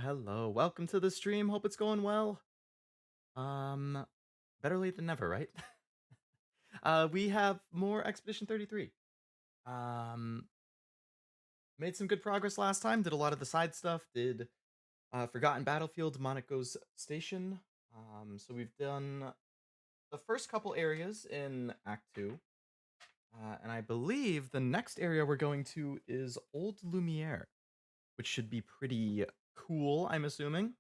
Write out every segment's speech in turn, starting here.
Hello. Welcome to the stream. Hope it's going well. Um, Better late than never, right? We have more Expedition 33. Um, Made some good progress last time. Did a lot of the side stuff. Did Forgotten Battlefield, Monaco's station. So we've done the first couple areas in Act 2. And I believe the next area we're going to is Old Lumiere, which should be pretty cool, I'm assuming.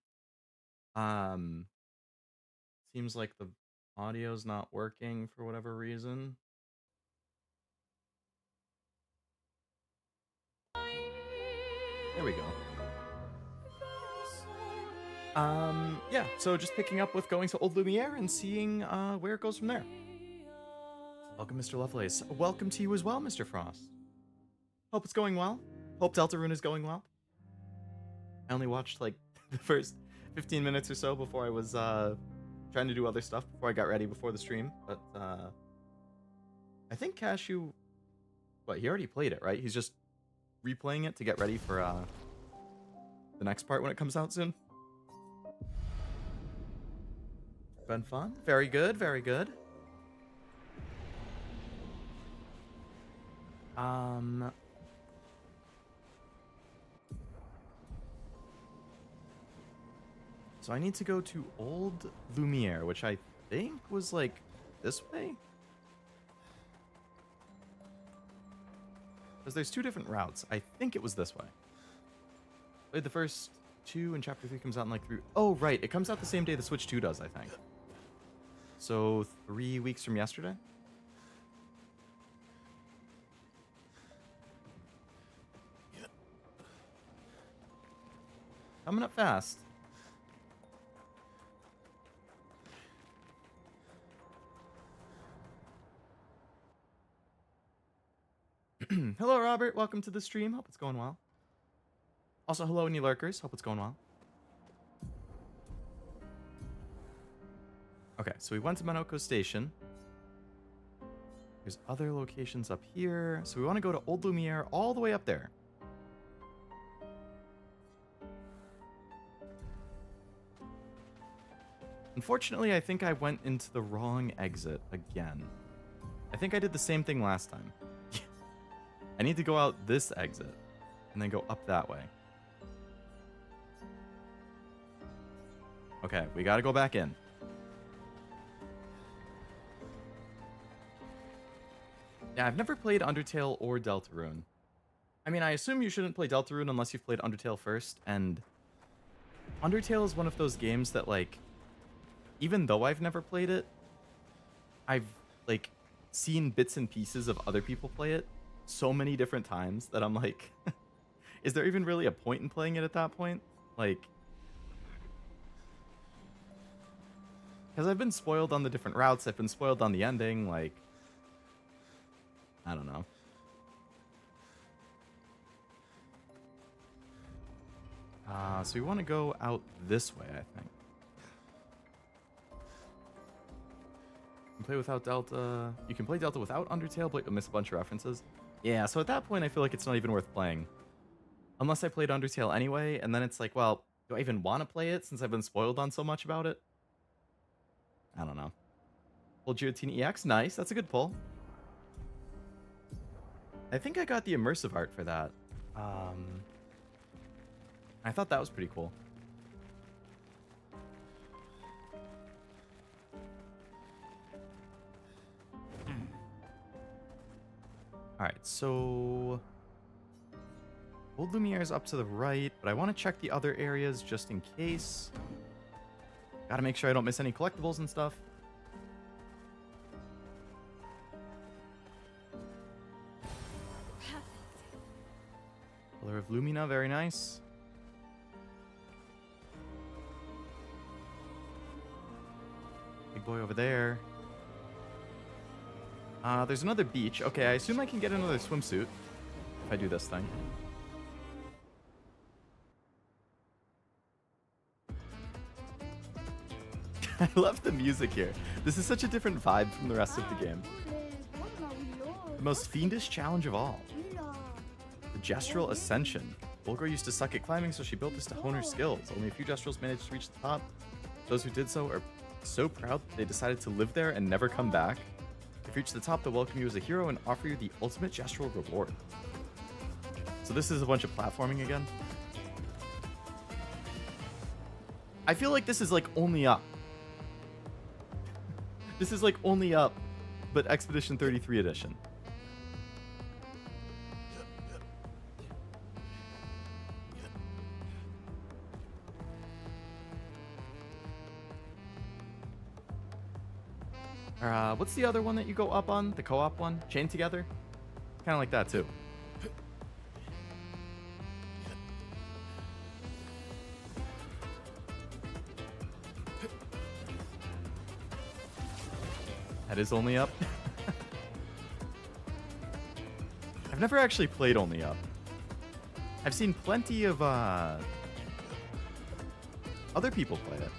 Um, Seems like the audio's not working for whatever reason. There we go. Yeah, so just picking up with going to Old Lumiere and seeing where it goes from there. Welcome, Mr. Lovelace. Welcome to you as well, Mr. Frost. Hope it's going well. Hope Deltarune is going well. I only watched like the first 15 minutes or so before I was trying to do other stuff before I got ready before the stream, but I think Cashew, he already played it, right? He's just replaying it to get ready for the next part when it comes out soon. Been fun. Very good, very good. So I need to go to Old Lumiere, which I think was like this way? Because there's two different routes. I think it was this way. Played the first two and chapter 3 comes out in like 3... Oh, right. It comes out the same day the Switch 2 does, I think. So 3 weeks from yesterday? Coming up fast. Hello, Robert. Welcome to the stream. Hope it's going well. Also, hello, any lurkers. Hope it's going well. Okay, so we went to Monoco Station. There's other locations up here. So we want to go to Old Lumiere all the way up there. Unfortunately, I think I went into the wrong exit again. I think I did the same thing last time. I need to go out this exit and then go up that way. Okay, we gotta go back in. Yeah, I've never played Undertale or Deltarune. I mean, I assume you shouldn't play Deltarune unless you've played Undertale first, and Undertale is one of those games that, like, even though I've never played it, I've, like, seen bits and pieces of other people play it so many different times that I'm like, is there even really a point in playing it at that point? Like, because I've been spoiled on the different routes, I've been spoiled on the ending, like, I don't know. So we want to go out this way, I think. You can play without Delta. You can play Delta without Undertale, but you'll miss a bunch of references. Yeah, so at that point, I feel like it's not even worth playing. Unless I played Undertale anyway, and then it's like, well, do I even want to play it since I've been spoiled on so much about it? I don't know. Pull Giratina EX, nice. That's a good pull. I think I got the immersive art for that. I thought that was pretty cool. Alright, so Old Lumiere is up to the right, but I want to check the other areas just in case. Gotta make sure I don't miss any collectibles and stuff. Color of Lumina, very nice. Big boy over there. There's another beach. Okay, I assume I can get another swimsuit if I do this thing. I love the music here. This is such a different vibe from the rest of the game. The most fiendish challenge of all. The Gestural Ascension. Bulgur used to suck at climbing, so she built this to hone her skills. Only a few Jestrals managed to reach the top. Those who did so are so proud they decided to live there and never come back. If you reach the top, they'll welcome you as a hero and offer you the ultimate Jestral reward. So this is a bunch of platforming again. I feel like this is like only up. This is like only up, but Expedition 33 edition. What's the other one that you go up on? The co-op one? Chained Together? Kind of like that too. That is Only Up. I've never actually played Only Up. I've seen plenty of other people play it.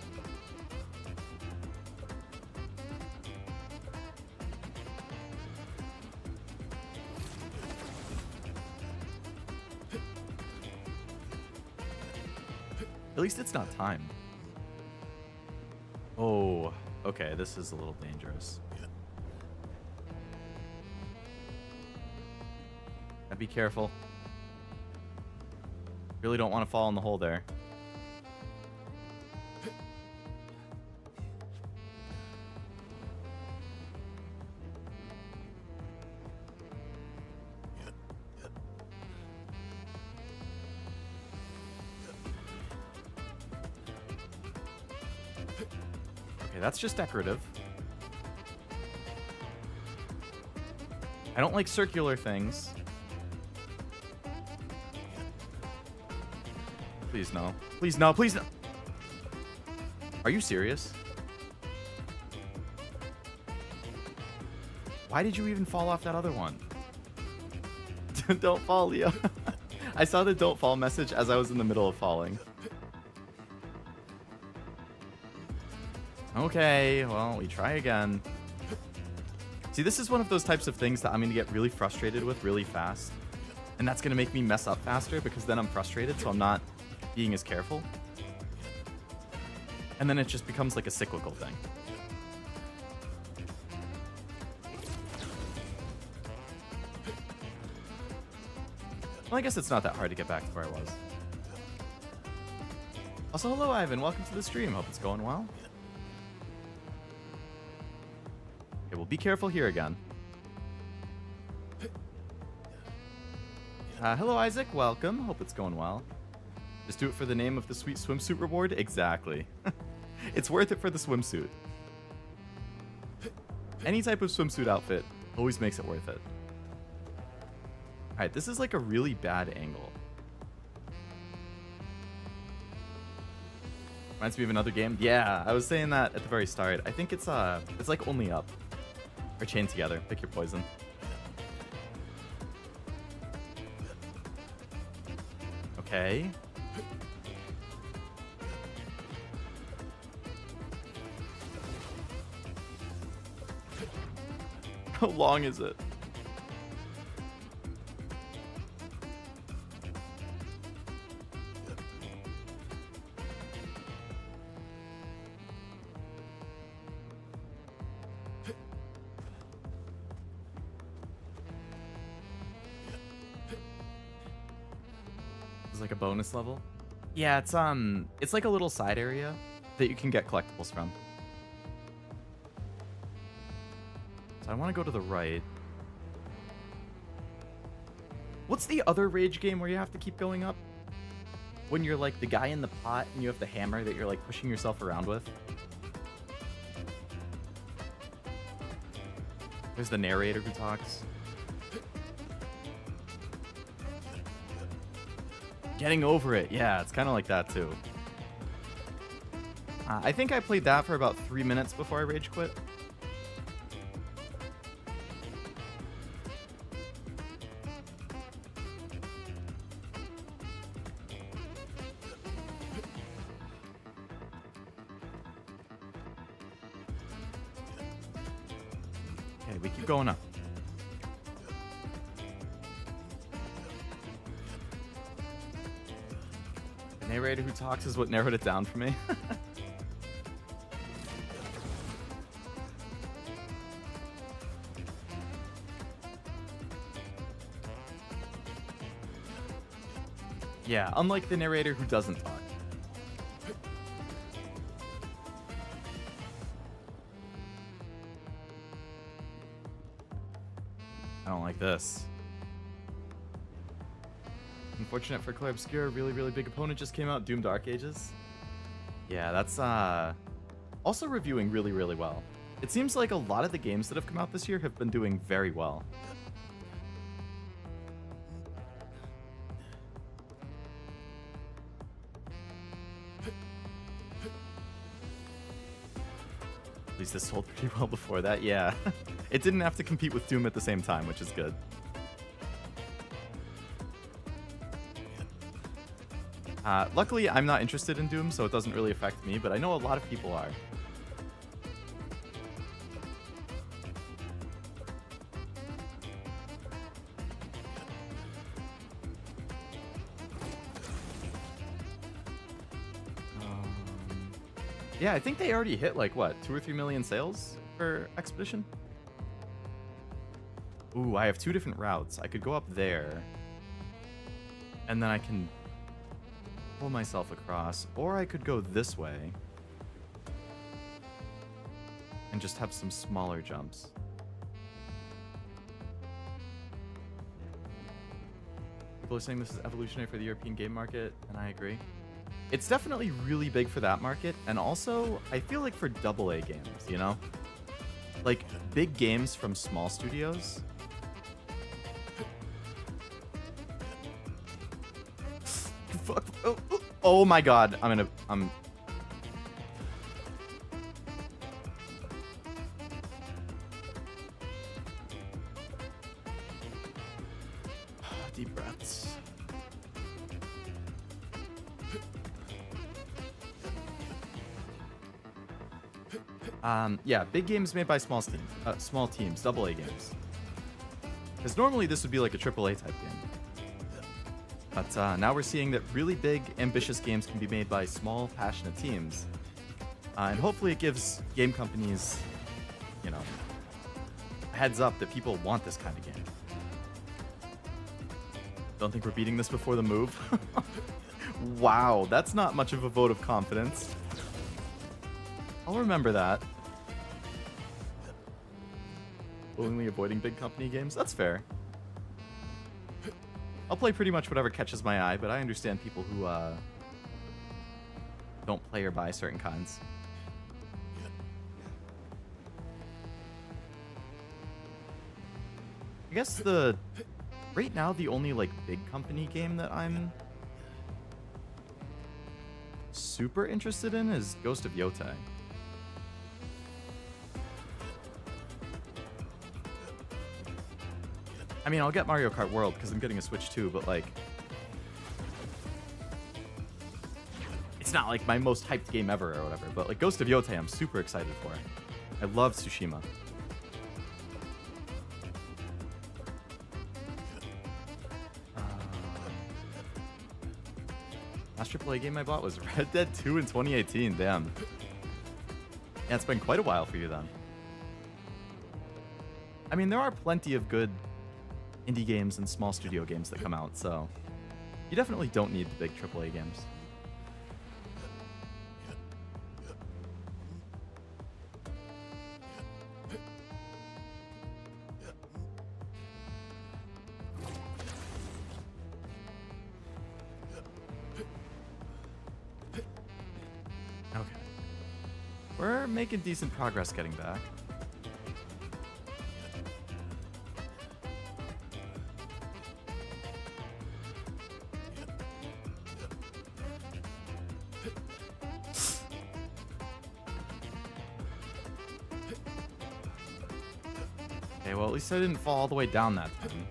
At least it's not timed. Oh, okay, this is a little dangerous. Be careful. Really don't want to fall in the hole there. Okay, that's just decorative. I don't like circular things. Please no. Please no. Please no. Are you serious? Why did you even fall off that other one? Don't fall, Leo. I saw the don't fall message as I was in the middle of falling. Okay, well, we try again. See, this is one of those types of things that I'm going to get really frustrated with really fast. And that's going to make me mess up faster because then I'm frustrated, so I'm not being as careful. And then it just becomes like a cyclical thing. Well, I guess it's not that hard to get back to where I was. Also, hello, Ivan. Welcome to the stream. Hope it's going well. Okay, well, be careful here again. Hello, Isaac. Welcome. Hope it's going well. Just do it for the name of the sweet swimsuit reward? Exactly. It's worth it for the swimsuit. Any type of swimsuit outfit always makes it worth it. Alright, this is like a really bad angle. Reminds me of another game. Yeah, I was saying that at the very start. I think it's like Only Up. Or Chained Together. Pick your poison. Okay. How long is it? It's like a bonus level. Yeah, it's like a little side area that you can get collectibles from. I want to go to the right. What's the other Rage game where you have to keep going up? When you're like the guy in the pot and you have the hammer that you're like pushing yourself around with? There's the narrator who talks. Getting over it. Yeah, it's kind of like that too. I think I played that for about 3 minutes before I rage quit. Okay, we keep going up. narrator who talks is what narrowed it down for me. Yeah, unlike the narrator who doesn't talk. I don't like this. Unfortunate for Clair Obscur, a really, really big opponent just came out, Doom Dark Ages. Yeah, that's also reviewing really, really well. It seems like a lot of the games that have come out this year have been doing very well. At least this sold pretty well before that, yeah. It didn't have to compete with Doom at the same time, which is good. Luckily, I'm not interested in Doom, so it doesn't really affect me, but I know a lot of people are. Yeah, I think they already hit, like, what, 2 or 3 million sales for Expedition? Ooh, I have 2 different routes. I could go up there, and then I can pull myself across, or I could go this way and just have some smaller jumps. People are saying this is evolutionary for the European game market, and I agree. It's definitely really big for that market, and also, I feel like for AA games, you know? Like, big games from small studios. Fuck. Oh my god, I'm deep breaths. Yeah, big games made by small teams, AA games. Because normally this would be like a AAA type game. But now we're seeing that really big, ambitious games can be made by small, passionate teams. And hopefully it gives game companies, you know, a heads up that people want this kind of game. Don't think we're beating this before the move. Wow, that's not much of a vote of confidence. I'll remember that. Willingly avoiding big company games? That's fair. I'll play pretty much whatever catches my eye, but I understand people who don't play or buy certain kinds. I guess right now the only like big company game that I'm super interested in is Ghost of Yotei. I mean, I'll get Mario Kart World because I'm getting a Switch too, but like, it's not like my most hyped game ever or whatever, but like Ghost of Yotei I'm super excited for. I love Tsushima. Last AAA game I bought was Red Dead 2 in 2018, damn. Yeah, it's been quite a while for you then. I mean, there are plenty of good indie games and small studio games that come out, so you definitely don't need the big AAA games. Okay. We're making decent progress getting back. Okay, well, at least I didn't fall all the way down that time.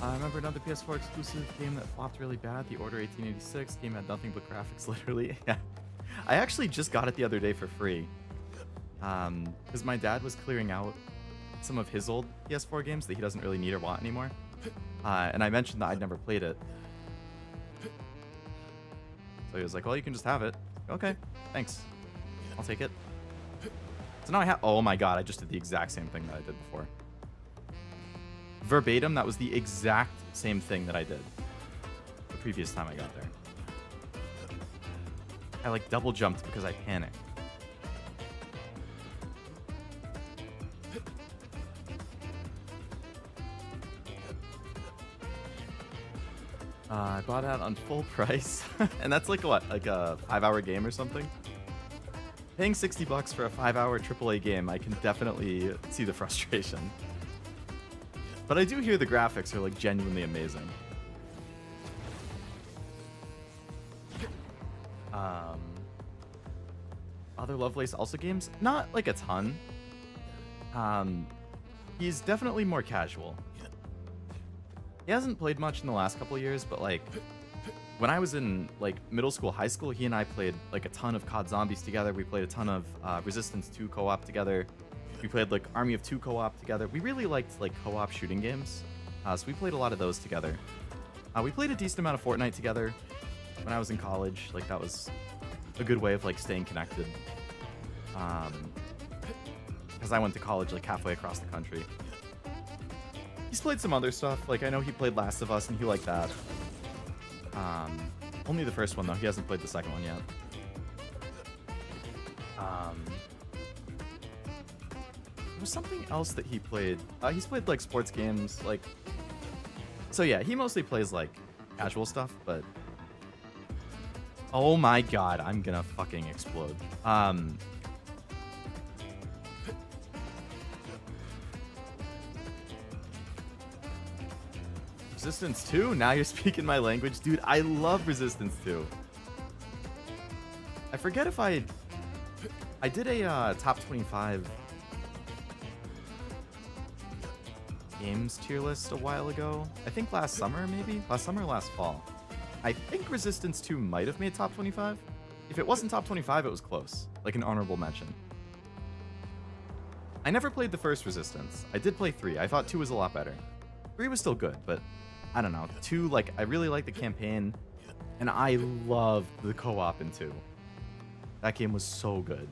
I remember another PS4 exclusive game that flopped really bad. The Order 1886 game had nothing but graphics, literally. Yeah. I actually just got it the other day for free. Because my dad was clearing out some of his old PS4 games that he doesn't really need or want anymore. And I mentioned that I'd never played it. So he was like, well, you can just have it. Okay, thanks. I'll take it. So now I have... Oh my god, I just did the exact same thing that I did before. Verbatim, that was the exact same thing that I did the previous time I got there. I like double jumped because I panicked. I bought it on full price. And that's like what? Like a 5-hour game or something? Paying $60 for a 5-hour AAA game, I can definitely see the frustration. But I do hear the graphics are like genuinely amazing. Other Lovelace also games? Not like a ton. He's definitely more casual. He hasn't played much in the last couple of years, but like when I was in like middle school, high school, he and I played like a ton of COD Zombies together. We played a ton of Resistance 2 co-op together. We played like Army of Two co-op together. We really liked like co-op shooting games. So we played a lot of those together. We played a decent amount of Fortnite together when I was in college. Like that was a good way of like staying connected. Because I went to college like halfway across the country. He's played some other stuff. Like I know he played Last of Us and he liked that. Only the first one though. He hasn't played the second one yet. There was something else that he played. He's played like sports games. Like, so yeah, he mostly plays like casual stuff. But oh my god, I'm gonna fucking explode. Resistance 2? Now you're speaking my language. Dude, I love Resistance 2. I forget if I did a top 25 games tier list a while ago. I think last summer, maybe? Last summer or last fall. I think Resistance 2 might have made top 25. If it wasn't top 25, it was close. Like an honorable mention. I never played the first Resistance. I did play 3. I thought 2 was a lot better. 3 was still good, but I don't know. 2, like, I really like the campaign, and I loved the co-op in 2. That game was so good.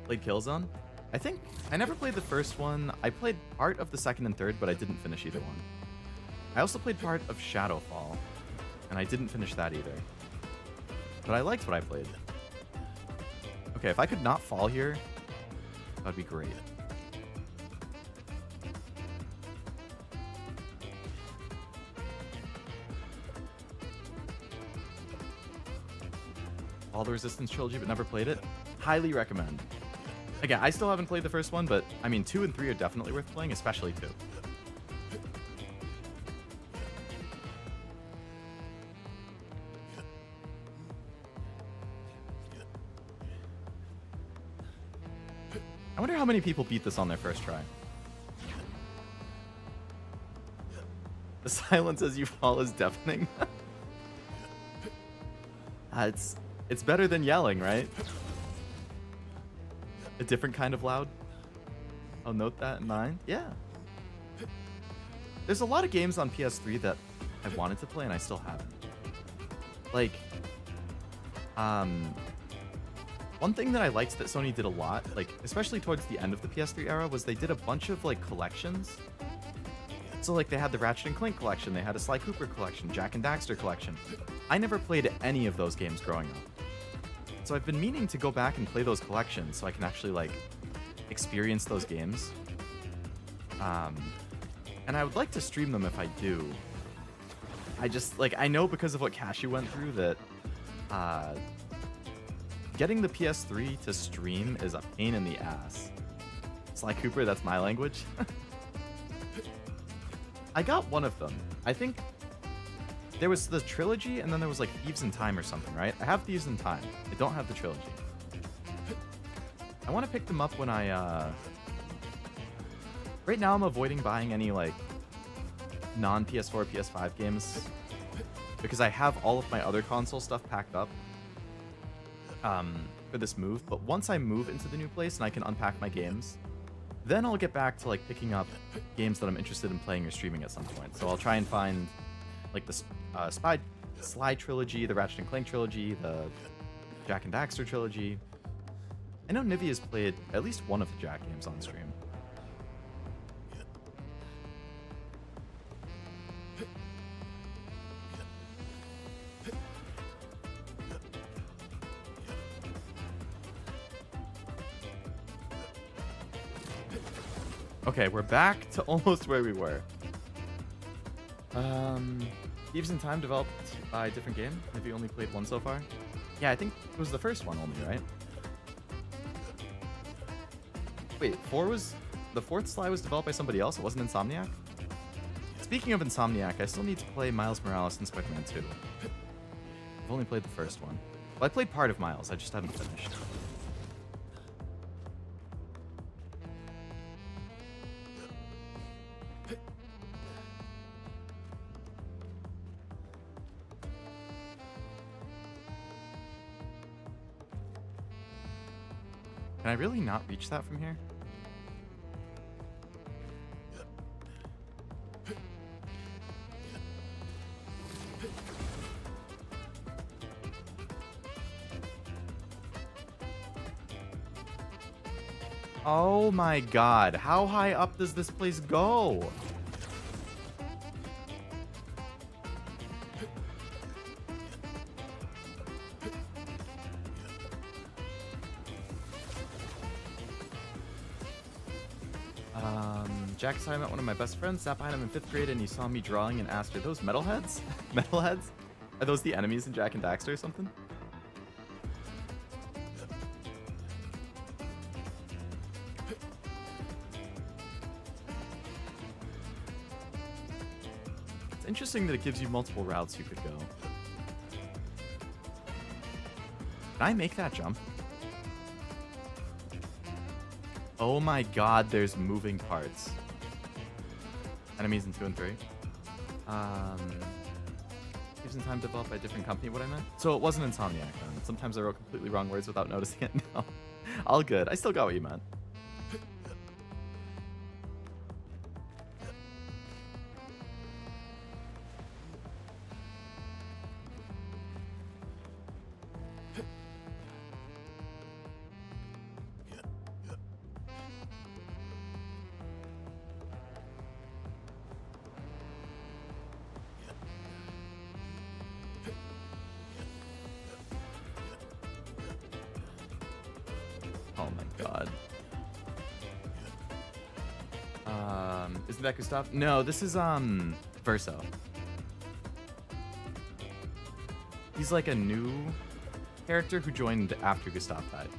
Played Killzone? I think I never played the first one. I played part of the second and third, but I didn't finish either one. I also played part of Shadowfall, and I didn't finish that either. But I liked what I played. Okay, if I could not fall here, that'd be great. All the Resistance trilogy, but never played it. Highly recommend. Again, I still haven't played the first one, but I mean, 2 and 3 are definitely worth playing, especially 2. I wonder how many people beat this on their first try. The silence as you fall is deafening. It's better than yelling, right? A different kind of loud. I'll note that in mind. Yeah. There's a lot of games on PS3 that I wanted to play and I still haven't. Like, one thing that I liked that Sony did a lot, like, especially towards the end of the PS3 era, was they did a bunch of, like, collections. So, like, they had the Ratchet & Clank collection, they had a Sly Cooper collection, Jak and Daxter collection. I never played any of those games growing up. So I've been meaning to go back and play those collections so I can actually, like, experience those games. And I would like to stream them if I do. I just, like, I know because of what Cashew went through that, getting the PS3 to stream is a pain in the ass. Sly Cooper, that's my language. I got one of them. I think there was the trilogy, and then there was like Thieves in Time or something, right? I have Thieves in Time. I don't have the trilogy. I want to pick them up when I, right now I'm avoiding buying any like non-PS4, PS5 games because I have all of my other console stuff packed up for this move. But once I move into the new place and I can unpack my games, then I'll get back to like picking up games that I'm interested in playing or streaming at some point. So I'll try and find like the Sly trilogy, the Ratchet and Clank trilogy, the Jak and Daxter trilogy. I know Nivea's played at least one of the Jak games on stream. Okay, we're back to almost where we were. Thieves in Time developed by a different game. Have you only played one so far? Yeah, I think it was the first one only, right? Wait, the fourth Sly was developed by somebody else? It wasn't Insomniac? Speaking of Insomniac, I still need to play Miles Morales and Spider-Man 2. I've only played the first one. Well, I played part of Miles, I just haven't finished. Can I really not reach that from here? Oh my god, how high up does this place go? Jack said I met one of my best friends, sat behind him in 5th grade, and he saw me drawing and asked, are those metalheads? Metalheads? Are those the enemies in Jak and Daxter or something? It's interesting that it gives you multiple routes you could go. Can I make that jump? Oh my god, there's moving parts. Enemies in 2 and 3. Thieves in Time developed by a different company, what I meant? So it wasn't Insomniac then. Sometimes I wrote completely wrong words without noticing it. No. All good. I still got what you meant. Oh my god. Isn't that Gustav? No, this is Verso. He's like a new character who joined after Gustav died.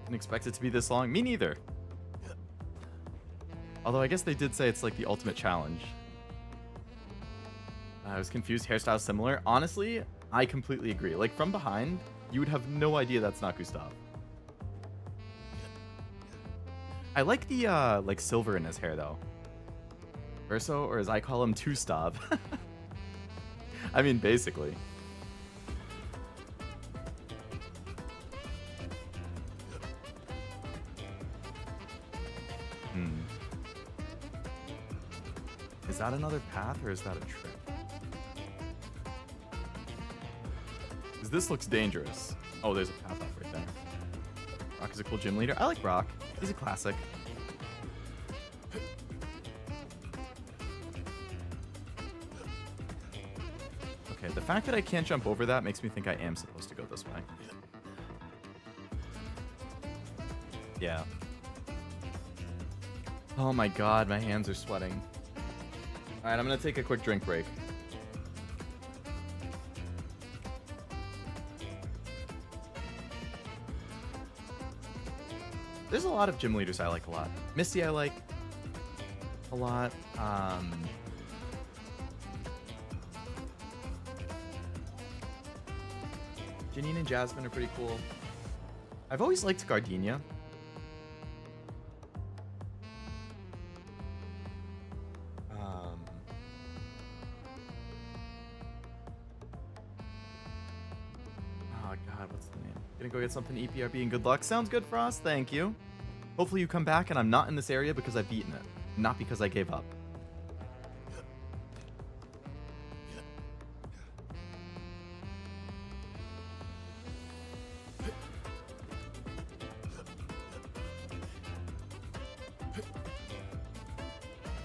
Didn't expect it to be this long. Me neither. Although I guess they did say it's like the ultimate challenge. I was confused. Hairstyle similar. Honestly, I completely agree. Like from behind, you would have no idea that's not Gustav. I like the like silver in his hair though. Verso, or as I call him, Two-Stav. I mean, basically. Is that another path or is that a trick? Because this looks dangerous. Oh, there's a path up right there. Brock is a cool gym leader. I like Brock. He's a classic. Okay, the fact that I can't jump over that makes me think I am supposed to go this way. Yeah. Oh my god, my hands are sweating. Alright, I'm gonna take a quick drink break. There's a lot of gym leaders I like a lot. Misty I like a lot. Janine and Jasmine are pretty cool. I've always liked Gardenia. Oh god, what's the name? Gonna go get something EPRB and good luck. Sounds good, Frost. Thank you. Hopefully you come back and I'm not in this area because I've beaten it, not because I gave up.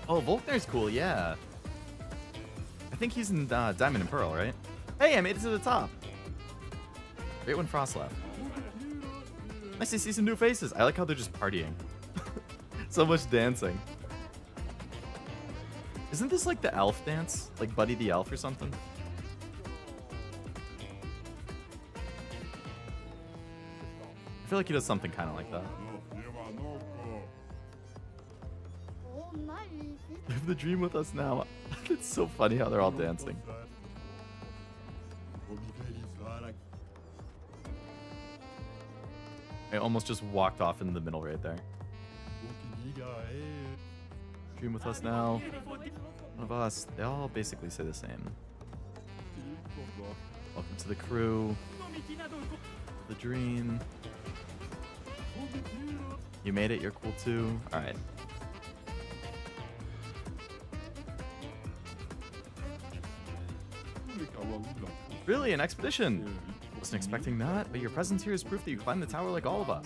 Oh, Volkner's cool, yeah. I think he's in Diamond and Pearl, right? Hey, I made it to the top. Great when Frost left. Nice to see some new faces. I like how they're just partying. So much dancing. Isn't this like the elf dance? Like Buddy the Elf or something? I feel like he does something kind of like that. Live the dream with us now. It's so funny how they're all dancing. I almost just walked off in the middle right there. Dream with us now. One of us. They all basically say the same. Welcome to the crew. The dream. You made it. You're cool too. All right. Really? An expedition? Wasn't expecting that, but your presence here is proof that you climbed the tower like all of us.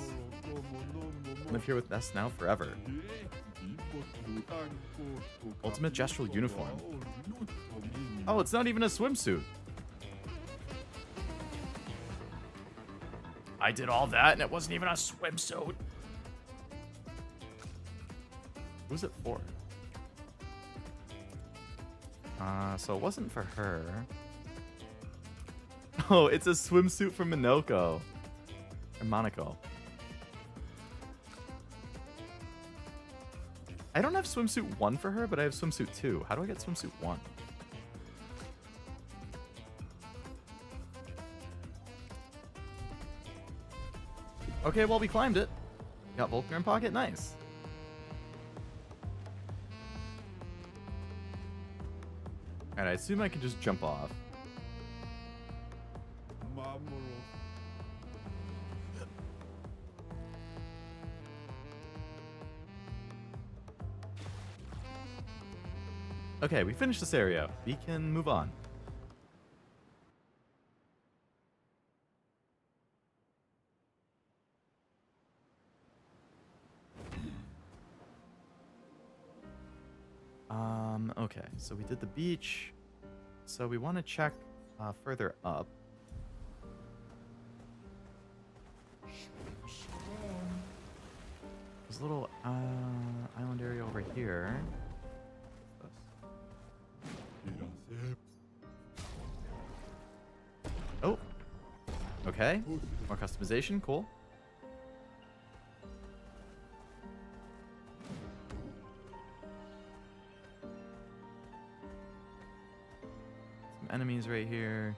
Live here with us now forever. Ultimate gestural uniform. Oh, it's not even a swimsuit. I did all that and it wasn't even a swimsuit. Who's it for? So it wasn't for her. Oh, it's a swimsuit from Monoco. Or Monaco. I don't have swimsuit 1 for her, but I have swimsuit 2. How do I get swimsuit 1? Okay, well, we climbed it. Got Volkner in pocket. Nice. Alright, I assume I can just jump off. Okay, we finished this area. We can move on. Okay, so we did the beach. So we want to check further up. There's a little island area over here. Oh, okay. More customization, cool. Some enemies right here.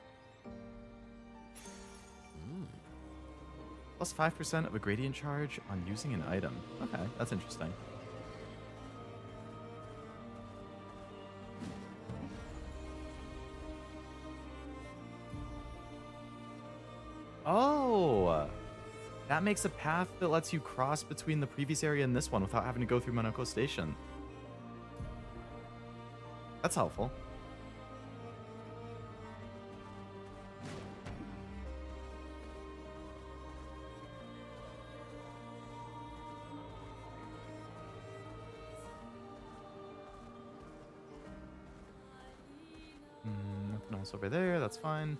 Plus 5% of a gradient charge on using an item. Okay, that's interesting. Oh, that makes a path that lets you cross between the previous area and this one without having to go through Monoco Station. That's helpful. Nothing else over there, that's fine.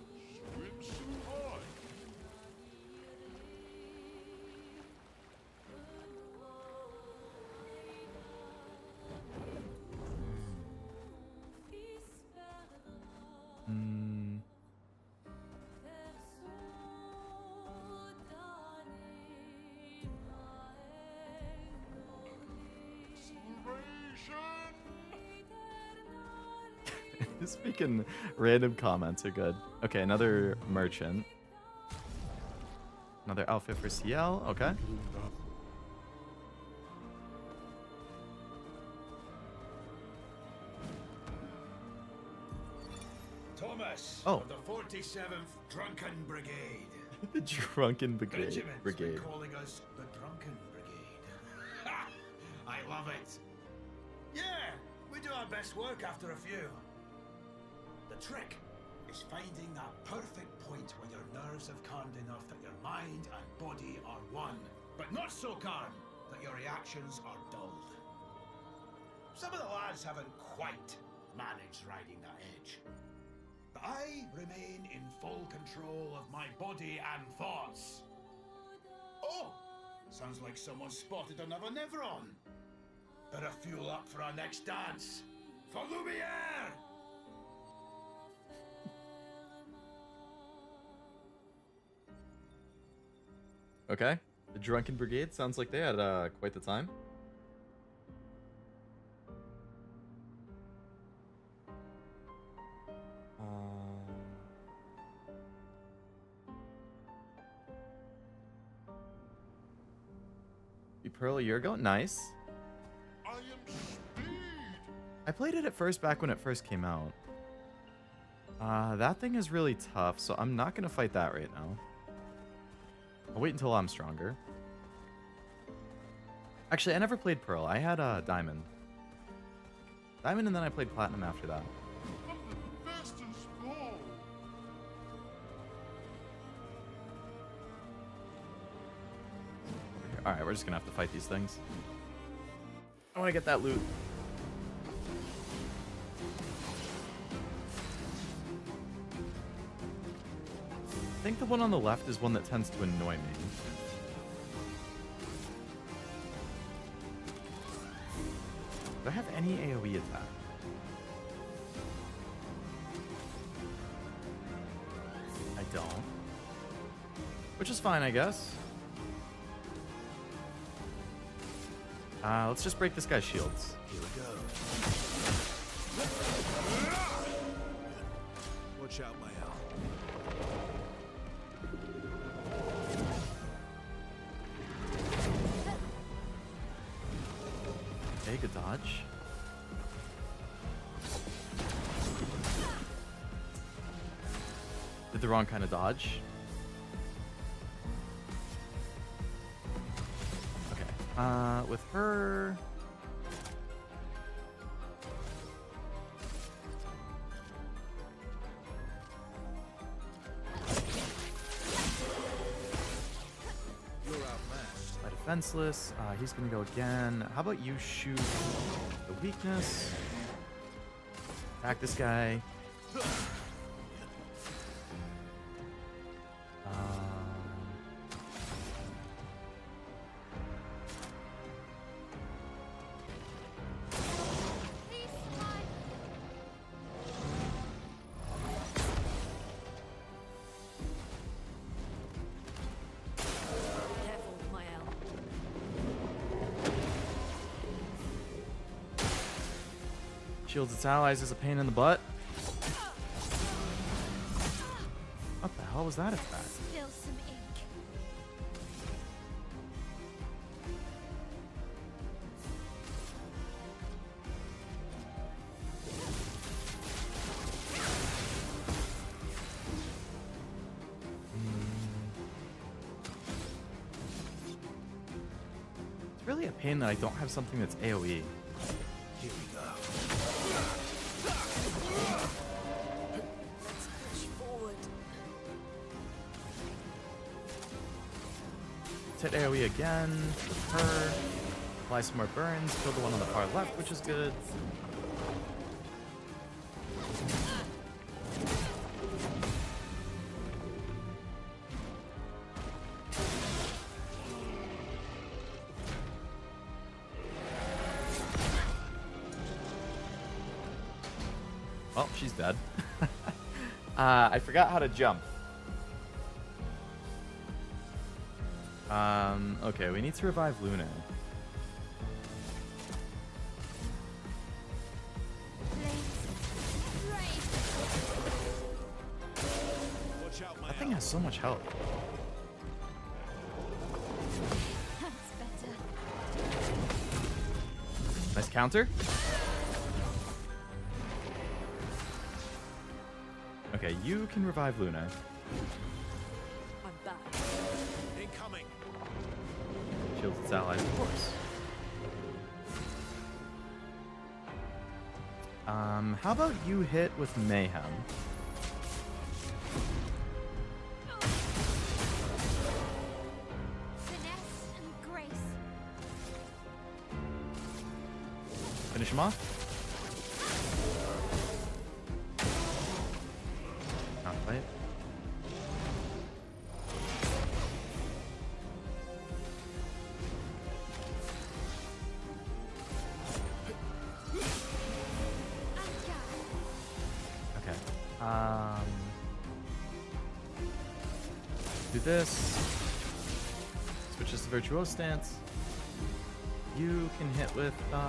Speaking random comments are good. Okay, another merchant. Another outfit for CL. Okay. Thomas, Oh. of the 47th Drunken Brigade. The Drunken Brigade. Regiment's been calling us the Drunken Brigade. Ha! I love it. Yeah, we do our best work after a few. The trick is finding that perfect point where your nerves have calmed enough that your mind and body are one, but not so calm that your reactions are dulled. Some of the lads haven't quite managed riding that edge. But I remain in full control of my body and thoughts. Oh! Sounds like someone spotted another Neveron. Better fuel up for our next dance. For Lumiere! Okay. The Drunken Brigade sounds like they had quite the time. You Pearl a year ago? Nice. I played it at first back when it first came out. That thing is really tough, so I'm not going to fight that right now. I'll wait until I'm stronger. Actually, I never played Pearl. I had Diamond. Diamond, and then I played Platinum after that. Alright, we're just gonna have to fight these things. I want to get that loot. I think the one on the left is one that tends to annoy me. Do I have any AoE attack? I don't. Which is fine, I guess. Let's just break this guy's shields. Here we go. Watch out, my owl. Okay, good dodge. Did the wrong kind of dodge. With her... You're outmatched. By defenseless. He's gonna go again. How about you shoot the weakness? Attack this guy. Shields its allies is a pain in the butt. What the hell was that attack? Spill some ink. It's really a pain that I don't have something that's AoE. Here we go. Let's push forward. Hit AoE again with her. Apply some more burns. Kill the one on the far left, which is good. Oh, she's dead. I forgot how to jump. Okay, we need to revive Luna. Watch out, my That thing has so much health. Counter. Okay, you can revive Luna. I'm back. Incoming. Shields its allies, of course. How about you hit with Mayhem? Finesse and grace. Finish him off. Not quite. Okay. Do this. Switches to Virtuoso stance. You can hit with go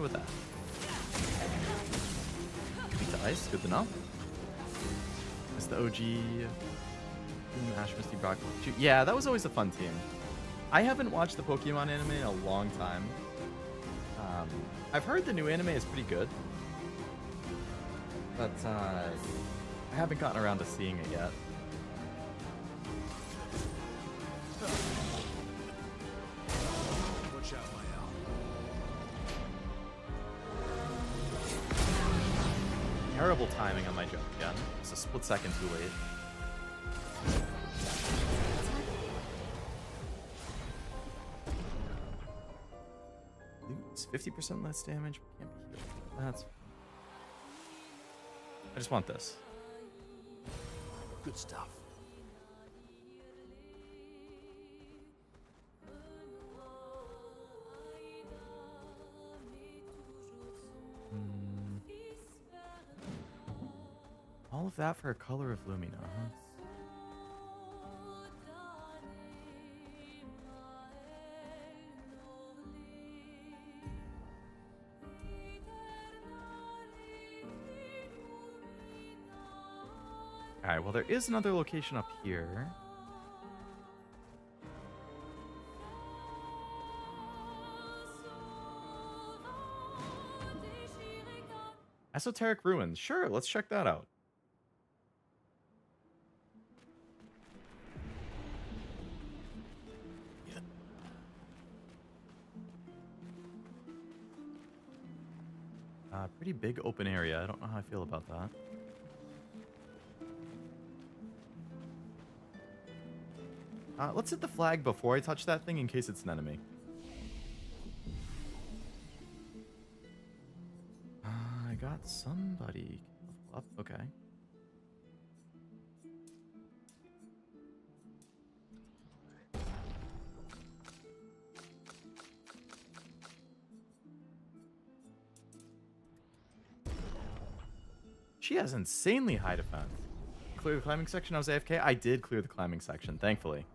with that. Beat to ice, good to know. It's the OG Ash Misty Brock. Yeah, that was always a fun team. I haven't watched the Pokemon anime in a long time. I've heard the new anime is pretty good, but I haven't gotten around to seeing it yet. Watch out, my owl. Terrible timing on my jump again. It's a split second too late. It's 50% less damage. Can't be healed. That's. I just want this. Good stuff. All of that for a color of Lumina, huh? Alright, well there is another location up here. Esoteric Ruins. Sure, let's check that out. Pretty big open area. I don't know how I feel about that. Let's hit the flag before I touch that thing in case it's an enemy. I got somebody up. Okay. She has insanely high defense. Clear the climbing section. I was AFK. I did clear the climbing section, thankfully.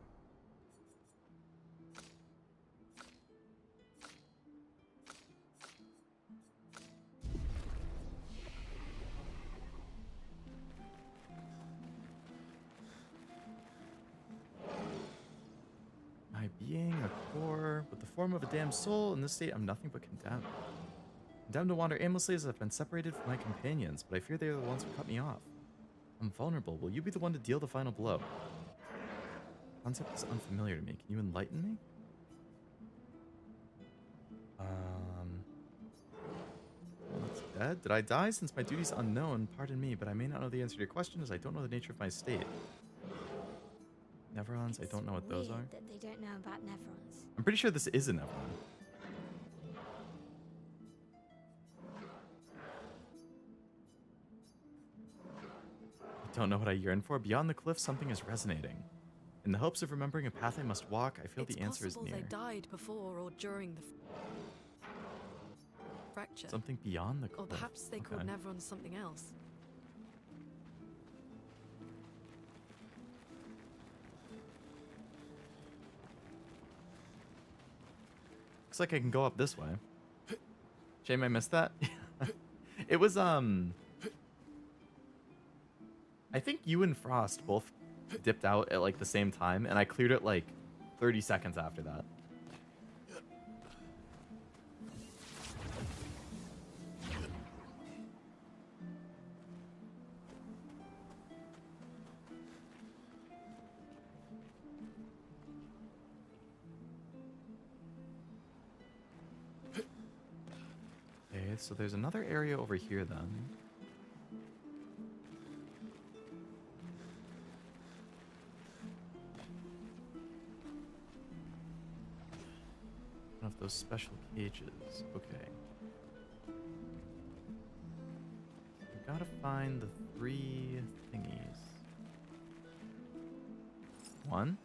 My being a core with the form of a damned soul. In this state, I'm nothing but condemned. Condemned to wander aimlessly as I've been separated from my companions, but I fear they are the ones who cut me off. I'm vulnerable. Will you be the one to deal the final blow? The concept is unfamiliar to me. Can you enlighten me? That's dead. Did I die? Since my duty's unknown, pardon me, but I may not know the answer to your question as I don't know the nature of my state. Neverons, I don't know what those are. That they don't know about Nevrons. I'm pretty sure this is a Neveron. Don't know what I yearn for. Beyond the cliff, something is resonating. In the hopes of remembering a path I must walk, I feel the answer is near. They died before or during the fracture. Something beyond the cliff. Or perhaps they called Nevrons something else. Looks like I can go up this way. Shame I missed that. It was I think you and Frost both dipped out at like the same time, and I cleared it like 30 seconds after that. Okay, so there's another area over here then. One of those special cages. Okay. We gotta find the 3 thingies. 1.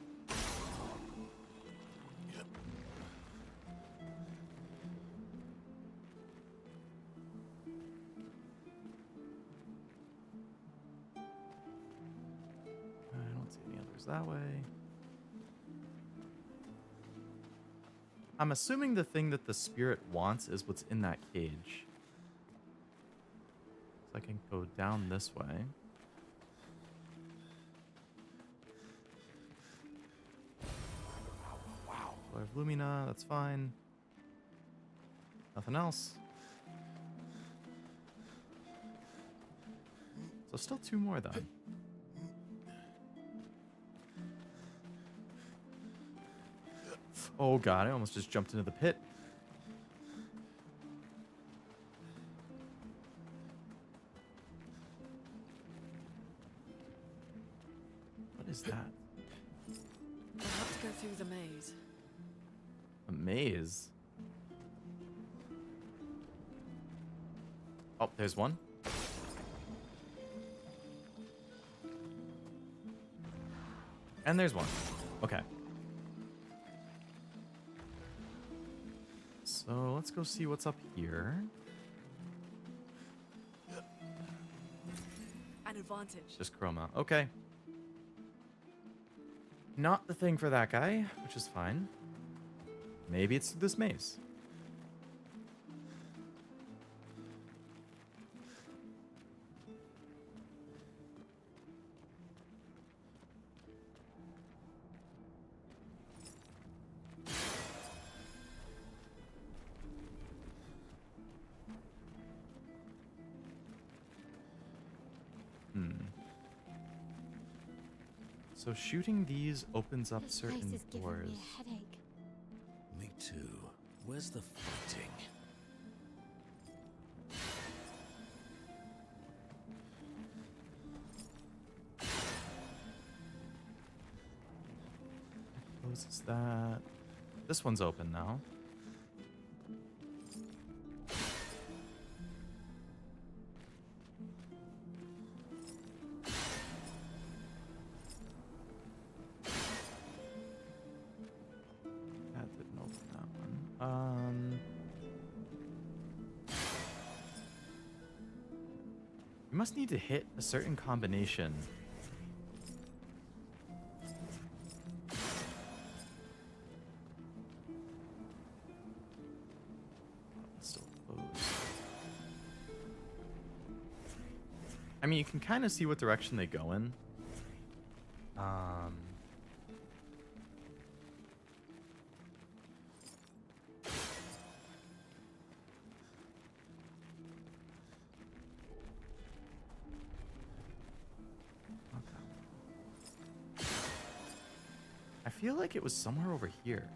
I don't see any others that way. I'm assuming the thing that the spirit wants is what's in that cage. So I can go down this way. Wow. Clair of Lumina, that's fine. Nothing else. So still 2 more then. Oh god, I almost just jumped into the pit. What is that? We'll have to go through the maze. A maze? Oh, there's one. And there's one. Okay. So let's go see what's up here. An advantage. Just chroma. Okay. Not the thing for that guy, which is fine. Maybe it's this maze. So shooting these opens up This certain place is giving me doors. a headache. Me too. Where's the fighting? Closes that. This one's open now. That didn't open that one. You must need to hit a certain combination. It's still closed. I mean, you can kind of see what direction they go in. I feel like it was somewhere over here.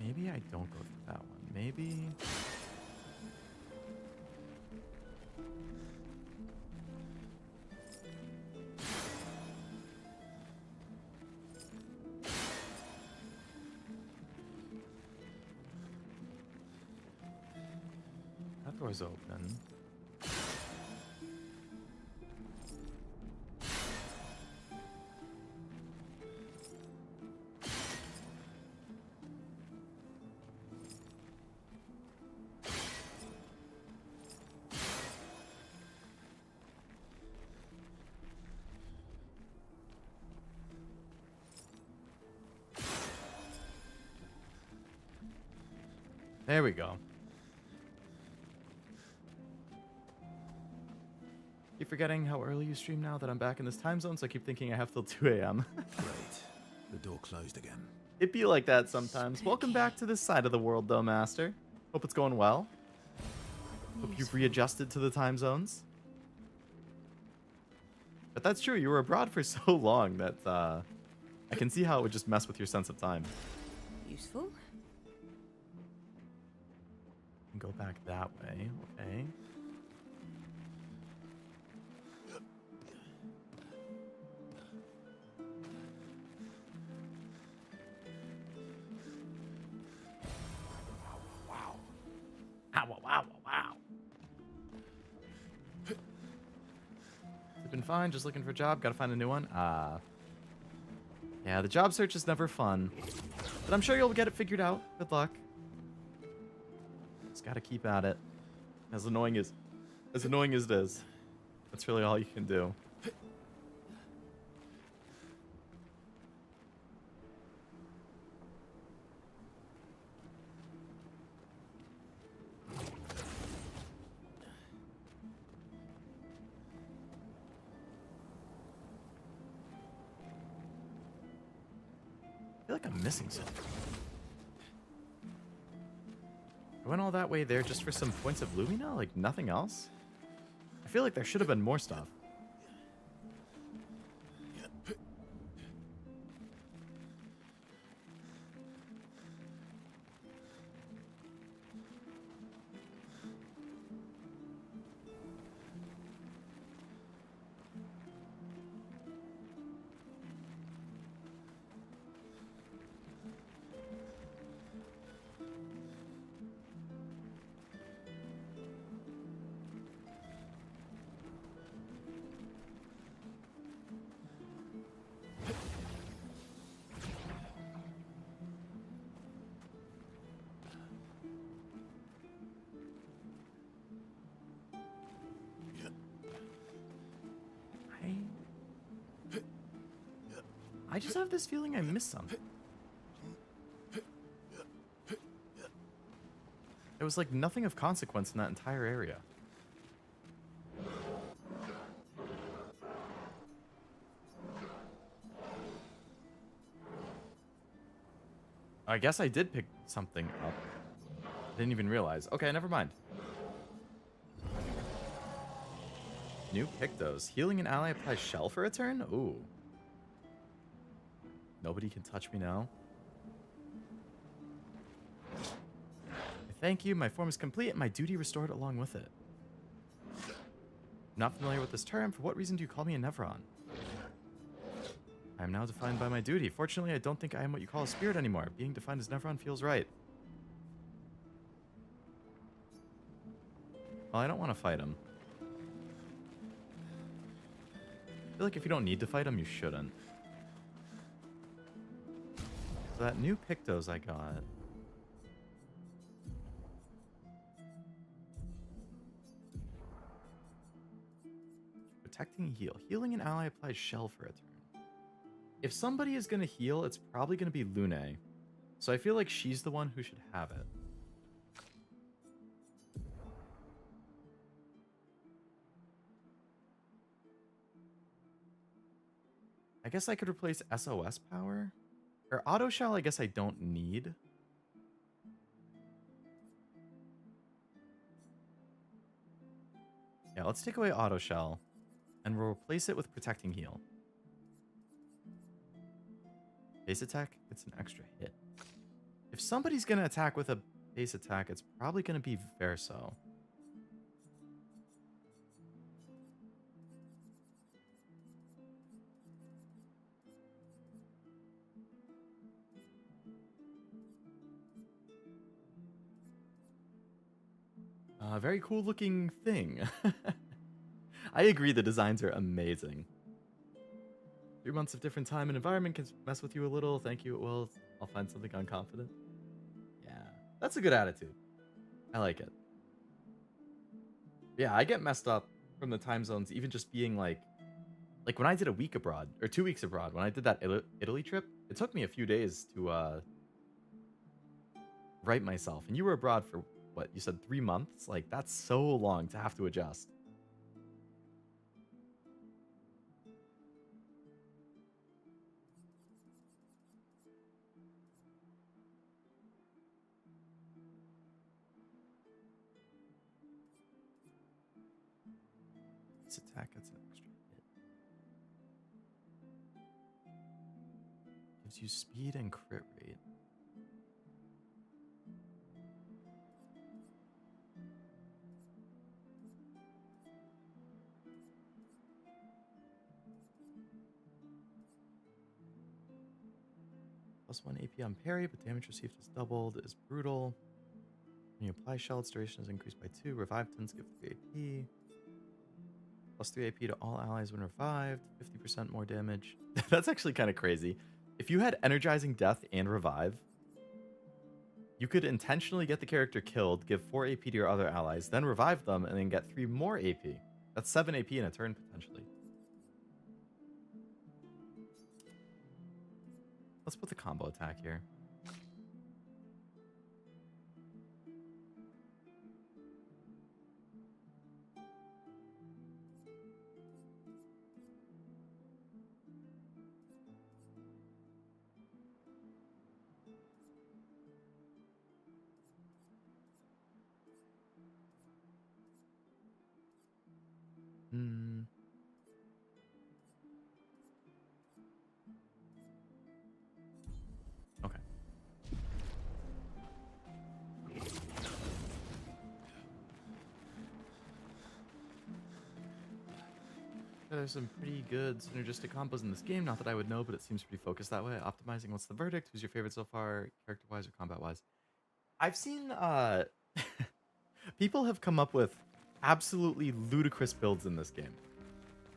Maybe I don't go through that one. Maybe... That door's open. There we go. Keep forgetting how early you stream now that I'm back in this time zone, so I keep thinking I have till 2 a.m. Great. The door closed again. It be like that sometimes. Welcome back to this side of the world, though, Master. Hope it's going well. Hope you've readjusted to the time zones. But that's true. You were abroad for so long that I can see how it would just mess with your sense of time. Useful. Go back that way. Okay. Wow. Wow, wow, wow. It's been fine, just looking for a job. Gotta find a new one. Yeah, the job search is never fun. But I'm sure you'll get it figured out. Good luck. Just gotta keep at it. As annoying as it is. That's really all you can do. I feel like I'm missing something. I went all that way there just for some points of Lumina? Like, nothing else? I feel like there should have been more stuff. I just have this feeling I missed something. There was like nothing of consequence in that entire area. I guess I did pick something up. Didn't even realize. Okay, never mind. New Pictos. Healing an ally applies shell for a turn? Ooh. Nobody can touch me now. Thank you. My form is complete and my duty restored along with it. I'm not familiar with this term. For what reason do you call me a Nevron? I am now defined by my duty. Fortunately, I don't think I am what you call a spirit anymore. Being defined as Nevron feels right. Well, I don't want to fight him. I feel like if you don't need to fight him, you shouldn't. So that new Pictos I got. Protecting heal. Healing an ally applies shell for a turn. If somebody is going to heal, it's probably going to be Lune. So I feel like she's the one who should have it. I guess I could replace SOS power. Or auto shell, I guess I don't need. Yeah, let's take away auto shell. And we'll replace it with protecting heal. Base attack, it's an extra hit. If somebody's going to attack with a base attack, it's probably going to be Verso. Very cool looking thing. I agree the designs are amazing. 3 months of different time and environment can mess with you a little. Thank you. Well, I'll find something unconfident. Yeah, that's a good attitude. I like it. Yeah, I get messed up from the time zones, even just being like when I did a week abroad or 2 weeks abroad, when I did that Italy trip, it took me a few days to right myself. And you were abroad for what you said 3 months? Like, that's so long to have to adjust. This attack gets an extra hit. Gives you speed and crit rate. +1 AP on parry, but damage received is doubled. Is brutal. When you apply shell, its duration is increased by 2. Revive tends to give 3 AP. +3 AP to all allies when revived. 50% more damage. That's actually kind of crazy. If you had Energizing Death and Revive, you could intentionally get the character killed, give 4 AP to your other allies, then revive them, and then get 3 more AP. That's 7 AP in a turn, potentially. Let's put the combo attack here. Okay. There's some pretty good synergistic combos in this game. Not that I would know, but it seems pretty focused that way. Optimizing, what's the verdict? Who's your favorite so far, character-wise or combat-wise? I've seen people have come up with absolutely ludicrous builds in this game.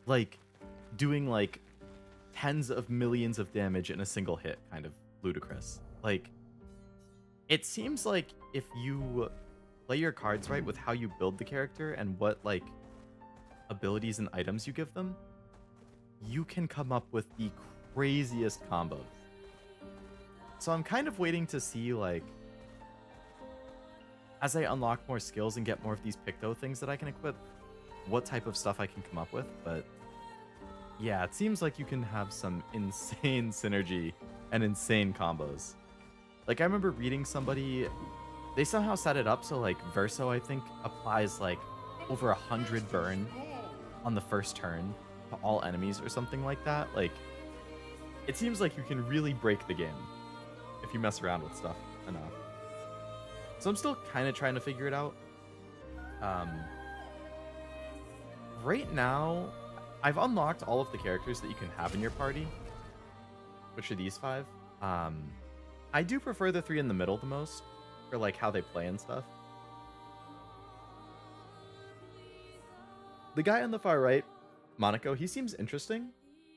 Like doing like tens of millions of damage in a single hit, kind of ludicrous. Like it seems like if you play your cards right with how you build the character and what like abilities and items you give them, you can come up with the craziest combos. So I'm kind of waiting to see, like, as I unlock more skills and get more of these Picto things that I can equip, what type of stuff I can come up with. But yeah, it seems like you can have some insane synergy and insane combos. Like, I remember reading somebody, they somehow set it up so, like, Verso, I think, applies, like, over 100 burn on the first turn to all enemies or something like that. Like, it seems like you can really break the game if you mess around with stuff enough. So I'm still kind of trying to figure it out. Right now, I've unlocked all of the characters that you can have in your party, which are these 5. I do prefer the 3 in the middle the most, for like how they play and stuff. The guy on the far right, Monoco, he seems interesting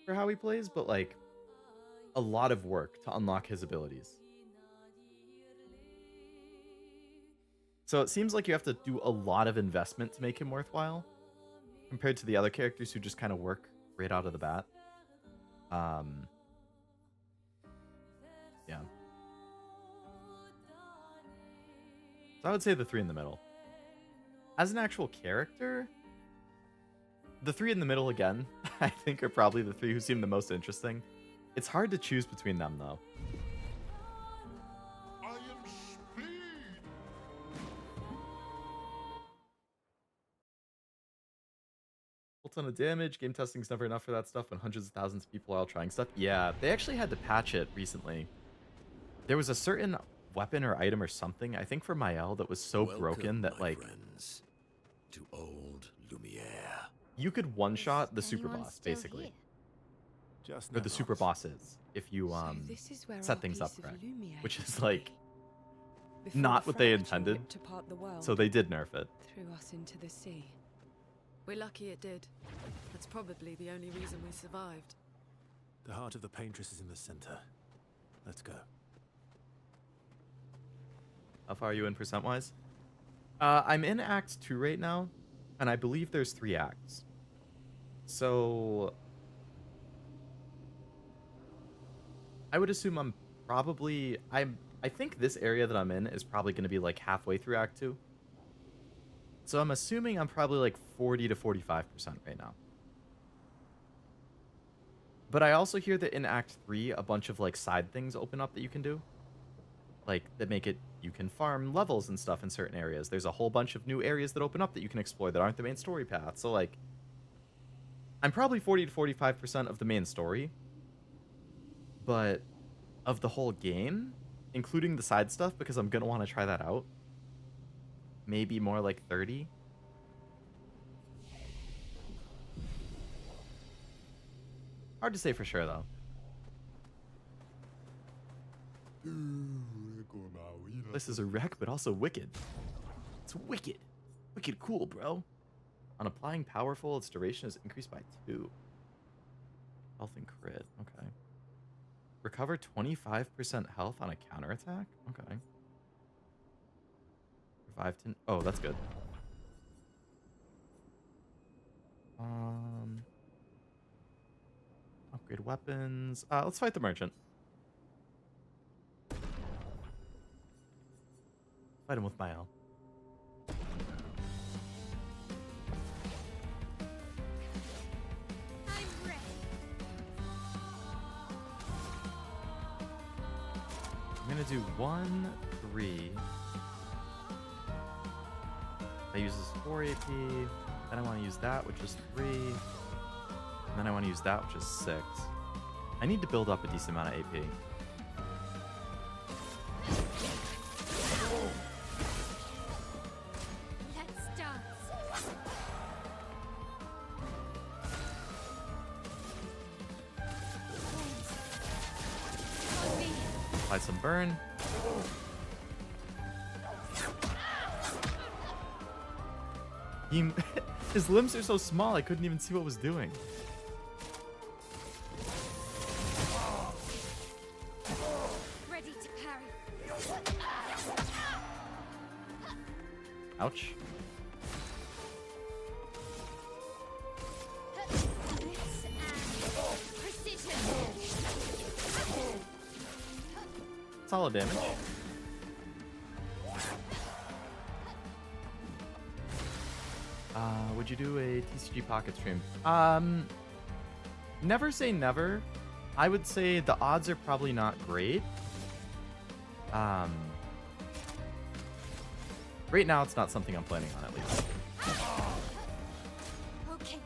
for how he plays, but like a lot of work to unlock his abilities. So it seems like you have to do a lot of investment to make him worthwhile, compared to the other characters who just kind of work right out of the bat. Yeah. So I would say the 3 in the middle. As an actual character, the 3 in the middle again, I think are probably the 3 who seem the most interesting. It's hard to choose between them though. I am speed. Full ton of damage. Game testing's never enough for that stuff when hundreds of thousands of people are all trying stuff. Yeah, they actually had to patch it recently. There was a certain weapon or item or something, I think for Mael, that was so broken that like friends, to Old Lumiere. you could one-shot the super Anyone boss, still basically. here? Just Or the super bosses, if you So this is where set our things up piece of correct. Lumiere Which used is to like be. Before not the what they fracture intended. ripped apart the world, So they did nerf it. threw us into the sea. We're lucky it did. That's probably the only reason we survived. The heart of the Paintress is in the center. Let's go. How far are you in percent-wise? I'm in Act 2 right now, and I believe there's 3 acts. So I would assume I think this area that I'm in is probably going to be like halfway through Act 2. So I'm assuming I'm probably like 40 to 45% right now. But I also hear that in Act 3, a bunch of like side things open up that you can do. Like, that make it, you can farm levels and stuff in certain areas. There's a whole bunch of new areas that open up that you can explore that aren't the main story path. So, like, I'm probably 40 to 45% of the main story, but of the whole game, including the side stuff, because I'm gonna want to try that out. Maybe more like 30. Hard to say for sure though. This is a wreck, but also wicked. It's wicked. Wicked cool, bro. On applying powerful, its duration is increased by 2. Health and crit. Okay. Recover 25% health on a counterattack? Okay. Revive 10. Oh, that's good. Upgrade weapons. Let's fight the merchant. Fight him with my L. I'm ready. I'm gonna do 1, 3. That uses 4 AP. Then I want to use that, which is 3. And then I want to use that, which is 6. I need to build up a decent amount of AP. Let's dance. On me. Apply some burn. His limbs are so small, I couldn't even see what was doing. Ready to parry. Ouch. Blitz and precision. Solid damage. Would you do a TCG Pocket stream? Never say never. I would say the odds are probably not great. Right now, it's not something I'm planning on, at least. Okay.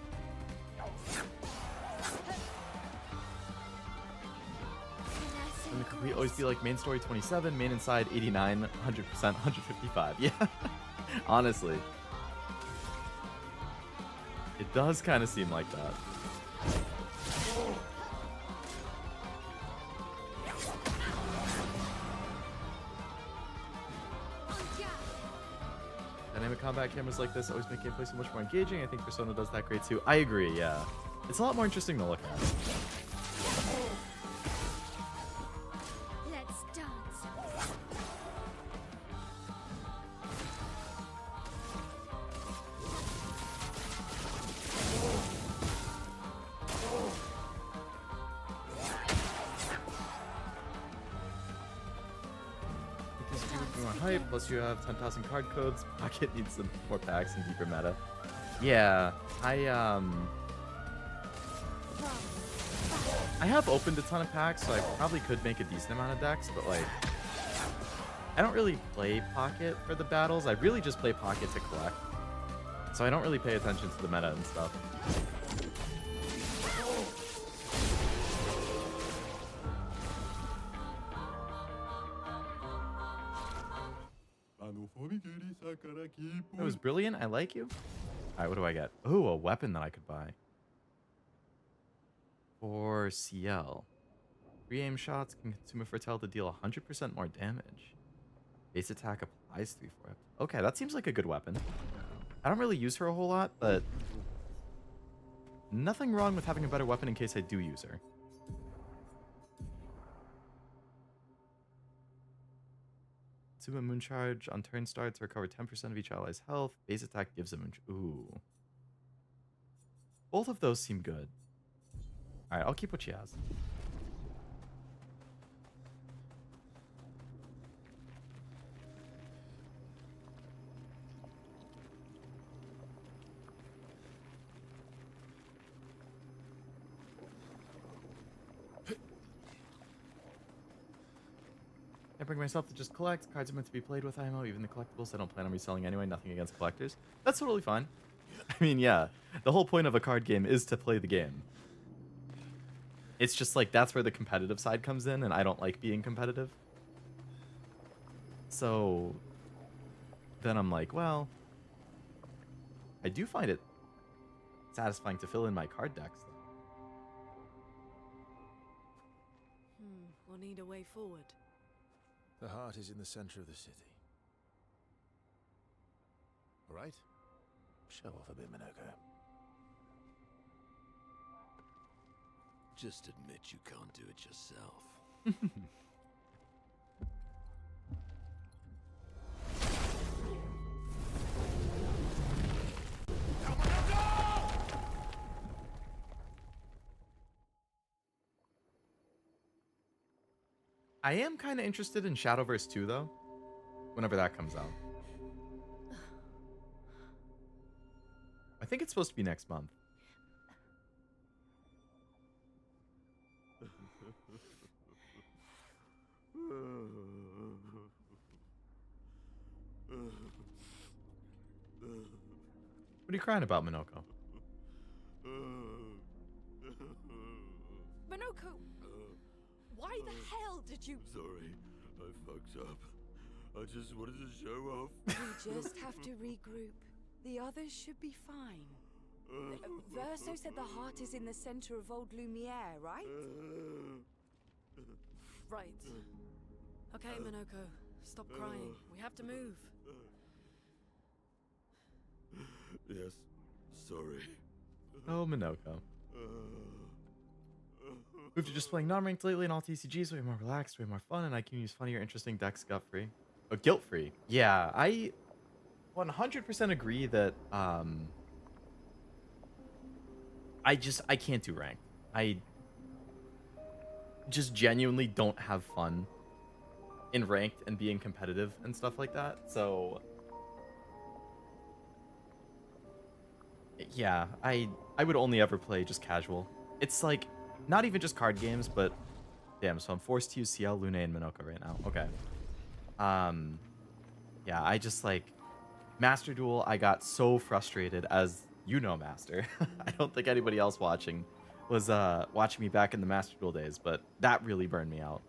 And we always be like main story 27, main inside 89, 100%, 155. Yeah, honestly. It does kind of seem like that. Dynamic combat cameras like this always make gameplay so much more engaging. I think Persona does that great too. I agree, yeah. It's a lot more interesting to look at. Let's dance. Because if you want more hype, plus you have 10,000 card codes, Pocket needs some more packs and deeper meta. Yeah, I have opened a ton of packs, so I probably could make a decent amount of decks, but like, I don't really play Pocket for the battles. I really just play Pocket to collect. So I don't really pay attention to the meta and stuff. It was brilliant. I like you. All right, what do I get? Oh, a weapon that I could buy. For CL. 3 aim shots can consume a fertile to deal 100% more damage. Base attack applies 3/4. Okay, that seems like a good weapon. I don't really use her a whole lot, but nothing wrong with having a better weapon in case I do use her. Consume a moon charge on turn start to recover 10% of each ally's health. Base attack gives a moon. Ooh. Both of those seem good. Alright, I'll keep what she has. I bring myself to just collect. Cards are meant to be played with IMO, even the collectibles I don't plan on reselling anyway. Nothing against collectors. That's totally fine. I mean, yeah, the whole point of a card game is to play the game. It's just like that's where the competitive side comes in, and I don't like being competitive. So then I'm like, well, I do find it satisfying to fill in my card decks. We'll need a way forward. The heart is in the center of the city. All right? Show off a bit, Monoco. Just admit you can't do it yourself. I am kind of interested in Shadowverse 2, though, whenever that comes out. I think it's supposed to be next month. What are you crying about, Monoco? Monoco! Why the hell did you... Sorry, I fucked up. I just wanted to show off. We just have to regroup. The others should be fine. Verso said the heart is in the center of Old Lumiere, right? Right. Okay, Monoco. Stop crying. We have to move. Yes, sorry. Oh, Monoco. Moved to just playing non-ranked lately, and all TCGs way more relaxed, way more fun, and I can use funnier, interesting decks gut-free. Oh, guilt-free. Yeah, I 100% agree that I can't do ranked. I just genuinely don't have fun in ranked and being competitive and stuff like that. So yeah, I would only ever play just casual. It's like not even just card games, but damn, so I'm forced to use CL, Lune, and Monoco right now. Okay. Yeah, I just like Master Duel, I got so frustrated, as you know, Master. I don't think anybody else watching was watching me back in the Master Duel days, but that really burned me out.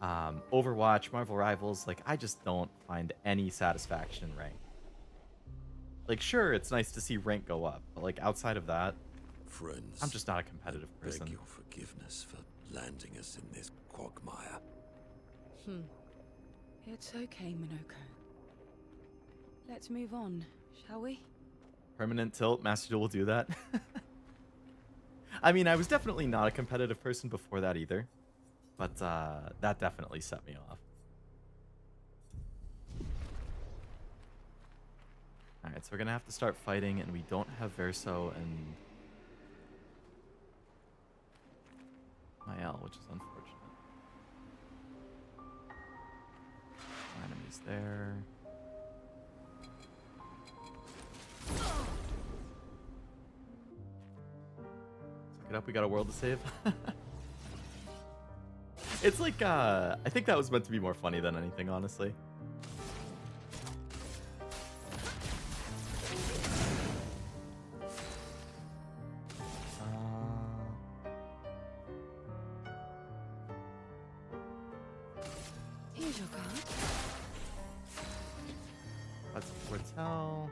Overwatch, Marvel Rivals, like I just don't find any satisfaction in rank. Like sure, it's nice to see rank go up, but like outside of that, Friends, I'm just not a competitive person. beg your forgiveness for landing us in this quagmire. It's okay, Monoco. Let's move on, shall we? Permanent tilt, Master Duel will do that. I mean, I was definitely not a competitive person before that either, but that definitely set me off. Alright, so we're gonna have to start fighting, and we don't have Verso and Mael, which is unfortunate. Enemies there. Suck it up, we got a world to save. It's like, I think that was meant to be more funny than anything, honestly. Here's your card. That's Foretell.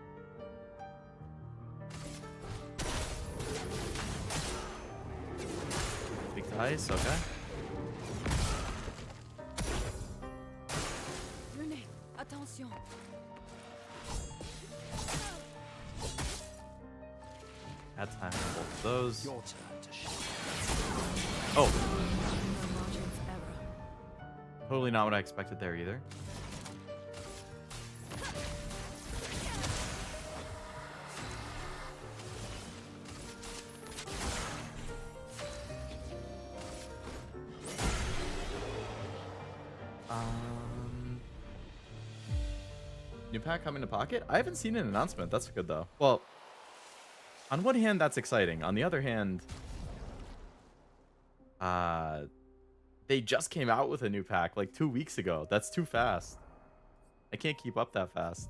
Big dice, okay. Venez, attention. Had time for both of those. Your turn to show. Oh, No margin for error. totally not what I expected there either. New pack coming to pocket? I haven't seen an announcement. That's good though. Well, on one hand, that's exciting. On the other hand, they just came out with a new pack like 2 weeks ago. That's too fast. I can't keep up that fast.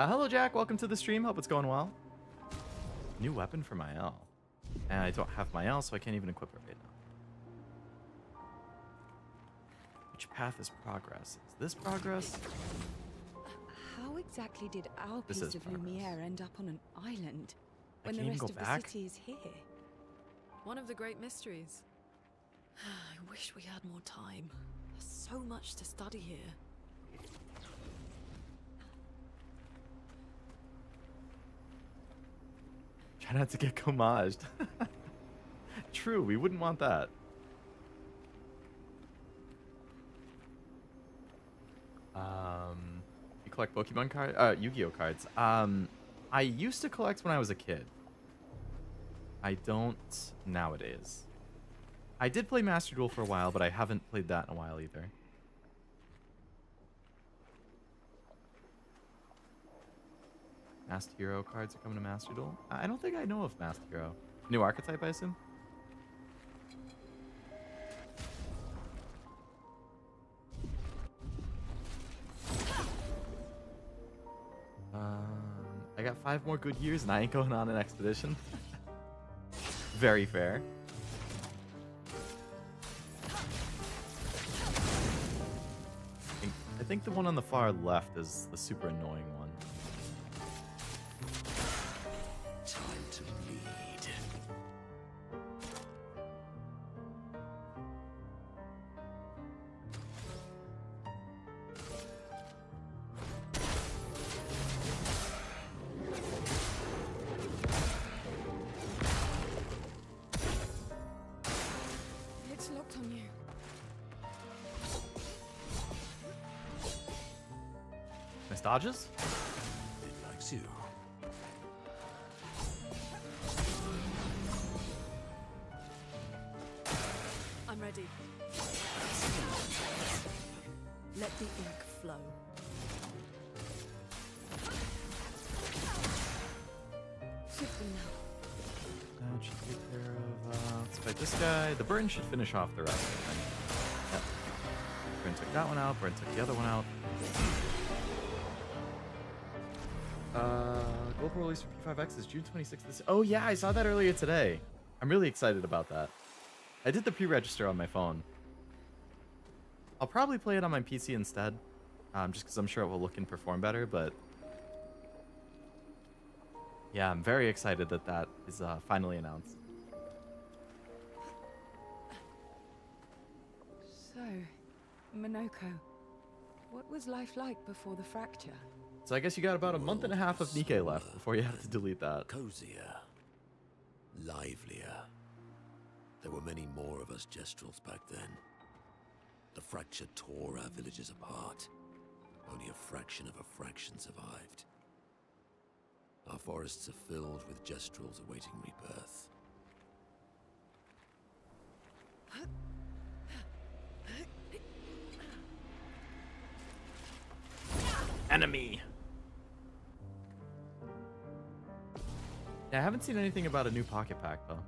Hello, Jack. Welcome to the stream. Hope it's going well. New weapon for my L. And I don't have my L, so I can't even equip it right now. Which path is progress? Is this progress? How exactly did our This piece is of progress. Lumiere end up on an island I when the can't even rest go of back? the city is here? One of the great mysteries. I wish we had more time. There's so much to study here. Try not to get gommaged. True, we wouldn't want that. You collect Pokemon cards? Yu-Gi-Oh cards. I used to collect when I was a kid. I don't nowadays. I did play Master Duel for a while, but I haven't played that in a while either. Master Hero cards are coming to Master Duel? I don't think I know of Master Hero. New archetype, I assume? I got 5 more good years and I ain't going on an expedition. Very fair. I think the one on the far left is the super annoying one. Time to bleed. It's locked on you. Nice dodges? It likes you. I'm ready. Let the ink flow. Swiftly now. That should take care of, let's fight this guy. The burn should finish off the rest, I think. Yep. Burn took that one out, Burn took the other one out. Global release for P5X is June 26th. Oh yeah, I saw that earlier today. I'm really excited about that. I did the pre-register on my phone. I'll probably play it on my PC instead, just because I'm sure it will look and perform better, but yeah, I'm very excited that that is finally announced. So, Monoco, what was life like before the fracture? So I guess you got about a month and a half of Nikkei left before you have to delete that. Cozier. Livelier. There were many more of us Gestrels back then. The fracture tore our villages apart. Only a fraction of a fraction survived. Our forests are filled with Gestrels awaiting rebirth. Enemy! Yeah, I haven't seen anything about a new pocket pack, though.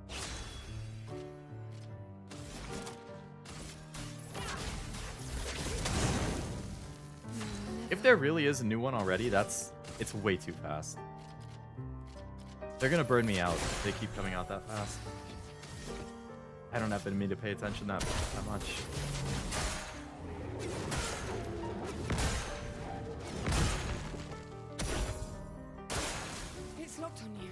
If there really is a new one already, it's way too fast. They're gonna burn me out if they keep coming out that fast. I don't happen to me to pay attention that much. It's locked on you.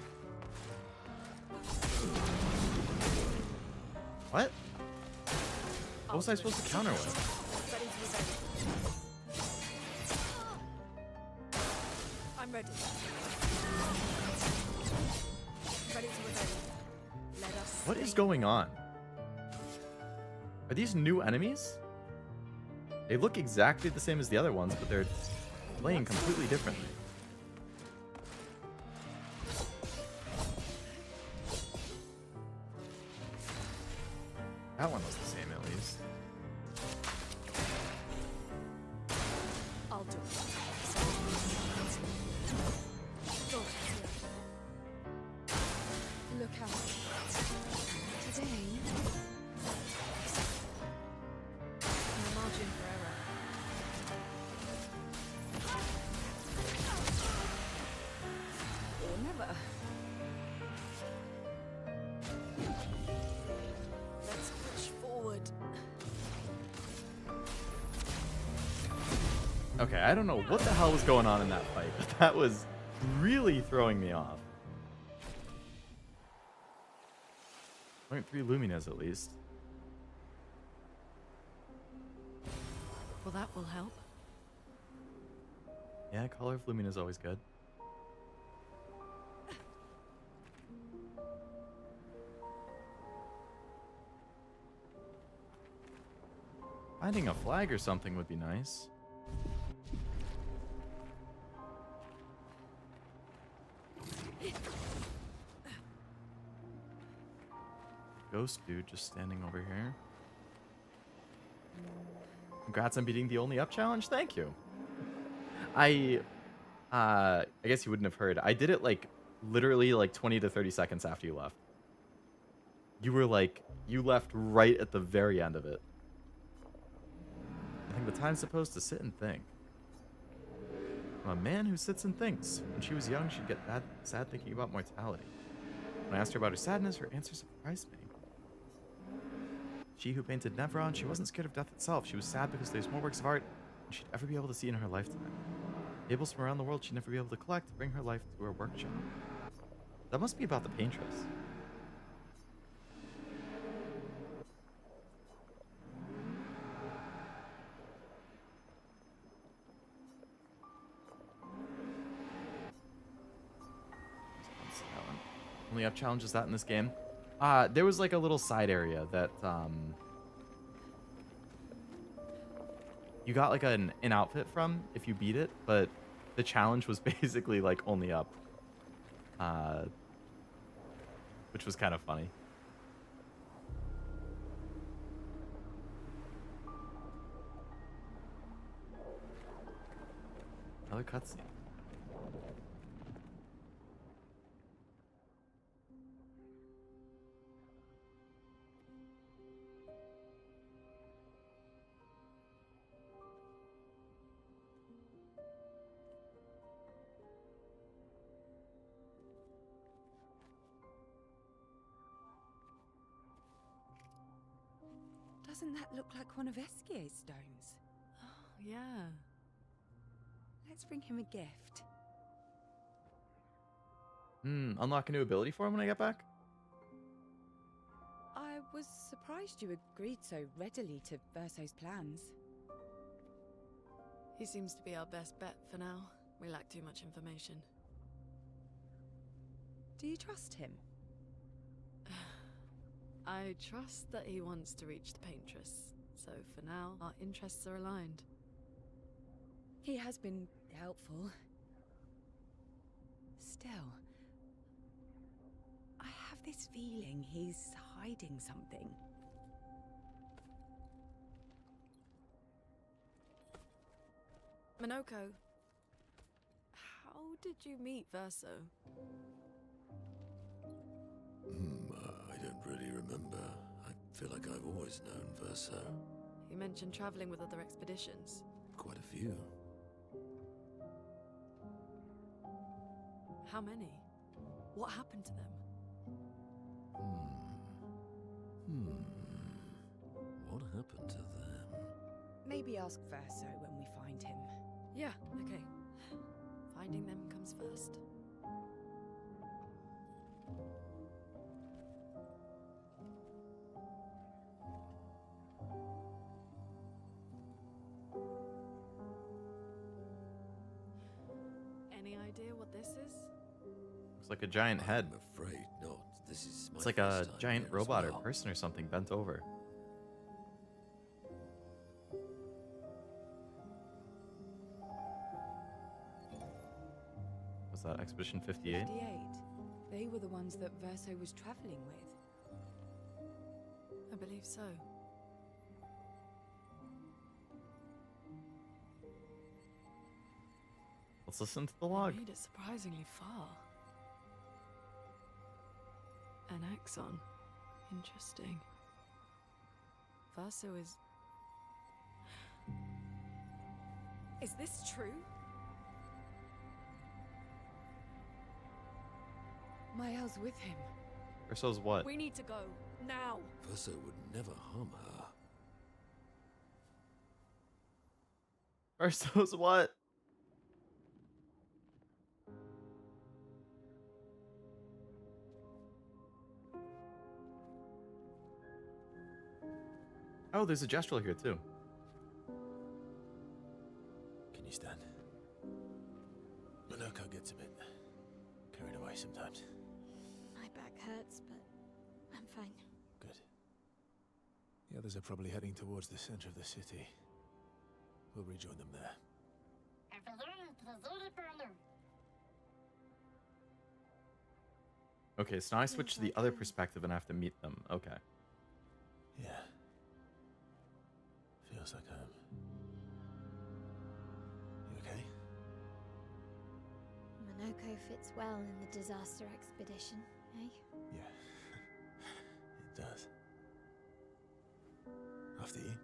What? What was I supposed to counter with? I'm ready. Ready to rebel. Let us. What is going on? Are these new enemies? They look exactly the same as the other ones, but they're playing completely differently. That one was the same at least. I'll do it. Look out. Today, No margin for error. Okay, I don't know what the hell was going on in that fight, but that was really throwing me off. 0.3 Lumines at least. Well, that will help. Yeah, color of Lumina is always good. Finding a flag or something would be nice. Ghost dude just standing over here. Congrats on beating the only up challenge. Thank you. I guess you wouldn't have heard. I did it like literally like 20 to 30 seconds after you left. You were like, you left right at the very end of it. I think the time's supposed to sit and think. I'm a man who sits and thinks. When she was young, she'd get sad thinking about mortality. When I asked her about her sadness, her answer surprised me. She who painted Nevron, she wasn't scared of death itself. She was sad because there's more works of art than she'd ever be able to see in her lifetime. Tables from around the world she'd never be able to collect to bring her life to her workshop. That must be about the Paintress. Only up challenges that in this game. There was like a little side area that you got like an outfit from if you beat it, but the challenge was basically like only up, which was kind of funny. Another cutscene. Doesn't that look like one of Esquier's stones? Oh, yeah. Let's bring him a gift. Unlock a new ability for him when I get back? I was surprised you agreed so readily to Verso's plans. He seems to be our best bet for now. We lack too much information. Do you trust him? I trust that he wants to reach the Paintress, so for now, our interests are aligned. He has been helpful. Still, I have this feeling he's hiding something. Monoco, how did you meet Verso? I don't really remember. I feel like I've always known Verso. You mentioned traveling with other expeditions. Quite a few. How many? What happened to them? What happened to them? Maybe ask Verso when we find him. Yeah, okay. Finding them comes first. Any idea what this is? Looks like a giant head. I'm afraid not. This is It's my like a first time giant here as robot or well. person or something bent over. Was that Expedition 58? 58. They were the ones that Verso was traveling with. I believe so. Let's listen to the They log. made it surprisingly far. An axon. Interesting. Verso is... Is this true? Mael's with him. Verso's what? We need to go. Now! Verso would never harm her. Versus what? Oh, there's a gestural here too. Can you stand? Monoco gets a bit carried away sometimes. My back hurts, but I'm fine. Good. The others are probably heading towards the center of the city. We'll rejoin them there. Okay, so now I switch to the other perspective and I have to meet them. Okay. Yeah. Feels like home. You okay? Monoco fits well in the disaster expedition, eh? Yeah. It does. After you.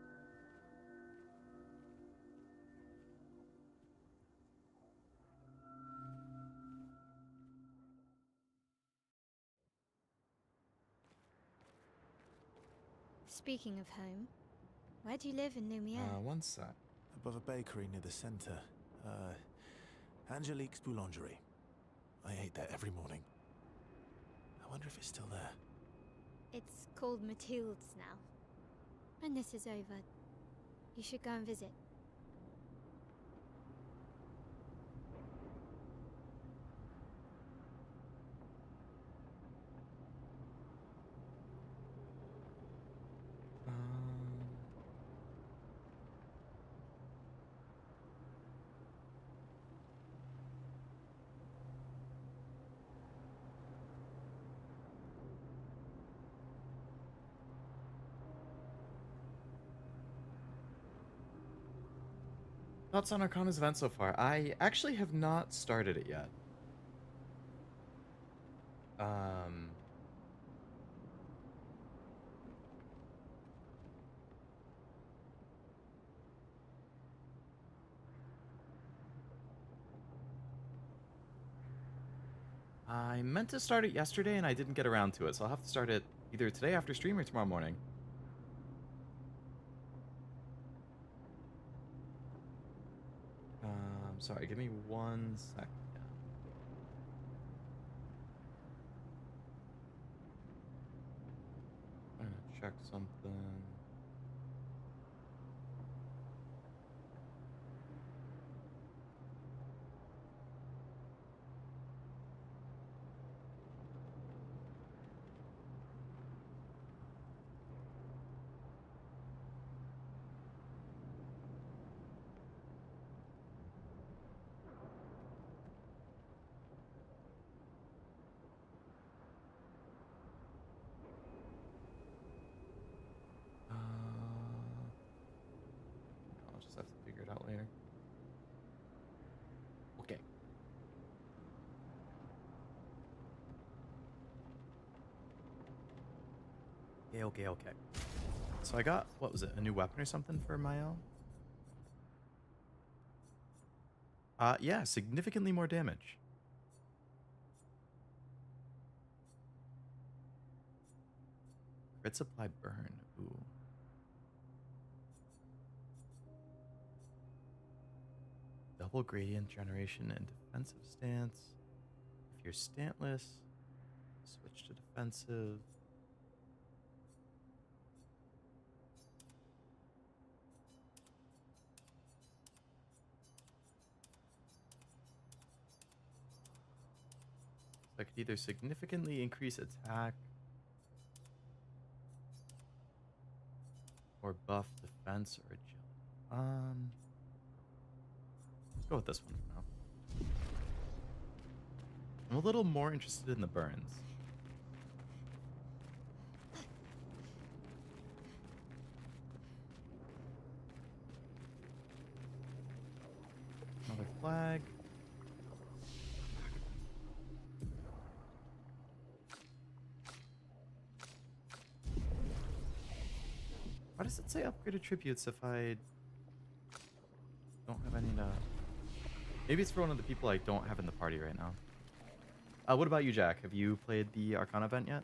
Speaking of home, where do you live in Lumiere? One sec. Above a bakery near the center. Angelique's Boulangerie. I ate there every morning. I wonder if it's still there. It's called Mathilde's now. When this is over, you should go and visit. Thoughts on Arcana's event so far? I actually have not started it yet. I meant to start it yesterday and I didn't get around to it, so I'll have to start it either today after stream or tomorrow morning. Sorry, give me 1 second. I'm gonna check something. I'll just have to figure it out later. Okay. Okay. So I got, what was it, a new weapon or something for Mael? Yeah, significantly more damage. Crit supply burn. Ooh. Double gradient generation and defensive stance. If you're stantless, switch to defensive. So I could either significantly increase attack or buff defense or agility. Let's go with this one for now. I'm a little more interested in the burns. Another flag. Why does it say upgraded tributes if I don't have any to... Maybe it's for one of the people I don't have in the party right now. What about you, Jack? Have you played the Arcana event yet?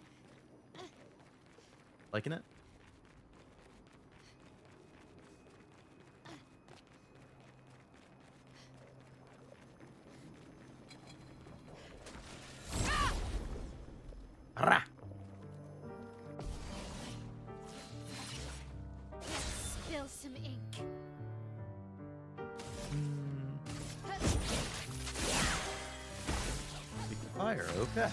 Liking it? some ink. Speak the fire, okay.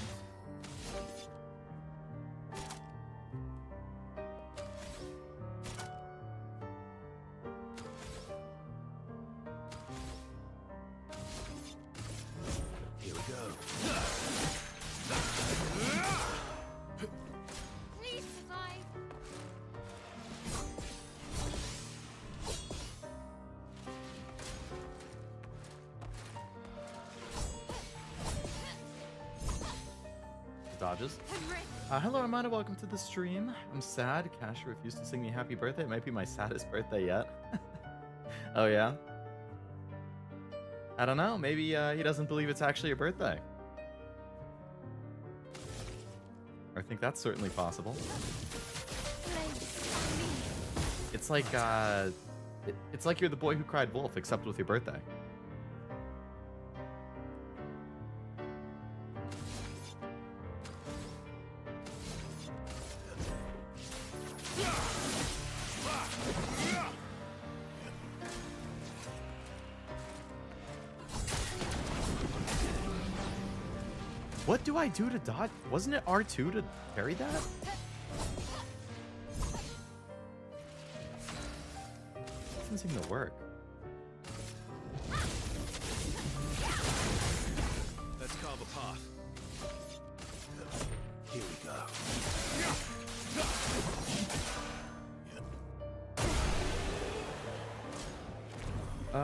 Here we go. Please survive. Dodges. Henry. Hello, Amanda. Welcome to the stream. I'm sad. Cash refused to sing me happy birthday. It might be my saddest birthday yet. Oh, yeah? I don't know. Maybe he doesn't believe it's actually your birthday. I think that's certainly possible. It's like it's like you're the boy who cried wolf, except with your birthday. What do I do to dodge? Wasn't it R2 to parry that? Doesn't seem to work. Let's carve a path. Here we go.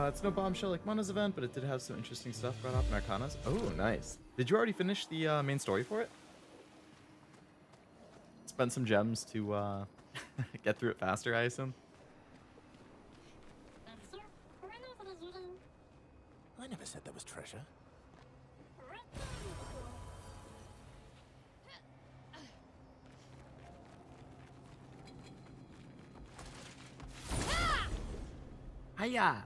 It's no bombshell like Mona's event, but it did have some interesting stuff brought up in Arcanas. Oh, nice. Did you already finish the main story for it? Spent some gems to get through it faster, I assume? I never said there was treasure. Hiya!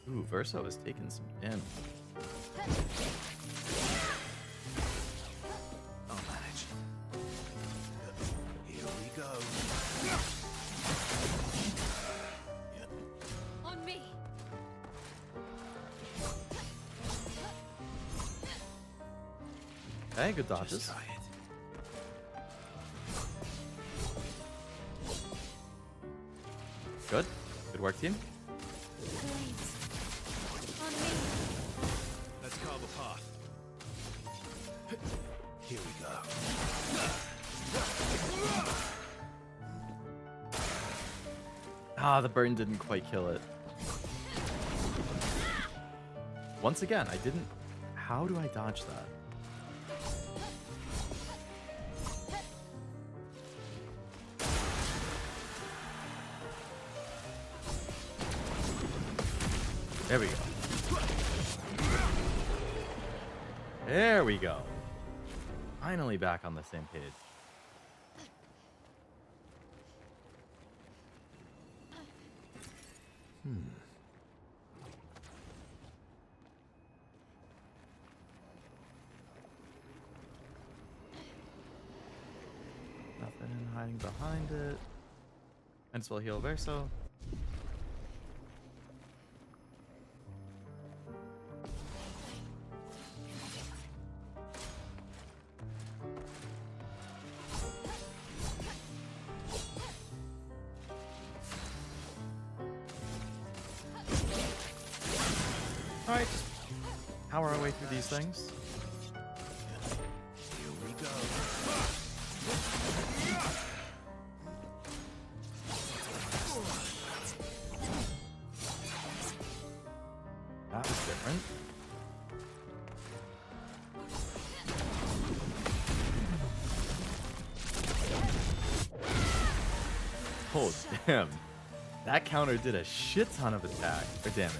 Ooh, Verso has taken some damage. I'll manage. Here we go. On me. Hey, good Just dodges. try it. Good. Good work, team. Blades. On me. Let's carve a path. Here we go. Ah, the burn didn't quite kill it. Once again, I didn't... How do I dodge that? There we go. There we go. Finally back on the same page. Nothing hiding behind it. Might as well heal Verso. Alright, just power our way through these things. Here we go. That was different. Oh, damn. That counter did a shit ton of attack or damage.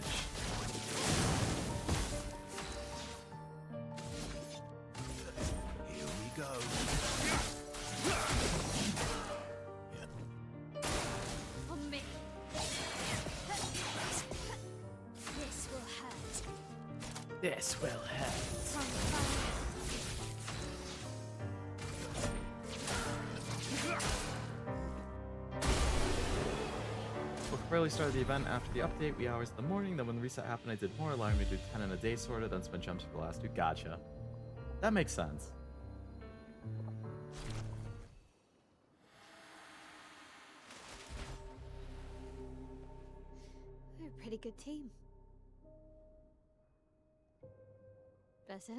Here we go. On me. This will hurt. This will hurt. From fire. Rarely started the event after the update, wee hours in the morning. Then when the reset happened, I did more, allowing me to do 10 in a day, sorta. Then spent jumps for the last 2. Gotcha. That makes sense. We're a pretty good team. Verso?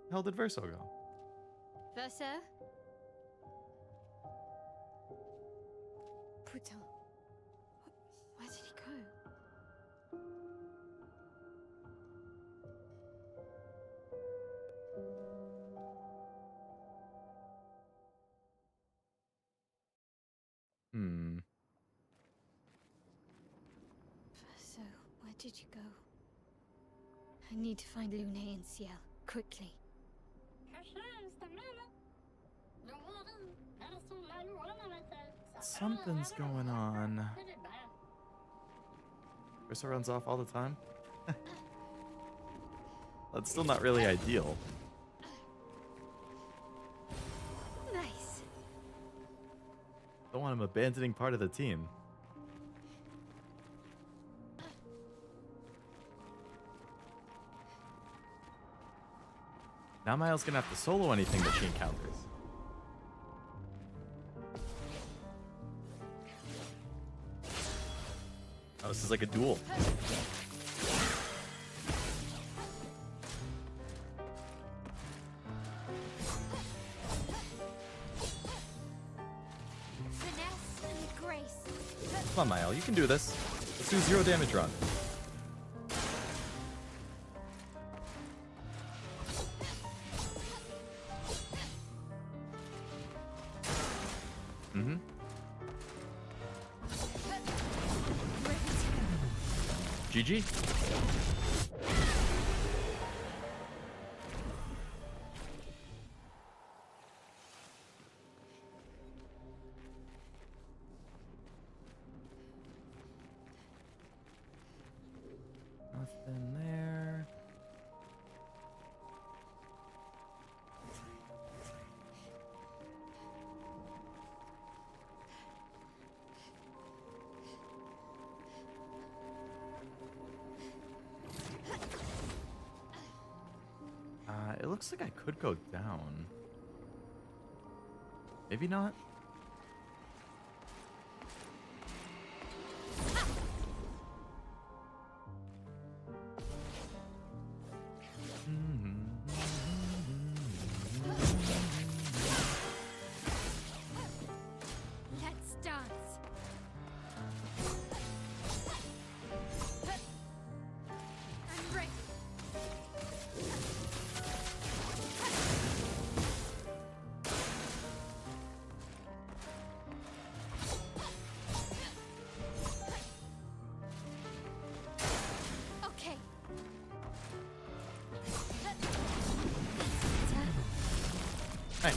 How did Verso go? Verso? Putain. Where did he go? Verso, where did you go? I need to find Lune and Ciel, quickly. Something's going on. Verso runs off all the time. That's still not really ideal. Nice. Don't want him abandoning part of the team. Now Miles gonna have to solo anything that she encounters. Oh, this is like a duel. Finesse and grace. Come on, Miles, you can do this. Let's do 0 damage run. GG. Nothing there. It looks like I could go down. Maybe not. Let's dance. I'm ready. Okay. Nice.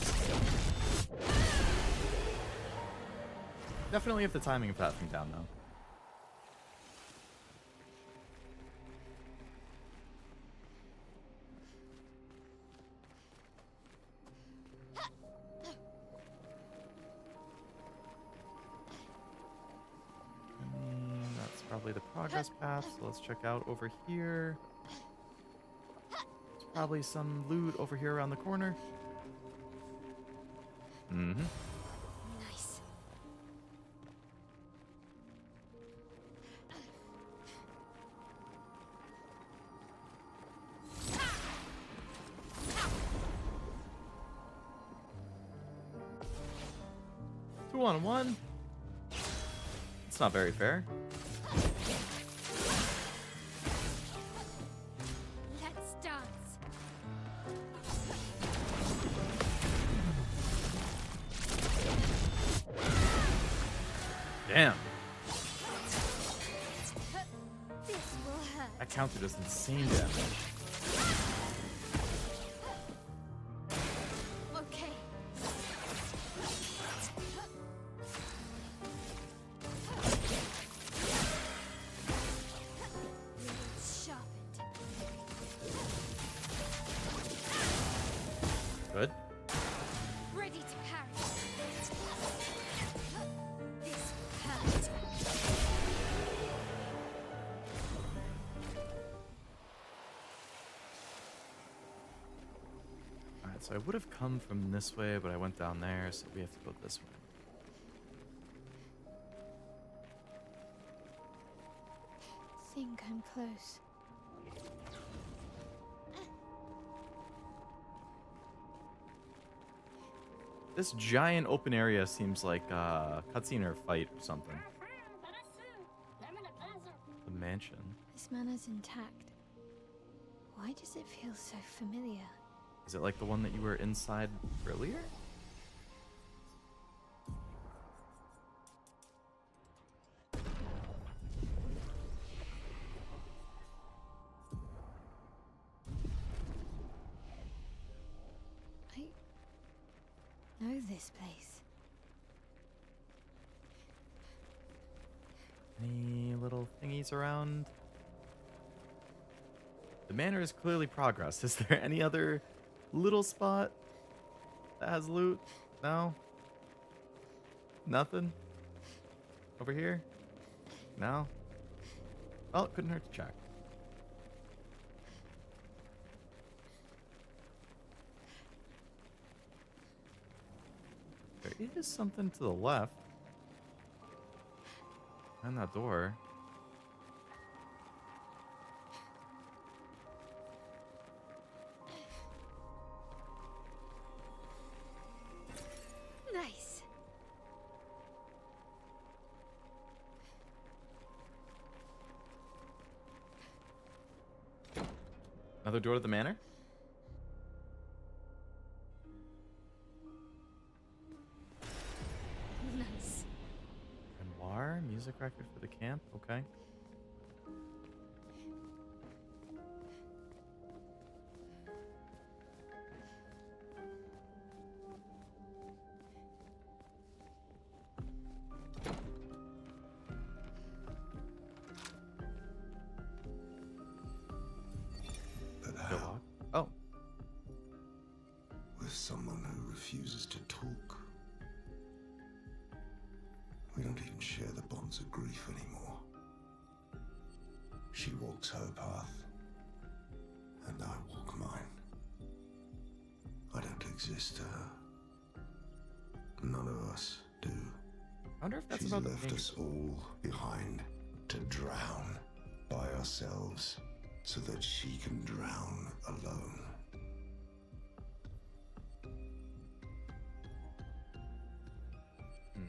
Definitely have the timing of passing down, though. That's probably the progress path, so let's check out over here. There's probably some loot over here around the corner. Nice. 2-on-1. It's not very fair. Let's dance. Damn. This will hurt. That counter does insane damage. Okay. Blades sharpened. Good. Ready to parry. This will So I would have come from this way, but I went down there, so we have to go this way. Think I'm close. This giant open area seems like a cutscene or a fight or something. The mansion. This manor's intact. Why does it feel so familiar? Is it like the one that you were inside earlier? I know this place. Any little thingies around? The manor is clearly progress. Is there any other little spot that has loot? No? Nothing? Over here? No? Well, it couldn't hurt to check. There is something to the left. Behind that door. Nice. Another door to the manor? Nice. Grimoire, music record for the camp. Okay. But Go how? lock. Oh, With someone who refuses to talk. We don't even share the bonds of grief anymore. She walks her path, and I walk mine. I don't exist to her. None of us do. I wonder if that's She's about the left pink. us all behind to drown by ourselves so that she can drown alone. Hmm.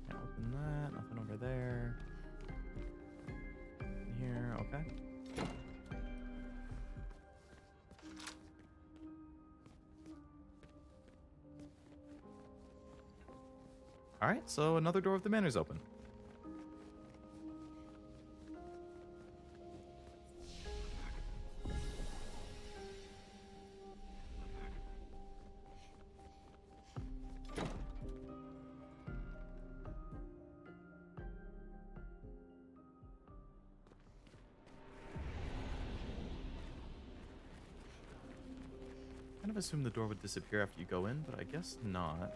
Can't open that. Nothing over there. In here. Okay. All right. So another door of the manor's open. Kind of assumed the door would disappear after you go in, but I guess not.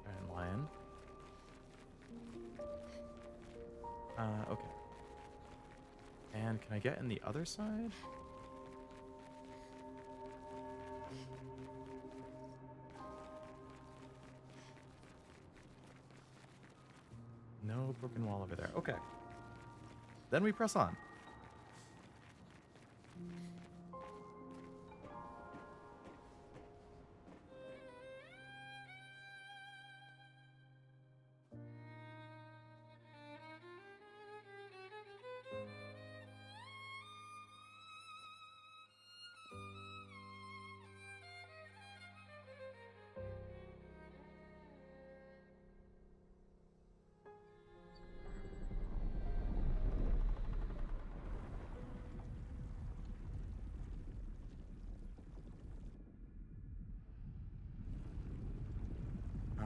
Iron Lion. Okay. And can I get in the other side? No broken wall over there. Okay. Then we press on.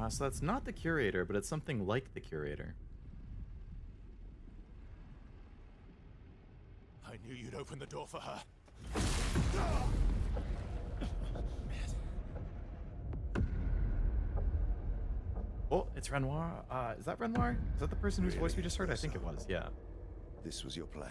So that's not the curator, but it's something like the curator. I knew you'd open the door for her. Oh, it's Renoir. Is that Renoir? Is that the person whose voice we just heard? I think it was, yeah. This was your plan.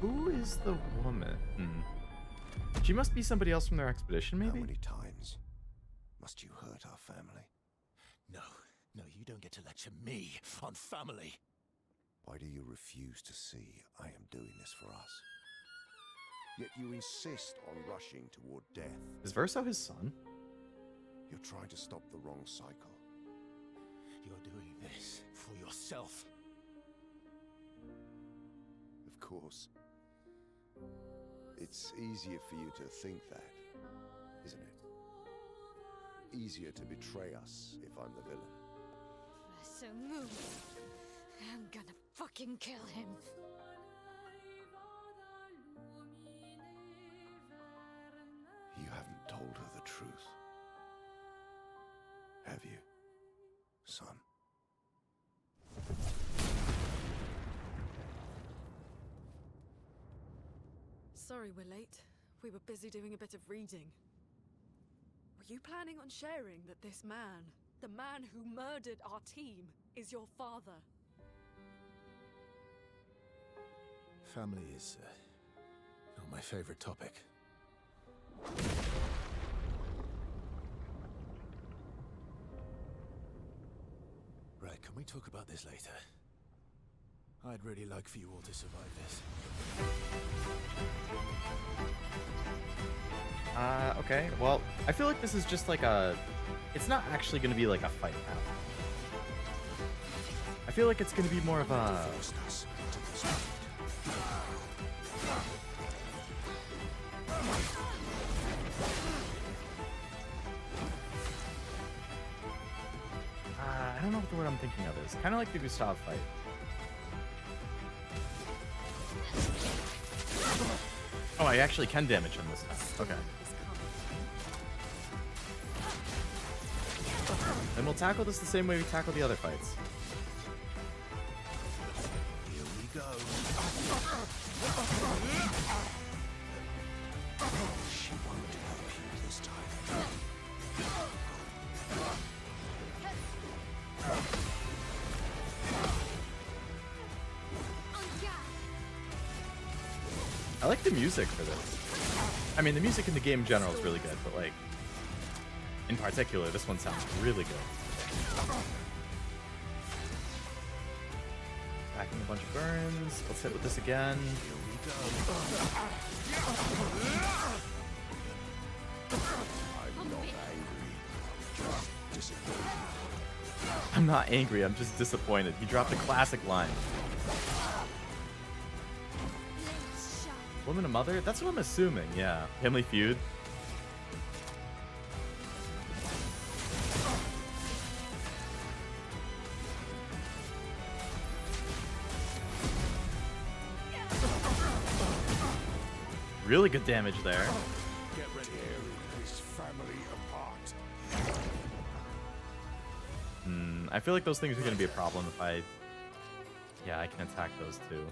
Who is the woman? She must be somebody else from their expedition, maybe? How many times must you hurt our family? No, you don't get to lecture me on family. Why do you refuse to see I am doing this for us? Yet you insist on rushing toward death. Is Verso his son? You're trying to stop the wrong cycle. You're doing this for yourself. Of course. It's easier for you to think that, isn't it? Easier to betray us if I'm the villain. So move. I'm gonna fucking kill him. You haven't told her the truth. Have you, son? Sorry we're late. We were busy doing a bit of reading. Were you planning on sharing that this man, the man who murdered our team, is your father? Family is not my favorite topic. Right, can we talk about this later? I'd really like for you all to survive this. Okay. Well, I feel like this is just like a... It's not actually going to be like a fight now. I feel like it's going to be more of a... I don't know what the word I'm thinking of is. Kind of like the Gustav fight. Oh, I actually can damage him this time. Okay. And we'll tackle this the same way we tackle the other fights. Here we go. She won't help you this time. I like the music for this. I mean, the music in the game in general is really good, but like, in particular, this one sounds really good. Packing a bunch of burns. Let's hit with this again. I'm not angry, I'm just disappointed. He dropped a classic line. Woman and mother? That's what I'm assuming, yeah. Family feud. Really good damage there. Get ready to tear this family apart. I feel like those things are going to be a problem if I... Yeah, I can attack those too.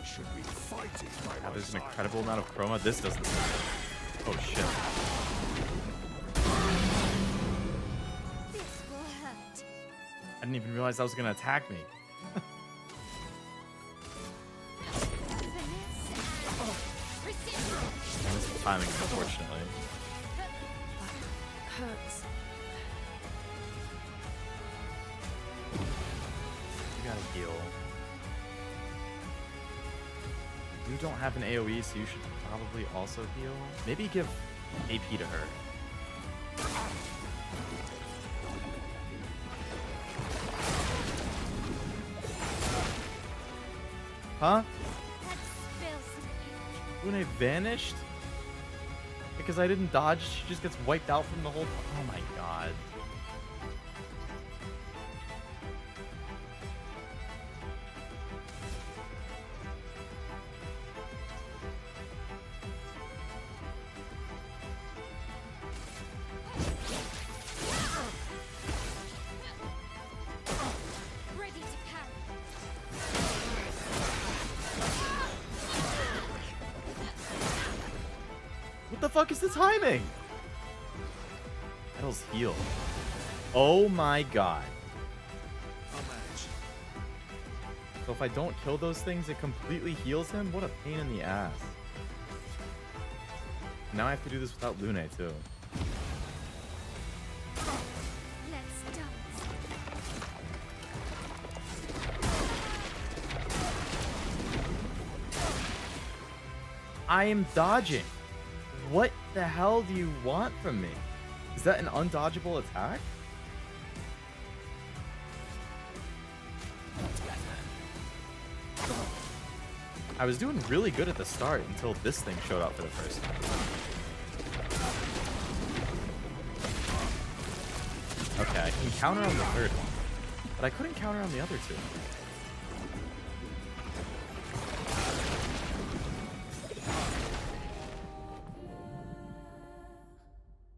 Should be fighting by God, my there's an side. incredible amount of chroma. This doesn't... Oh, shit. This will hurt. I didn't even realize that was going to attack me. I missed the timing, unfortunately. Hurts. gotta heal. You don't have an AoE, so you should probably also heal. Maybe give AP to her. Huh? When I vanished? Because I didn't dodge, she just gets wiped out from the whole... Oh my god. What the fuck is the timing? Petals heal. Oh my god. So if I don't kill those things, it completely heals him? What a pain in the ass. Now I have to do this without Lune too. Let's dance. I am dodging. What the hell do you want from me? Is that an undodgeable attack? I was doing really good at the start until this thing showed up for the first time. Okay, I can counter on the third one, but I couldn't counter on the other two.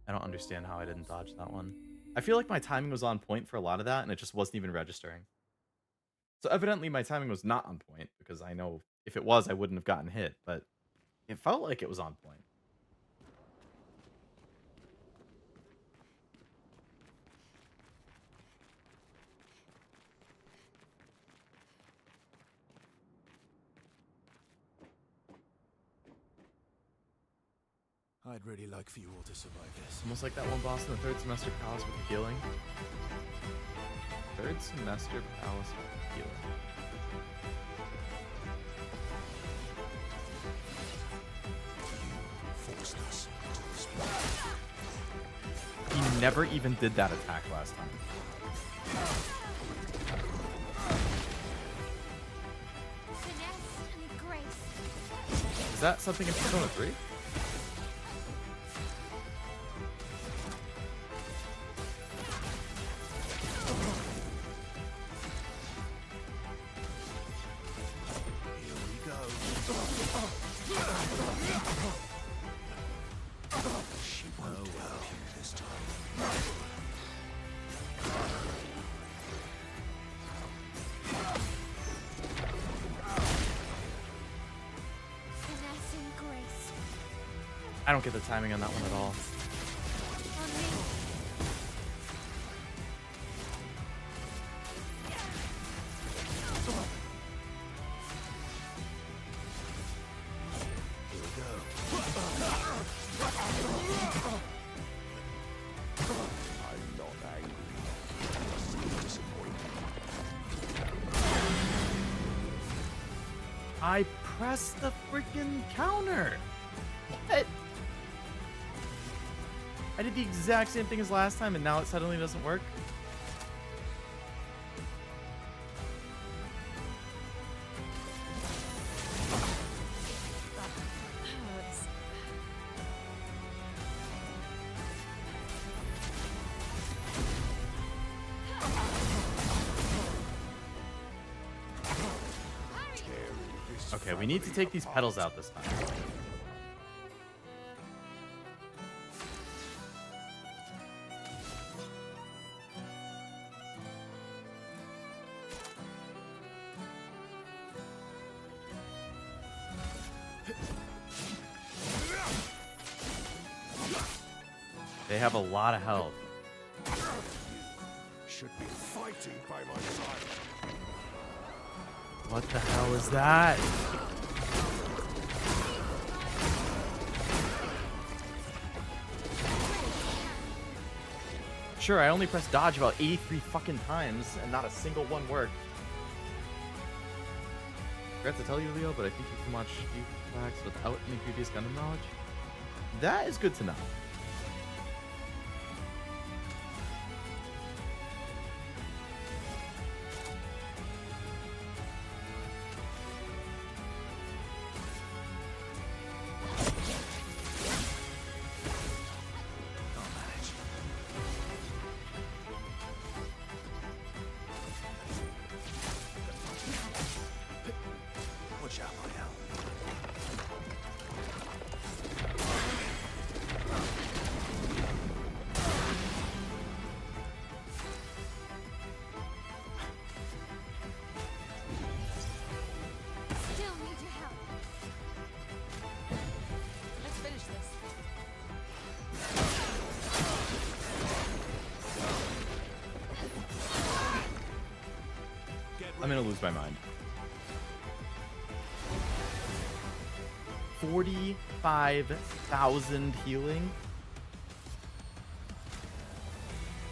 I don't understand how I didn't dodge that one. I feel like my timing was on point for a lot of that, and it just wasn't even registering. So evidently my timing was not on point, because I know if it was, I wouldn't have gotten hit, but it felt like it was on point. I'd really like for you all to survive this. Almost like that one boss in the third semester palace with the healing. Third semester palace with the healing. He never even did that attack last time. Finesse and grace. Is that something in Persona 3? Finesse and grace. I don't get the timing on that one at all. On me. Here we go. I'm not angry. Just disappointed. I pressed the freaking counter. What? I did the exact same thing as last time and now it suddenly doesn't work? Hurts. Okay, we need to take these petals out this time. They have a lot of health. Should be fighting by my side. What the hell is that? Sure, I only pressed dodge about 83 fucking times and not a single one worked. forgot to tell you, Leo, but I think you can watch facts without any previous Gundam knowledge. That is good to know. Watch out, my hell. Still need your help. Let's finish this. I'm gonna lose my mind. 45,000 healing.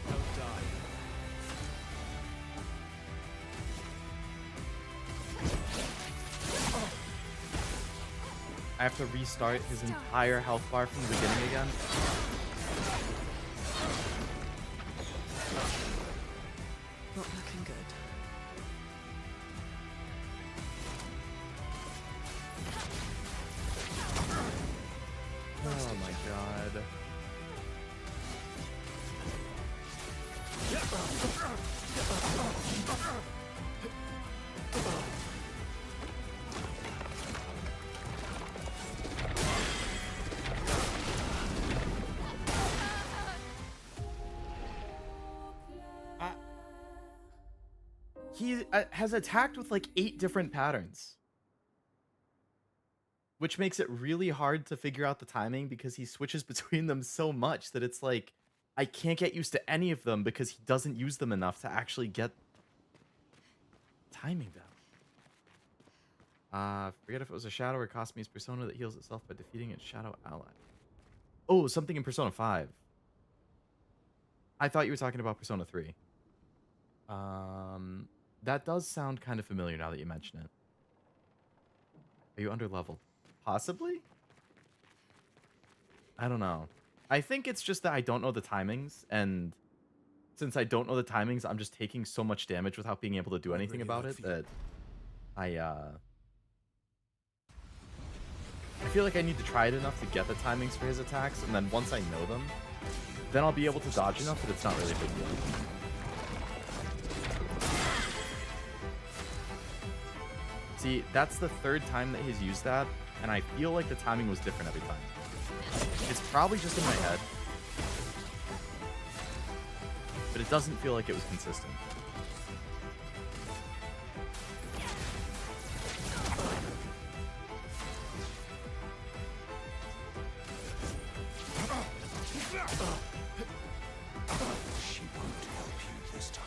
Don't die. I have to restart his entire health bar from the beginning again. Not looking good. Oh my god. He has attacked with like 8 different patterns. Which makes it really hard to figure out the timing because he switches between them so much that it's like, I can't get used to any of them because he doesn't use them enough to actually get timing down. Forget if it was a shadow or Cosme's persona that heals itself by defeating its shadow ally. Oh, something in Persona 5. I thought you were talking about Persona 3. That does sound kind of familiar now that you mention it. Are you under-leveled? Possibly? I don't know. I think it's just that I don't know the timings, and since I don't know the timings, I'm just taking so much damage without being able to do anything about it that I feel like I need to try it enough to get the timings for his attacks, and then once I know them, then I'll be able to dodge enough that it's not really a big deal. See, that's the 3rd time that he's used that, and I feel like the timing was different every time. It's probably just in my head, but it doesn't feel like it was consistent. She won't help you this time.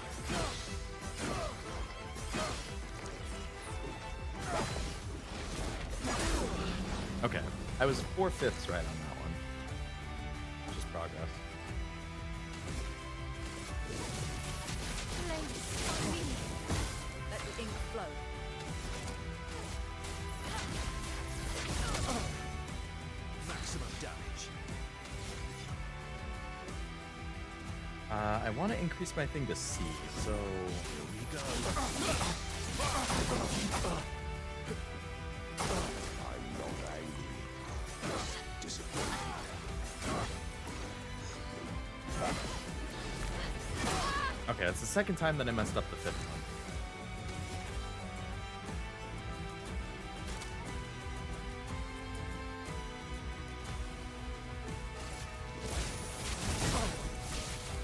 Okay, I was 4/5 right on that one. Just progress. Let the ink flow. Maximum damage. I want to increase my thing to C, so... Here we go. I'm not angry. Disappointed. Okay, that's the 2nd time that I messed up the 5th one.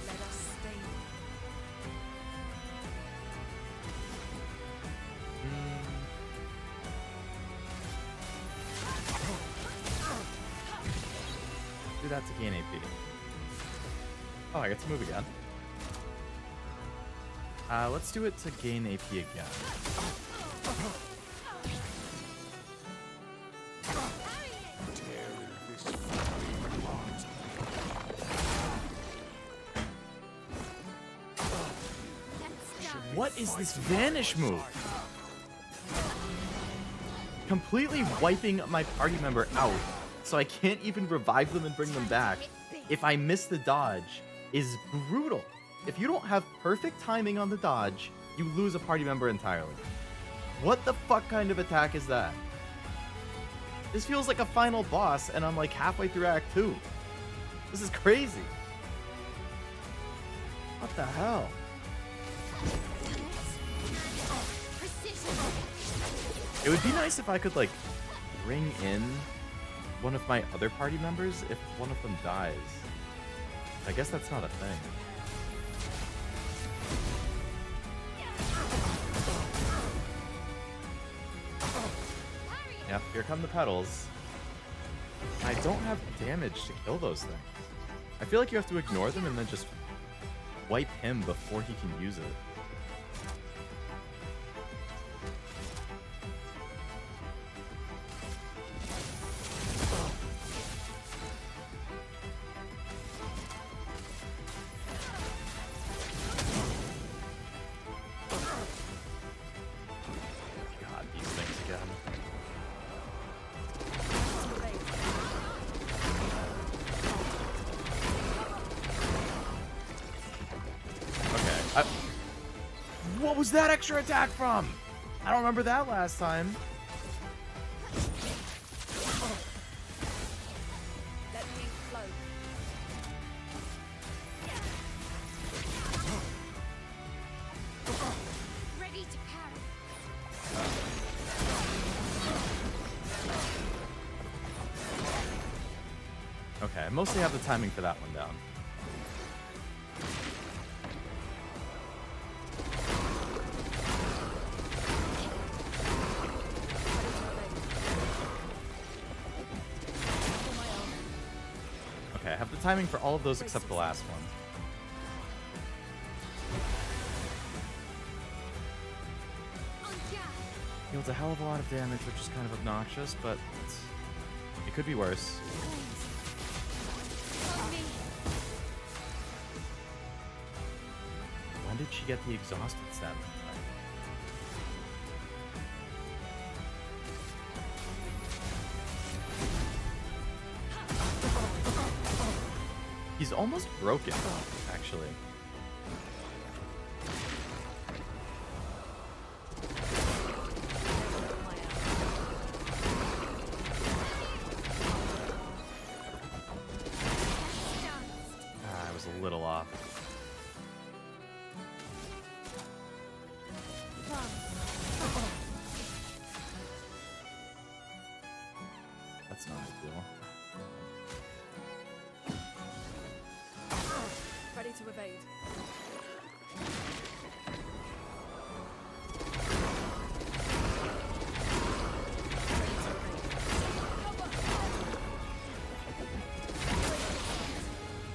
Let us stay. Do that to gain AP. Oh, I get to move again. Let's do it to gain AP again. Tearing this fucking apart. Let's go. What is this vanish move? completely wiping my party member out, so I can't even revive them and bring them back if I miss the dodge, is brutal. If you don't have perfect timing on the dodge, you lose a party member entirely. What the fuck kind of attack is that? This feels like a final boss, and I'm like halfway through Act 2. This is crazy. What the hell? It would be nice if I could, like, bring in one of my other party members if one of them dies. I guess that's not a thing. Yep, here come the petals. I don't have damage to kill those things. I feel like you have to ignore them and then just wipe him before he can use it. God, these things again. What was that extra attack from? I don't remember that last time. Let me float. Ready to parry. Okay, I mostly have the timing for that one down. Okay, I have the timing for all of those except the last one. Deals a hell of a lot of damage, which is kind of obnoxious, but it could be worse. When did she get the exhausted stat? He's almost broken, actually. I was a little off. That's not ideal. Ready to evade.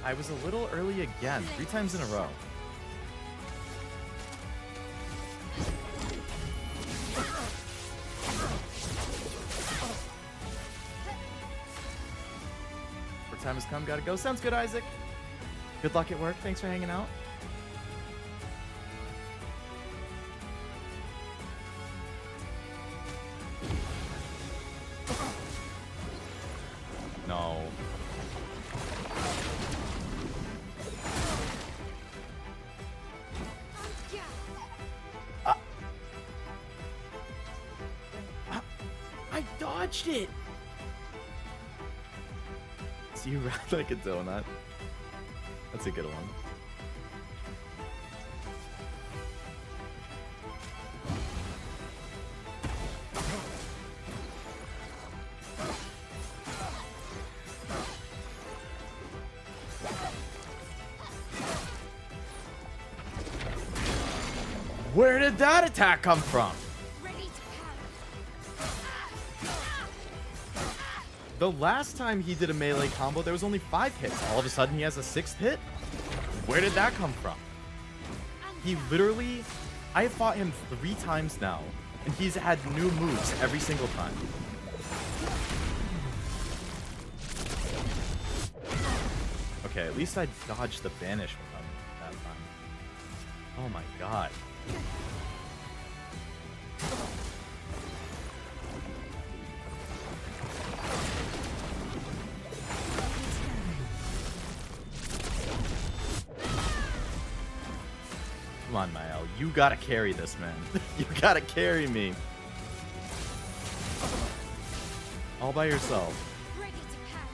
I was a little early again, 3 times in a row. Our time has come, gotta go. Sounds good, Isaac. Good luck at work, thanks for hanging out. No. I dodged it! So you ride like a donut. That's a good one. Where did that attack come from? The last time he did a melee combo, there was only 5 hits. All of a sudden, he has a 6th hit? Where did that come from? He literally... I have fought him 3 times now, and he's had new moves every single time. Okay, at least I dodged the banish with him that time. Oh my god. Come on, Mael. You gotta carry this, man. You gotta carry me. All by yourself. Ready to pound.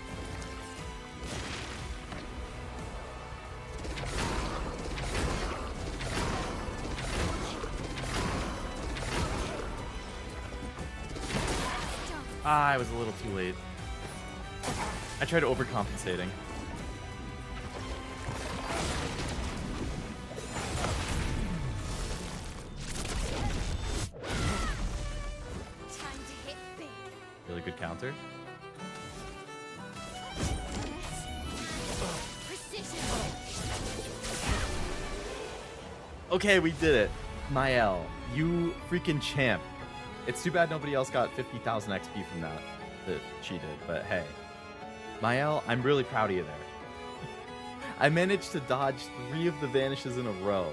Ah, I was a little too late. I tried overcompensating. Time to hit big. Really good counter. Precision. Okay, we did it. Mael, you freaking champ. It's too bad nobody else got 50,000 XP from that she did, but hey. Mael, I'm really proud of you there. I managed to dodge 3 of the vanishes in a row.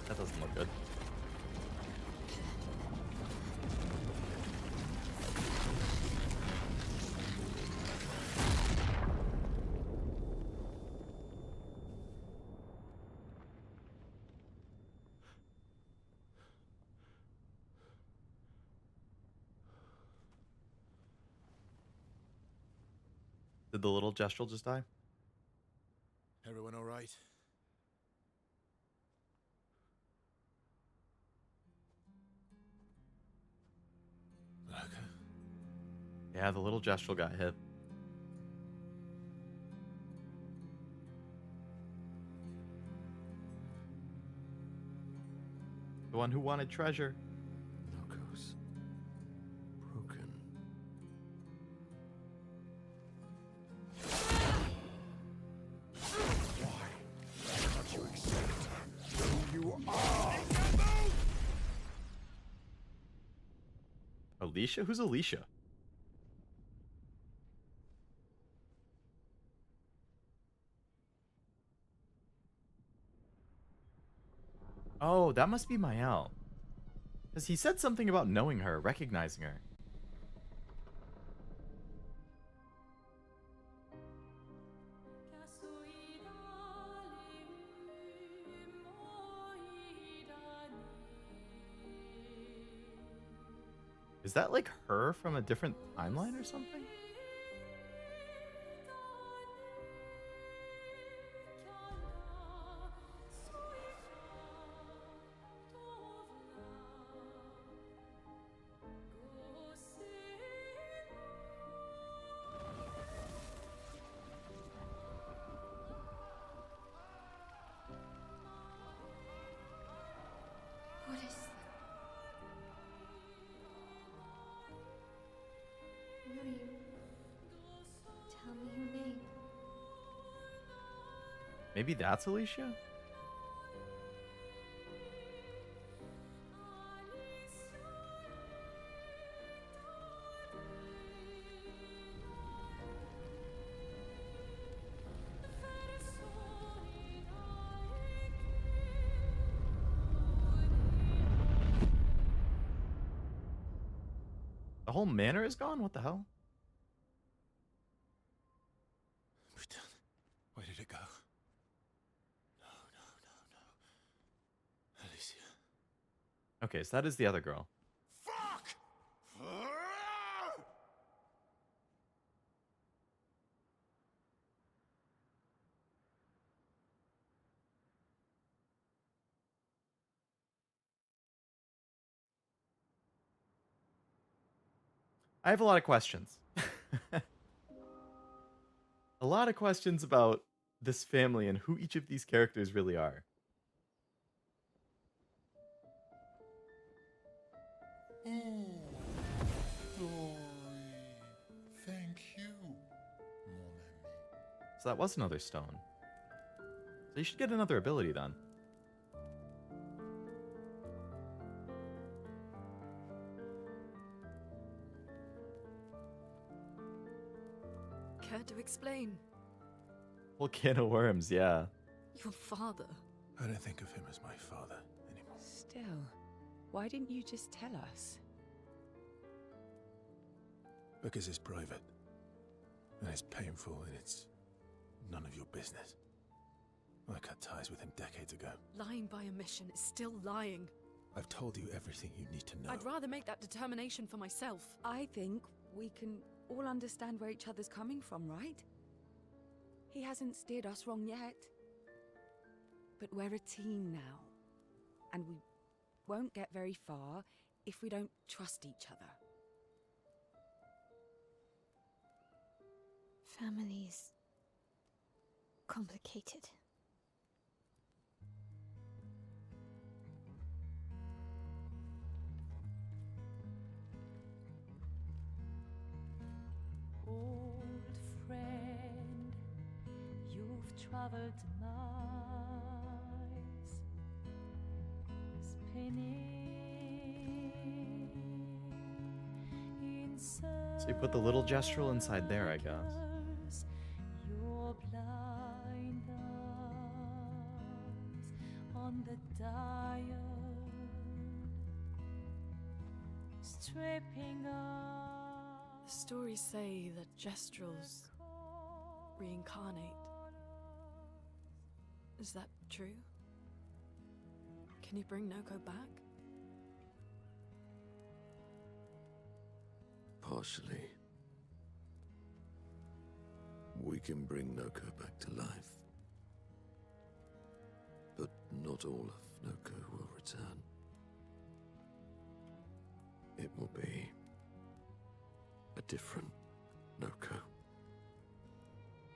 That doesn't look good. Did the little Gestrel just die? Everyone all right? Monoco? Yeah, the little Gestrel got hit. The one who wanted treasure. Monoco's broken. Alicia? Who's Alicia? Oh, that must be Mael. Because he said something about knowing her, recognizing her. Is that like her from a different timeline or something? What is that? Will you tell me your name? Maybe that's Alicia? The whole manor is gone? What the hell? Where did it go? No. Alicia. Okay, so that is the other girl. Fuck! I have a lot of questions. A lot of questions about this family and who each of these characters really are. Oh, glory. Thank you, mon ami. So that was another stone. So you should get another ability then. Care to explain? Whole can of worms, yeah. Your father. I don't think of him as my father anymore. Still, why didn't you just tell us? Because it's private. And it's painful, and it's none of your business. I cut ties with him decades ago. Lying by omission is still lying. I've told you everything you need to know. I'd rather make that determination for myself. I think we can all understand where each other's coming from, right? He hasn't steered us wrong yet. But we're a team now. And we won't get very far if we don't trust each other. Family's complicated. Old friend, you've traveled miles, spinning in So you put the little gestural inside there, I guess. circles, your blind eyes on the dial, stripping off. The stories say that gestrels reincarnate. Is that true? Can you bring Noko back? Partially. We can bring Noko back to life. But not all of Noko will return. It will be a different Noko.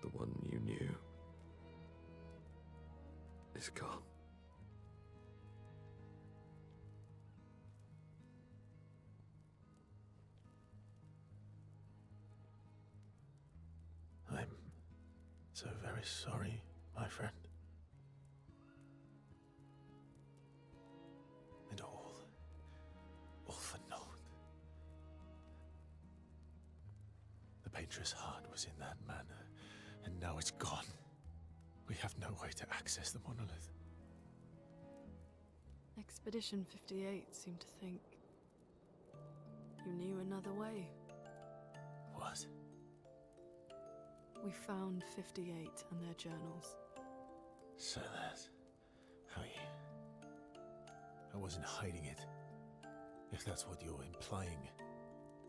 The one you knew is gone. I'm so very sorry, my friend. And all for naught. The Paintress heart was in that manor, and now it's gone. We have no way to access the monolith. Expedition 58 seemed to think you knew another way. What? We found 58 and their journals. So that's how you... I wasn't hiding it. If that's what you're implying.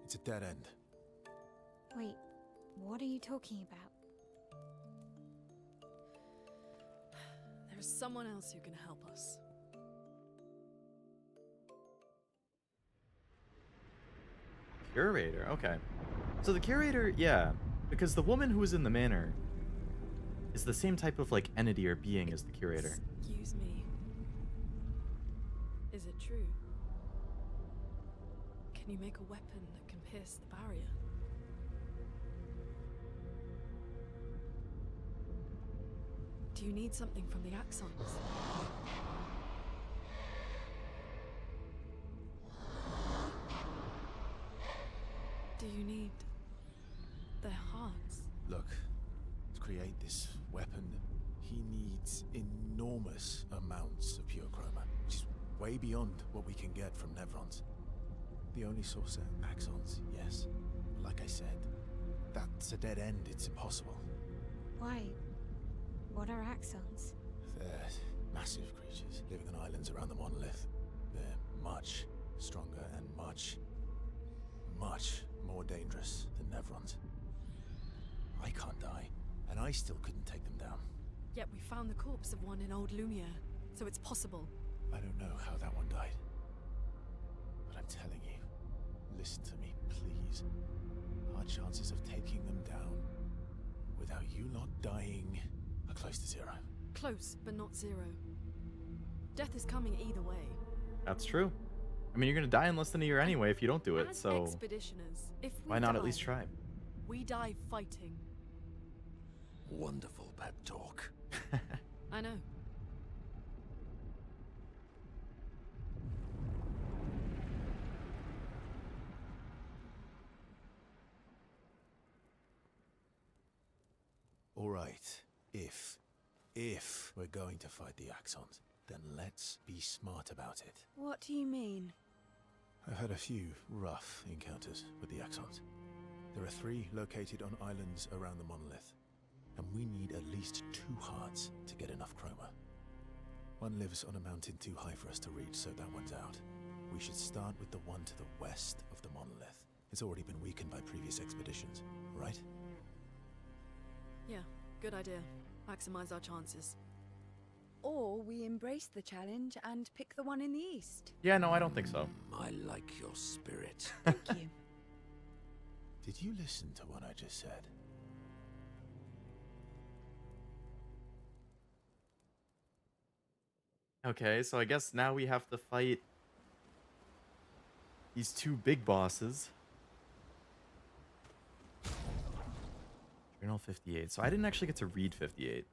It's a dead end. Wait, what are you talking about? There is someone else who can help us. Curator, okay. So the curator, yeah, because the woman who was in the manor is the same type of like entity or being as the curator. Excuse me. Is it true? Can you make a weapon that can pierce the barrier? Do you need something from the Axons? Do you need their hearts? Look, to create this weapon, he needs enormous amounts of pure chroma, which is way beyond what we can get from Nevrons. The only source are axons, yes. But like I said, that's a dead end. It's impossible. Why? What are axons? They're massive creatures living on islands around the monolith. They're much stronger and much more dangerous than Nevrons. I can't die, and I still couldn't take them down. Yet we found the corpse of one in Old Lumiere, so it's possible. I don't know how that one died. But I'm telling you, listen to me, please. Our chances of taking them down without you not dying are close to zero. Close, but not zero. Death is coming either way. That's true. I mean, you're gonna die in less than a year anyway if you don't do it, As so expeditioners, if we why not at die, least try? We die fighting. Wonderful pep talk. I know. All right, if If we're going to fight the Axons, then let's be smart about it. What do you mean? I've had a few rough encounters with the Axons. There are 3 located on islands around the monolith, and we need at least 2 hearts to get enough chroma. One lives on a mountain too high for us to reach, so that one's out. We should start with the one to the west of the monolith. It's already been weakened by previous expeditions, right? Yeah, good idea. Maximize our chances. Or we embrace the challenge and pick the one in the east. Yeah, no, I don't think so. I like your spirit. Thank you. Did you listen to what I just said? Okay, so I guess now we have to fight these 2 big bosses. Journal 58. So I didn't actually get to read 58.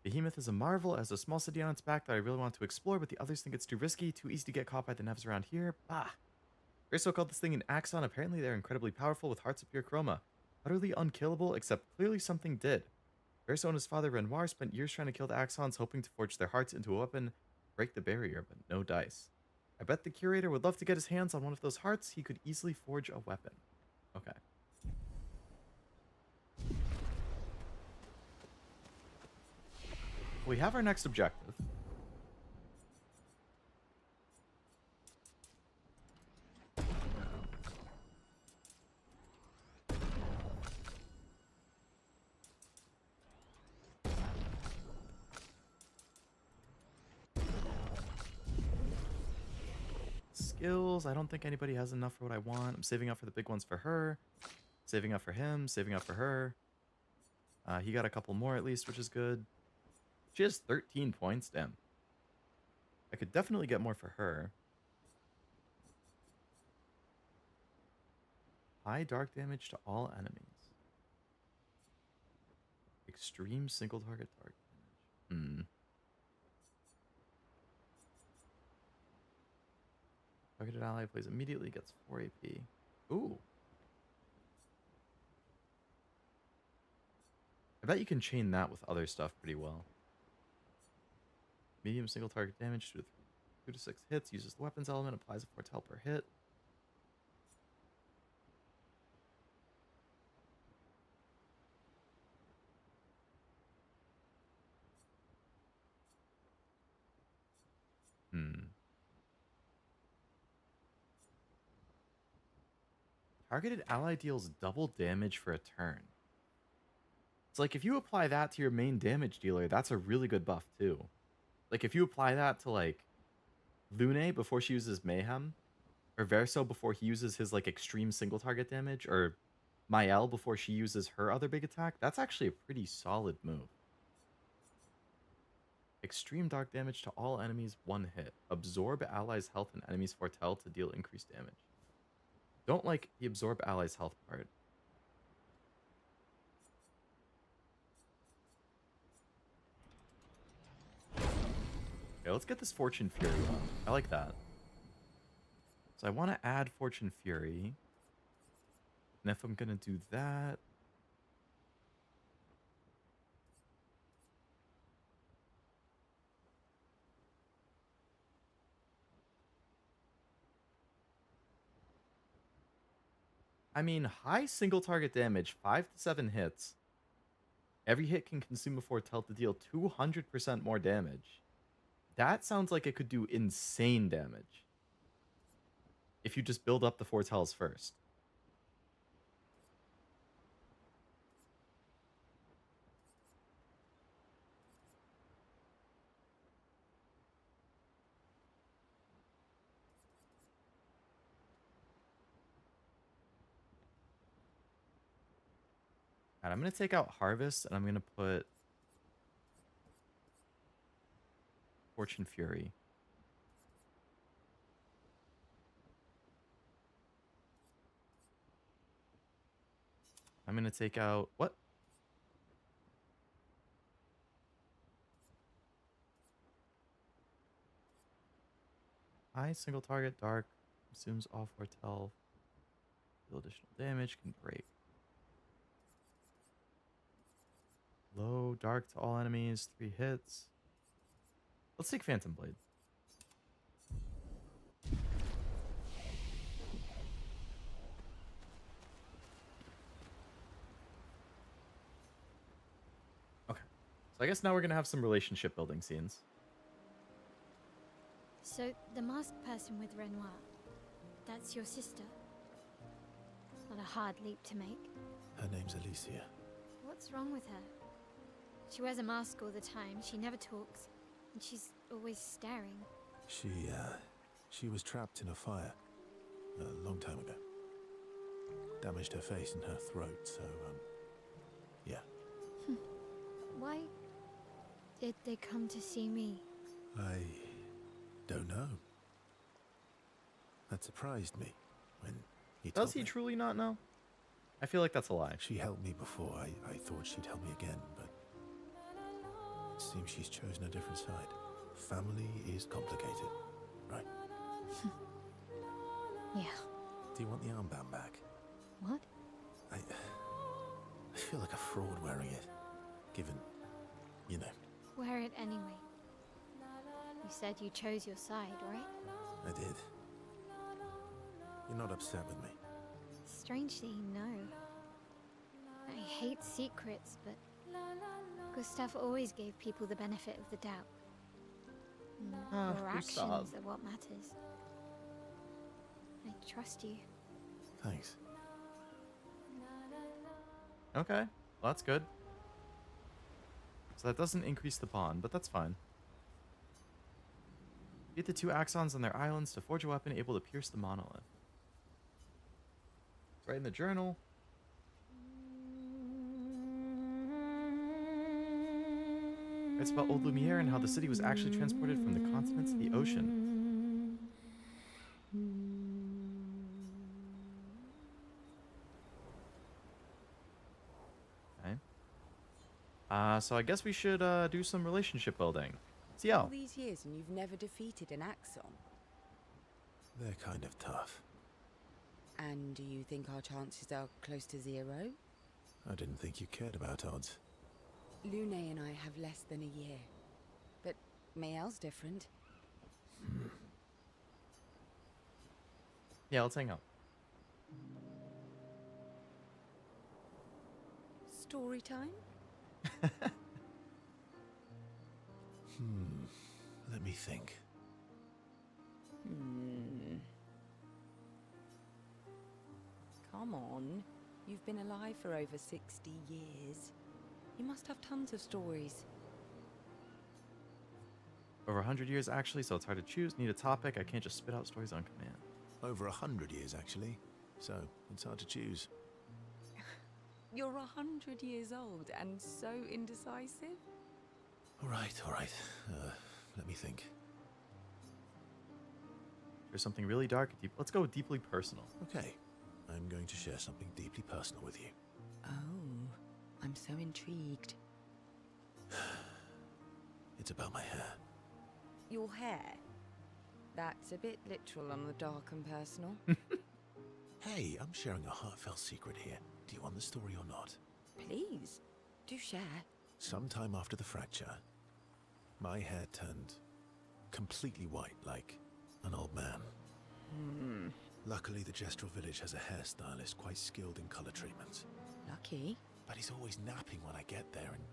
Behemoth is a marvel, as a small city on its back that I really want to explore, but the others think it's too risky, too easy to get caught by the nevs around here. Bah! Verso called this thing an Axon. Apparently they're incredibly powerful with hearts of pure chroma. Utterly unkillable, except clearly something did. Verso and his father Renoir spent years trying to kill the Axons, hoping to forge their hearts into a weapon, break the barrier, but no dice. I bet the curator would love to get his hands on one of those hearts. He could easily forge a weapon. Okay. We have our next objective. Skills. I don't think anybody has enough for what I want. I'm saving up for the big ones for her. Saving up for him. Saving up for her. He got a couple more at least, which is good. She has 13 points. Damn. I could definitely get more for her. High dark damage to all enemies. Extreme single target dark damage. Targeted ally plays immediately, gets 4 AP. Ooh. I bet you can chain that with other stuff pretty well. Medium single target damage, 2 to 6 hits, uses the weapons element, applies a foretell per hit. Targeted ally deals double damage for a turn. It's like if you apply that to your main damage dealer, that's a really good buff too. Like if you apply that to like Lune before she uses Mayhem, or Verso before he uses his like extreme single target damage, or Mael before she uses her other big attack, that's actually a pretty solid move. Extreme dark damage to all enemies, 1 hit. Absorb allies' health and enemies' foretell to deal increased damage. Don't like the absorb allies' health part. Okay, let's get this Fortune Fury one. I like that. So I want to add Fortune Fury. And if I'm going to do that... I mean, high single target damage, 5 to 7 hits. Every hit can consume a foretell to deal 200% more damage. That sounds like it could do insane damage. If you just build up the foretells first. And I'm going to take out Harvest, and I'm going to put Fortune Fury. I'm going to take out... What? High single target, dark, consumes all foretell. Deal additional damage, can break. Monoco. Dark to all enemies. 3 hits. Let's take Phantom Blade. Okay. So I guess now we're going to have some relationship building scenes. So, the masked person with Renoir, that's your sister? Not a hard leap to make. Her name's Alicia. What's wrong with her? She wears a mask all the time, she never talks, and she's always staring. She was trapped in a fire a long time ago. Damaged her face and her throat, so, yeah. Why did they come to see me? I don't know. That surprised me when he told Does he me. truly not know? I feel like that's a lie. She helped me before. I thought she'd help me again, but it seems she's chosen a different side. Family is complicated, right? Yeah. Do you want the armband back? What? I feel like a fraud wearing it, given, you know. Wear it anyway. You said you chose your side, right? I did. You're not upset with me. Strangely, no. I hate secrets, but Gustav always gave people the benefit of the doubt. Your actions Gustav. are what matters. I trust you. Thanks. Okay. Well, that's good. So that doesn't increase the bond, but that's fine. Get the 2 axons on their islands to forge a weapon able to pierce the monolith. Right in the journal. It's about Old Lumiere and how the city was actually transported from the continent to the ocean. Okay. So I guess we should do some relationship building. See All how. these years and you've never defeated an Axon. They're kind of tough. And do you think our chances are close to 0? I didn't think you cared about odds. Lune and I have less than a year. But Mael's different. Yeah, let's hang out. Story time? Let me think. Come on. You've been alive for over 60 years. You must have tons of stories. Over 100 years, actually, so it's hard to choose. Need a topic. I can't just spit out stories on command. Over 100 years, actually. So, it's hard to choose. You're 100 years old and so indecisive? All right. Let me think. There's something really dark and deep. Let's go deeply personal. Okay. I'm going to share something deeply personal with you. Oh, I'm so intrigued. It's about my hair. Your hair? That's a bit literal on the dark and personal. Hey, I'm sharing a heartfelt secret here. Do you want the story or not? Please, do share. Sometime after the fracture, my hair turned completely white, like an old man. Luckily, the Gestural village has a hairstylist quite skilled in color treatments. Lucky. But he's always napping when I get there, and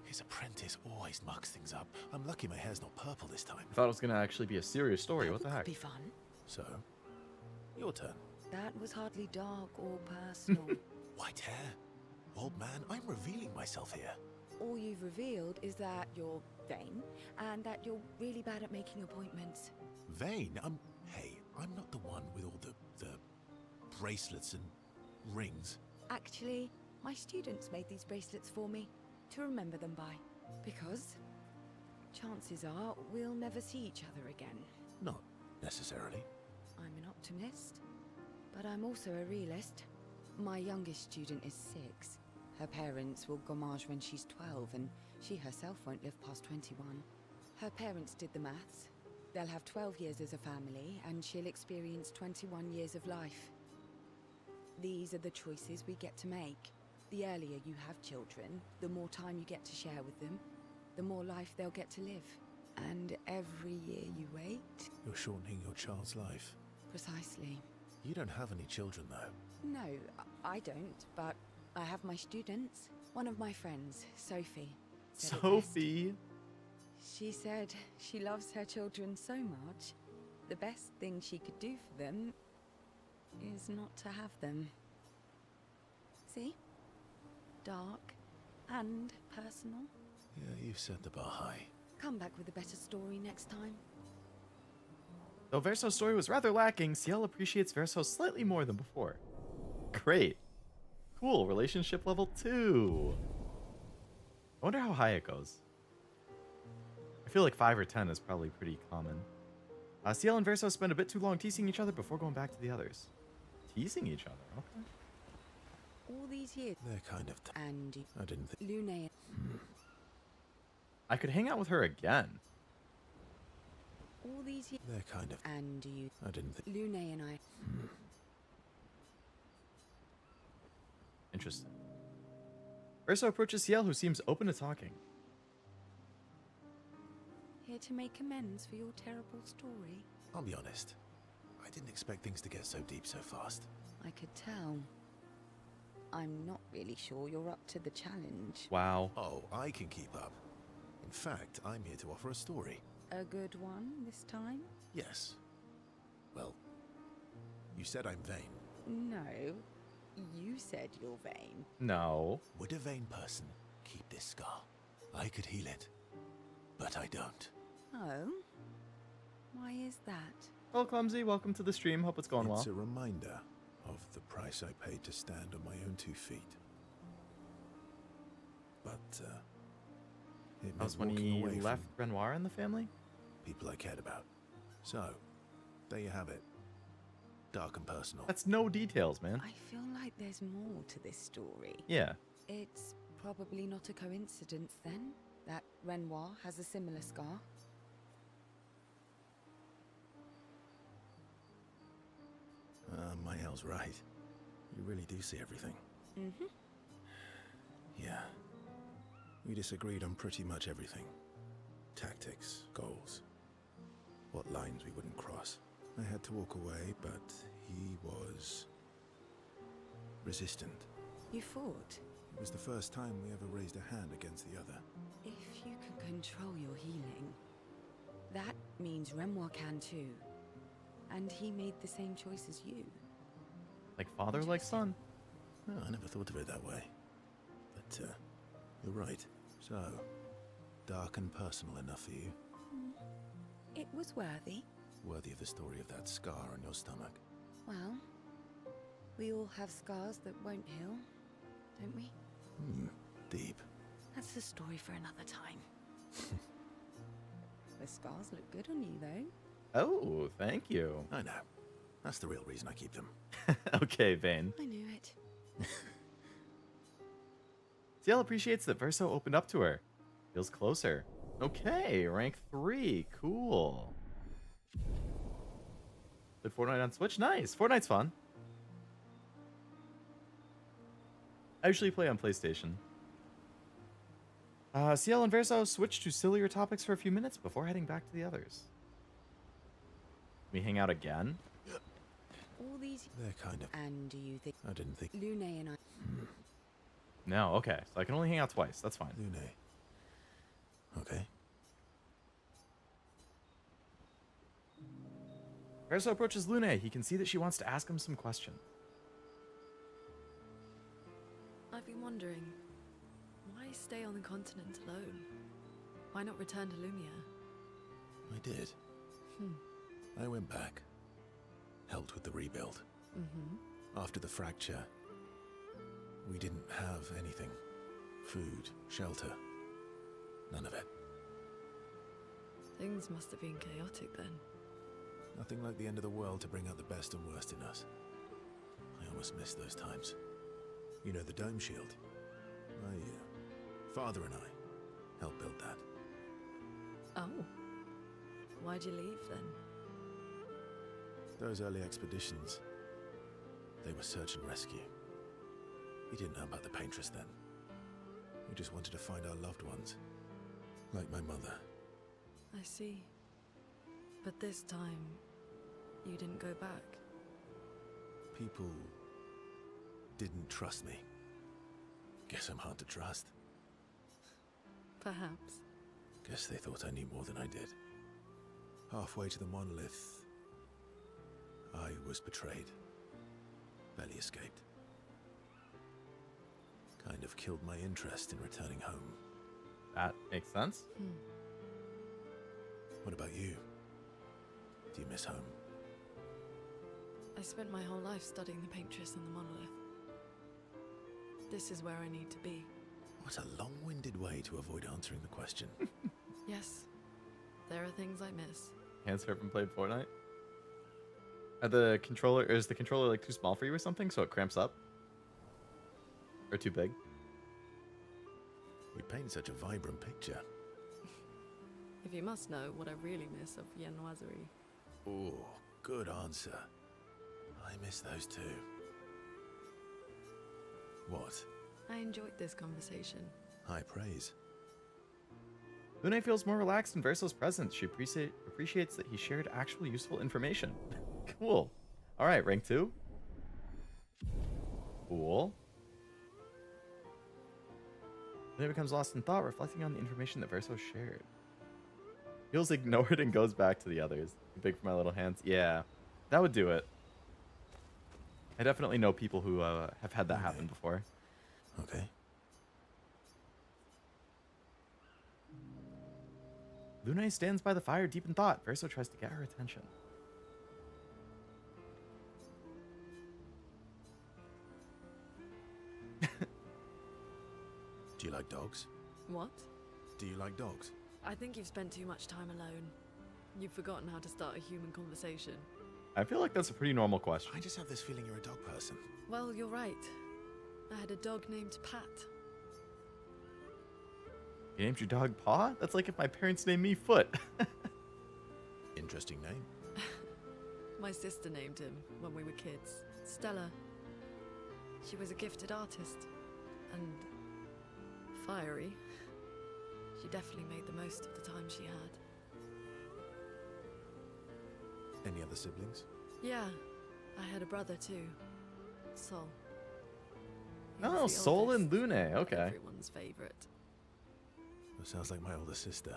his apprentice always mucks things up. I'm lucky my hair's not purple this time. I thought it was going to actually be a serious story. What the That heck? could be fun. So, your turn. That was hardly dark or personal. White hair? Old man, I'm revealing myself here. All you've revealed is that you're vain and that you're really bad at making appointments. Vain? Hey, I'm not the one with all the bracelets and rings. Actually, my students made these bracelets for me to remember them by. Because chances are we'll never see each other again. Not necessarily. I'm an optimist, but I'm also a realist. My youngest student is 6. Her parents will gommage when she's 12, and she herself won't live past 21. Her parents did the maths. They'll have 12 years as a family, and she'll experience 21 years of life. These are the choices we get to make. The earlier you have children, the more time you get to share with them, the more life they'll get to live. And every year you wait... You're shortening your child's life. Precisely. You don't have any children, though. No, I don't, but I have my students. One of my friends, Sophie. said it best. Sophie. She said she loves her children so much, the best thing she could do for them is not to have them. See? Dark and personal. Yeah, you've set the bar high. Come back with a better story next time. Though Verso's story was rather lacking, Ciel appreciates Verso slightly more than before. Great. Cool, relationship level 2. I wonder how high it goes. I feel like 5 or 10 is probably pretty common. Ciel and Verso spend a bit too long teasing each other before going back to the others. Teasing each other, okay. All these years. They're kind of... And I didn't think... Lune. I could hang out with her again. All these years. They're kind of... And you. I didn't think... Lune and I. Interesting. Verso approaches Ciel, who seems open to talking. Here to make amends for your terrible story. I'll be honest. I didn't expect things to get so deep so fast. I could tell. I'm not really sure you're up to the challenge. Wow. Oh, I can keep up. In fact, I'm here to offer a story. A good one this time? Yes. Well, you said I'm vain. No. You said you're vain. No. Would a vain person keep this scar? I could heal it, but I don't. Oh? Why is that? Hello, Clumsy. Welcome to the stream. Hope it's going well. It's a reminder of the price I paid to stand on my own 2 feet. But, it That was meant when walking he away left from Renoir in the family? people I cared about. So, there you have it. Dark and personal. That's no details, man. I feel like there's more to this story. Yeah. It's probably not a coincidence then, that Renoir has a similar scar. Mael's right. You really do see everything. Mm-hmm. Yeah. We disagreed on pretty much everything. Tactics, goals, what lines we wouldn't cross. I had to walk away, but he was resistant. You fought? It was the first time we ever raised a hand against the other. If you can control your healing, that means Renoir can too. And he made the same choice as you. Like father, like son. Oh, I never thought of it that way. But, you're right. So, dark and personal enough for you? It was worthy. Worthy of the story of that scar on your stomach. Well, we all have scars that won't heal, don't we? Deep. That's a story for another time. The scars look good on you, though. Oh, thank you. I know. That's the real reason I keep them. Okay, Vane. I knew it. Ciel appreciates that Verso opened up to her. Feels closer. Okay, rank 3. Cool. Did Fortnite on Switch? Nice. Fortnite's fun. I usually play on PlayStation. Ciel and Verso switch to sillier topics for a few minutes before heading back to the others. We hang out again? All these... They're kind of... And do you think... I didn't think... Lune and I... No, okay. So I can only hang out twice. That's fine. Lune. Okay. Verso approaches Lune. He can see that she wants to ask him some questions. I've been wondering, why stay on the continent alone? Why not return to Lumiere? I did. I went back. Helped with the rebuild. After the fracture, we didn't have anything. Food, shelter. None of it. Things must have been chaotic then. Nothing like the end of the world to bring out the best and worst in us. I almost miss those times. You know the dome shield? Father and I helped build that. Oh. Why'd you leave then? Those early expeditions, they were search and rescue. We didn't know about the Paintress then. We just wanted to find our loved ones. Like my mother. I see. But this time, you didn't go back. People didn't trust me. Guess I'm hard to trust. Perhaps. Guess they thought I knew more than I did. Halfway to the monolith, I was betrayed. Barely escaped. Kind of killed my interest in returning home. That makes sense. What about you? Do you miss home? I spent my whole life studying the Paintress and the monolith. This is where I need to be. What a long-winded way to avoid answering the question. Yes, there are things I miss. Can't serve and played Fortnite. Is the controller like too small for you or something, so it cramps up? Or too big? We paint such a vibrant picture. If you must know what I really miss of Viennoiserie. Oh, good answer. I miss those too. What? I enjoyed this conversation. High praise. Lune feels more relaxed in Verso's presence. She appreciates that he shared actual useful information. Cool. Alright, rank 2. Cool. Lune becomes lost in thought, reflecting on the information that Verso shared. Feels ignored and goes back to the others. Too big for my little hands. Yeah, that would do it. I definitely know people who have had that happen before. Okay. Lune stands by the fire deep in thought. Verso tries to get her attention. Do you like dogs? What? Do you like dogs? I think you've spent too much time alone. You've forgotten how to start a human conversation. I feel like that's a pretty normal question. I just have this feeling you're a dog person. Well, you're right. I had a dog named Pat. You named your dog Paw? That's like if my parents named me Foot. Interesting name. My sister named him when we were kids. Stella. She was a gifted artist. And fiery. She definitely made the most of the time she had. Any other siblings? Yeah, I had a brother too. Sol. He was Oh, the Sol and oldest, Lune. Okay. Everyone's favorite. That sounds like my older sister.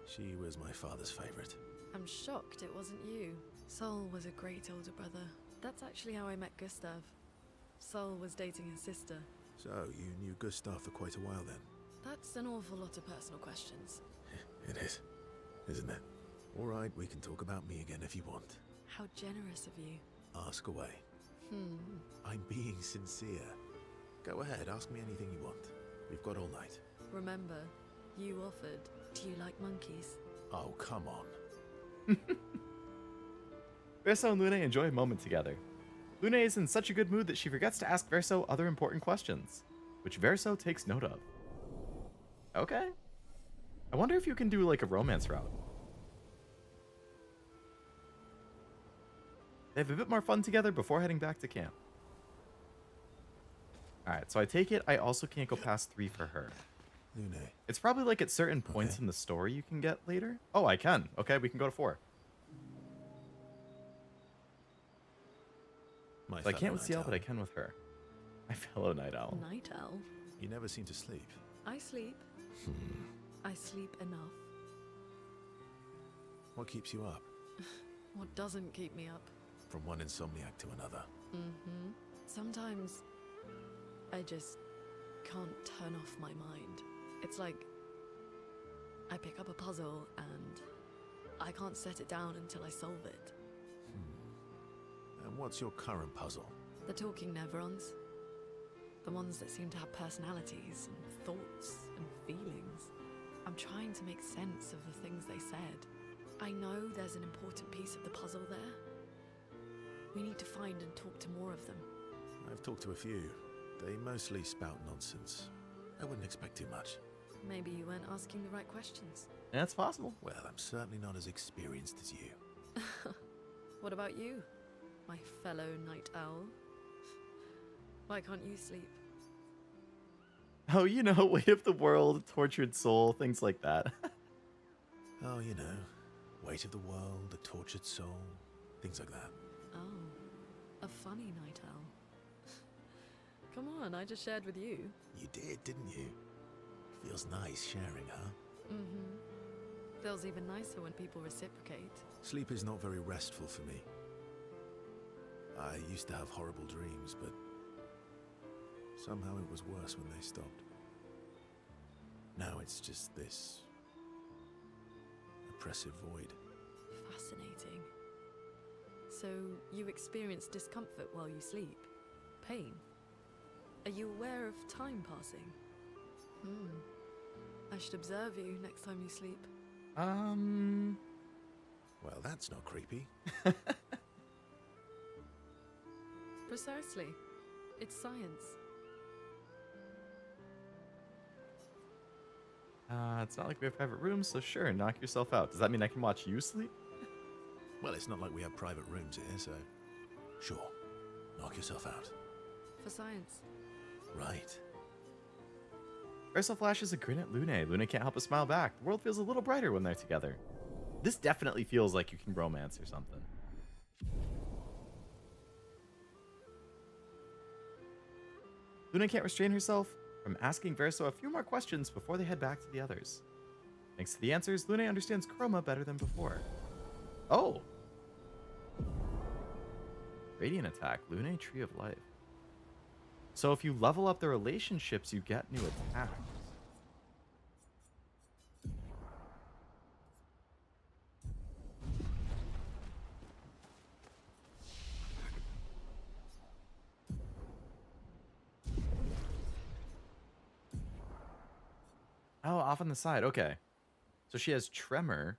She was my father's favorite. I'm shocked it wasn't you. Sol was a great older brother. That's actually how I met Gustav. Sol was dating his sister. So, you knew Gustav for quite a while then? That's an awful lot of personal questions. It is, isn't it? Alright, we can talk about me again if you want. How generous of you. Ask away. I'm being sincere. Go ahead, ask me anything you want. We've got all night. Remember, you offered. Do you like monkeys? Oh, come on. Verso and Lune enjoy a moment together. Lune is in such a good mood that she forgets to ask Verso other important questions, which Verso takes note of. Okay. I wonder if you can do like a romance route. They have a bit more fun together before heading back to camp. Alright, so I take it I also can't go past 3 for her. Lune. It's probably like at certain points in the story you can get later. Oh, I can. Okay, we can go to 4. So I can't with CL, but I can with her. My fellow night owl. Night owl? You never seem to sleep. I sleep. I sleep enough. What keeps you up? What doesn't keep me up? From one insomniac to another. Sometimes I just can't turn off my mind. It's like I pick up a puzzle and I can't set it down until I solve it. And what's your current puzzle? The talking Nevrons. The ones that seem to have personalities and thoughts and feelings. I'm trying to make sense of the things they said. I know there's an important piece of the puzzle there. We need to find and talk to more of them. I've talked to a few. They mostly spout nonsense. I wouldn't expect too much. Maybe you weren't asking the right questions. That's possible. Well, I'm certainly not as experienced as you. What about you, my fellow night owl? Why can't you sleep? Oh, you know, weight of the world, tortured soul, things like that. Oh, you know, weight of the world, the tortured soul, things like that. Oh, a funny night owl. Come on, I just shared with you. You did, didn't you? Feels nice sharing, huh? Mm-hmm. Feels even nicer when people reciprocate. Sleep is not very restful for me. I used to have horrible dreams, but somehow it was worse when they stopped. Now it's just this oppressive void. Fascinating. So, you experience discomfort while you sleep? Pain? Are you aware of time passing? I should observe you next time you sleep. Well, that's not creepy. Precisely. It's science. It's not like we have private rooms, so sure, knock yourself out. Does that mean I can watch you sleep? Well, it's not like we have private rooms here, so sure, knock yourself out. For science. Right. Ursula flashes a grin at Lune. Lune can't help but smile back. The world feels a little brighter when they're together. This definitely feels like you can romance or something. Lune can't restrain herself from asking Verso a few more questions before they head back to the others. Thanks to the answers, Lune understands Chroma better than before. Oh! Radiant attack, Lune Tree of Life. So if you level up the relationships, you get new attacks. Oh, off on the side. Okay. So she has Tremor.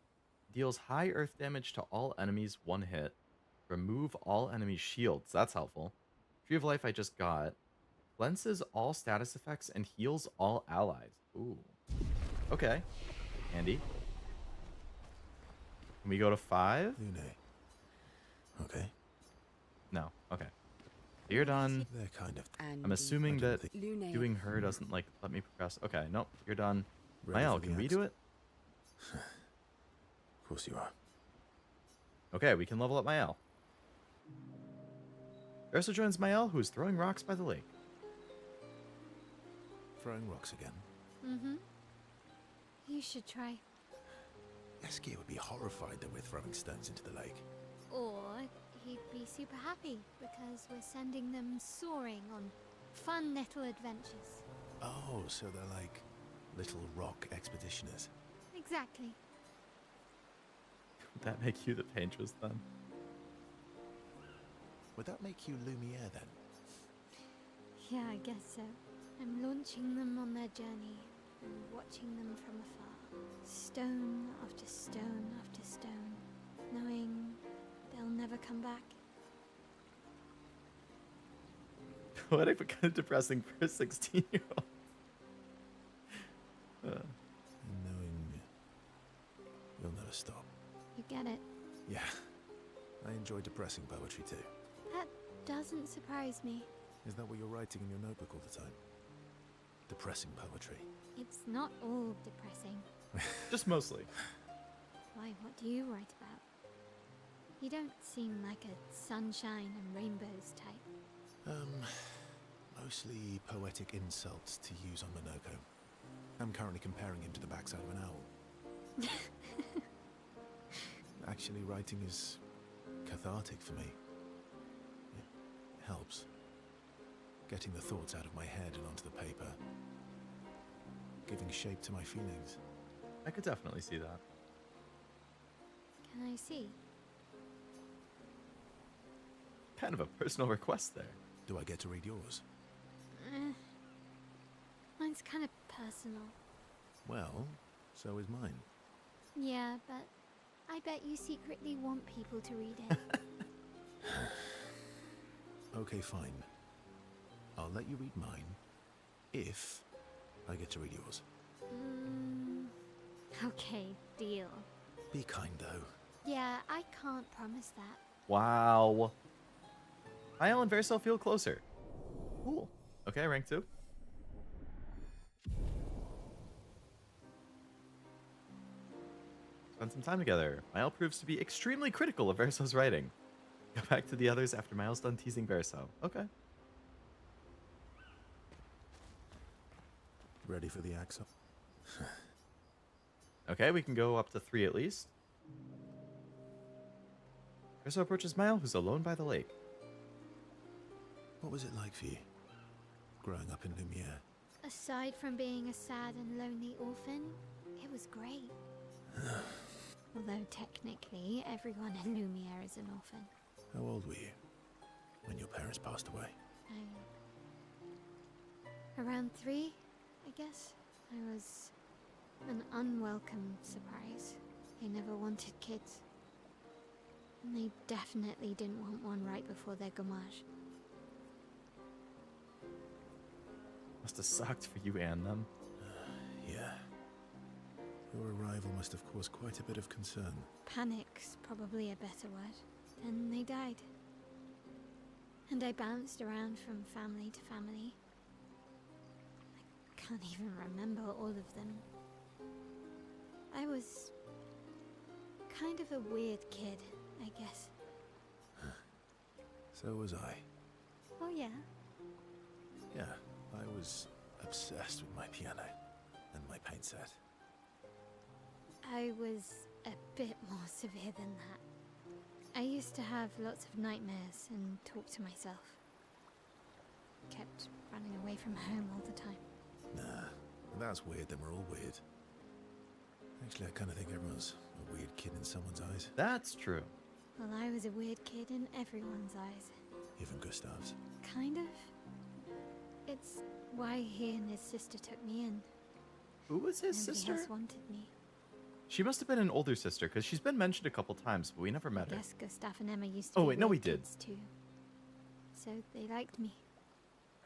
Deals high earth damage to all enemies, one hit. Remove all enemy shields. That's helpful. Tree of Life I just got. Cleanses all status effects and heals all allies. Ooh. Okay. Handy. Can we go to 5? Lune. Okay. No. Okay. So you're done. They're kind of I'm assuming I don't that think- Lune. doing her doesn't, like, let me progress. Okay, nope. You're done. ready Mael, for the can we axe. do it? Of course you are. Okay, we can level up Mael. Ursa joins Mael, who is throwing rocks by the lake. Throwing rocks again. Mm-hmm. You should try. Eski would be horrified that we're throwing stones into the lake. Or he'd be super happy because we're sending them soaring on fun little adventures. Oh, so they're like little rock expeditioners. Exactly. Would that make you the Paintress then? Would that make you Lumiere then? Yeah, I guess so. I'm launching them on their journey and watching them from afar. Stone after stone after stone, knowing they'll never come back. Poetic but kind of depressing for a 16-year-old. And knowing you'll never stop. You get it? Yeah. I enjoy depressing poetry too. That doesn't surprise me. Is that what you're writing in your notebook all the time? Depressing poetry. It's not all depressing. Just mostly. Why, what do you write about? You don't seem like a sunshine and rainbows type. Mostly poetic insults to use on Monoco. I'm currently comparing him to the backside of an owl. Actually, writing is cathartic for me. It helps. Getting the thoughts out of my head and onto the paper. Giving shape to my feelings. I could definitely see that. Can I see? Kind of a personal request there. Do I get to read yours? Mine's kind of personal. Well, so is mine. Yeah, but I bet you secretly want people to read it. Okay, fine. I'll let you read mine if I get to read yours. Okay, deal. Be kind, though. Yeah, I can't promise that. Wow. Mael and Verso feel closer. Cool. Okay, rank 2. Spend some time together. Mael proves to be extremely critical of Verso's writing. Go back to the others after Mael's done teasing Verso. Okay. Ready for the axle? Okay, we can go up to 3 at least. Verso approaches Mael, who's alone by the lake. What was it like for you, growing up in Lumiere? Aside from being a sad and lonely orphan, it was great. Although technically, everyone in Lumiere is an orphan. How old were you when your parents passed away? Around 3, I guess. I was an unwelcome surprise. They never wanted kids. And they definitely didn't want one right before their gommage. Must have sucked for you and them. Yeah. Your arrival must have caused quite a bit of concern. Panic's probably a better word. Then they died. And I bounced around from family to family. I can't even remember all of them. I was kind of a weird kid, I guess. So was I. Oh yeah? Yeah, I was obsessed with my piano and my paint set. I was a bit more severe than that. I used to have lots of nightmares and talk to myself. Kept running away from home all the time. Nah, if that's weird, then we're all weird. Actually, I kind of think everyone's a weird kid in someone's eyes. That's true. Well, I was a weird kid in everyone's eyes. Even Gustav's. Kind of. It's why he and his sister took me in. Who was his Nobody sister? else wanted me. She must have been an older sister, because she's been mentioned a couple times, but we never met her. Yes, Gustav and Emma used to Oh, be wait, no, we weird did. kids too. So they liked me.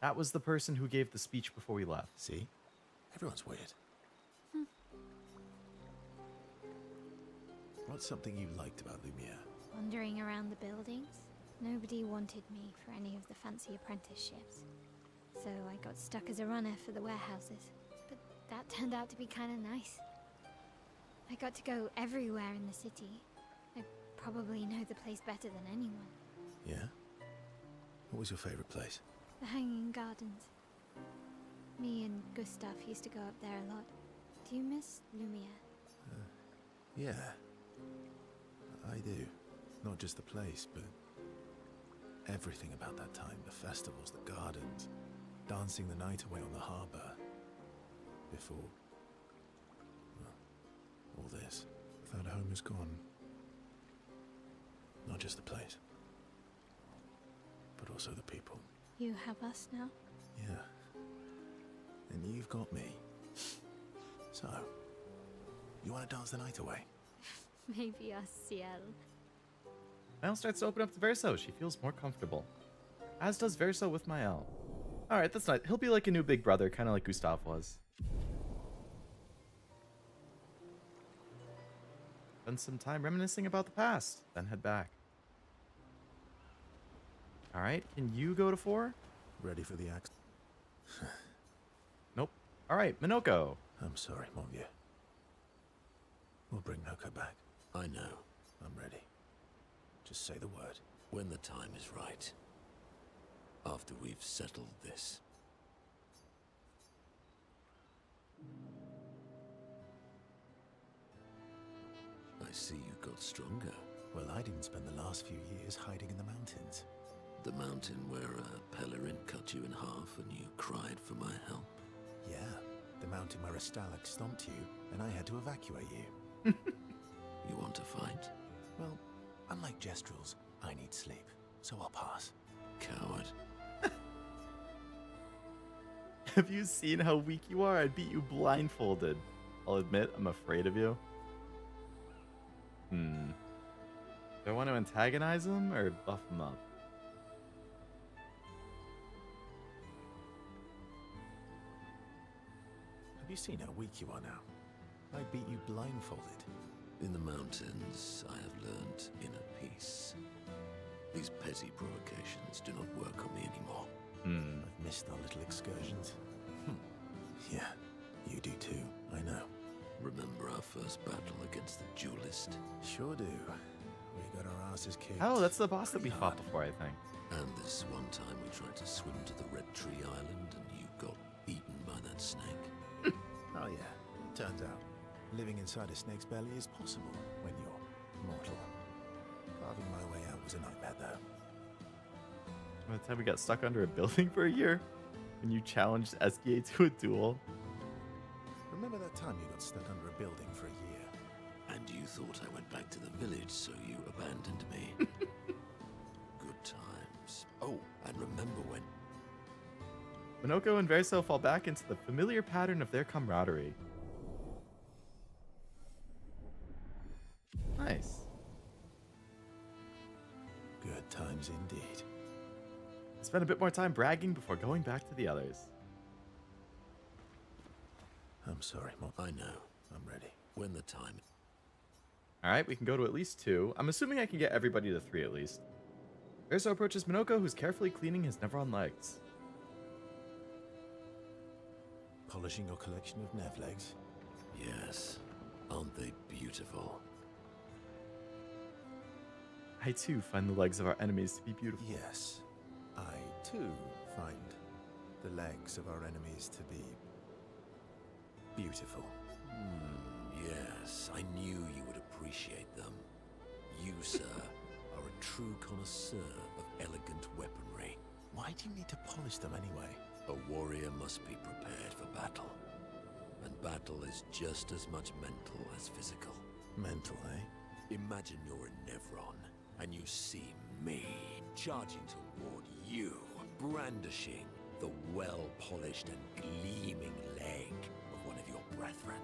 That was the person who gave the speech before we left. See? Everyone's weird. What's something you liked about Lumiere? Wandering around the buildings, nobody wanted me for any of the fancy apprenticeships. So I got stuck as a runner for the warehouses. But that turned out to be kind of nice. I got to go everywhere in the city. I probably know the place better than anyone. Yeah? What was your favorite place? The Hanging Gardens. Me and Gustav used to go up there a lot. Do you miss Lumiere? Yeah. I do. Not just the place, but everything about that time. The festivals, the gardens, dancing the night away on the harbour. Before, well, all this. That home is gone. Not just the place, but also the people. You have us now? Yeah. And you've got me. So, you want to dance the night away? Maybe us, Ciel. Mael starts to open up to Verso. She feels more comfortable. As does Verso with Mael. Alright, that's nice. He'll be like a new big brother, kind of like Gustav was. Spend some time reminiscing about the past, then head back. Alright, can you go to 4? Ready for the axe? Nope. Alright, Monoco. I'm sorry, mon vieux. We'll bring Noko back. I know. I'm ready. Just say the word. When the time is right. After we've settled this. I see you got stronger. Well, I didn't spend the last few years hiding in the mountains. The mountain where a Pellerin cut you in half and you cried for my help. Yeah, the mountain where a Stalag stomped you, and I had to evacuate you. You want to fight? Well, unlike Gestrels, I need sleep, so I'll pass. Coward. Have you seen how weak you are? I'd beat you blindfolded. I'll admit, I'm afraid of you. Do I want to antagonize him or buff him up? Have you seen how weak you are now? I beat you blindfolded. In the mountains, I have learned inner peace. These petty provocations do not work on me anymore. I've missed our little excursions. Yeah, you do too, I know. Remember our first battle against the duelist? Sure do. We got our asses kicked. Oh, that's the boss that we pretty fought hard. before, I think. And this one time we tried to swim to the Red Tree Island and you got eaten by that snake. Oh yeah, it turns out living inside a snake's belly is possible when you're mortal. Carving my way out was a nightmare though. By the time we got stuck under a building for a year, when you challenged SGA to a duel. Remember that time you got stuck under a building for a year? And you thought I went back to the village, so you abandoned me. Good times. Oh, and remember when... Monoco and Verso fall back into the familiar pattern of their camaraderie. Nice. Good times indeed. Spend a bit more time bragging before going back to the others. I'm sorry, Mom. I know. I'm ready. When the time... Alright, we can go to at least 2. I'm assuming I can get everybody to 3 at least. Verso approaches Monoco, who's carefully cleaning his Nevron legs. Polishing your collection of Nev legs? Yes. Aren't they beautiful? I too find the legs of our enemies to be beautiful. Yes. I, too, find the legs of our enemies to be... beautiful. Yes, I knew you would appreciate them. You, sir, are a true connoisseur of elegant weaponry. Why do you need to polish them anyway? A warrior must be prepared for battle. And battle is just as much mental as physical. Mental, eh? Imagine you're in Nevron, and you see me charging toward you, brandishing the well-polished and gleaming leg of one of your brethren.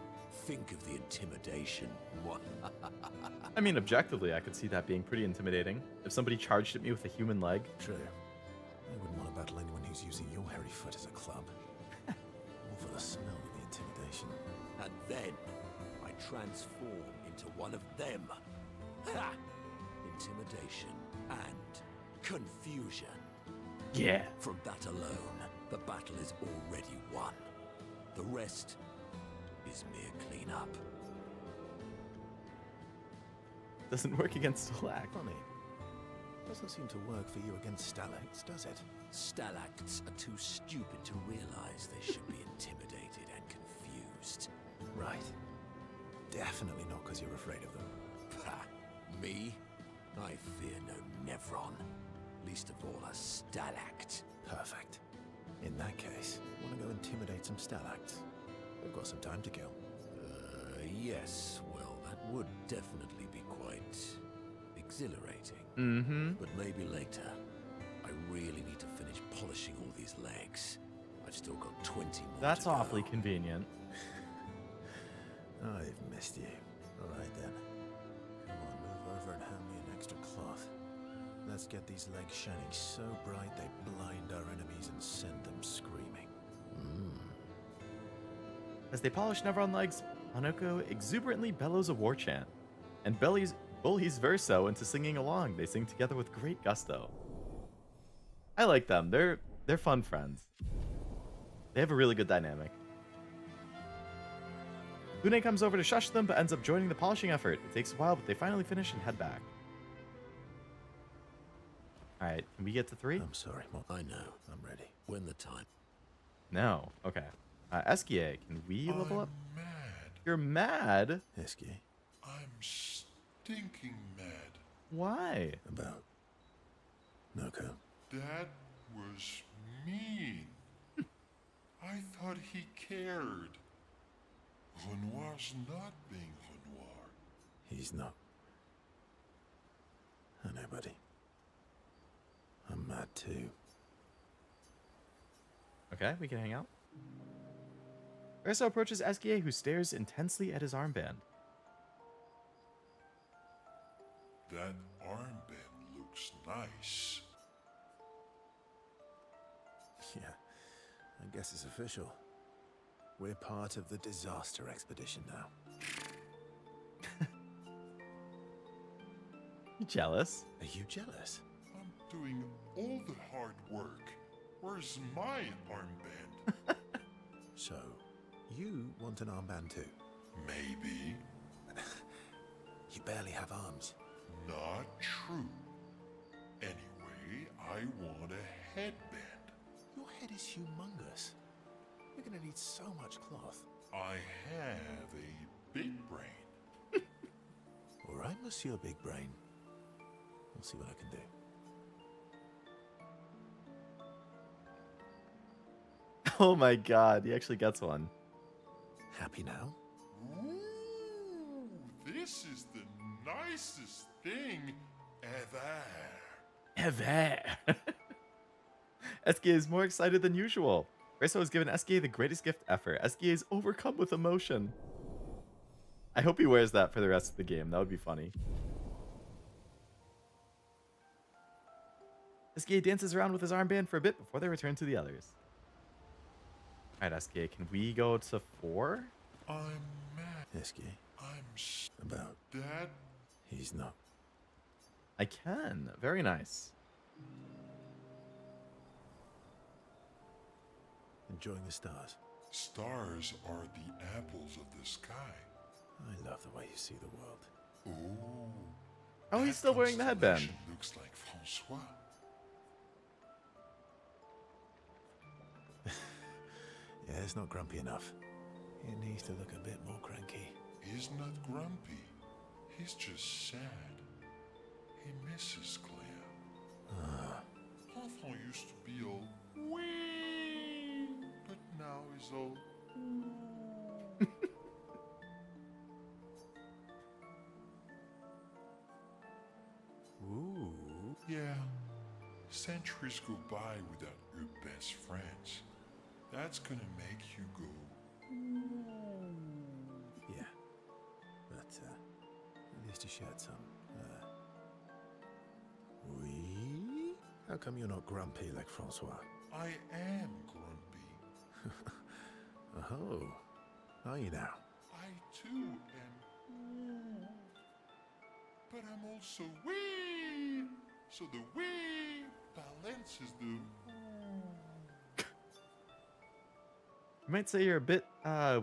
Think of the intimidation. I mean, objectively, I could see that being pretty intimidating. If somebody charged at me with a human leg. True. I wouldn't want to battle anyone who's using your hairy foot as a club. All for the smell of the intimidation. And then I transform into one of them. Ha! Intimidation and confusion. Yeah. From that alone, the battle is already won. The rest is mere cleanup. Doesn't work against Stalak. Funny. Doesn't seem to work for you against Stalacts, does it? Stalacts are too stupid to realize they should be intimidated and confused. Right. Definitely not because you're afraid of them. Ha! Me? I fear no Nevron. Least of all a Stalact. Perfect. In that case, want to go intimidate some Stalacts? We've got some time to kill. Yes. Well, that would definitely be quite exhilarating. Mm-hmm. But maybe later. I really need to finish polishing all these legs. I've still got 20 more That's to go. awfully convenient. I've missed you. Alright then. Come on, move over and hand me an extra cloth. Let's get these legs shining so bright they blind our enemies and send them screaming. As they polish Nevron legs, Monoco exuberantly bellows a war chant, and bullies Verso into singing along. They sing together with great gusto. I like them. They're fun friends. They have a really good dynamic. Hune comes over to shush them, but ends up joining the polishing effort. It takes a while, but they finally finish and head back. Alright, can we get to 3? I'm sorry, Mom. I know. I'm ready. When the time. No. Okay. Eskia, can we level up? I'm mad. You're mad? Esky, I'm stinking mad. Why? about Noko. That was mean. I thought he cared. Renoir's not being Renoir. He's not. I know, buddy. I'm mad too. Okay, we can hang out. Verso approaches Eskia, who stares intensely at his armband. That armband looks nice. Yeah, I guess it's official. We're part of the disaster expedition now. You jealous? Are you jealous? I'm doing all the hard work. Where's my armband? So, you want an armband too? Maybe. You barely have arms. Not true. Anyway, I want a headband. Your head is humongous. You're gonna need so much cloth. I have a big brain. All right, Monsieur Big Brain. We'll see what I can do. Oh my god, he actually gets one. Happy now? Ooh, this is the nicest thing ever. Ever. SK is more excited than usual. Verso has given SK the greatest gift ever. SK is overcome with emotion. I hope he wears that for the rest of the game. That would be funny. SK dances around with his armband for a bit before they return to the others. Alright, SK, can we go to 4? I'm mad. SK, I'm about Dad. he's not. I can. Very nice. Enjoying the stars. Stars are the apples of the sky. I love the way you see the world. Ooh. Oh, he's that still wearing the headband. constellation Looks like Francois. Yeah, it's not grumpy enough. It needs to look a bit more cranky. He's not grumpy. He's just sad. He misses Claire. Enfant used to be all wee, but now he's all Ooh. yeah. Centuries go by without your best friends. That's gonna make you go. Yeah. But, at least you shared some. Oui? How come you're not grumpy like Francois? I am grumpy. Oh. Are you now? I too am. But I'm also wee. So the wee balances the. You might say you're a bit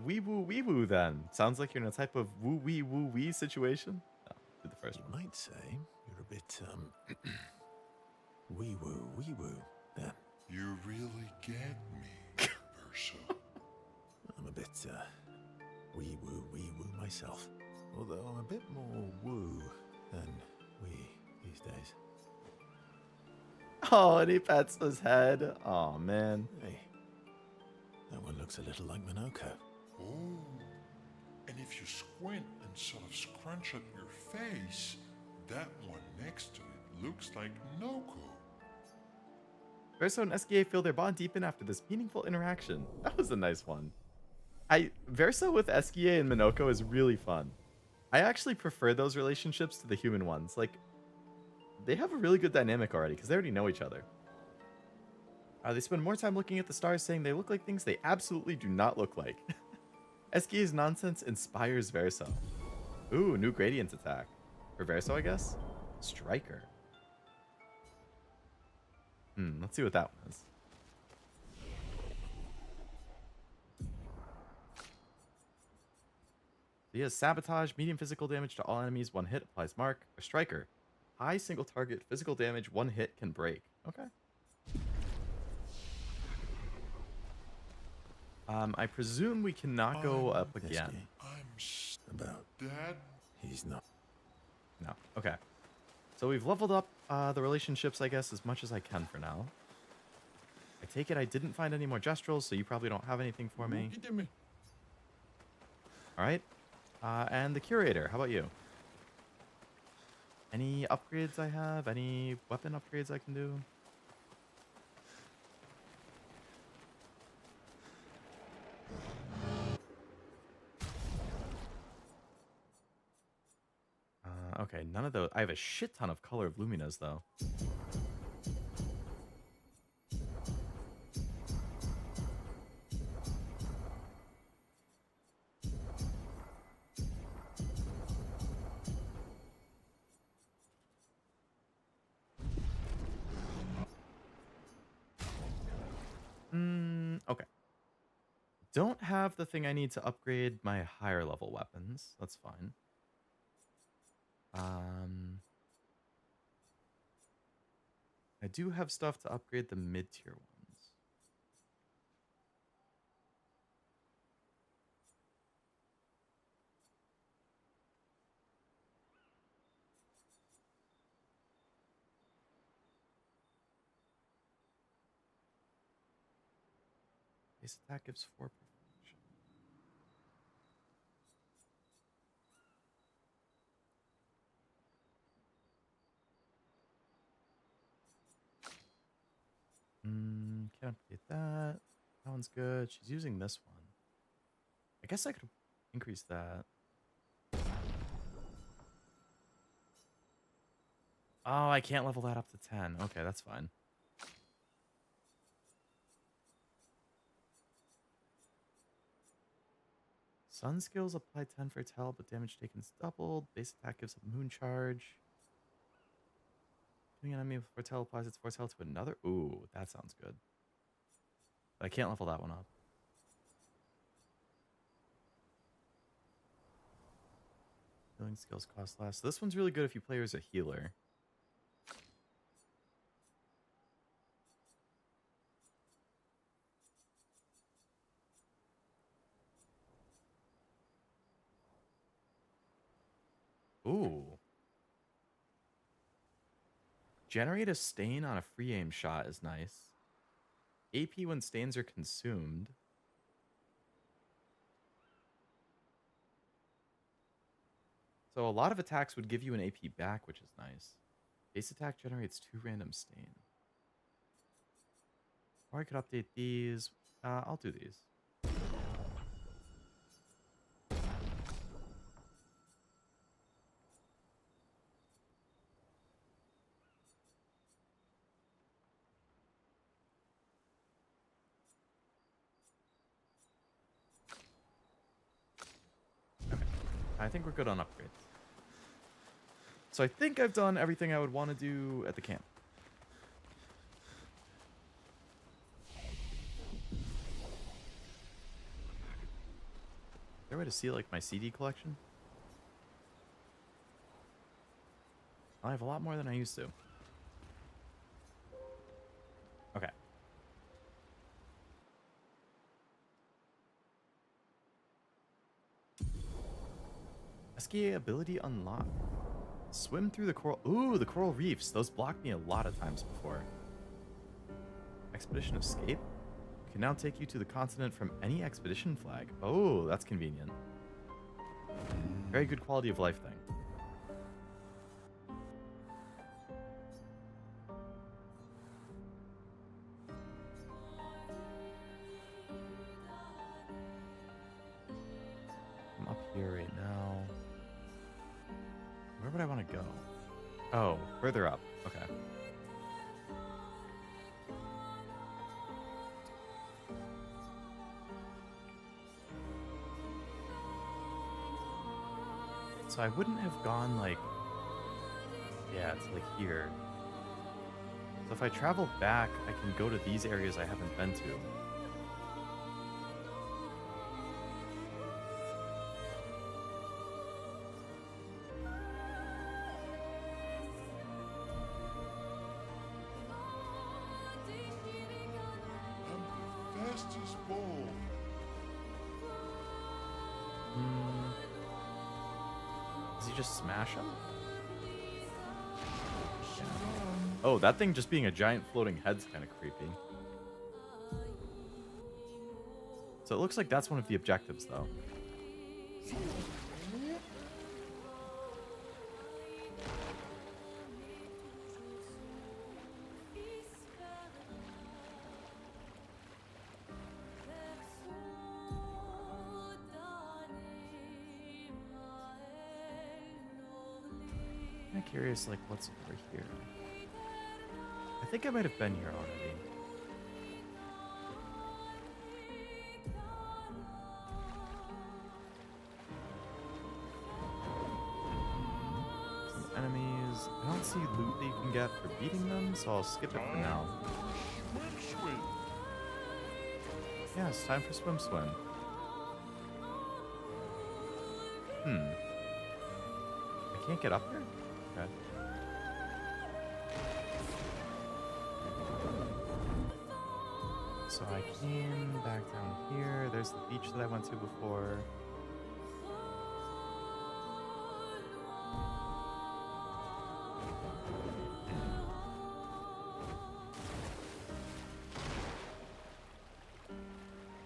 wee woo then. Sounds like you're in a type of woo wee situation. Oh, do the first You one. might say you're a bit, wee woo then. You really get me, Verso. I'm a bit, wee woo myself. Although I'm a bit more woo than wee these days. Oh, and he pets his head. Oh, man. Hey, that one looks a little like Monoco. Oh. And if you squint and sort of scrunch up your face, that one next to it looks like Noco. Verso and SKA feel their bond deepen after this meaningful interaction. That was a nice one. Verso with SKA and Monoco is really fun. I actually prefer those relationships to the human ones. Like, they have a really good dynamic already because they already know each other. They spend more time looking at the stars saying they look like things they absolutely do not look like. SKA's nonsense inspires Verso. Ooh, new gradient attack. For Verso, I guess? Striker. Let's see what that one is. He has sabotage, medium physical damage to all enemies, 1 hit, applies mark. A striker. High single target, physical damage, 1 hit, can break. Okay. I presume we cannot go up again. I'm About Dad. he's not. No. Okay. So we've leveled up the relationships, I guess, as much as I can for now. I take it I didn't find any more gestrels, so you probably don't have anything for me. All right. And the curator, how about you? Any upgrades I have? Any weapon upgrades I can do? Okay, none of those. I have a shit ton of color of Luminas, though. don't have the thing I need to upgrade my higher level weapons. That's fine. I do have stuff to upgrade the mid-tier ones. Base attack gives 4 perfection. Can't update that. That one's good. She's using this one. I guess I could increase that. Oh, I can't level that up to 10. Okay, that's fine. Sun skills apply 10 for tell, but damage taken is doubled. Base attack gives a moon charge. Doing an enemy with foretell applies its foretell to another. Ooh, that sounds good. But I can't level that one up. Healing skills cost less. So this one's really good if you play her as a healer. Ooh. Generate a stain on a free aim shot is nice. AP when stains are consumed. So a lot of attacks would give you an AP back, which is nice. Base attack generates 2 random stain. Or I could update these. I'll do these. Okay. I think we're good on upgrades. So I think I've done everything I would want to do at the camp. Is there a way to see like my CD collection? I have a lot more than I used to. Okay. Escape ability unlocked. Swim through the coral. Ooh, the coral reefs. Those blocked me a lot of times before. Expedition escape. Can now take you to the continent from any expedition flag. Oh, that's convenient. Very good quality of life thing. I'm up here right now. Where would I want to go? Oh, further up. Okay. So I wouldn't have gone like, yeah, it's like here. So if I travel back, I can go to these areas I haven't been to. Fastest ball. Does he just smash him? Oh, that thing just being a giant floating head's kind of creepy. So it looks like that's one of the objectives, though. I'm curious, like, what's over here? I think I might have been here already. Some enemies. I don't see loot that you can get for beating them, so I'll skip it for now. Swim, swim. Yeah, it's time for swim. I can't get up here? Okay. So I came back down here. There's the beach that I went to before.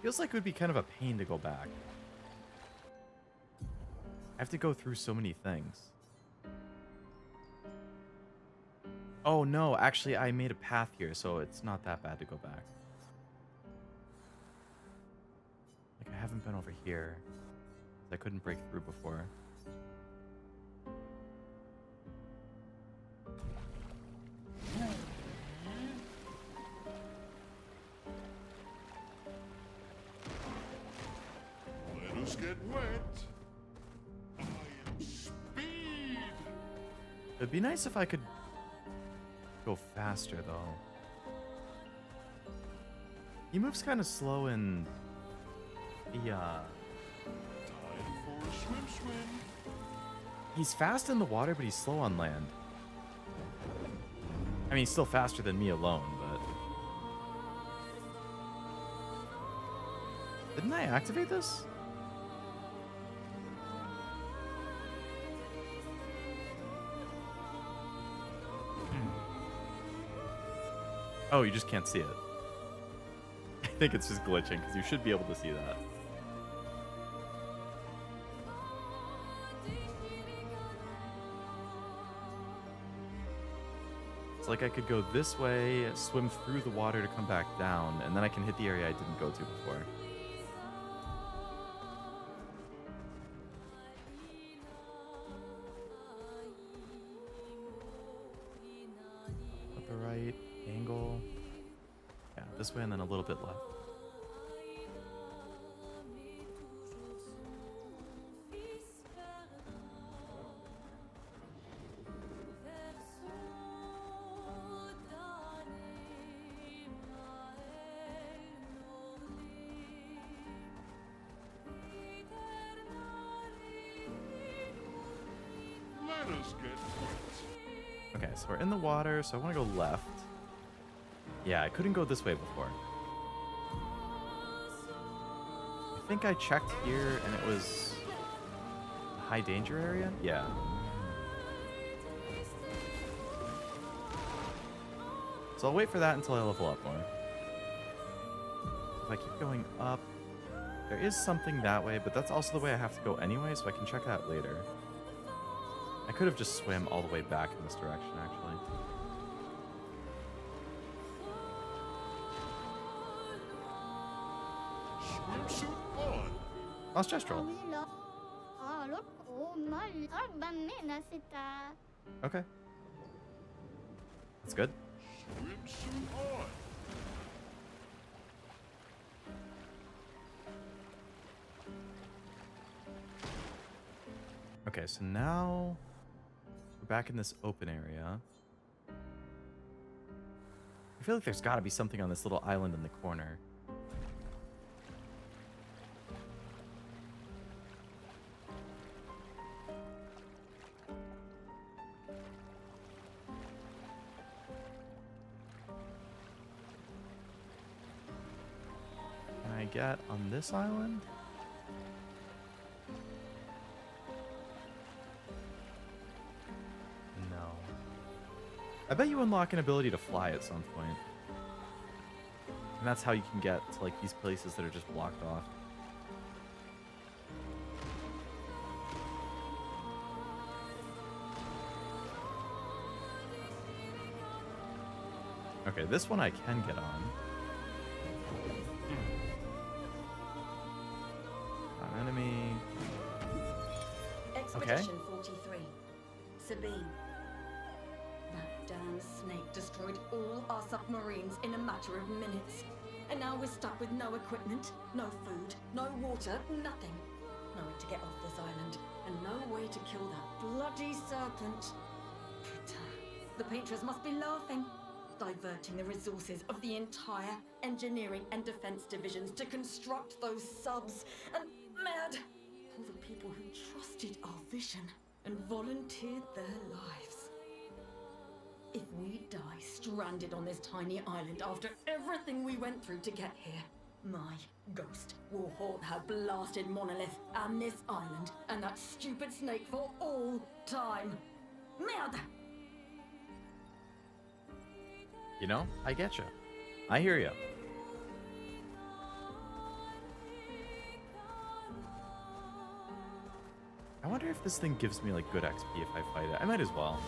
Feels like it would be kind of a pain to go back. I have to go through so many things. Oh no, actually I made a path here, so it's not that bad to go back. Like I haven't been over here. I couldn't break through before. Let us get wet. I am speed. It'd be nice if I could go faster, though. He moves kind of slow in the, Time for a swim. He's fast in the water, but he's slow on land. I mean, he's still faster than me alone, but... Didn't I activate this? Oh, you just can't see it. I think it's just glitching, because you should be able to see that. It's like I could go this way, swim through the water to come back down, and then I can hit the area I didn't go to before. At the right angle. Yeah, this way and then a little bit left. Let us get wet. Okay, so we're in the water, so I want to go left. Yeah, I couldn't go this way before. I think I checked here and it was a high danger area? Yeah. So I'll wait for that until I level up more. If I keep going up, there is something that way, but that's also the way I have to go anyway, so I can check that later. I could have just swam all the way back in this direction, actually. Swimsuit on. Lost Gestural. Okay. That's good. Swimsuit on. Okay, so now we're back in this open area. I feel like there's got to be something on this little island in the corner. Can I get on this island? No. I bet you unlock an ability to fly at some point. And that's how you can get to like these places that are just blocked off. Okay, this one I can get on. An enemy. Expedition 43. Sabine. That damn snake destroyed all our submarines in a matter of minutes. And now we're stuck with no equipment, no food, no water, nothing. No way to get off this island, and no way to kill that bloody serpent. Putain. The Paintress must be laughing. diverting the resources of the entire engineering and defense divisions to construct those subs. And mad, all the people who trusted our vision and volunteered their lives. If we die stranded on this tiny island after everything we went through to get here, my ghost will haunt her blasted monolith and this island and that stupid snake for all time. Merde! You know, I get you. I hear you. I wonder if this thing gives me like good XP if I fight it. I might as well.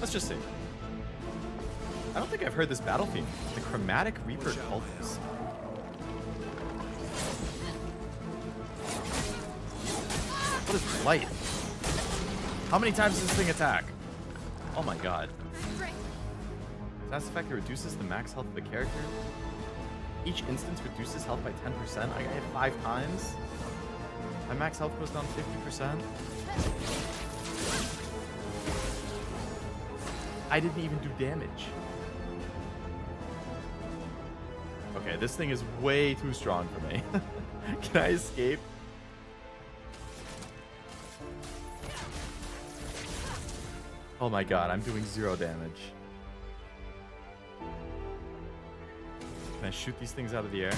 Let's just see. I don't think I've heard this battle theme. The Chromatic Reaper Cultist. What is light? How many times does this thing attack? Oh my god. That's the fact that it reduces the max health of a character. Each instance reduces health by 10%. I got hit 5 times. My max health goes down 50%. I didn't even do damage. Okay, this thing is way too strong for me. Can I escape? Oh my god, I'm doing 0 damage. Can I shoot these things out of the air?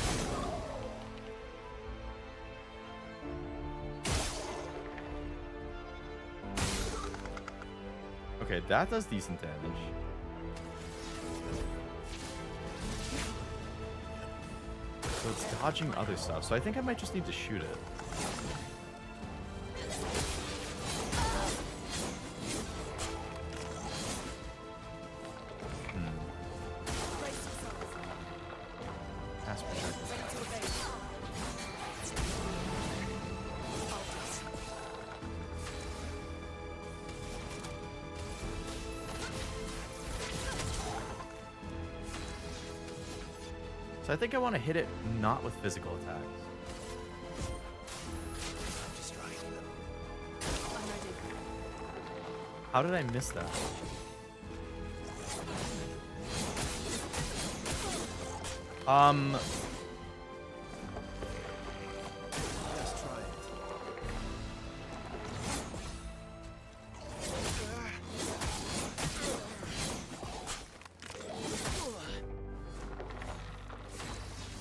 Okay, that does decent damage. So it's dodging other stuff. So I think I might just need to shoot it. Pass projector. So I think I want to hit it not with physical attacks. How did I miss that?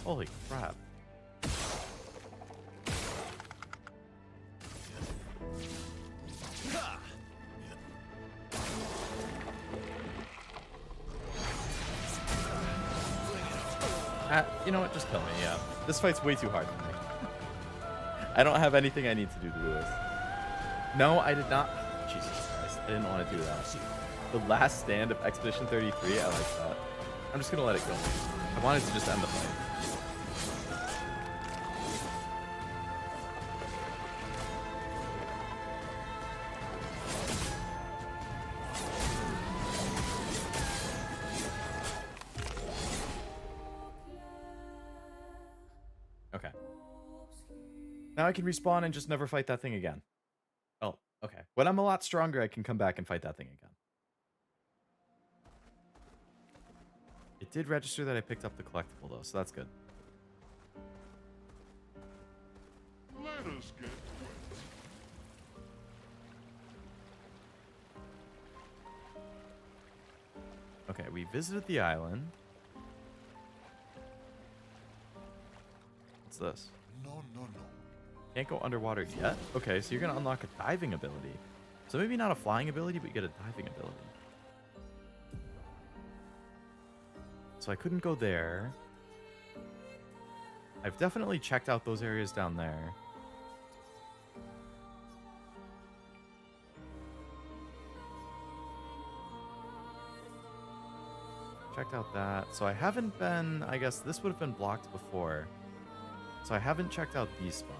Holy crap. You know what? Just kill me, yeah. This fight's way too hard for me. I don't have anything I need to do this. No, I did not. Jesus Christ. I didn't want to do that. The last stand of Expedition 33, I like that. I'm just gonna let it go. I wanted to just end the fight. Okay. Now I can respawn and just never fight that thing again. Oh, okay. When I'm a lot stronger, I can come back and fight that thing again. It did register that I picked up the collectible, though, so that's good. Let us get Okay, we visited the island. What's this? no. Can't go underwater yet? Okay, so you're going to unlock a diving ability. So maybe not a flying ability, but you get a diving ability. So I couldn't go there. I've definitely checked out those areas down there. Checked out that. So I haven't been... I guess this would have been blocked before. So I haven't checked out these spots.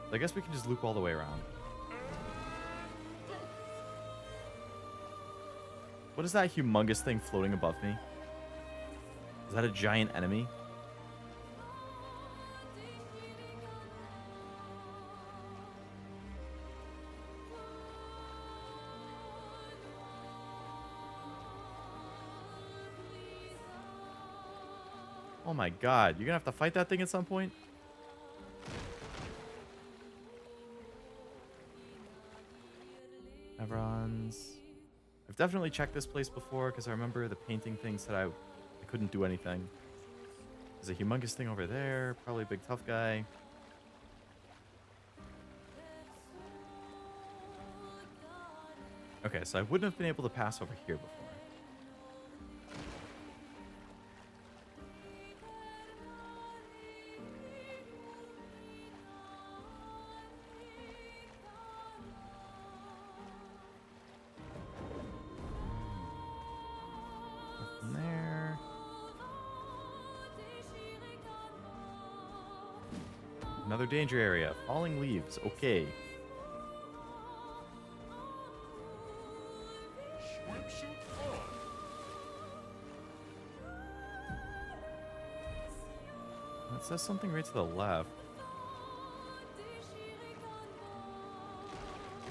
So I guess we can just loop all the way around. What is that humongous thing floating above me? Is that a giant enemy? Oh my god, you're gonna have to fight that thing at some point? Nevrons. I've definitely checked this place before because I remember the painting thing said I couldn't do anything. There's a humongous thing over there, probably a big tough guy. Okay, so I wouldn't have been able to pass over here before. Nothing there. Another danger area. Falling leaves. Okay. It says something right to the left.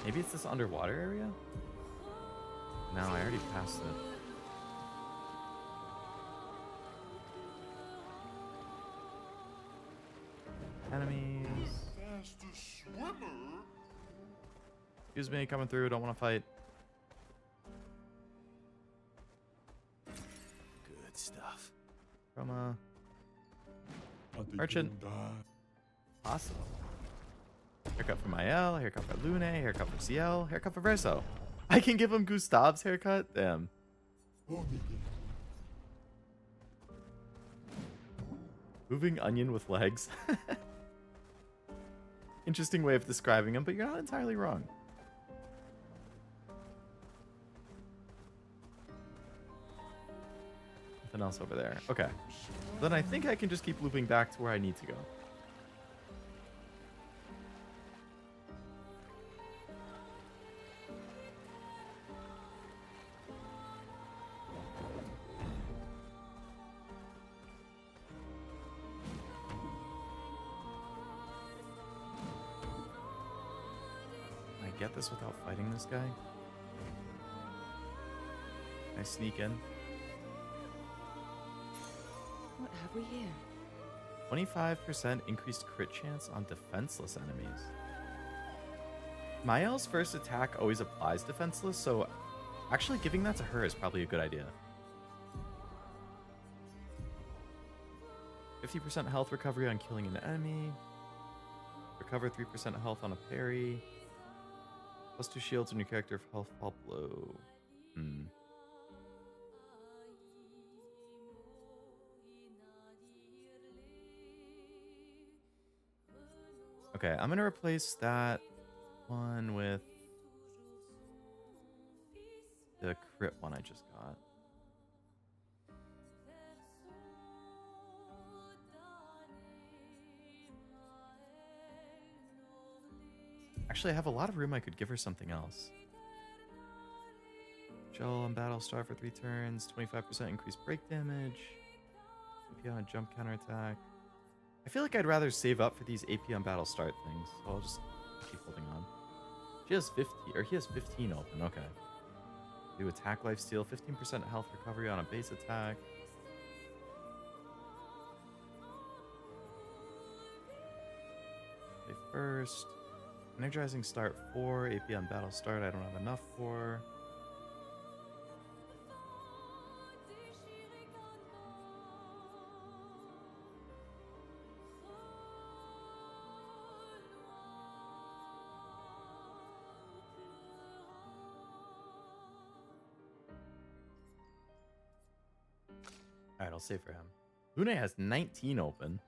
Maybe it's this underwater area? No, I already passed it. Enemies. Fastest swimmer. Excuse me, coming through. Don't want to fight. Good stuff. Chroma. Are they Merchant. gonna die? Awesome. Haircut for Mael, haircut for Lune, haircut for Ciel, haircut for Verso. I can give him Gustav's haircut? Damn. Oh, Moving onion with legs. Interesting way of describing him, but you're not entirely wrong. Nothing else over there. Okay. Then I think I can just keep looping back to where I need to go. Can I get this without fighting this guy? Can I sneak in? What have we here? 25% increased crit chance on defenseless enemies. Mael's first attack always applies defenseless, so actually giving that to her is probably a good idea. 50% health recovery on killing an enemy. Recover 3% health on a parry. Plus 2 shields when your character health fall below. Okay, I'm gonna replace that one with the crit one I just got. Actually, I have a lot of room. I could give her something else. Gel on battle start for 3 turns, 25% increased break damage, AP on a jump counterattack. I feel like I'd rather save up for these AP on battle start things, so I'll just keep holding on. She has 50, or he has 15 open. Okay. Do attack lifesteal, 15% health recovery on a base attack. Okay, first. Energizing start 4, AP on battle start I don't have enough for. Alright, I'll save for him. Lune has 19 open.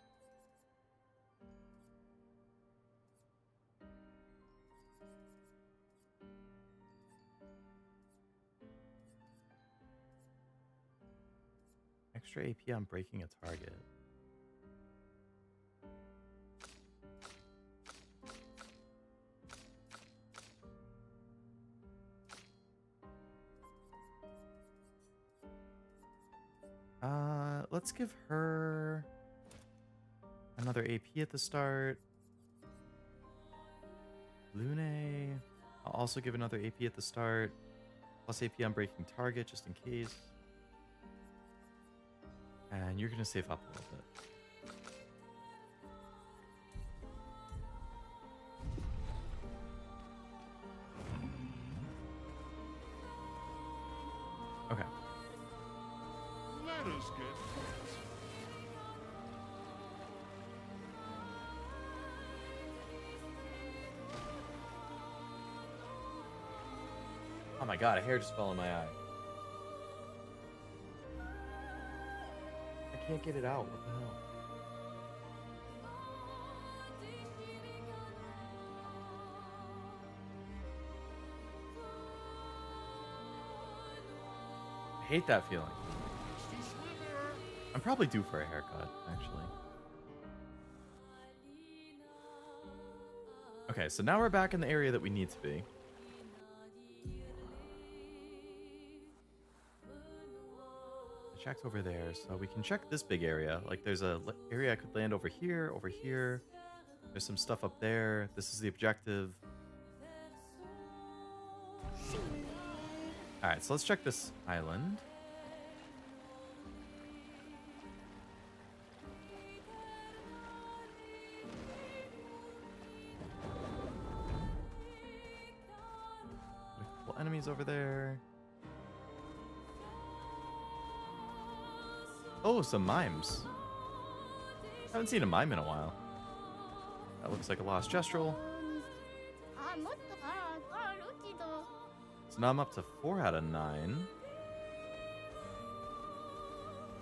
Extra AP on breaking a target. Let's give her another AP at the start. Lune, I'll also give another AP at the start. Plus AP on breaking target, just in case. And you're gonna save up a little bit. Okay. Let us get Oh my god, a hair just fell in my eye. I can't get it out. What the hell? I hate that feeling. I'm probably due for a haircut, actually. Okay, so now we're back in the area that we need to be. I checked over there, so we can check this big area. Like, there's a area I could land over here, over here. There's some stuff up there. This is the objective. Alright, so let's check this island. A couple enemies over there. Oh, some mimes. Haven't seen a mime in a while. That looks like a lost gestural. So now I'm up to 4 out of 9.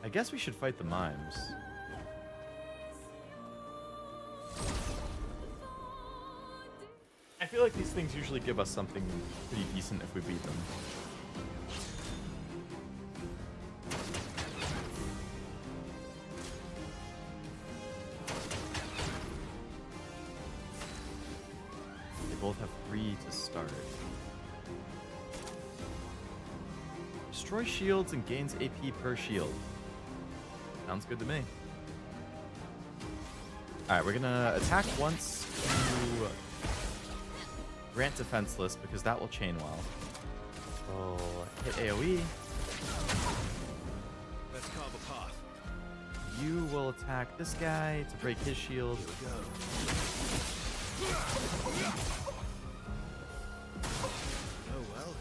I guess we should fight the mimes. I feel like these things usually give us something pretty decent if we beat them. They both have 3 to start. Destroy shields and gains AP per shield. Sounds good to me. Alright, we're gonna attack once to grant defenseless because that will chain well. So hit AoE. Let's carve a path. You will attack this guy to break his shield. Here we go. Oh well.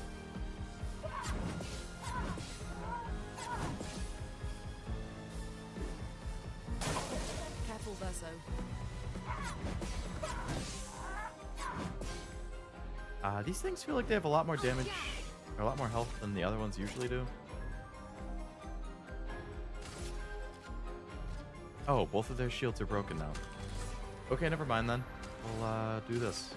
Careful, Verso. These things feel like they have a lot more damage, or a lot more health than the other ones usually do. Oh, both of their shields are broken now. Okay, never mind then. We'll do this.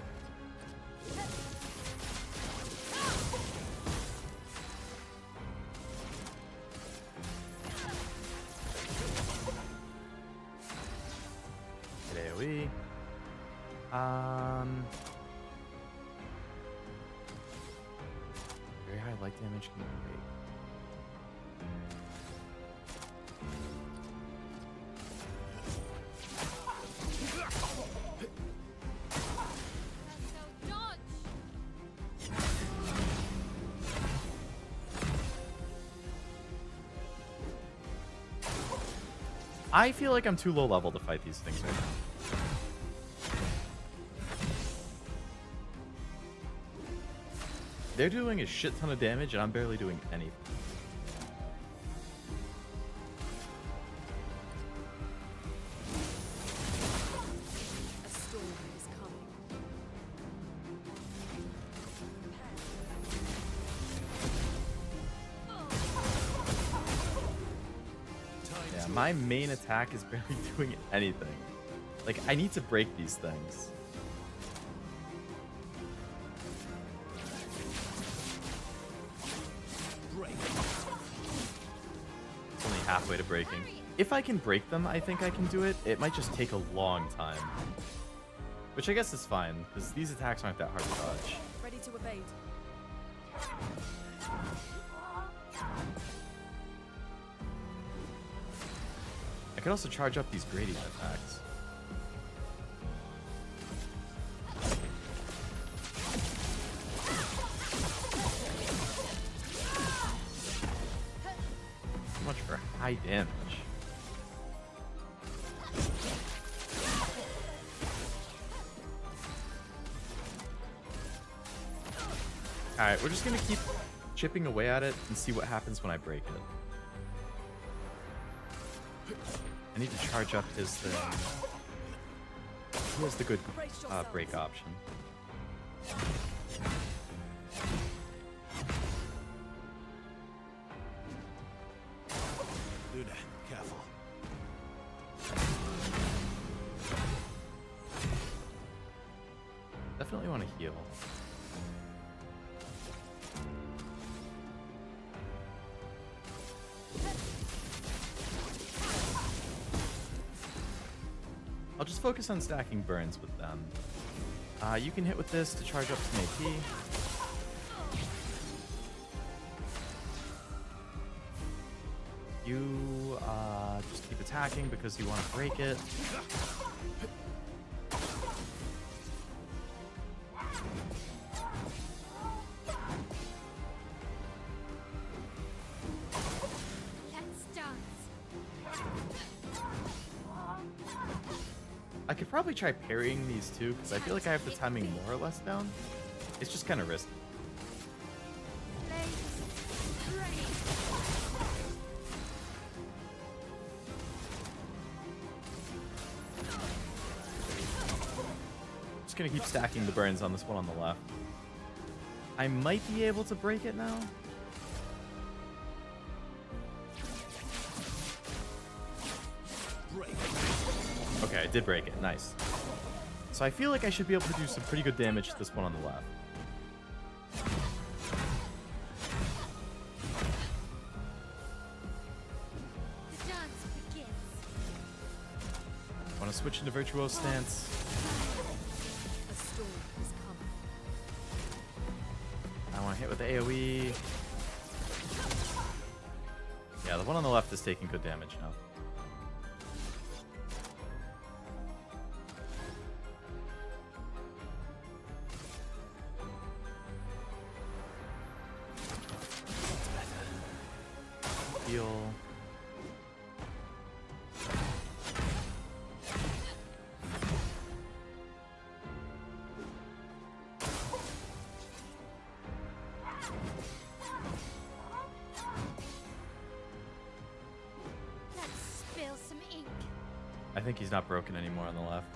Hit AoE. Very high light damage can be great. I feel like I'm too low level to fight these things right now. They're doing a shit ton of damage and I'm barely doing anything. A storm is coming. Yeah, my main attack is barely doing anything. Like, I need to break these things. It's only halfway to breaking. If I can break them, I think I can do it. It might just take a long time. Which I guess is fine, because these attacks aren't that hard to dodge. Ready to evade. I could also charge up these gradient attacks. So much for high damage. Alright, we're just gonna keep chipping away at it and see what happens when I break it. I need to charge up his thing. He has the good break option. Luna, careful. Definitely want to heal. I'll just focus on stacking burns with them. You can hit with this to charge up some AP. You just keep attacking because you want to break it. Let's dance. I could probably try parrying these two because I feel like I have the timing more or less down. It's just kind of risky. Just gonna keep stacking the burns on this one on the left. I might be able to break it now. Okay, I did break it. Nice. So I feel like I should be able to do some pretty good damage to this one on the left. The dance begins. Want to switch into virtuoso stance. A storm is coming. I want to hit with the AoE. Yeah, the one on the left is taking good damage now. Heal. Let's spill some ink. I think he's not broken anymore on the left.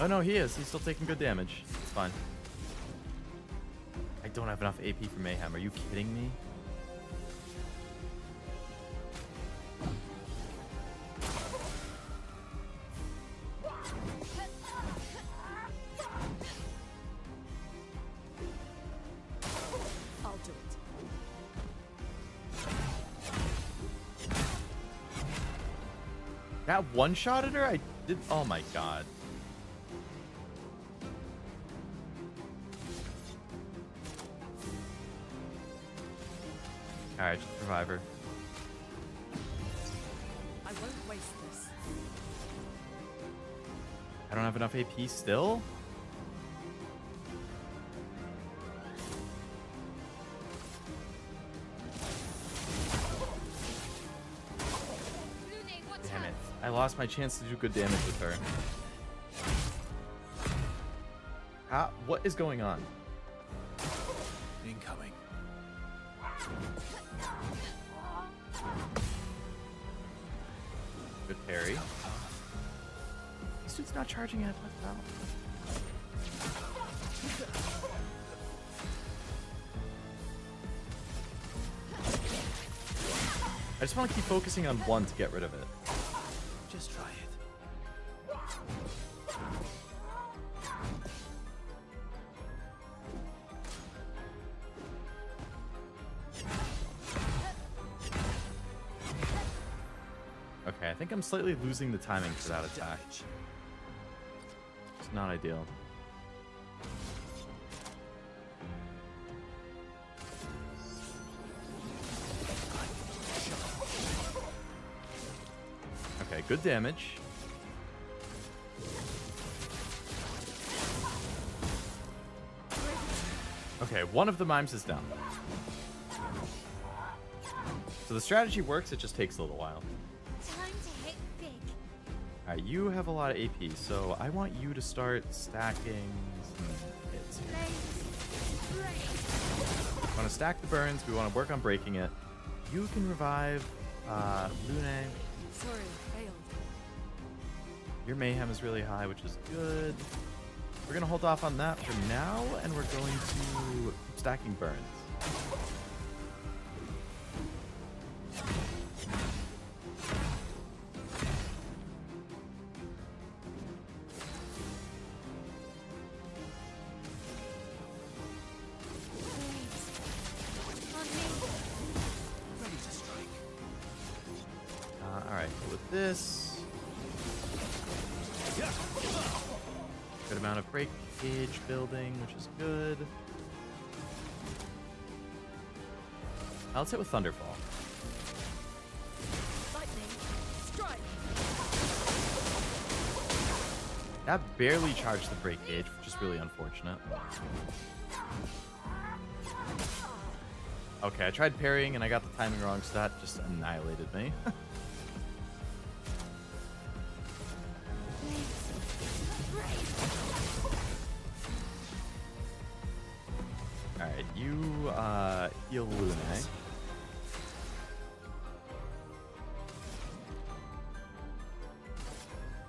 Oh no, he is. He's still taking good damage. It's fine. I don't have enough AP for Mayhem. Are you kidding me? I'll do it. That one-shotted her? I did. Oh my god. Alright, just revive her. I won't waste this. I don't have enough AP still? Lune, what's Damn up? it. I lost my chance to do good damage with her. What is going on? Incoming. Good parry. This dude's not charging at all. I just want to keep focusing on one to get rid of it. Just try it. Okay, I think I'm slightly losing the timing for that attack. It's not ideal. Okay, good damage. Okay, one of the mimes is down. So the strategy works, it just takes a little while. Time to hit big. Alright, you have a lot of AP, so I want you to start stacking some hits here. We want to stack the burns, we want to work on breaking it. You can revive Lune. Sorry, failed. Your mayhem is really high, which is good. We're going to hold off on that for now, and we're going to keep stacking burns. Alright, with this, good amount of breakage building, which is good. Now let's hit with Thunderfall. Lightning, strike. That barely charged the break gauge, which is really unfortunate. Okay, I tried parrying and I got the timing wrong, so that just annihilated me. Alright, you heal Lune.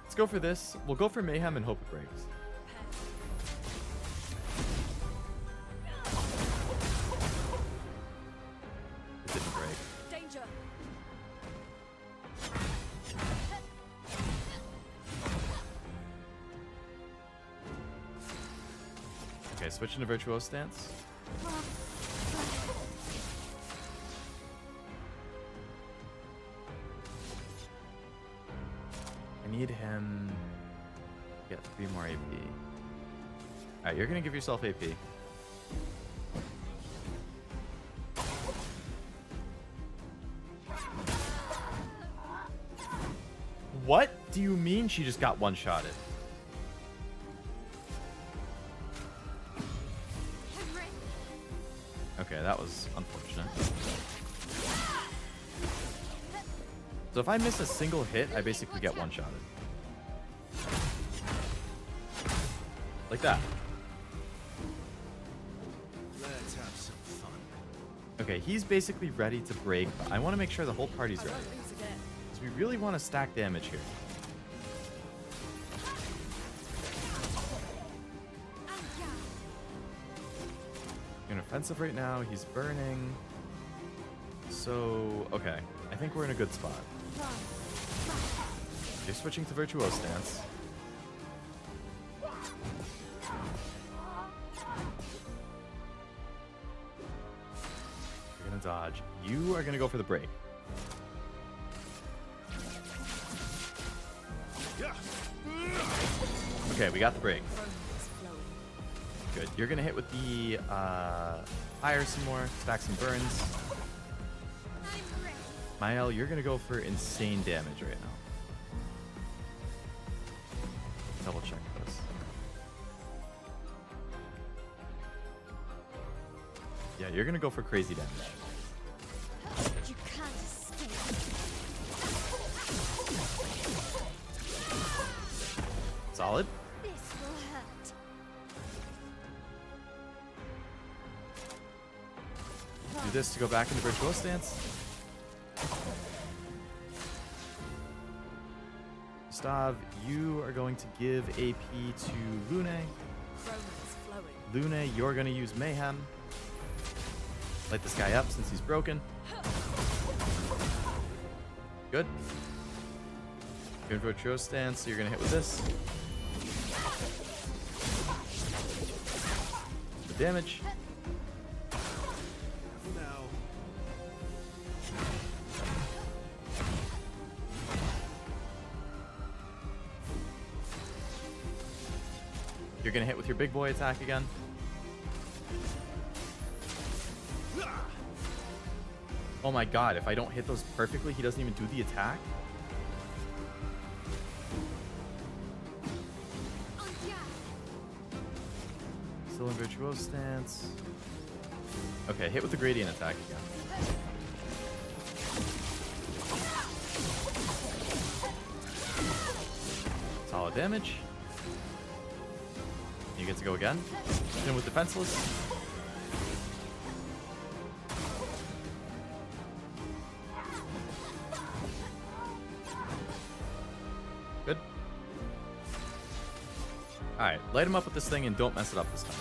Let's go for this. We'll go for Mayhem and hope it breaks. It didn't break. Danger. Okay, switching to Virtuoso stance. I need him to get 3 more AP. Alright, you're gonna give yourself AP. What do you mean she just got one-shotted? Okay, that was unfortunate. So if I miss a single hit, I basically get one-shotted. Like that. Let's have some fun. Okay, he's basically ready to break, but I want to make sure the whole party's I ready. won't lose again. So we really want to stack damage here. You're offensive right now, he's burning. So, okay. I think we're in a good spot. You're switching to Virtuoso stance. You're gonna dodge. You are gonna go for the break. Okay, we got the break. Good. You're gonna hit with the fire some more, stack some burns. Mael, you're gonna go for insane damage right now. Double check this. Yeah, you're gonna go for crazy damage. You can't escape. Solid. This will hurt. Do this to go back into Virtuoso stance. Gustav, you are going to give AP to Lune. Romance flowing. Lune, you're going to use Mayhem. Light this guy up since he's broken. Good. You're in Virtuoso stance, so you're going to hit with this. The damage. Now. You're going to hit with your big boy attack again. Oh my god, if I don't hit those perfectly, he doesn't even do the attack? Still in Virtuoso stance. Okay, hit with the gradient attack again. damage. You get to go again. In with defenseless. Good. Alright, light him up with this thing and don't mess it up this time.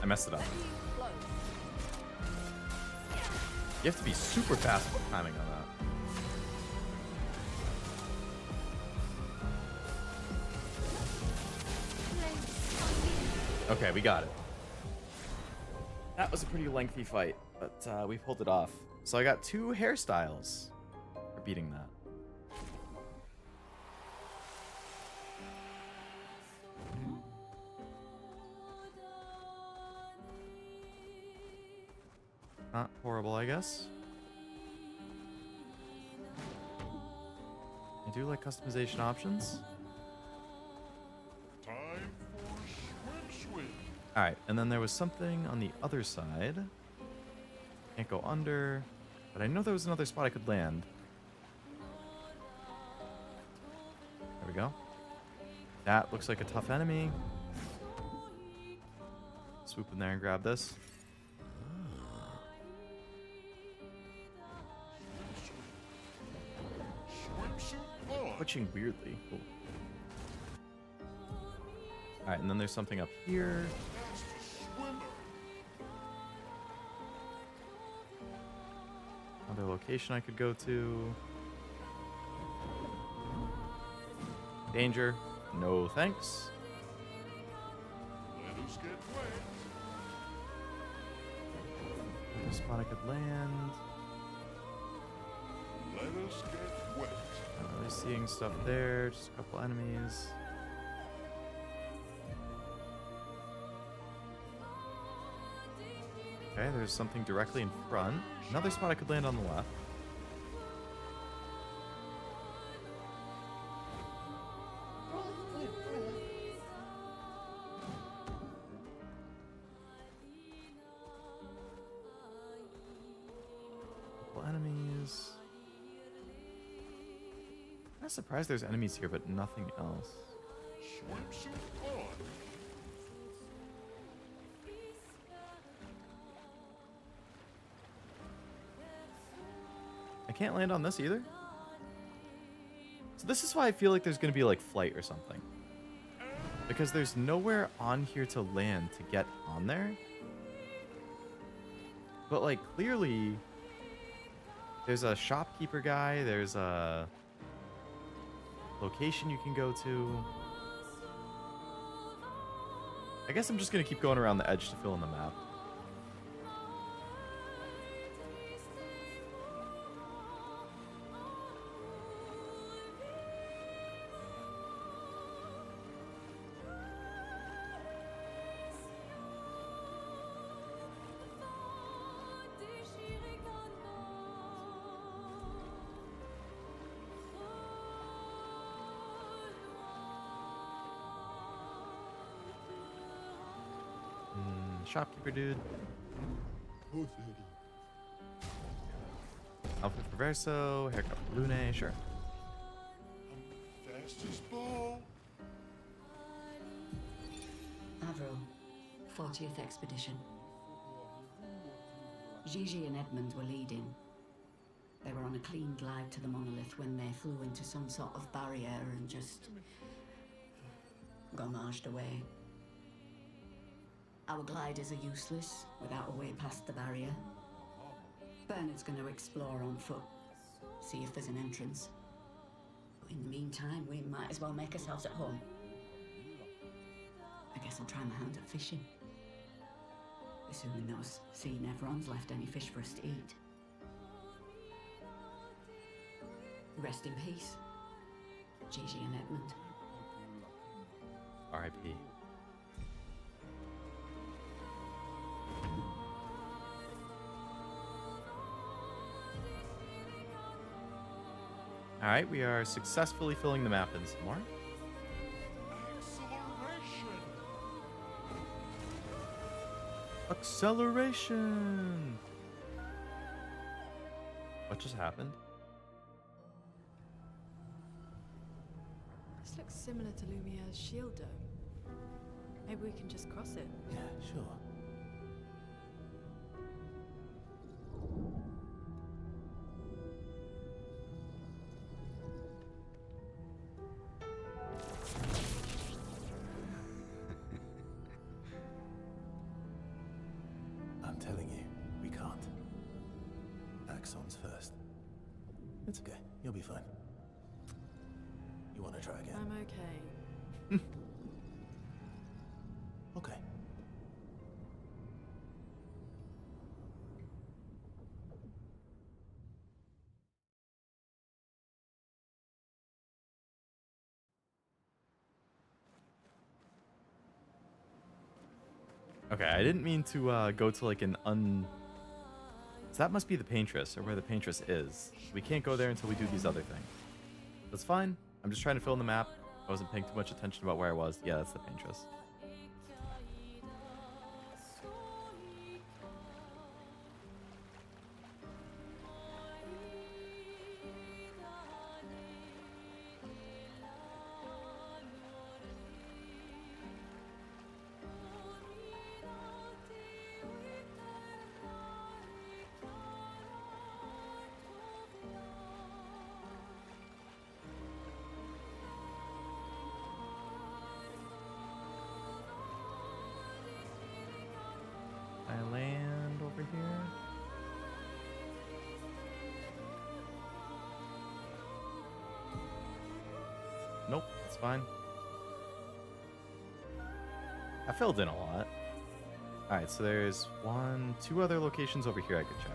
I messed it up. You have to be super fast with timing on that. Okay, we got it. That was a pretty lengthy fight, but we pulled it off. So I got 2 hairstyles for beating that. Not horrible, I guess. I do like customization options. Time for swim. Alright, and then there was something on the other side. Can't go under, but I know there was another spot I could land. There we go. That looks like a tough enemy. Swoop in there and grab this. Swimsuit on. Twitching weirdly. Cool. Alright, and then there's something up here. Master swimmer. Another location I could go to. Danger. No thanks. Let us get wet. Another spot I could land. Let us get wet. Not really seeing stuff there. Just a couple enemies. Okay, there's something directly in front. Another spot I could land on the left. Couple enemies. I'm surprised there's enemies here, but nothing else. Swimsuit on. I can't land on this either. So this is why I feel like there's going to be like flight or something. Because there's nowhere on here to land to get on there. But like clearly there's a shopkeeper guy, there's a location you can go to. I guess I'm just going to keep going around the edge to fill in the map. Shopkeeper dude. Outfit for Verso, haircut for Lune, sure. Fastest ball. Avril, 40th Expedition. Gigi and Edmund were leading. They were on a clean glide to the monolith when they flew into some sort of barrier and just gomaged away. Our gliders are useless without a way past the barrier. Bernard's going to explore on foot, see if there's an entrance. But in the meantime, we might as well make ourselves at home. I guess I'll try my hand at fishing. Assuming those sea nevrons left any fish for us to eat. Rest in peace, Gigi and Edmund. R.I.P. Alright, we are successfully filling the map in some more. Acceleration! What just happened? looks similar to Lumiere's shield dome. Maybe we can just cross it. Yeah, sure. I'm telling you, we can't. Axon's first. It's okay. You'll be fine. You want to try again? I'm okay. Okay. Okay, I didn't mean to go to like an So that must be the Paintress, or where the Paintress is. We can't go there until we do these other things. That's fine. I'm just trying to fill in the map. I wasn't paying too much attention about where I was. Yeah, that's the Paintress. I land over here. Nope, it's fine. I filled in a lot. Alright, so there's two other locations over here I could check.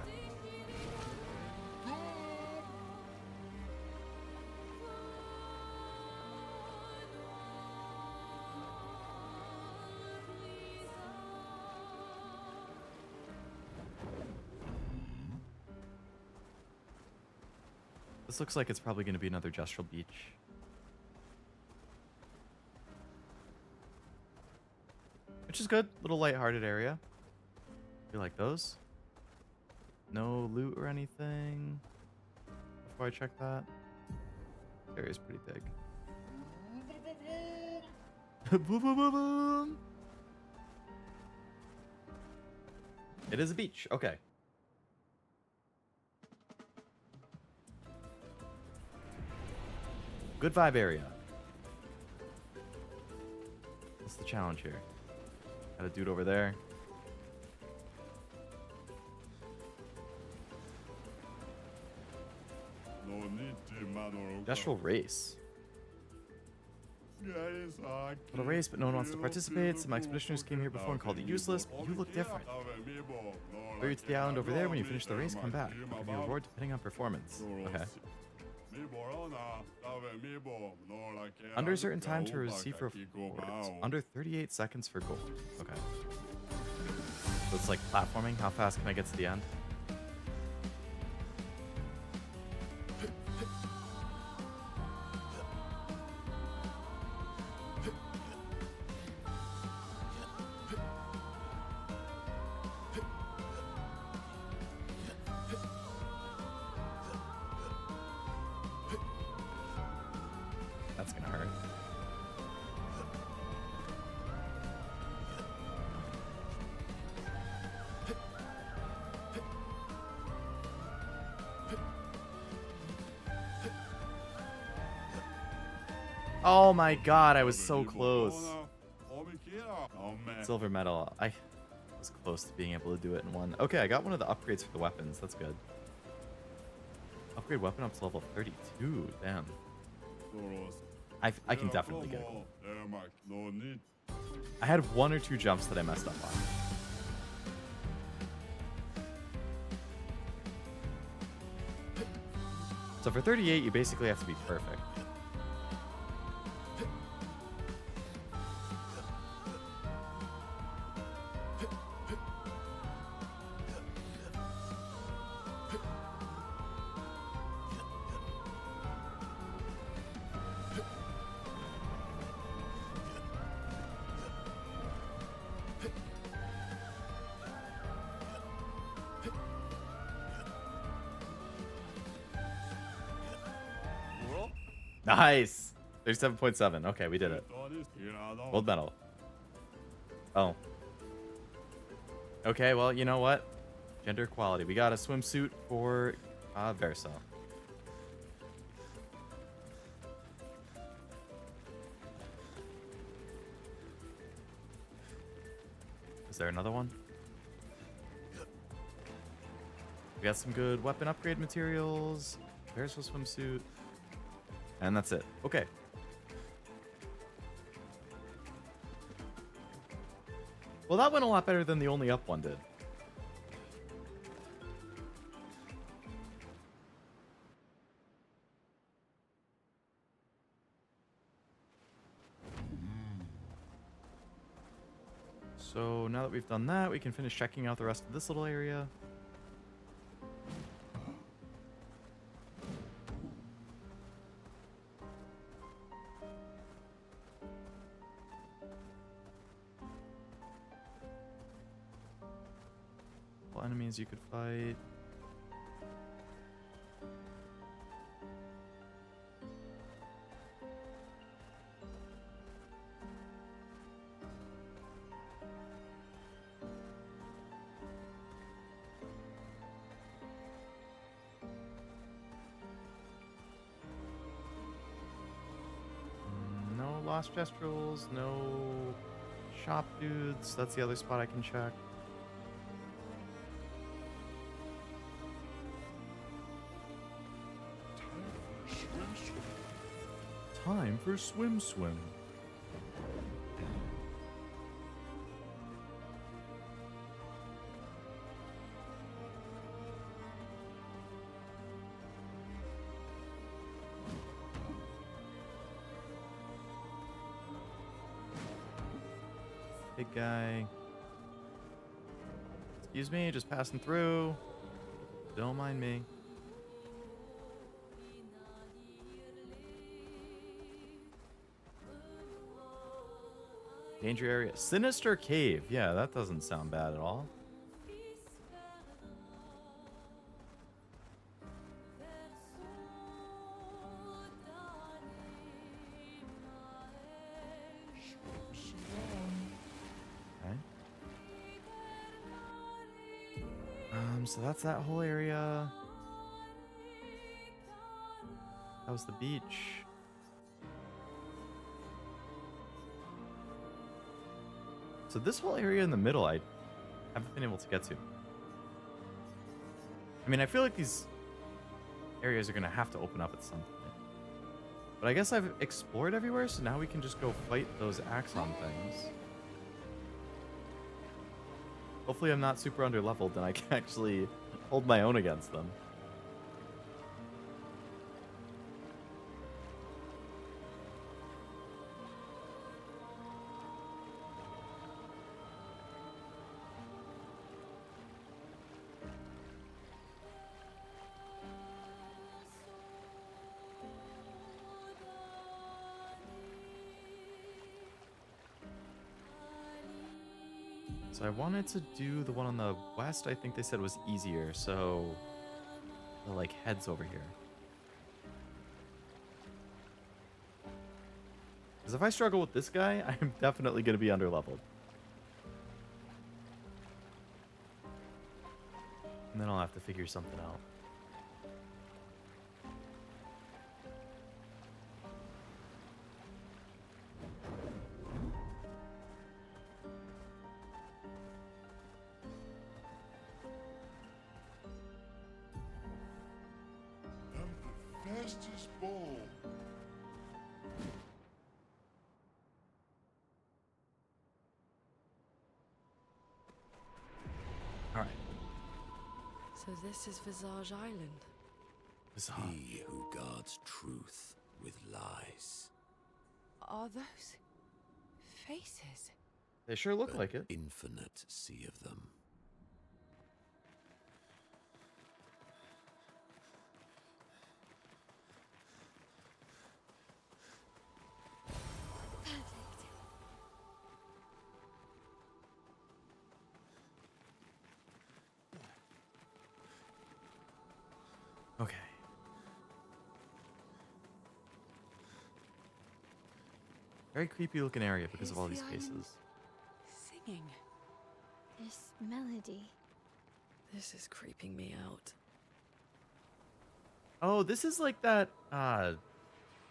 This looks like it's probably going to be another Gestural Beach. Which is good. Little lighthearted area. You like those? No loot or anything. Before I check that. This area's pretty big. Boom, boom, boom, boom. It is a beach. Okay. Good vibe area. What's the challenge here? Got a dude over there. Gestural race. Little race, but no one wants to participate. Some expeditioners came here before and called it useless, but you look different. Go to the island over there. When you finish the race, come back. Give you a reward depending on performance. Okay. Under a certain time to receive rewards. Under 38 seconds for gold. Okay. So it's like platforming. How fast can I get to the end? That's gonna hurt. Oh my god, I was so close. Silver medal. I was close to being able to do it in one. Okay, I got one of the upgrades for the weapons. That's good. Upgrade weapon up to level 32. Damn. I can definitely get it. I had one or two jumps that I messed up on. So for 38, you basically have to be perfect. Nice. 37.7. Okay, we did it. Gold medal. Oh. Okay, well, you know what? Gender equality. We got a swimsuit for Versa. Is there another one? We got some good weapon upgrade materials. There's a swimsuit. And that's it. Okay. Well, that went a lot better than the only up one did. So now that we've done that, we can finish checking out the rest of this little area. Enemies you could fight. No lost gestrels, no shop dudes. That's the other spot I can check. Time for swim. Big guy. Excuse me, just passing through. Don't mind me. Danger area. Sinister cave. Yeah, that doesn't sound bad at all. Okay. So that's that whole area. That was the beach. So this whole area in the middle, I haven't been able to get to. I mean, I feel like these areas are going to have to open up at some point. But I guess I've explored everywhere, so now we can just go fight those Axon things. Hopefully I'm not super underleveled and I can actually hold my own against them. So I wanted to do the one on the west. I think they said was easier, so the like heads over here. Because if I struggle with this guy, I'm definitely going to be underleveled. And then I'll have to figure something out. Fastest ball. All right. So this is Visage Island. Visage. He who guards truth with lies. Are those faces? They sure look An like it. infinite sea of them. Okay. Very creepy looking area because of Is all the these island faces. Singing. This melody. This is creeping me out. Oh, this is like that.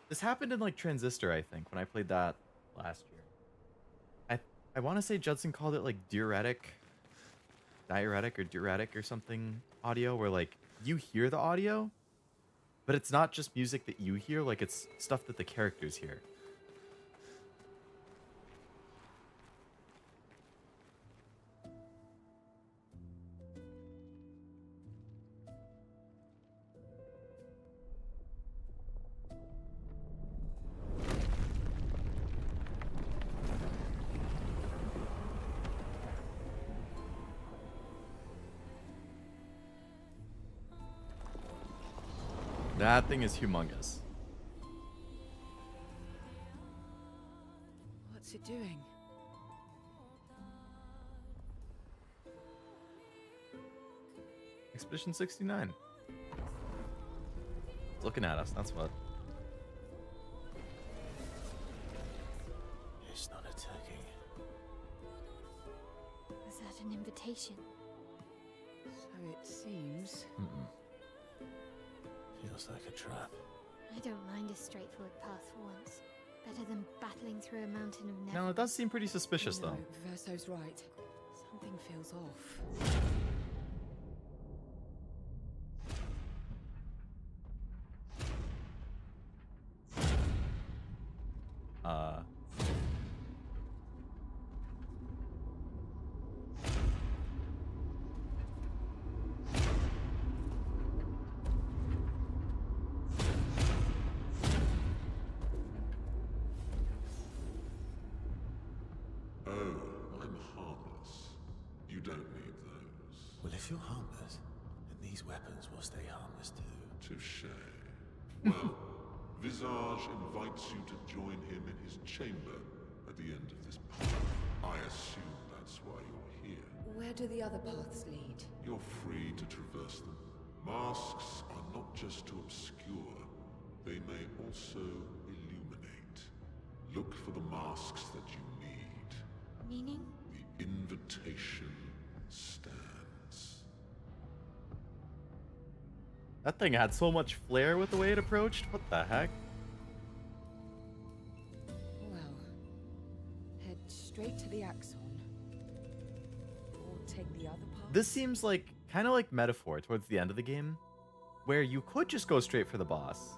This happened in like Transistor, I think, when I played that last year. I want to say Judson called it like diuretic or something audio, where like you hear the audio, but it's not just music that you hear, like it's stuff that the characters hear. That thing is humongous. What's it doing? Expedition 69. It's looking at us, that's what. It's not attacking. Was that an invitation? So it seems. Feels like a trap. I don't mind a straightforward path for once. Better than battling through a mountain of never. No, it does seem pretty suspicious No, though. Verso's right. Something feels off. Oh, I'm harmless. You don't need those. Well, if you're harmless, then these weapons will stay harmless too. Touché. Well, Visage invites you to join him in his chamber at the end of this path. I assume that's why you're here. Where do the other paths lead? You're free to traverse them. Masks are not just to obscure, they may also illuminate. Look for the masks that you need. Meaning? The invitation stands. That thing had so much flair with the way it approached. What the heck? Well, head straight to the Axon. Or take the other path. This seems like kind of like Metaphor towards the end of the game, where you could just go straight for the boss.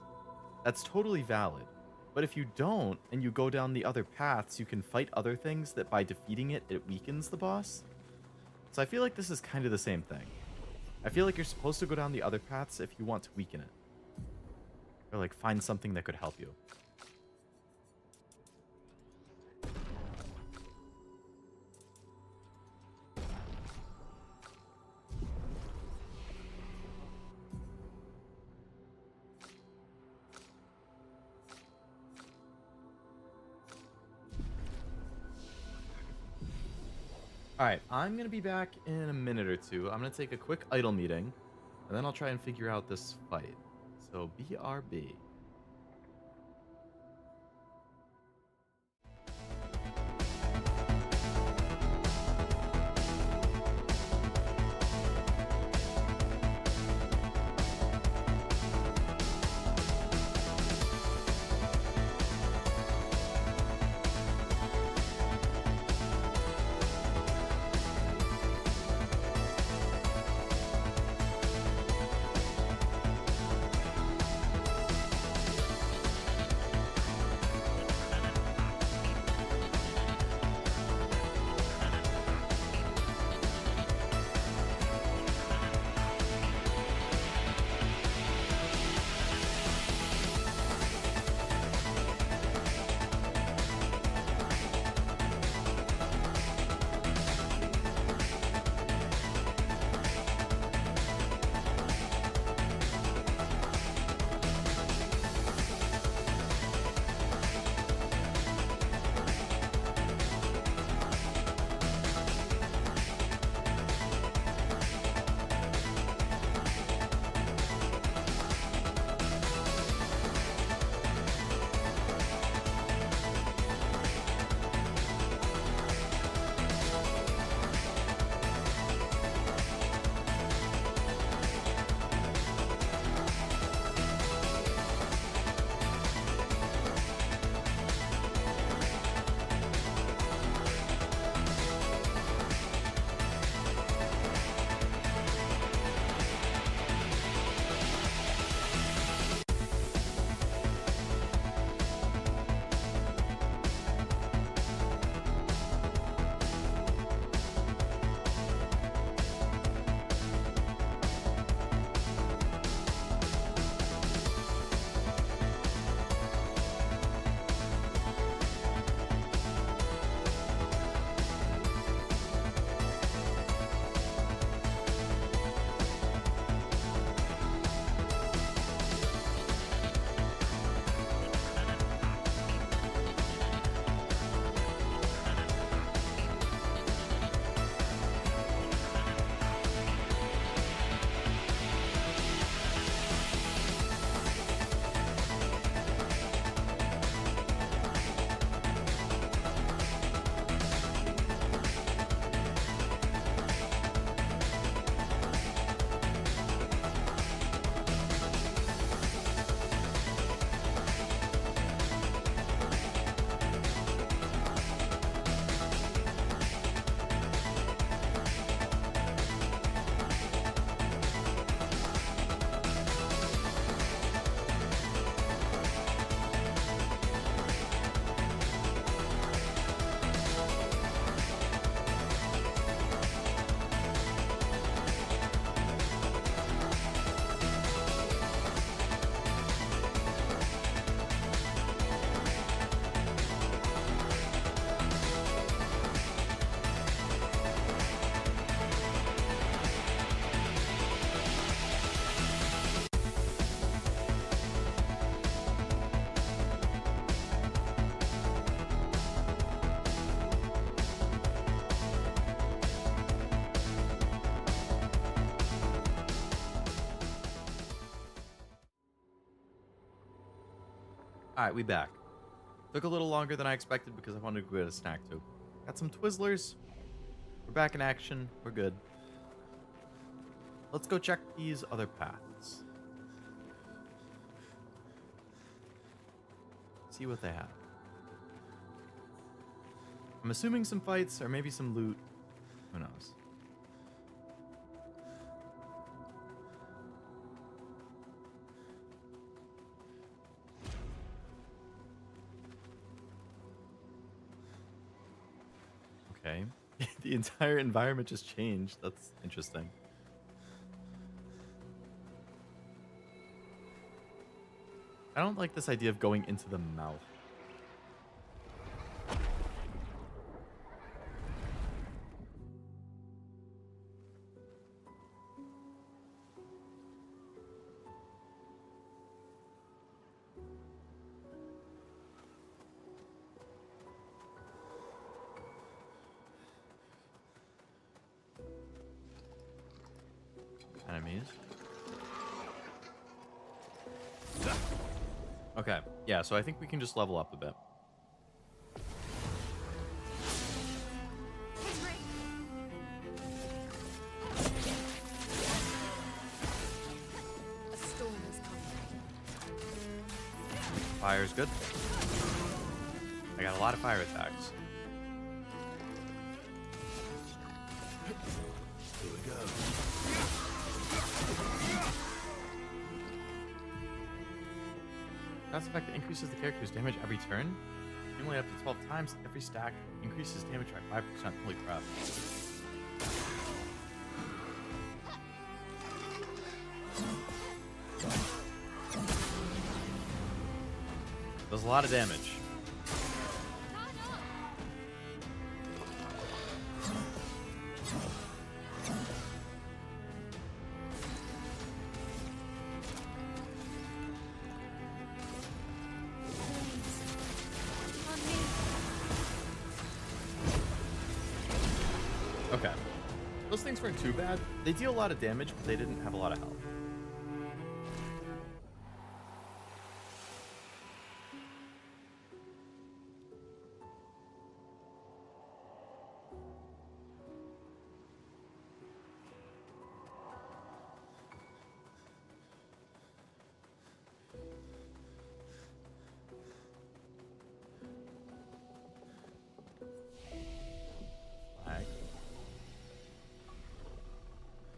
That's totally valid. But if you don't, and you go down the other paths, you can fight other things that by defeating it, it weakens the boss. So I feel like this is kind of the same thing. I feel like you're supposed to go down the other paths if you want to weaken it. Or like find something that could help you. Alright, I'm going to be back in a minute or two. I'm going to take a quick idle meeting, and then I'll try and figure out this fight. So, BRB. Alright, we back. Took a little longer than I expected because I wanted to go get a snack too. Got some Twizzlers. We're back in action. We're good. Let's go check these other paths. See what they have. I'm assuming some fights or maybe some loot. Who knows? Okay. The entire environment just changed. That's interesting. I don't like this idea of going into the mouth. Enemies. Okay, yeah, so I think we can just level up a bit. A storm is coming. Fire's good. I got a lot of fire attacks. Here we go. That's effect that increases the character's damage every turn. Only up to 12 times. Every stack increases damage by 5%. Holy crap. Does a lot of damage. Okay. Those things weren't too bad. They deal a lot of damage, but they didn't have a lot of health.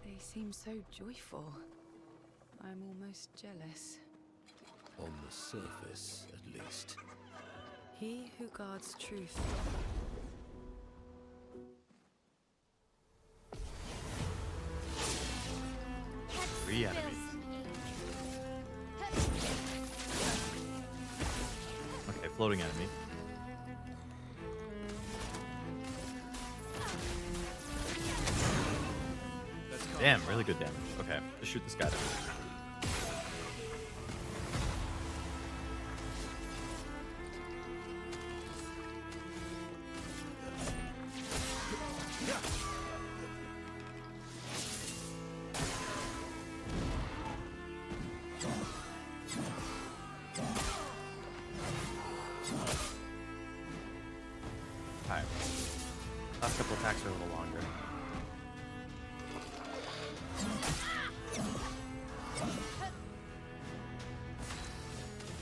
They seem so joyful. I'm almost jealous. On the surface, at least. He who guards truth. Three enemies. Okay, floating enemy. Damn, really good damage. Okay, just shoot this guy down. Alright. Last couple attacks are a little longer.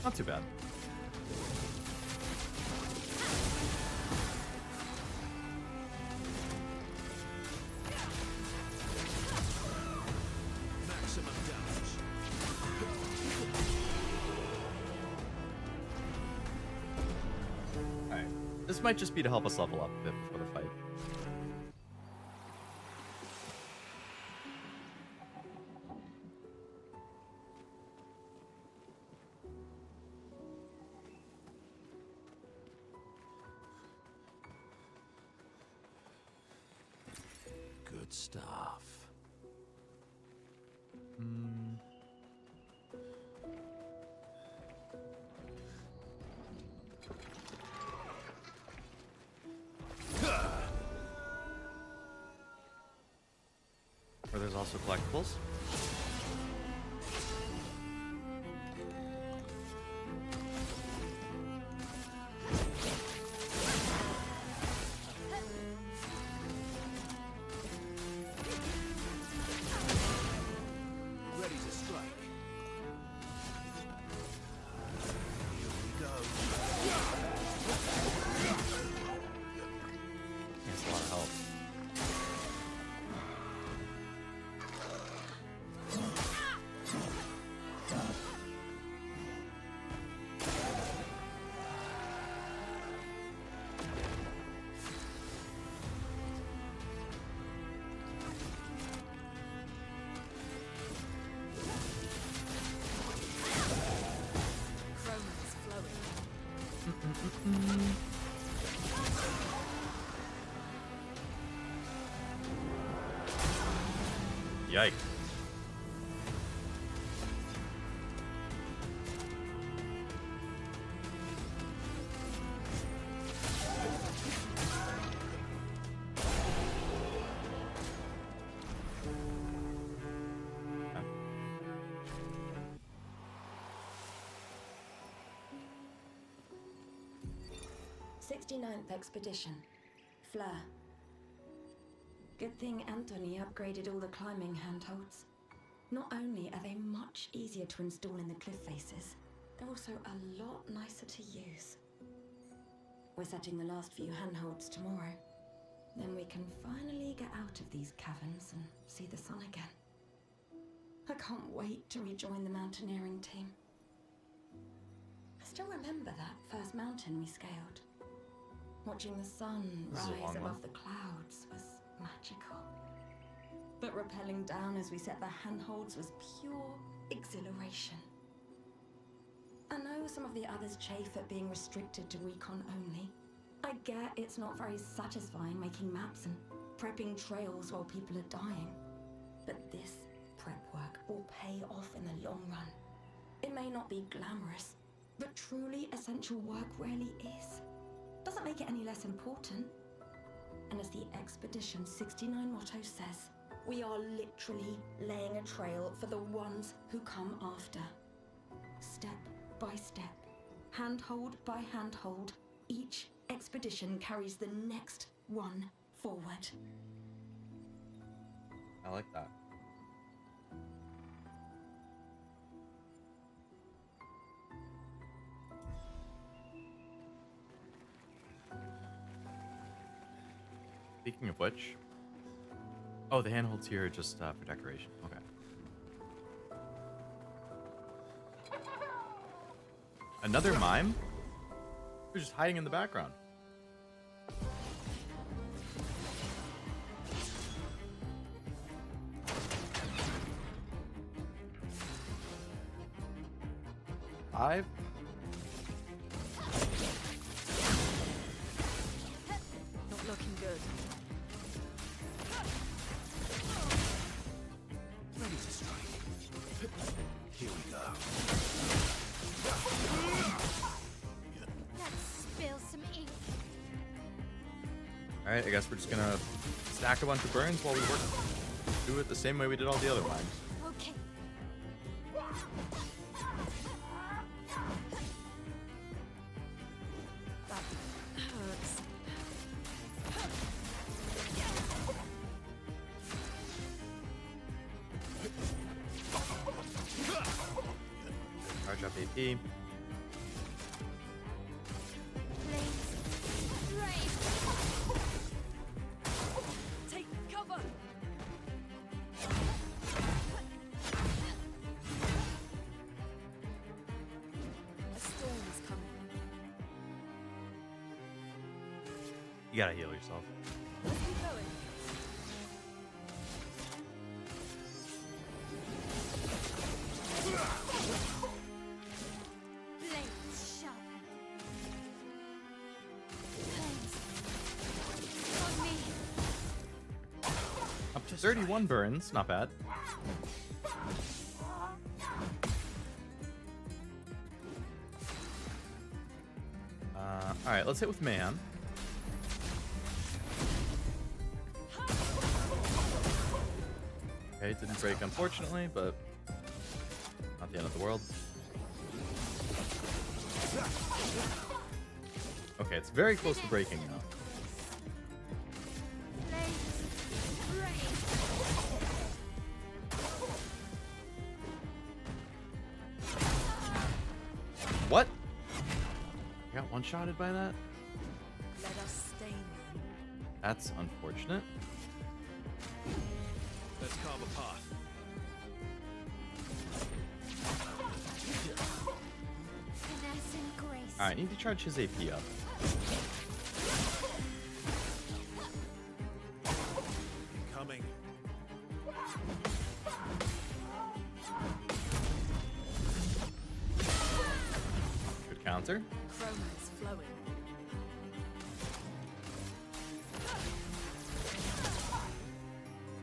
Not too bad. Maximum damage. Alright. This might just be to help us level up a bit before the fight. Good stuff. Where there's also collectibles. Yikes. Okay. 69th Expedition. Fleur. Good thing Anthony upgraded all the climbing handholds. Not only are they much easier to install in the cliff faces, they're also a lot nicer to use. We're setting the last few handholds tomorrow. Then we can finally get out of these caverns and see the sun again. I can't wait to rejoin the mountaineering team. I still remember that first mountain we scaled. Watching the sun This is a long rise one. above the clouds was magical. But rappelling down as we set the handholds was pure exhilaration. I know some of the others chafe at being restricted to recon only. I get it's not very satisfying making maps and prepping trails while people are dying. But this prep work will pay off in the long run. It may not be glamorous, but truly essential work rarely is. Doesn't make it any less important. And as the Expedition 69 motto says, we are literally laying a trail for the ones who come after. Step by step, handhold by handhold, each expedition carries the next one forward. I like that. Speaking of which, oh, the handholds here are just for decoration. Okay. Another mime? Who's just hiding in the background? Five? Not looking good. Ready to strike. Here we go. Let's spill some ink. Alright, I guess we're just gonna stack a bunch of burns while we work. Do it the same way we did all the other mimes. Okay. That hurts. Charge up AP. Blaze. Rain. Take cover! A storm is coming. You gotta heal yourself. Let's keep going. Blades sharp. Burns. On me. Up to 31 burns, not bad. Alright, let's hit with man. Okay, it didn't break unfortunately, but not the end of the world. Okay, it's very close to breaking now. Blaze. Rain. What? I got one-shotted by that? Let us stain them. That's unfortunate. Let's carve a path. Finesse and grace. Alright, need to charge his AP up. Coming. Good count. counter. Chroma is flowing.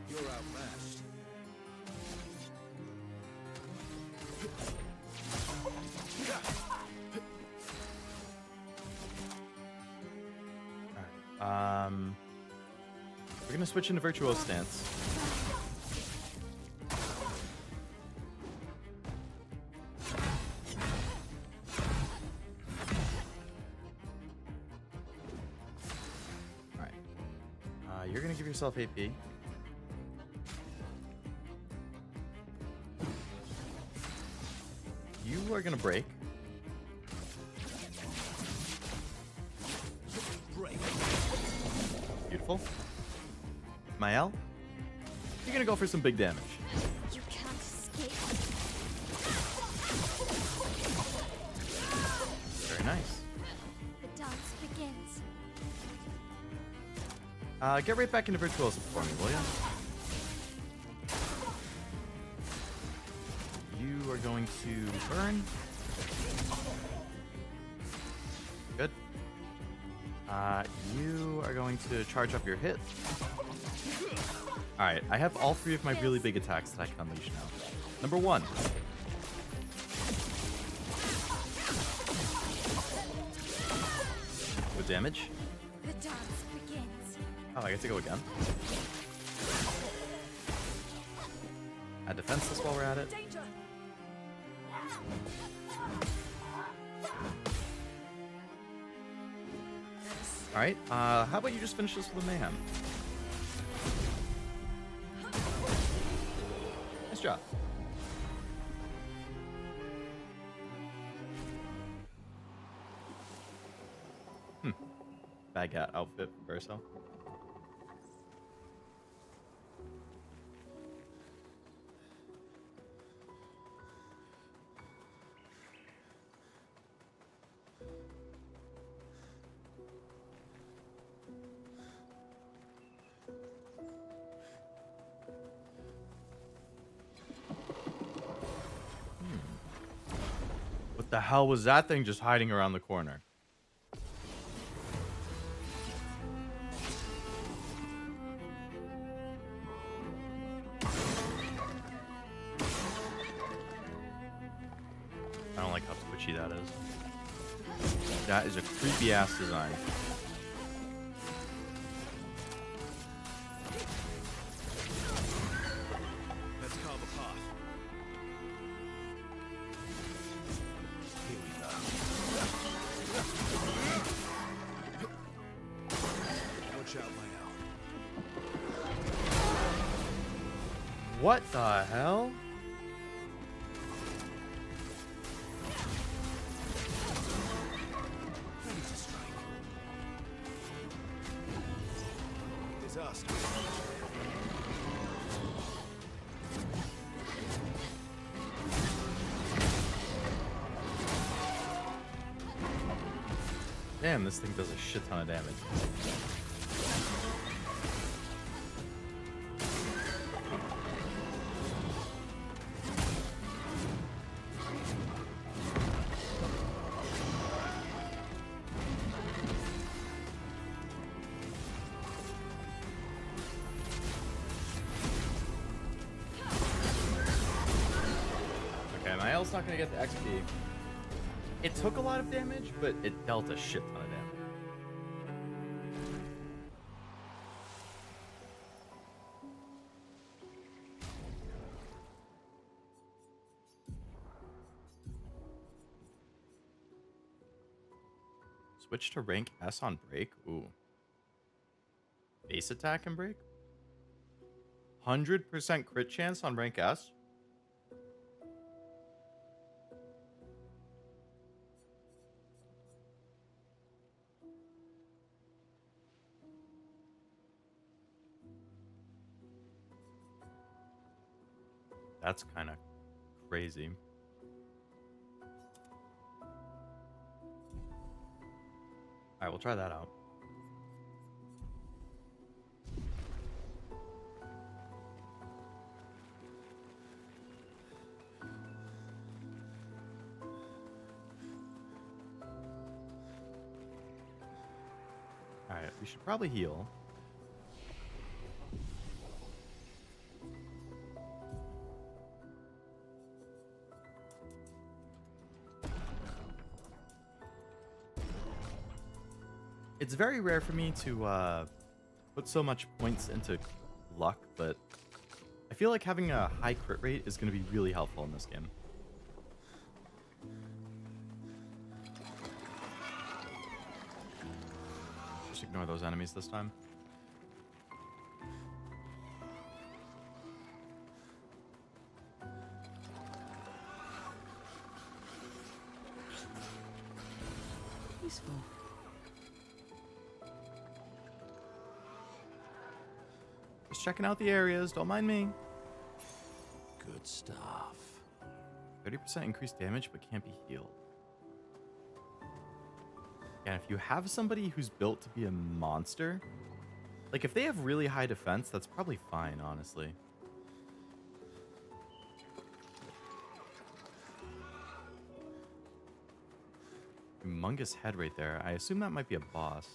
You're outmatched. Alright. We're gonna switch into virtuoso stance. Alright. You're gonna give yourself AP. You are gonna break. Beautiful. Mael, you're gonna go for some big damage. You can't escape. Very nice. The dance begins. Get right back into virtuoso for me, will you? You are going to burn. Good. You are going to charge up your hit. Alright, I have all three of my really big attacks that I can unleash now. Number 1. With damage. The dance begins. Oh, I get to go again. Add defenseless while we're at it. Danger! Alright, how about you just finish this with a mayhem? Nice job. Baguette outfit for Verso. What the hell was that thing just hiding around the corner? I don't like how twitchy that is. That is a creepy ass design. Let's carve a path. Here we go. Watch out, Mael. What the hell? Ready to strike. Disaster. Damn, this thing does a shit ton of damage. Okay, Mael's not gonna get the XP. It took a lot of damage, but it dealt a shit ton of damage. Switch to rank S on break? Ooh. Base attack and break? 100% crit chance on rank S? That's kind of crazy. Alright, we'll try that out. Alright, we should probably heal. It's very rare for me to put so much points into luck, but I feel like having a high crit rate is going to be really helpful in this game. Just ignore those enemies this time. Useful. Just checking out the areas, don't mind me. Good stuff. 30% increased damage, but can't be healed. And if you have somebody who's built to be a monster, like if they have really high defense, that's probably fine, honestly. Humongous head right there. I assume that might be a boss.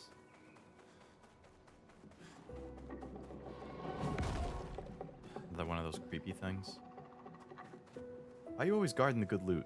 Another one of those creepy things. Why are you always guarding the good loot?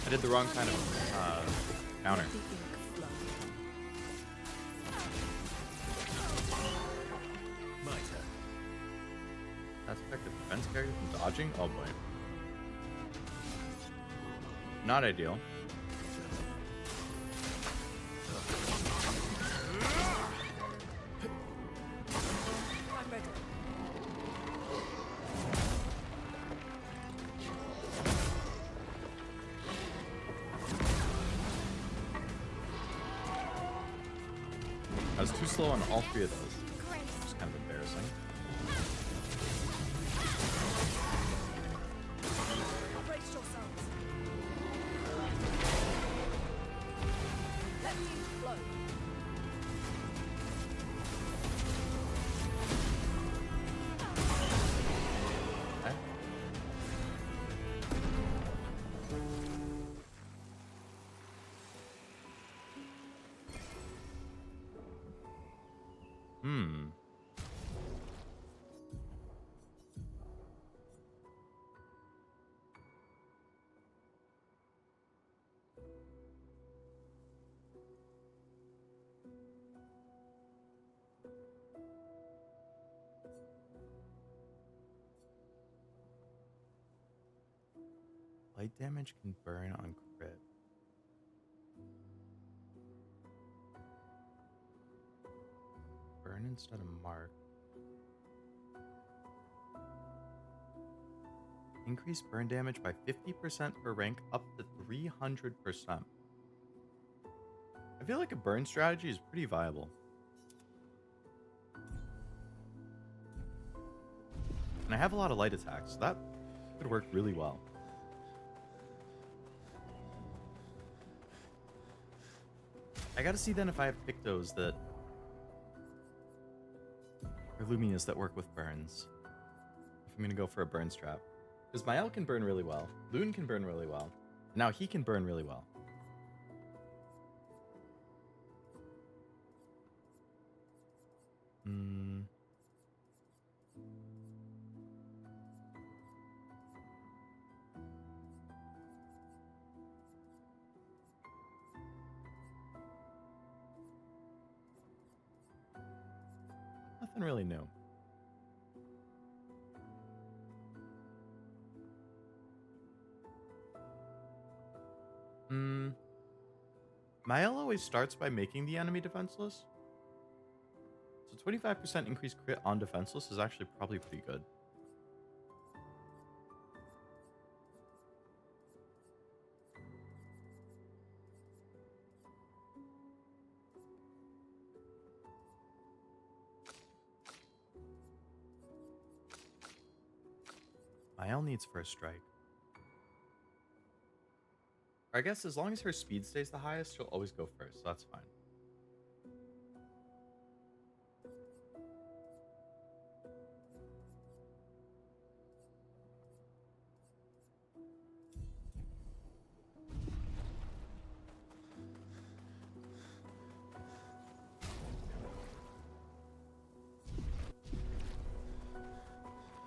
I did the wrong kind of counter. That's effective defense carry from dodging? Oh boy. Not ideal. I was too slow on all three of those. It's kind of embarrassing. Okay. Light damage can burn on crit. Burn instead of mark. Increase burn damage by 50% per rank up to 300%. I feel like a burn strategy is pretty viable. And I have a lot of light attacks, so that could work really well. I gotta see then if I have Pictos that or Lumias that work with burns. If I'm gonna go for a burn strap. Because Mael can burn really well. Loon can burn really well. Now he can burn really well. Nothing really new. Mael always starts by making the enemy defenseless. So 25% increased crit on defenseless is actually probably pretty good. Mael needs first strike. I guess as long as her speed stays the highest, she'll always go first, so that's fine.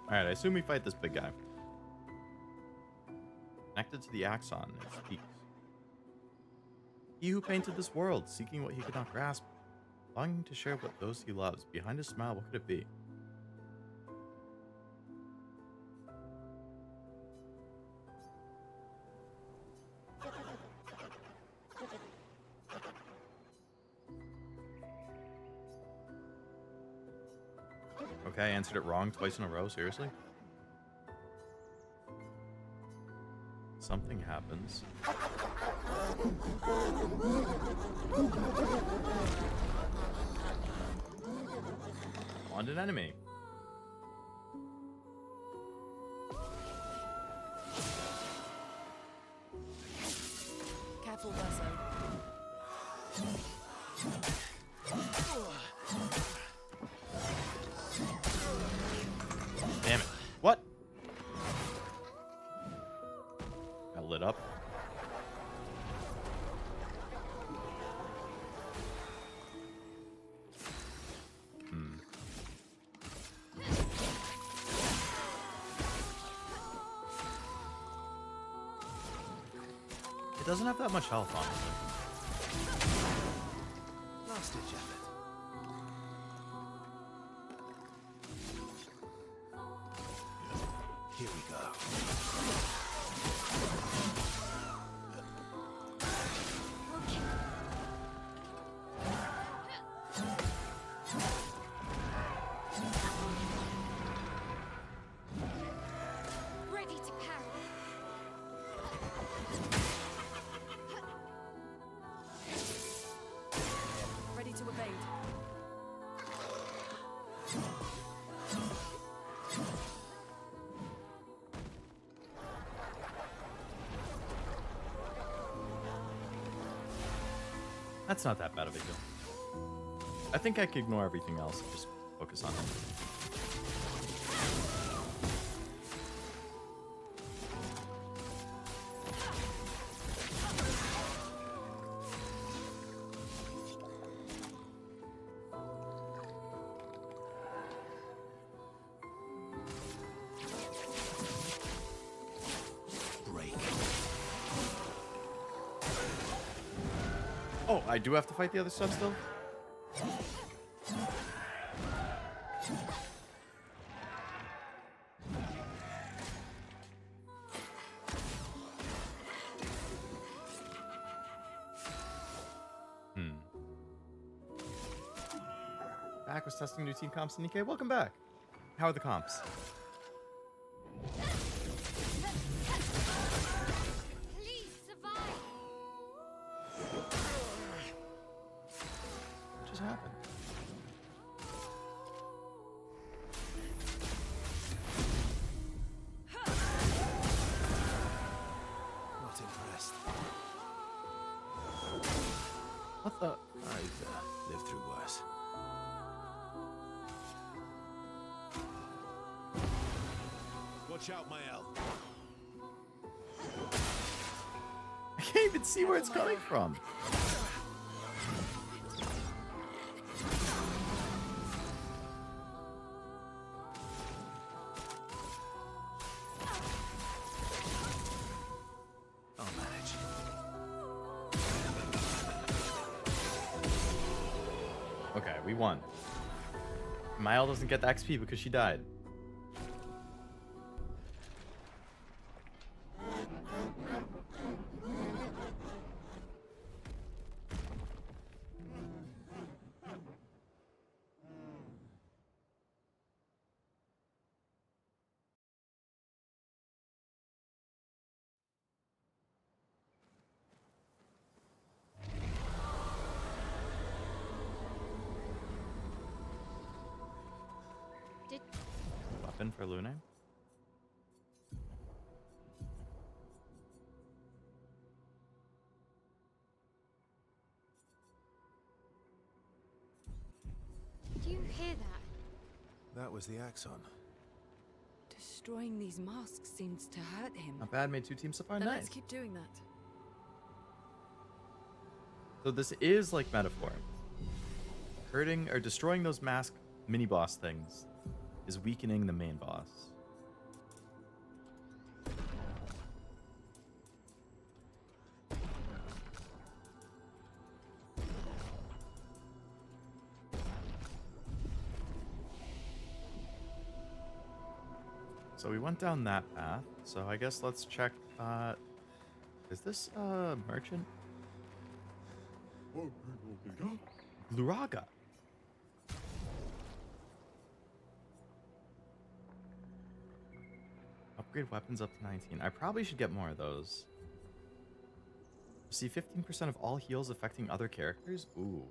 Alright, I assume we fight this big guy. Connected to the axon, it speaks. He who painted this world, seeking what he could not grasp, longing to share what those he loves. Behind his smile, what could it be? Okay, I answered it wrong twice in a row, seriously? Something happens. On an enemy. Careful, Verso. Damn it. What? Got lit up. It doesn't have that much health, honestly. Last ditch effort. Here we go. Ready to parry. Ready to evade. That's not that bad of a deal. I think I can ignore everything else and just focus on him. Break. Oh, I do have to fight the other stuff still? Back was testing new team comps in Nikkei. Welcome back. How are the comps? Please survive. What just happened? Not impressed. What the? I've lived through worse. Watch out, Mael. I can't even see where it's coming from. I'll manage. Okay, we won. Mael doesn't get the XP because she died. Did Weapon for Lune. was the Axon. Destroying these masks seems to hurt him. Not bad, made 2 teams so far. Then Nice. let's keep doing that. So this is like metaphor. Hurting or destroying those mask mini boss things is weakening the main boss. So we went down that path. So I guess let's check. Is this merchant? Gluraga. Upgrade weapons up to 19. I probably should get more of those. See 15% of all heals affecting other characters? Ooh.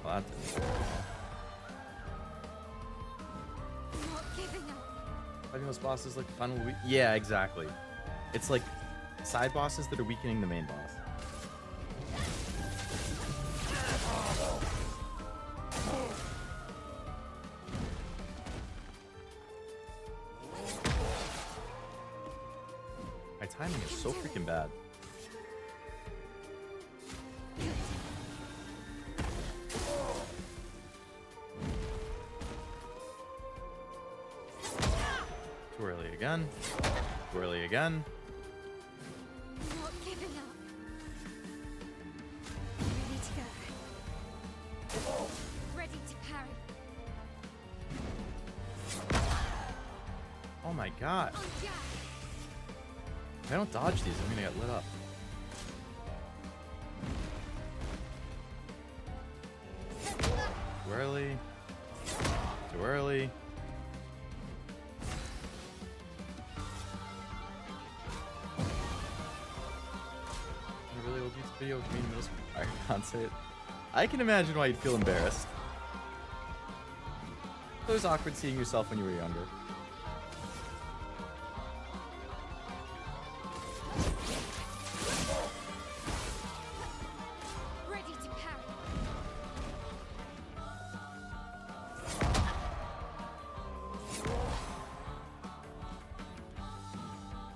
Well, that didn't work. Fighting those bosses like the final week. Yeah, exactly. It's like side bosses that are weakening the main boss. My timing is so freaking bad. Too early again. Too early again. Not giving up. Ready to go. Ready to parry. Oh my god. Oh, yeah. If I don't dodge these, I'm gonna get lit up. Too early. Too early. A really old YouTube video of me in middle school. I can't say it. I can imagine why you'd feel embarrassed. It was awkward seeing yourself when you were younger. Ready to parry.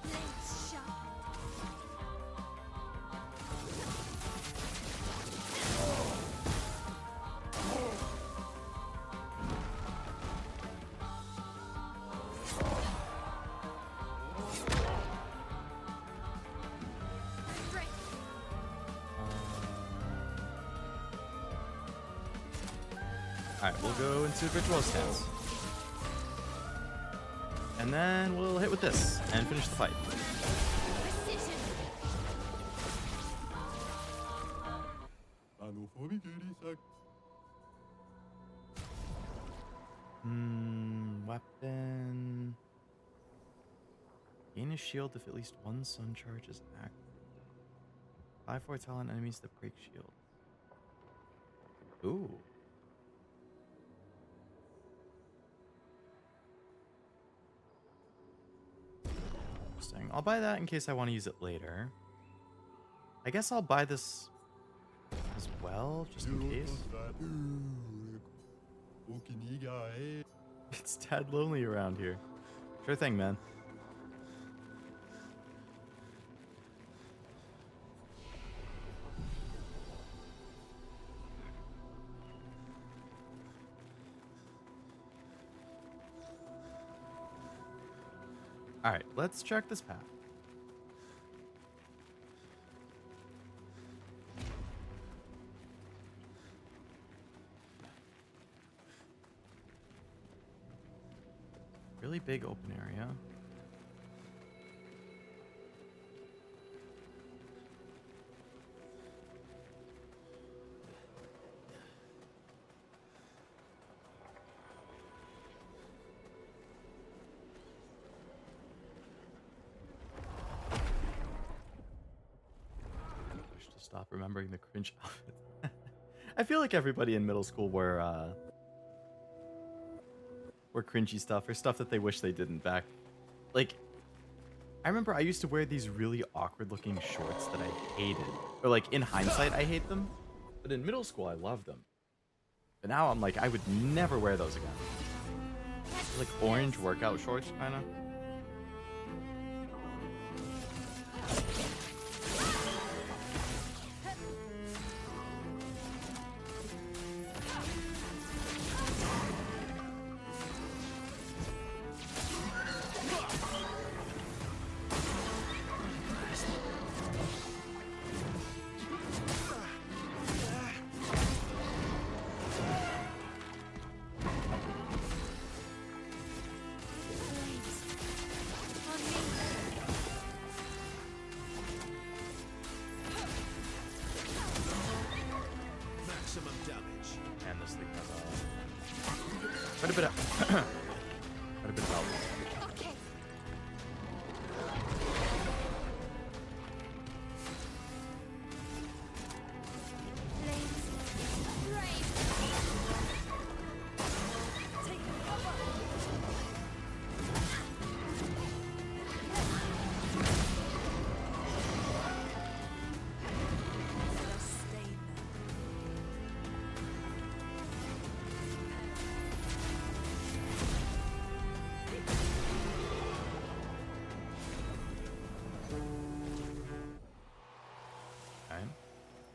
Blades sharp. Ready. Alright, we'll go into virtual stance. And then we'll hit with this and finish the fight. Precision. Weapon. Gain a shield if at least one sun charge is active. 5/4 talent enemies that break shield. Ooh. Interesting. I'll buy that in case I want to use it later. I guess I'll buy this as well, just in case. It's tad lonely around here. Sure thing, man. Alright, let's check this path. really big open area. I should stop remembering the cringe outfits. I feel like everybody in middle school wore cringy stuff or stuff that they wish they didn't back. Like, I remember I used to wear these really awkward looking shorts that I hated. Or like in hindsight, I hate them. But in middle school, I loved them. But now I'm like, I would never wear those again. Like orange workout shorts, kind of. Maximum damage. And this thing has quite a bit of quite a bit of health. Okay.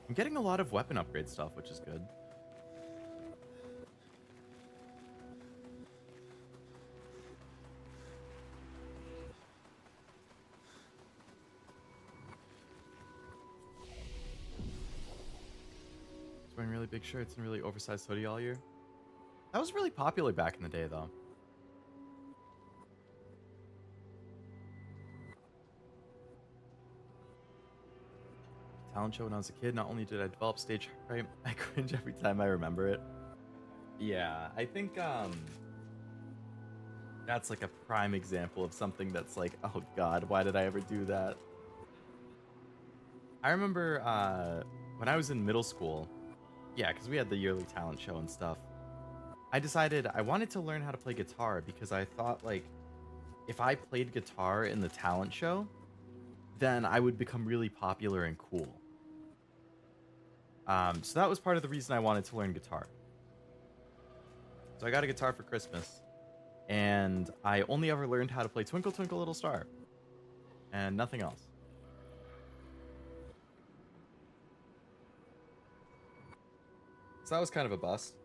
I'm getting a lot of weapon upgrade stuff, which is good. He's wearing really big shirts and really oversized hoodie all year. That was really popular back in the day, though. Talent show when I was a kid. Not only did I develop stage fright, I cringe every time I remember it. Yeah, I think that's like a prime example of something that's like, oh god, why did I ever do that? I remember when I was in middle school, yeah, because we had the yearly talent show and stuff. I decided I wanted to learn how to play guitar because I thought like if I played guitar in the talent show, then I would become really popular and cool. So that was part of the reason I wanted to learn guitar. So I got a guitar for Christmas, and I only ever learned how to play Twinkle Twinkle Little Star, and nothing else. So that was kind of a bust.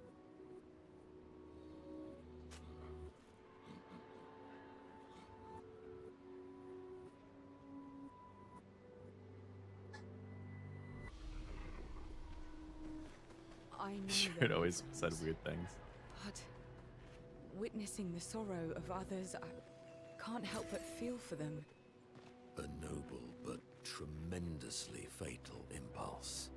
I know Sure, there it always is said weird things. But witnessing the sorrow of others, I can't help but feel for them. A noble but tremendously fatal impulse.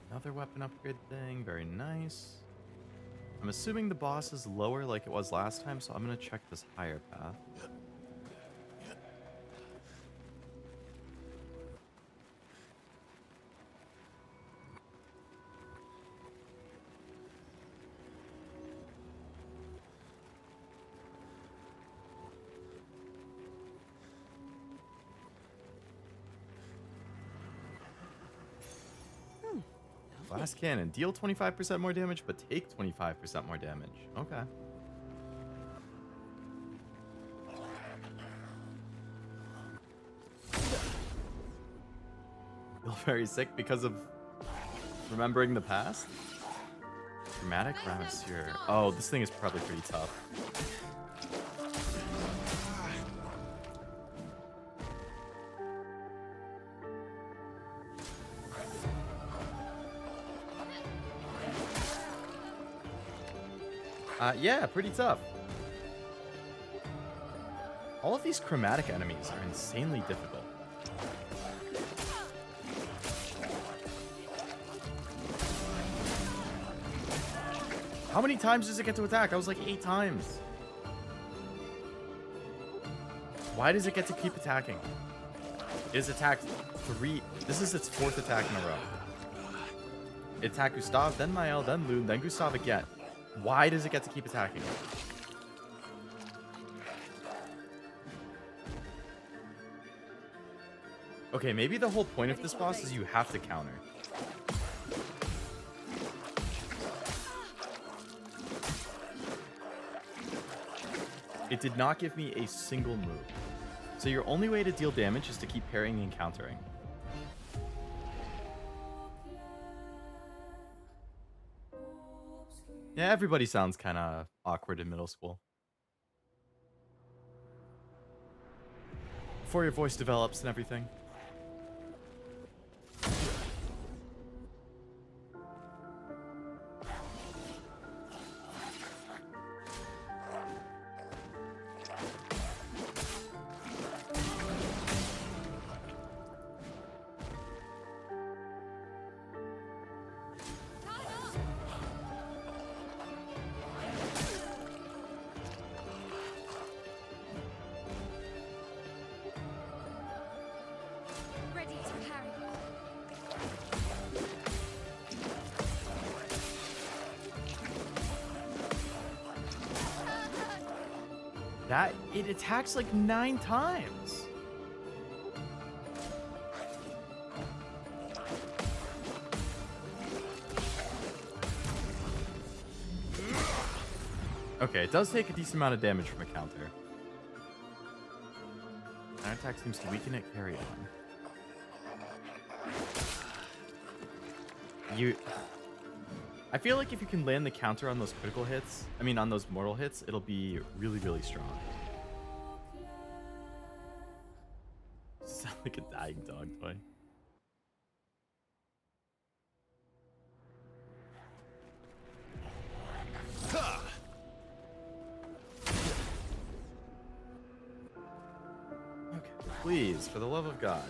Another weapon upgrade thing, very nice. I'm assuming the boss is lower like it was last time, so I'm gonna check this higher path. Glass cannon. Deal 25% more damage, but take 25% more damage. Okay. Feel very sick because of remembering the past? Dramatic Ramasur. Oh, this thing is probably pretty tough. Yeah, pretty tough. All of these chromatic enemies are insanely difficult. How many times does it get to attack? I was like 8 times. Why does it get to keep attacking? It has attacked 3. This is its 4th attack in a row. It attacked Gustav, then Mael, then Lune, then Gustav again. Why does it get to keep attacking? Okay, maybe the whole point of this boss is you have to counter. It did not give me a single move. So your only way to deal damage is to keep parrying and countering. Yeah, everybody sounds kind of awkward in middle school. Before your voice develops and everything. Ready to parry. That it attacks like 9 times. Okay, it does take a decent amount of damage from a counter. An attack seems to weaken it, carry on. I feel like if you can land the counter on those critical hits, I mean on those mortal hits, it'll be really, really strong. Sound like a dying dog toy. Okay, please, for the love of God.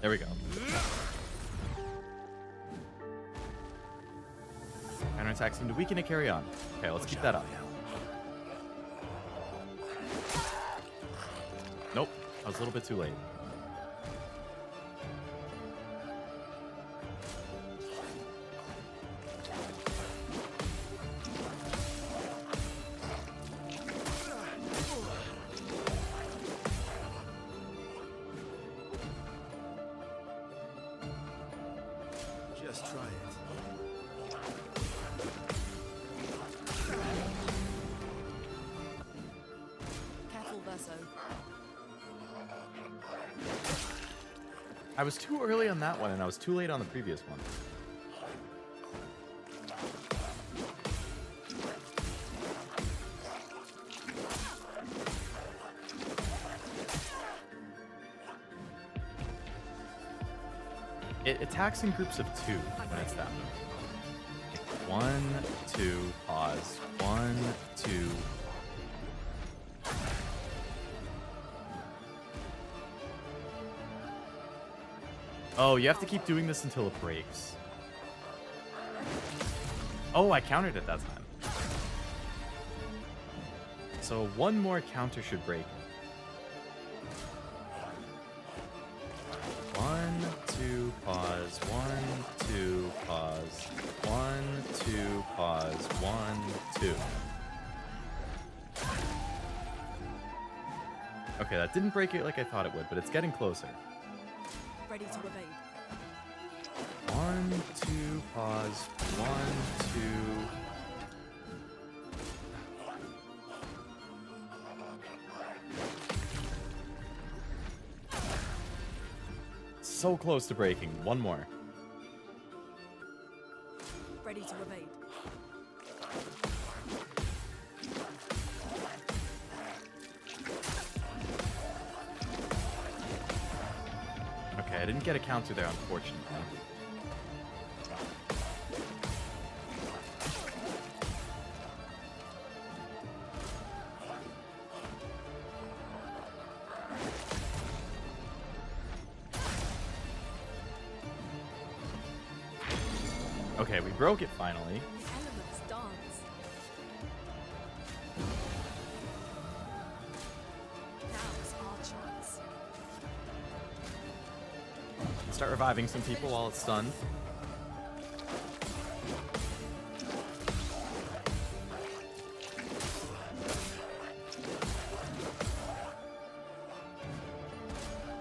There we go. Counterattack seem to weaken it, carry on. Okay, let's keep that up. Nope, I was a little bit too late. Just try it. Careful, Verso. I was too early on that one, and I was too late on the previous one. It attacks in groups of 2 when it's that move. 1, 2, pause. 1, 2. Oh, you have to keep doing this until it breaks. Oh, I countered it that time. So 1 more counter should break it. 1, 2, pause. 1, 2, pause. 1, 2, pause. 1, 2. Okay, that didn't break it like I thought it would, but it's getting closer. Ready to evade. 1, 2, pause. 1, 2. So close to breaking. 1 more. Ready to evade. Okay, I didn't get a counter there, unfortunately. Okay, we broke it finally. The elements dance. Now's our chance. Start reviving some people while it's stunned.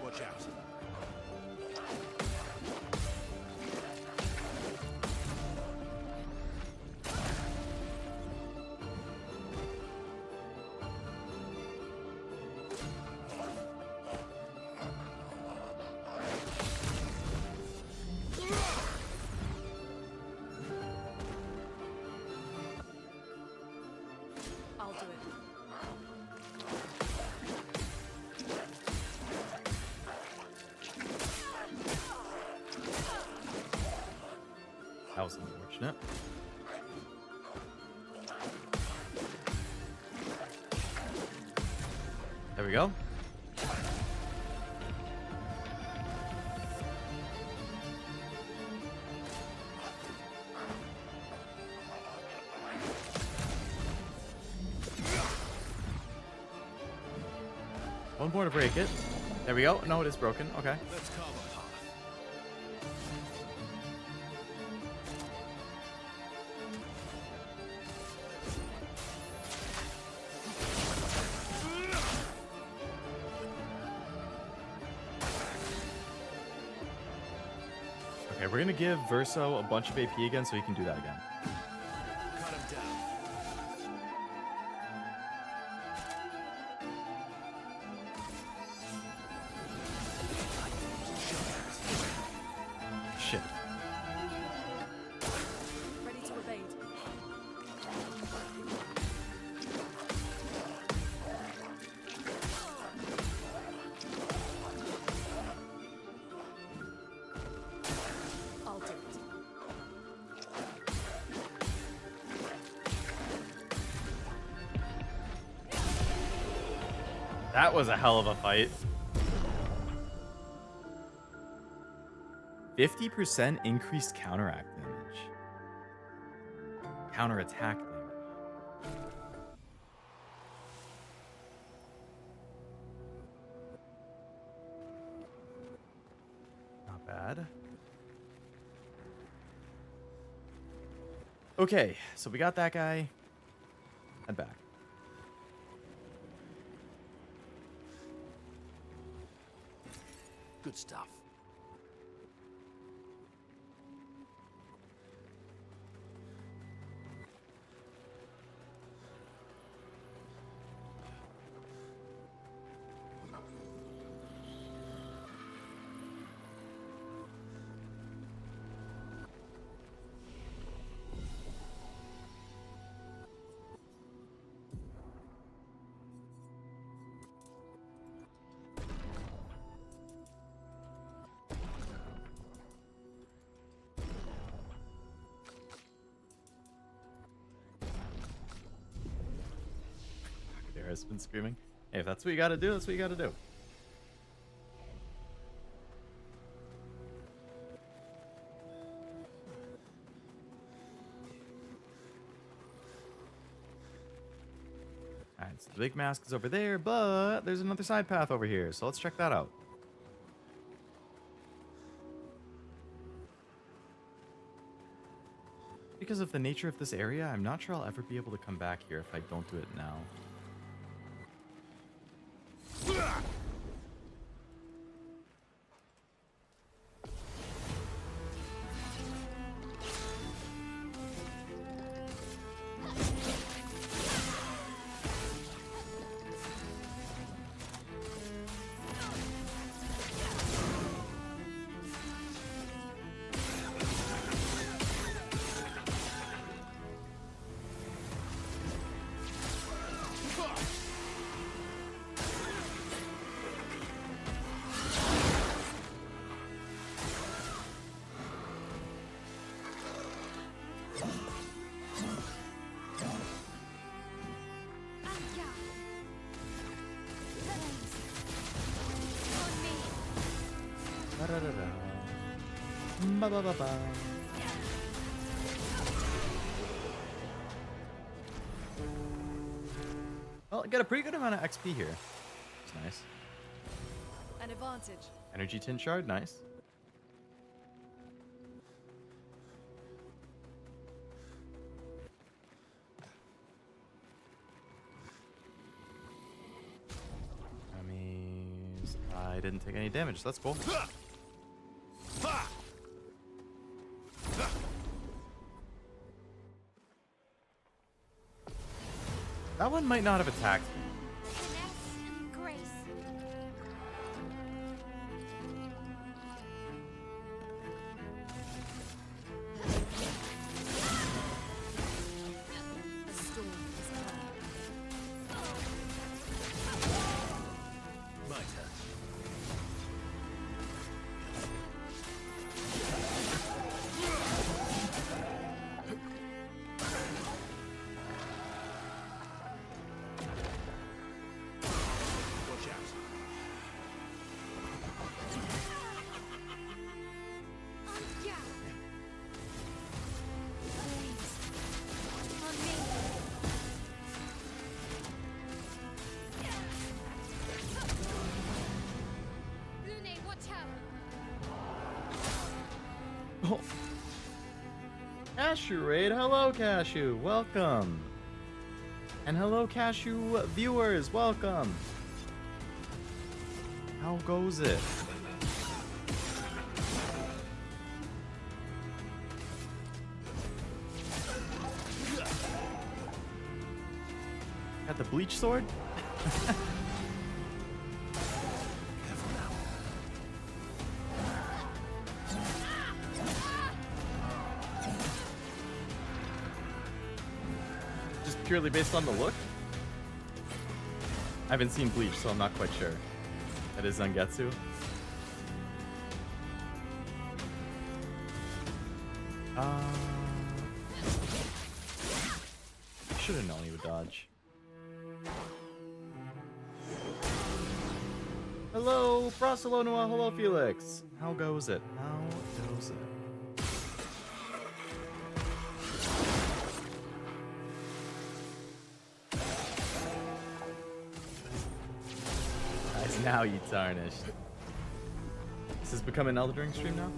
Watch out. I'll do it. That was unfortunate. There we go. One more to break it. There we go. No, it is broken. Okay. Let's carve a path. Okay, we're gonna give Verso a bunch of AP again so he can do that again. Cut him down. Shit. Ready to evade. I'll do it. That was a hell of a fight. 50% increased counteract damage. Counterattack damage. Not bad. Okay, so we got that guy. And back. Good stuff. Has been screaming. Hey, if that's what you gotta do, that's what you gotta do. Alright, so the big mask is over there, but there's another side path over here, so let's check that out. Because of the nature of this area, I'm not sure I'll ever be able to come back here if I don't do it now. Ba-ba-ba-ba. Well, I got a pretty good amount of XP here. It's nice. An advantage. Energy tint shard, nice. Enemies. I didn't take any damage. That's cool. That one might not have attacked me. Finesse and grace. The storm is come. My turn. Watch out. On ya. Blaze. On me. Lune, watch out. Oh. Cashew Raid, hello Cashew, welcome. And hello Cashew viewers, welcome. How goes it? Got the bleach sword? Just purely based on the look? I haven't seen Bleach, so I'm not quite sure. That is Zangetsu. Should have known he would dodge. Hello, Barcelona. Hello, Felix. How goes it? How goes it? Nice, now you tarnished. This has become an Elden Ring stream now?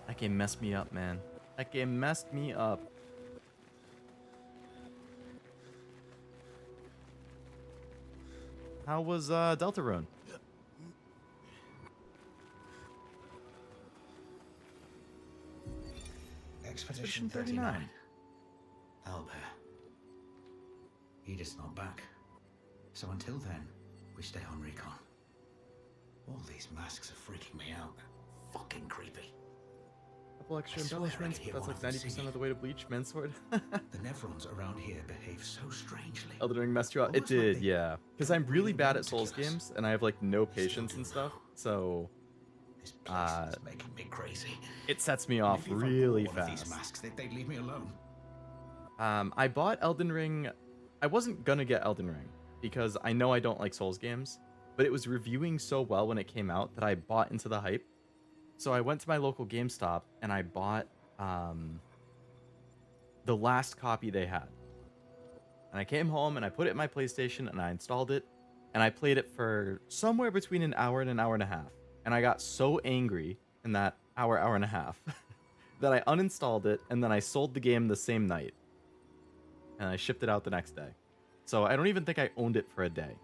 That game messed me up, man. That game messed me up. How was Deltarune? Expedition 39. Albert. Edith's not back. So until then, we stay on recon. All these masks are freaking me out. Fucking creepy. Couple extra I swear embellishments, I could hear but that's one like of them 90% singing. of the way to Bleach, men's sword. The Nevrons around here behave so strangely. Elden Ring messed you up. It Almost like did, they yeah. Because I'm don't really really bad want at to Souls kill us. games, and I have like no They still patience do and stuff. though. So This place is making me crazy. it sets me And off if you really one of these fast. masks, they'd leave me alone. I bought Elden Ring. I wasn't gonna get Elden Ring because I know I don't like Souls games, but it was reviewing so well when it came out that I bought into the hype. So I went to my local GameStop and I bought the last copy they had. And I came home and I put it in my PlayStation and I installed it and I played it for somewhere between an hour and a half. And I got so angry in that hour and a half that I uninstalled it and then I sold the game the same night. And I shipped it out the next day. So I don't even think I owned it for a day.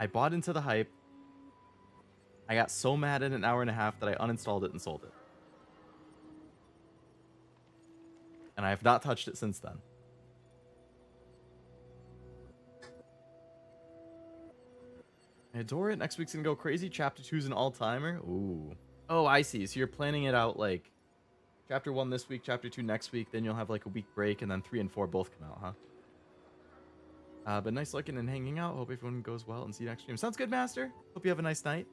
I bought into the hype. I got so mad in an hour and a half that I uninstalled it and sold it. And I have not touched it since then. I adore it. Next week's gonna go crazy. Chapter 2's an all-timer. Ooh. Oh, I see. So you're planning it out like Chapter 1 this week, Chapter 2 next week, then you'll have like a week break, and then 3 and 4 both come out, huh? But nice looking and hanging out. Hope everyone goes well and see you next stream. Sounds good, Master. Hope you have a nice night.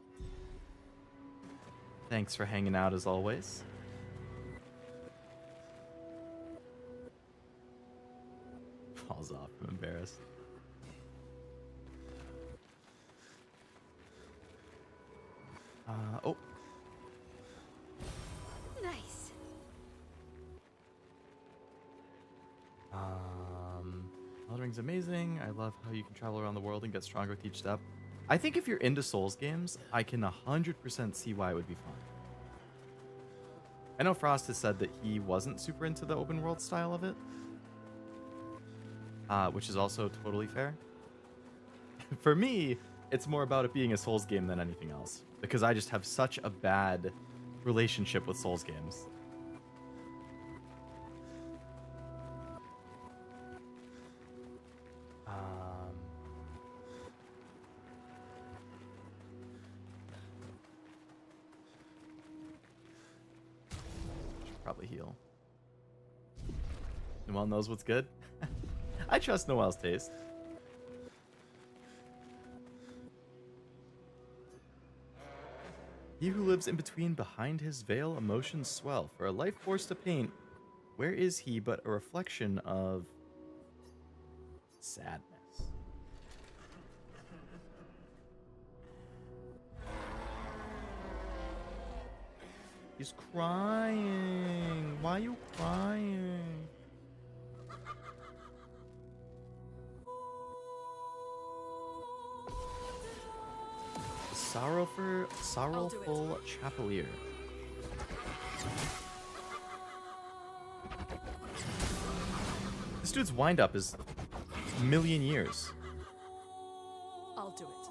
Thanks for hanging out as always. Falls off. I'm embarrassed. Oh. Nice. Elden Ring's amazing. I love how you can travel around the world and get stronger with each step. I think if you're into Souls games, I can 100% see why it would be fun. I know Frost has said that he wasn't super into the open world style of it, which is also totally fair. For me, it's more about it being a Souls game than anything else, because I just have such a bad relationship with Souls games. Should probably heal. Noelle knows what's good. I trust Noelle's taste. He who lives in between behind his veil, emotions swell. For a life forced to paint, where is he but a reflection of sadness? He's crying. Why are you crying? Sorrowful Chapelier. This dude's wind-up is a million years. I'll do it.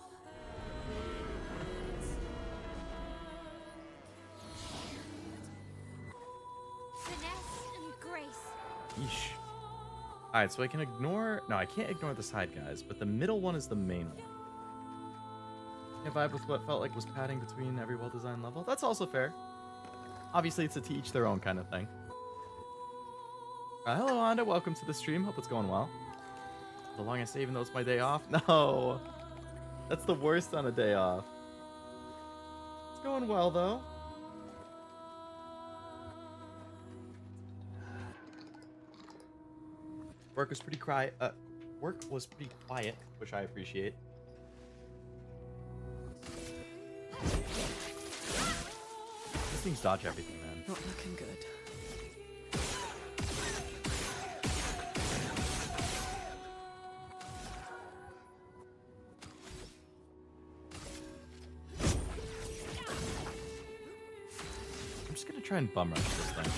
Finesse and grace. Yeesh. Alright, so I can ignore... No, I can't ignore the side guys, but the middle one is the main one. I vibe with what felt like was padding between every well-designed level. That's also fair. Obviously, it's a to each their own kind of thing. Hello, Anda. Welcome to the stream. Hope it's going well. The longest even though it's my day off? No. That's the worst on a day off. It's going well, though. Work was pretty quiet, which I appreciate. These things dodge everything, man. Not looking good. I'm just gonna try and bum rush this thing.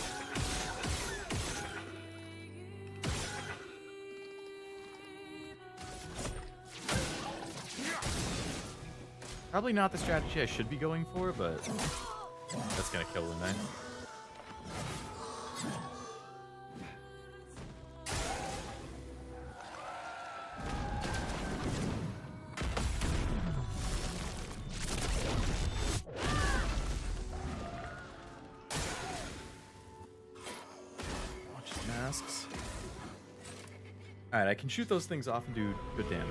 Probably not the strategy I should be going for, but that's gonna kill the knight. Watch his masks. Alright, I can shoot those things off and do good damage.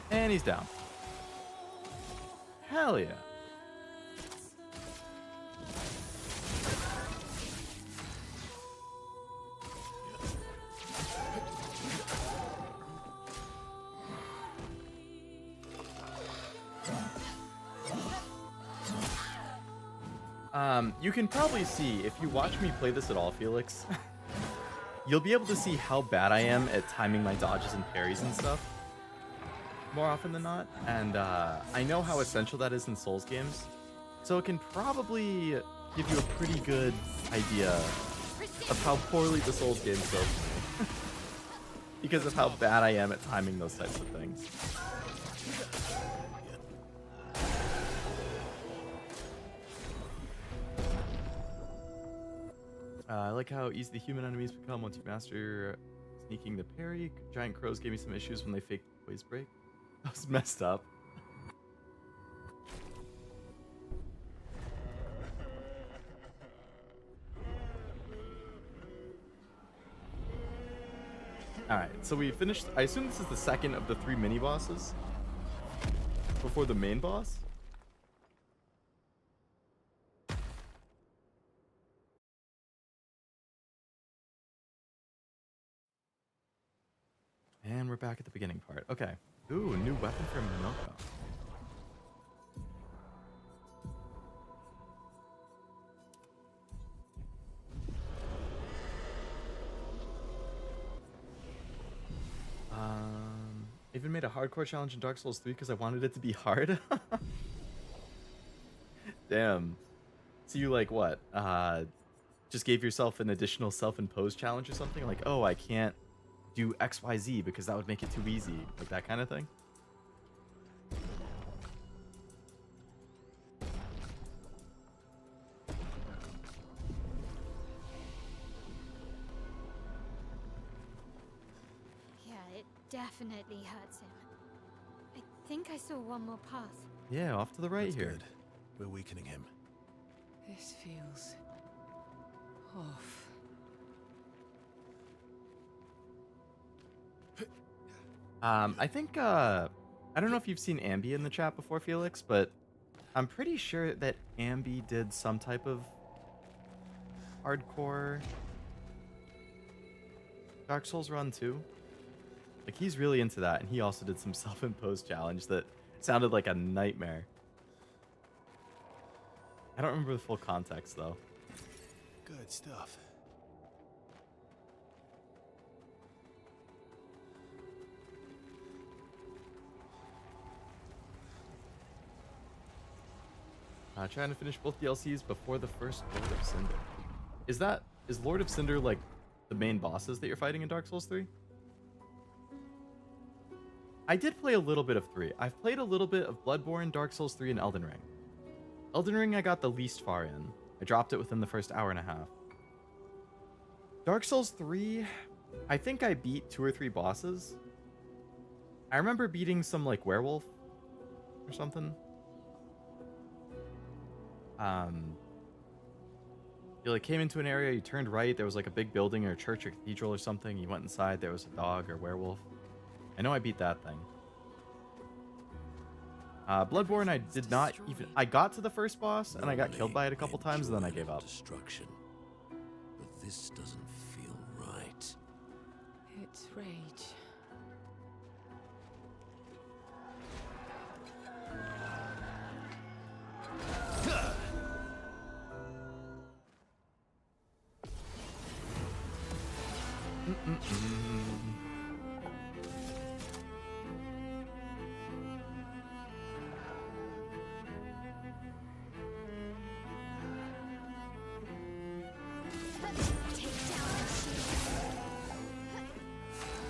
And he's down. Hell yeah. You can probably see, if you watch me play this at all, Felix, you'll be able to see how bad I am at timing my dodges and parries and stuff. More often than not, and I know how essential that is in Souls games, so it can probably give you a pretty good idea of how poorly the Souls games go for me. Because of how bad I am at timing those types of things. I like how easy the human enemies become once you master sneaking the parry. Giant crows gave me some issues when they faked ways break. That was messed up. Alright, so we finished. I assume this is the second of the 3 mini bosses before the main boss. and we're back at the beginning part. Okay. Ooh, new weapon for Monoco. Even made a hardcore challenge in Dark Souls 3 because I wanted it to be hard. Damn. So you like what? Just gave yourself an additional self-imposed challenge or something? Like, oh, I can't do XYZ because that would make it too easy. Like that kind of thing? Yeah, it definitely hurts him. I think I saw one more path. Yeah, off to the right That's here. good. We're weakening him. This feels off. I think, I don't know if you've seen Ambi in the chat before, Felix, but I'm pretty sure that Ambi did some type of hardcore Dark Souls run too. Like, he's really into that, and he also did some self-imposed challenge that sounded like a nightmare. I don't remember the full context, though. Good stuff. Trying to finish both DLCs before the first Lord of Cinder. Is Lord of Cinder like the main bosses that you're fighting in Dark Souls 3? I did play a little bit of 3. I've played a little bit of Bloodborne, Dark Souls 3, and Elden Ring. Elden Ring I got the least far in. I dropped it within the first hour and a half. Dark Souls 3, I think I beat 2 or 3 bosses. I remember beating some like werewolf or something. You like came into an area, you turned right, there was like a big building or a church or cathedral or something. You went inside, there was a dog or werewolf. I know I beat that thing. Bloodborne, I did not even... I got to the first boss, and I got killed by it a couple times, and then I gave up. Destruction. But this doesn't feel right. It's rage.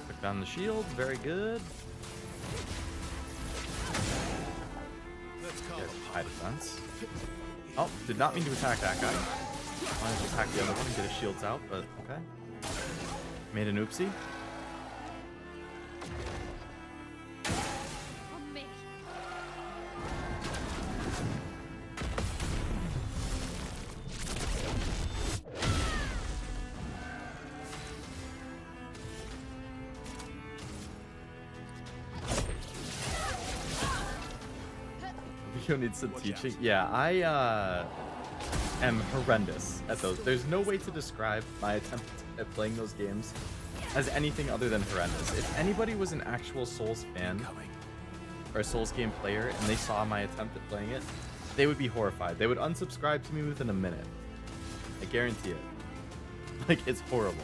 Took down the shields, very good. There's high defense. Oh, did not mean to attack that guy. Wanted to attack the other one and get his shields out, but okay. Made an oopsie. On me. Video needs some teaching. Yeah, I am horrendous at those. There's no way to describe my attempt at playing those games as anything other than horrendous. If anybody was an actual Souls fan or a Souls game player and they saw my attempt at playing it, they would be horrified. They would unsubscribe to me within a minute. I guarantee it. Like, it's horrible.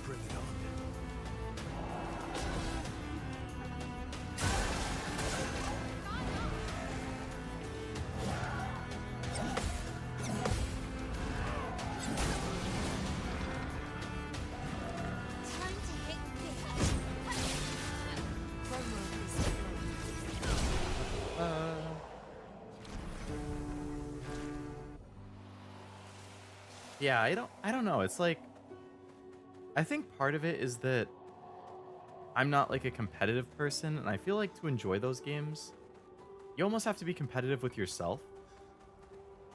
Bring it on. Time to hit this. Yeah, I don't know. It's like, I think part of it is that I'm not like a competitive person, and I feel like to enjoy those games, you almost have to be competitive with yourself,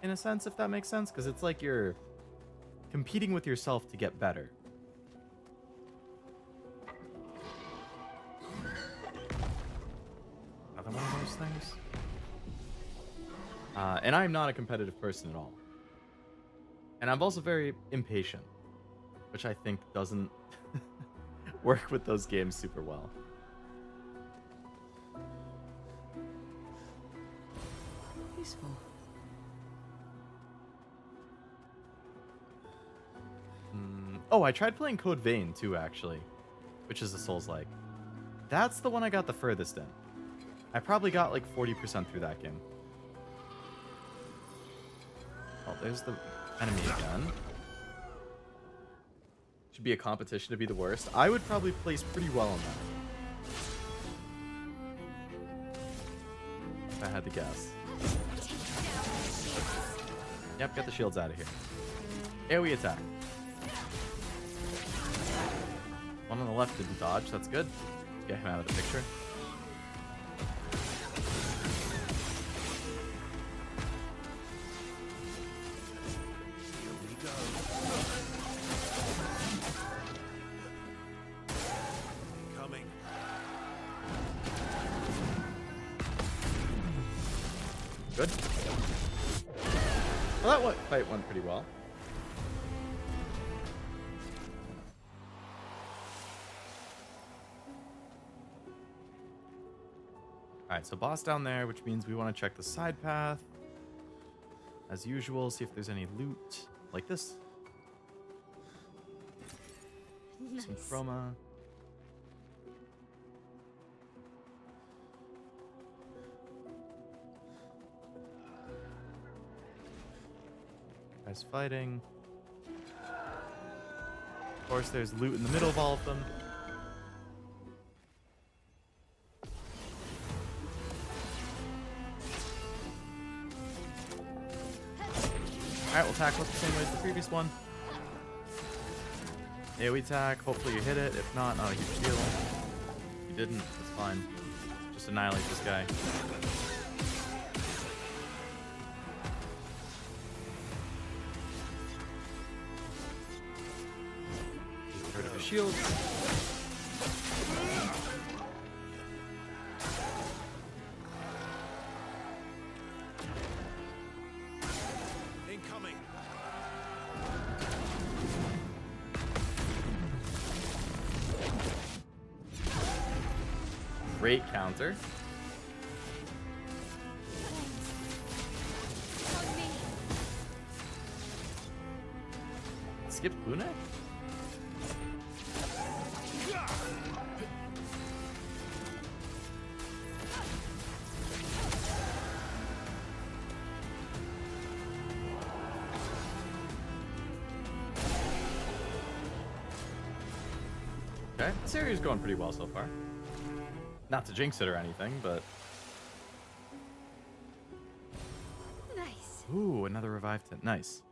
in a sense, if that makes sense, because it's like you're competing with yourself to get better. Another one of those things. And I'm not a competitive person at all. And I'm also very impatient, which I think doesn't work with those games super well. Useful. Oh, I tried playing Code Vein too, actually, which is a Souls-like. That's the one I got the furthest in. I probably got like 40% through that game. Oh, there's the enemy again. Should be a competition to be the worst. I would probably place pretty well on that. If I had to guess. Yep, get the shields out of here. AoE attack. One on the left didn't dodge, that's good. Get him out of the picture. Here we go. Incoming. Good. Well, that fight went pretty well. Alright, so boss down there, which means we want to check the side path. As usual, see if there's any loot. Like this. Nice. Some chroma. Guys fighting. Of course, there's loot in the middle of all of them. Alright, we'll tackle it the same way as the previous one. AoE attack, hopefully you hit it. If not, not a huge deal. If you didn't, it's fine. Just annihilate this guy. Get rid of his shield. Incoming. Great counter. Skipped Luna? Okay, this area's going pretty well so far. Not to jinx it or anything, but... Nice. Ooh, another revived tent. Nice.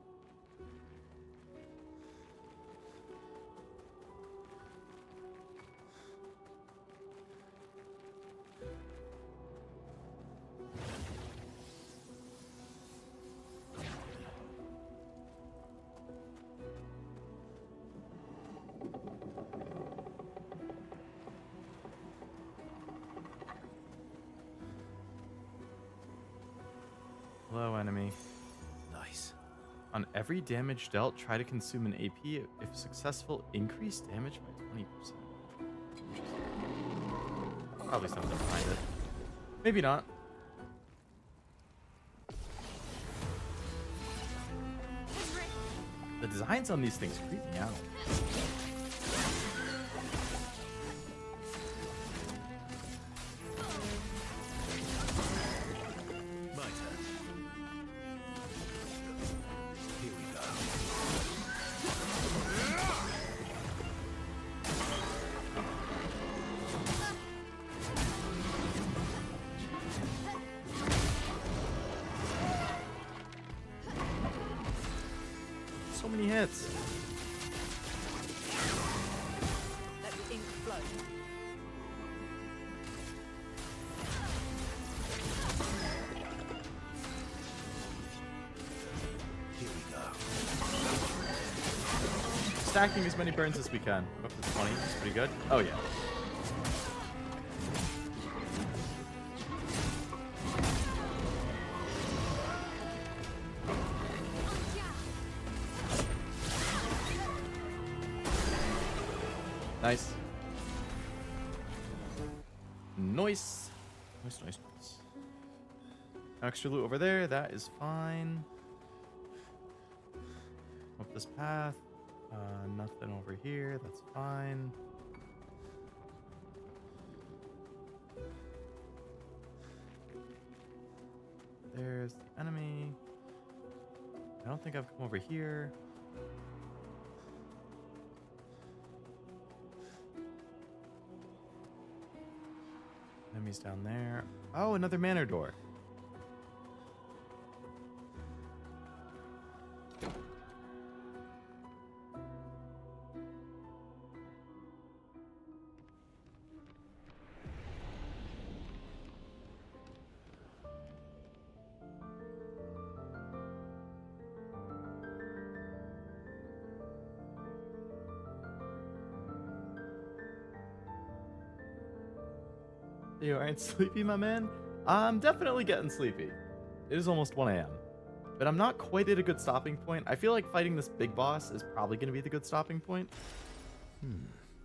Hello, enemy. Nice. On every damage dealt, try to consume an AP. If successful, increase damage by 20%. Probably something behind it. Maybe not. The designs on these things creep me out. My turn. Here we go. So many hits. Let the ink flow. Here we go. Stacking as many burns as we can. Up to 20. That's pretty good. Oh, yeah. Nice. Nice. Nice, nice, nice. Extra loot over there. That is fine. Up this path. Nothing over here. That's fine. There's the enemy. I don't think I've come over here. Enemies down there. Oh, another manor door. You aren't sleepy, my man? I'm definitely getting sleepy. It is almost 1 a.m. But I'm not quite at a good stopping point. I feel like fighting this big boss is probably going to be the good stopping point.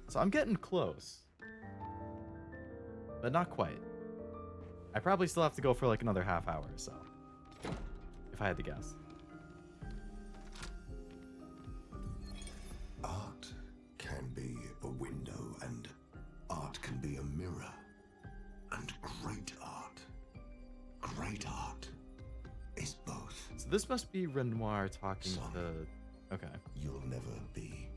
So I'm getting close. But not quite. I probably still have to go for like another half hour or so. If I had to guess. Art can be a window, and art can be a mirror. And great art is both. So this must be Renoir talking Son, to... Okay. You'll never be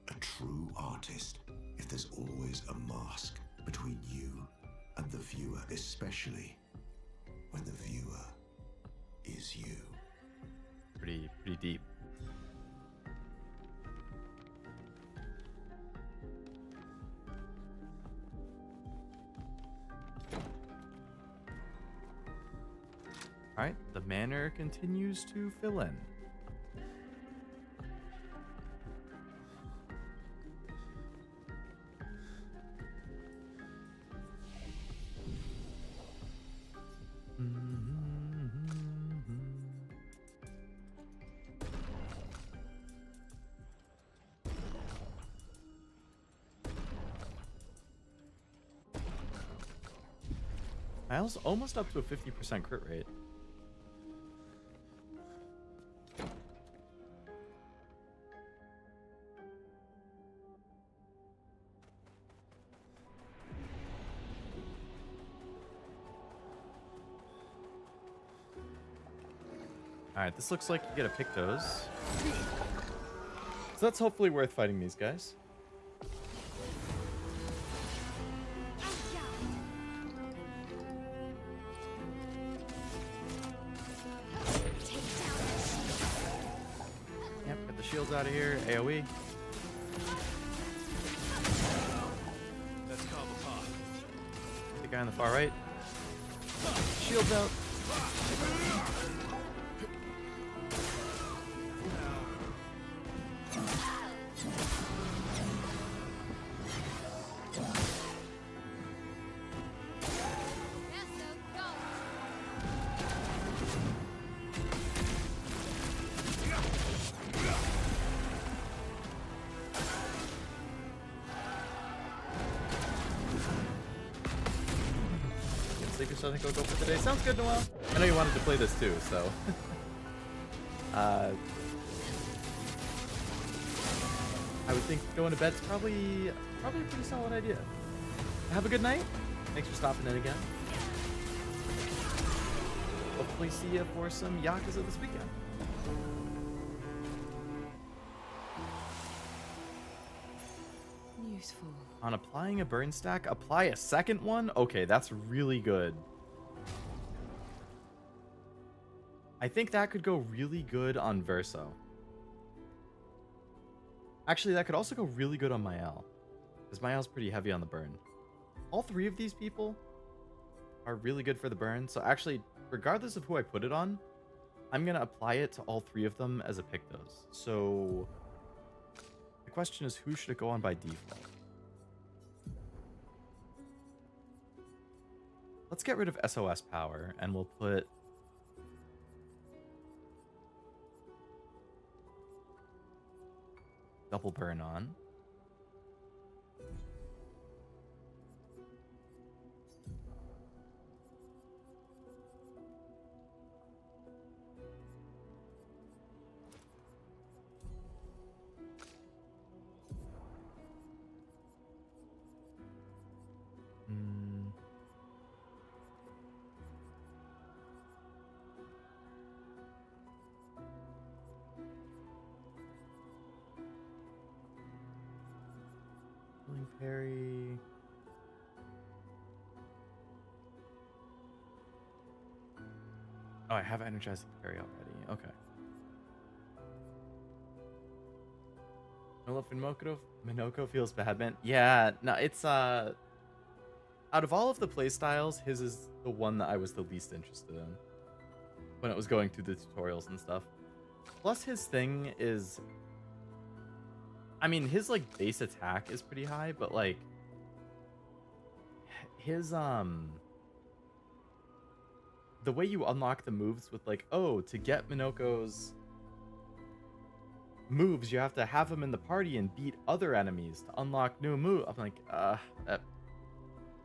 a true artist if there's always a mask between you and the viewer, especially when the viewer is you. Pretty deep. Alright, the manor continues to fill in. I was almost up to a 50% crit rate. Alright, this looks like you get a Pictos. So that's hopefully worth fighting these guys. Yep, get the shields out of here. AoE. Let's carve apart. The guy on the far right. Shields out. So I think I'll go for today. Sounds good, Noel. I know you wanted to play this too, so. I would think going to bed's probably a pretty solid idea. Have a good night. Thanks for stopping in again. Hopefully see you for some Yakuza this weekend. Useful. On applying a burn stack, apply a second one? Okay, that's really good. I think that could go really good on Verso. Actually, that could also go really good on Mael. Because Mael's pretty heavy on the burn. All three of these people are really good for the burn. So actually, regardless of who I put it on, I'm going to apply it to all three of them as a Pictos. So the question is, who should it go on by default? Let's get rid of SOS power, and we'll put double burn on. parry. Oh, I have energizing parry already. Okay. No love for Monoco feels bad, man. Yeah, no, it's out of all of the playstyles, his is the one that I was the least interested in when it was going through the tutorials and stuff. Plus his thing is, I mean, his like base attack is pretty high, but like his the way you unlock the moves with like, oh, to get Monoco's moves, you have to have him in the party and beat other enemies to unlock new move. I'm like,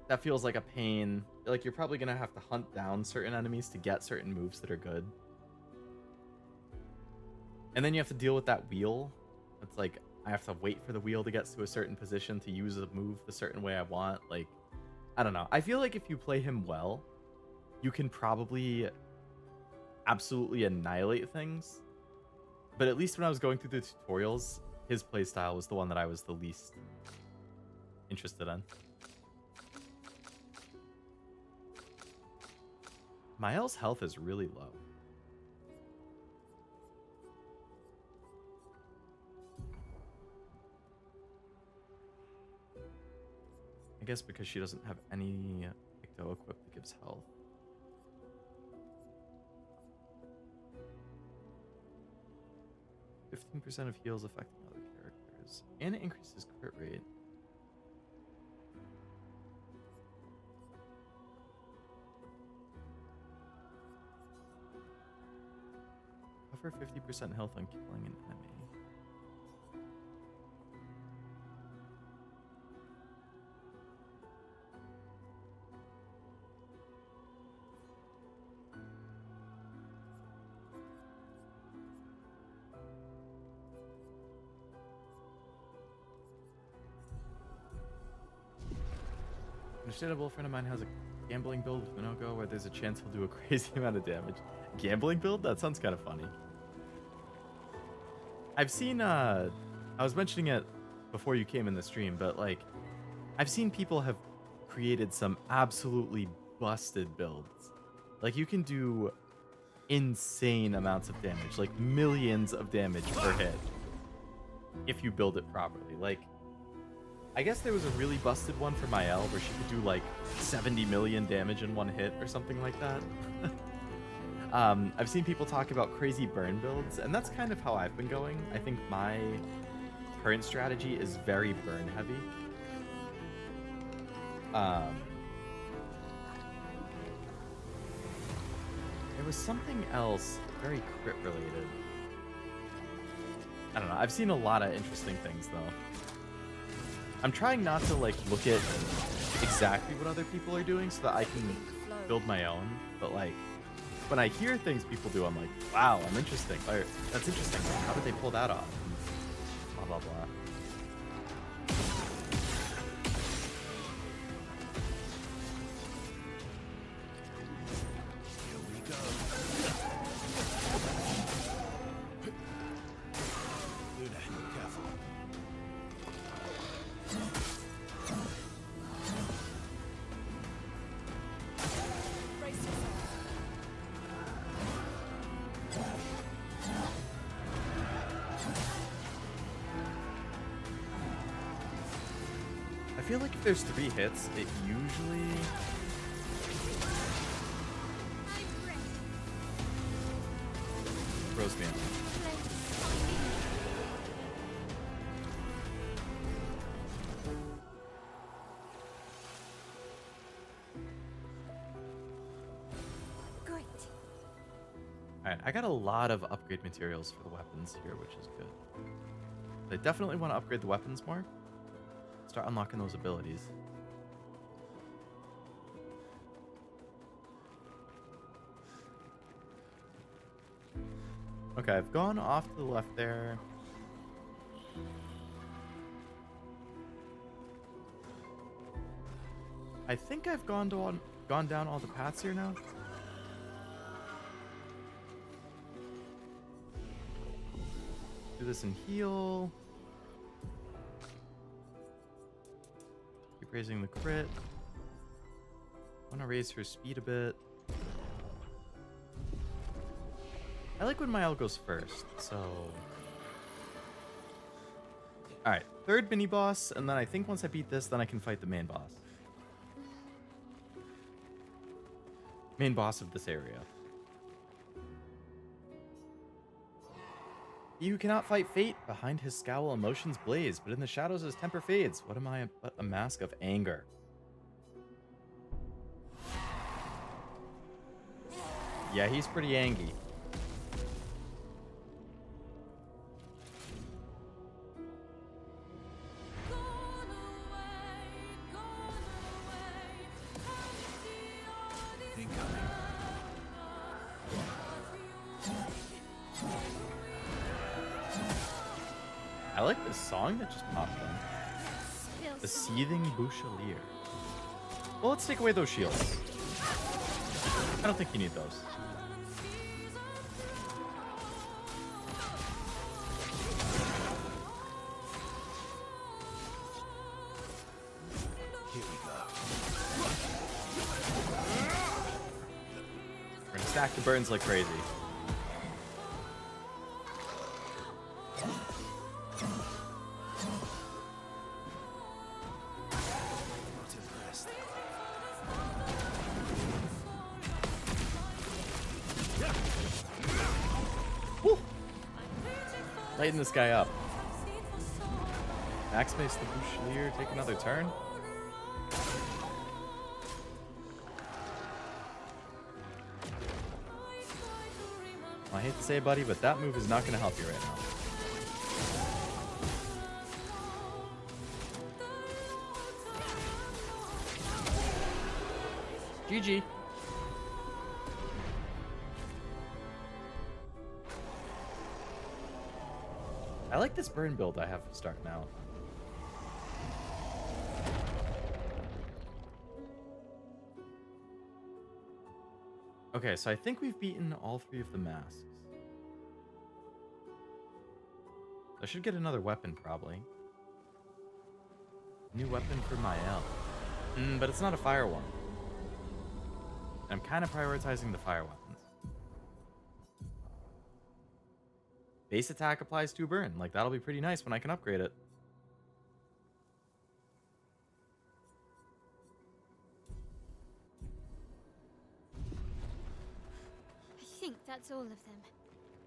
that feels like a pain. Like you're probably gonna have to hunt down certain enemies to get certain moves that are good. And then you have to deal with that wheel. It's like, I have to wait for the wheel to get to a certain position to use a move the certain way I want. Like, I don't know. I feel like if you play him well, you can probably absolutely annihilate things. But at least when I was going through the tutorials, his playstyle was the one that I was the least interested in. Mael's health is really low. I guess because she doesn't have any Icto equipped that gives health. %15% of heals affecting other characters. And it increases crit rate. Buffer 50% health on killing an enemy. Understandable, a friend of mine has a gambling build with Monoco where there's a chance he'll do a crazy amount of damage. Gambling build? That sounds kind of funny. I've seen, I was mentioning it before you came in the stream, but like, I've seen people have created some absolutely busted builds. Like, you can do insane amounts of damage, like millions of damage per hit, if you build it properly. Like, I guess there was a really busted one for Mael where she could do like 70 million damage in one hit or something like that. I've seen people talk about crazy burn builds, and that's kind of how I've been going. I think my current strategy is very burn heavy. There was something else very crit related. I don't know. I've seen a lot of interesting things though. I'm trying not to like look at exactly what other people are doing so that I can build my own. But like, when I hear things people do, I'm like, wow, I'm interesting. Or, that's interesting. How did they pull that off? Blah blah blah. I feel like if there's 3 hits, it usually throws me off. Great. Alright, I got a lot of upgrade materials for the weapons here, which is good. I definitely want to upgrade the weapons more. Start unlocking those abilities. Okay, I've gone off to the left there. I think I've gone down all the paths here now. Do this and heal. Keep raising the crit. Want to raise her speed a bit. I like when my L goes first, so... Alright, third mini-boss, and then I think once I beat this, then I can fight the main boss. Main boss of this area. He who cannot fight fate, behind his scowl emotions blaze, but in the shadows his temper fades. What am I but a mask of anger? Yeah, he's pretty angry. I like this song that just popped in. The Seething Bouchelier. Well, let's take away those shields. I don't think you need those. Here we go. We're gonna stack the burns like crazy. Lighten this guy up. Backspace the Bouchelier, take another turn. I hate to say it, buddy, but that move is not going to help you right now. GG. I like this burn build I have starting out. Okay, so I think we've beaten all three of the masks. I should get another weapon, probably. New weapon for my L. But it's not a fire one. I'm kind of prioritizing the fire weapons. Base attack applies 2 burn. Like, that'll be pretty nice when I can upgrade it. I think that's all of them.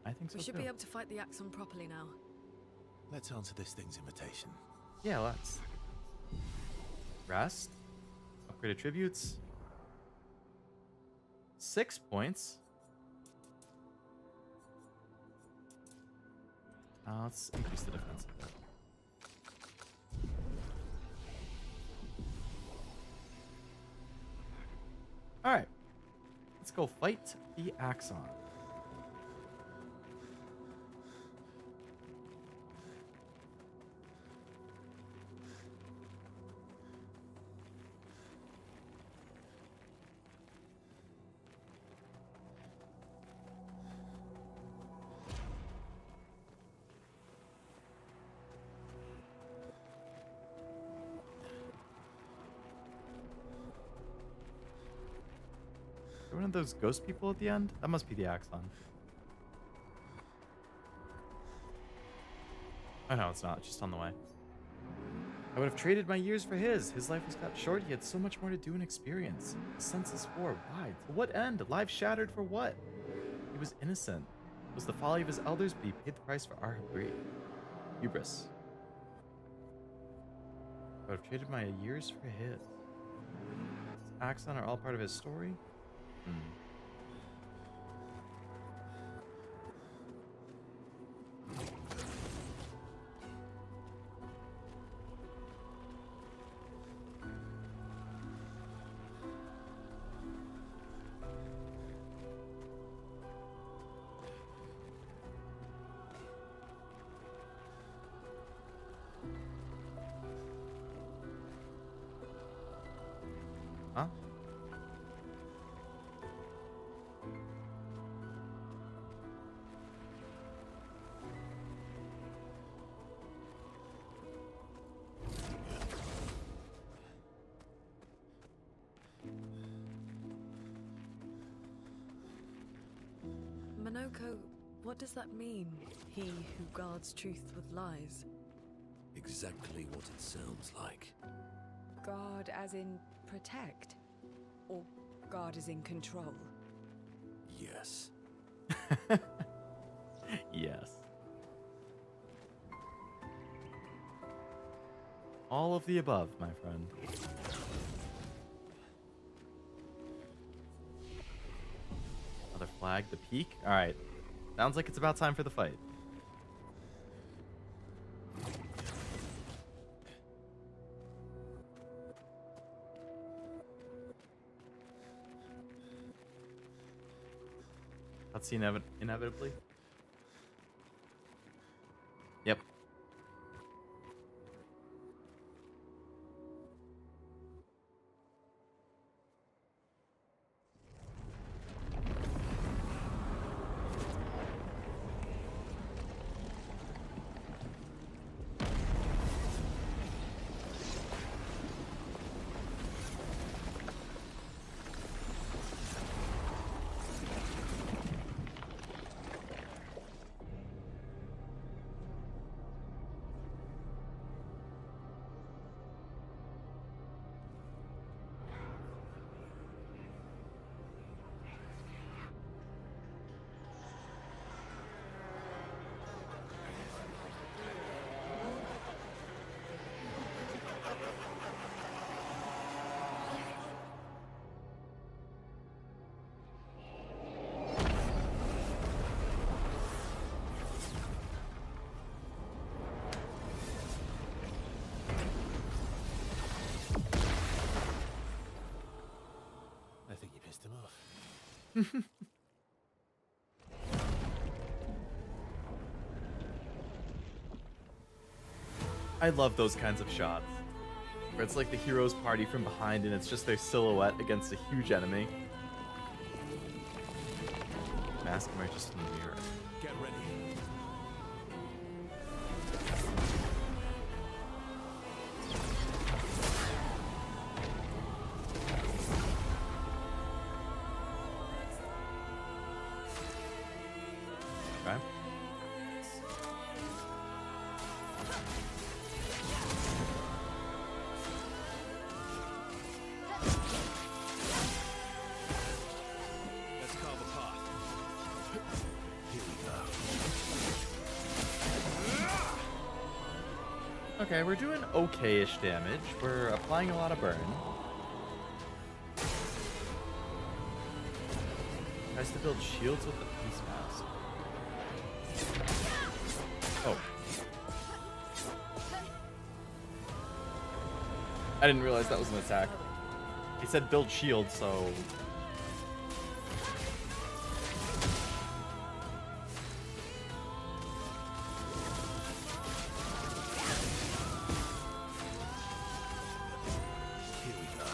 I think so We should too. be able to fight the Axon properly now. Let's answer this thing's invitation. Yeah, let's. Rest. Upgrade attributes. 6 points. Let's increase the defense. Alright. Let's go fight the Axon. One of those ghost people at the end? That must be the Axon. Oh no, it's not. It's just on the way. I would have traded my years for his. His life was cut short. He had so much more to do and experience. His senses for why? To what end? Life shattered for what? He was innocent. It was the folly of his elders, but he paid the price for our hubris. I would have traded my years for his. Axon are all part of his story? Huh? Monoco, what does that mean? He who guards truth with lies. Exactly what it sounds like. Guard as in protect? Or guard as in control? Yes. Yes. All of the above, my friend. Another flag, the peak. All right. Sounds like it's about time for the fight. Cutscene inevitably. Yep. I think you pissed him off. I love those kinds of shots. Where it's like the hero's party from behind and it's just their silhouette against a huge enemy. Mask emerges from the mirror. Get ready. Okay. Let's carve a path. Here we go. Okay, we're doing okay-ish damage. We're applying a lot of burn. Tries to build shields with the peace mask. Oh. I didn't realize that was an attack. He said build shields, so... Here we go.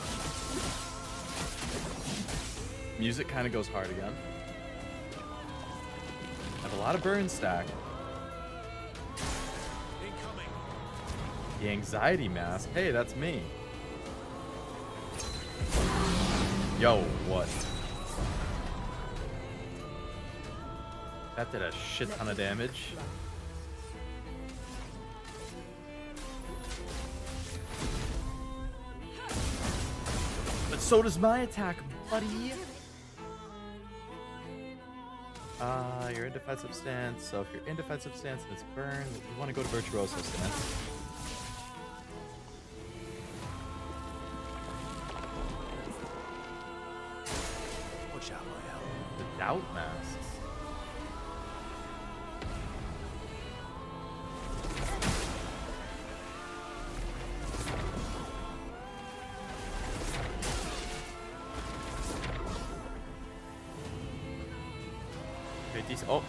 Music kind of goes hard again. Have a lot of burn stack. Incoming. The anxiety mask. Hey, that's me. Yo, what? That did a shit ton of damage. But so does my attack, buddy. You're in defensive stance, so if you're in defensive stance and it's burn, you want to go to virtuoso stance. Watch out, my hell. The doubt mask. Okay, decent. Oh.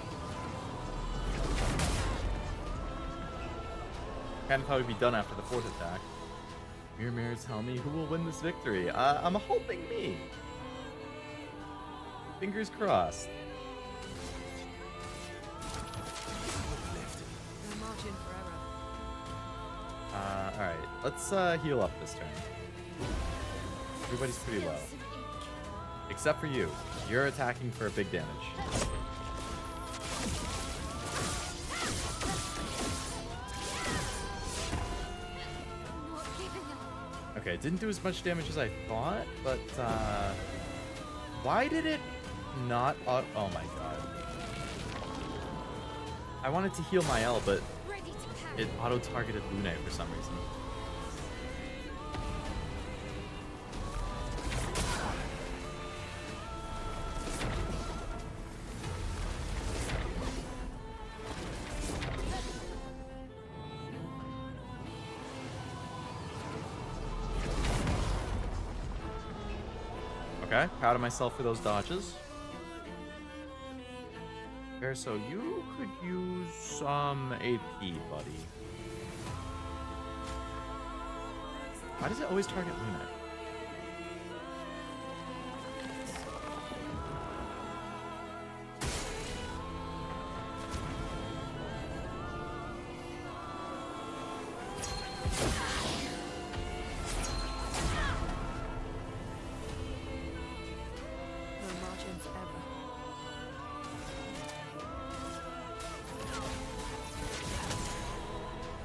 Kind of thought we'd be done after the fourth attack. Mirror, tell me who will win this victory. I'm hoping me. Fingers crossed. No margin for error. Alright. Let's heal up this turn. Everybody's pretty low. Except for you. You're attacking for big damage. Okay, it didn't do as much damage as I thought, but why did it not? Oh my god! I wanted to heal my L, but it auto-targeted Lune for some reason. Okay, proud of myself for those dodges. So you could use some AP, buddy. Why does it always target Luna?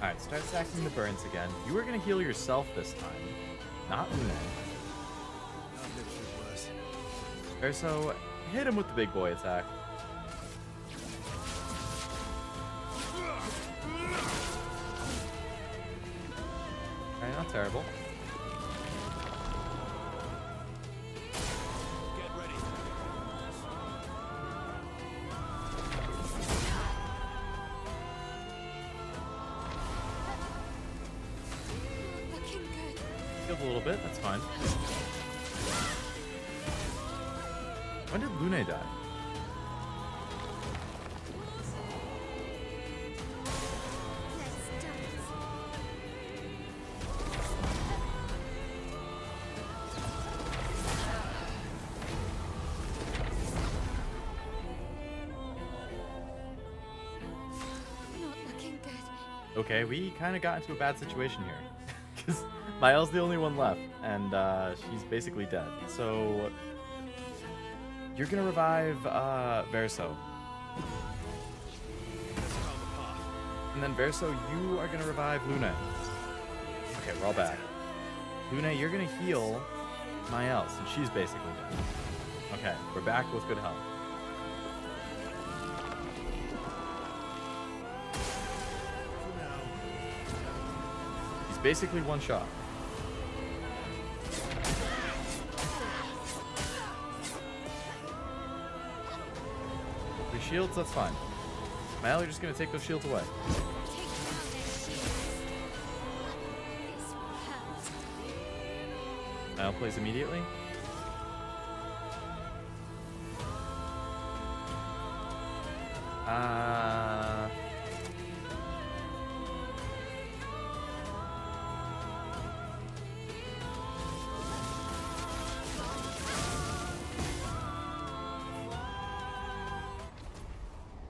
Alright, start stacking the burns again. You are going to heal yourself this time, not Luna. So hit him with the big boy attack. Alright, not terrible. A little bit, that's fine. When did Lune die? Not looking good. Okay, we kind of got into a bad situation here. Because Mael's the only one left, and she's basically dead. So you're gonna revive Verso. And then Verso, you are gonna revive Lune. Okay, we're all back. Lune, you're gonna heal Mael, since she's basically dead. Okay, we're back with good health. Basically one shot. 3 shields, that's fine. Mael, you're just gonna take those shields away. Mael plays immediately.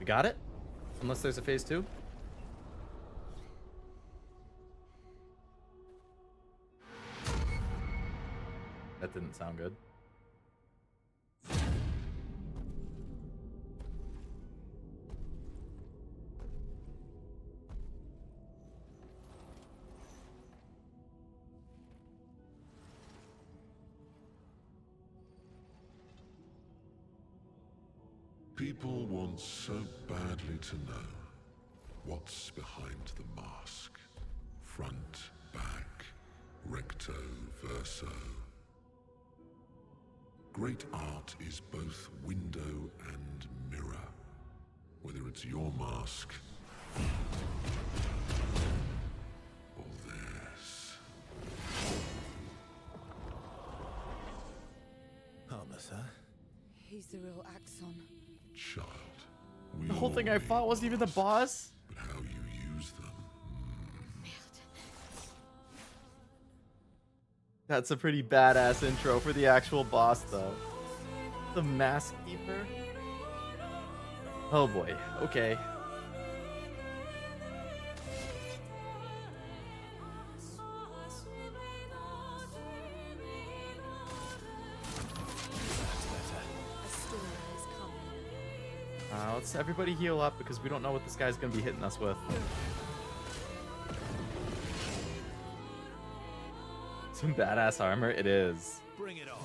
We got it? Unless there's a phase 2? That didn't sound good. People want so badly to know what's behind the mask. Front, back, recto, verso. Great art is both window and mirror. Whether it's your mask or theirs. Harmless, huh? He's the real Axon. Child. The whole thing I fought wasn't even the boss? But how you use them. That's a pretty badass intro for the actual boss, though. The Mask Keeper? Oh boy, okay. Let's everybody heal up because we don't know what this guy's gonna be hitting us with. Some badass armor. It is. Bring it on.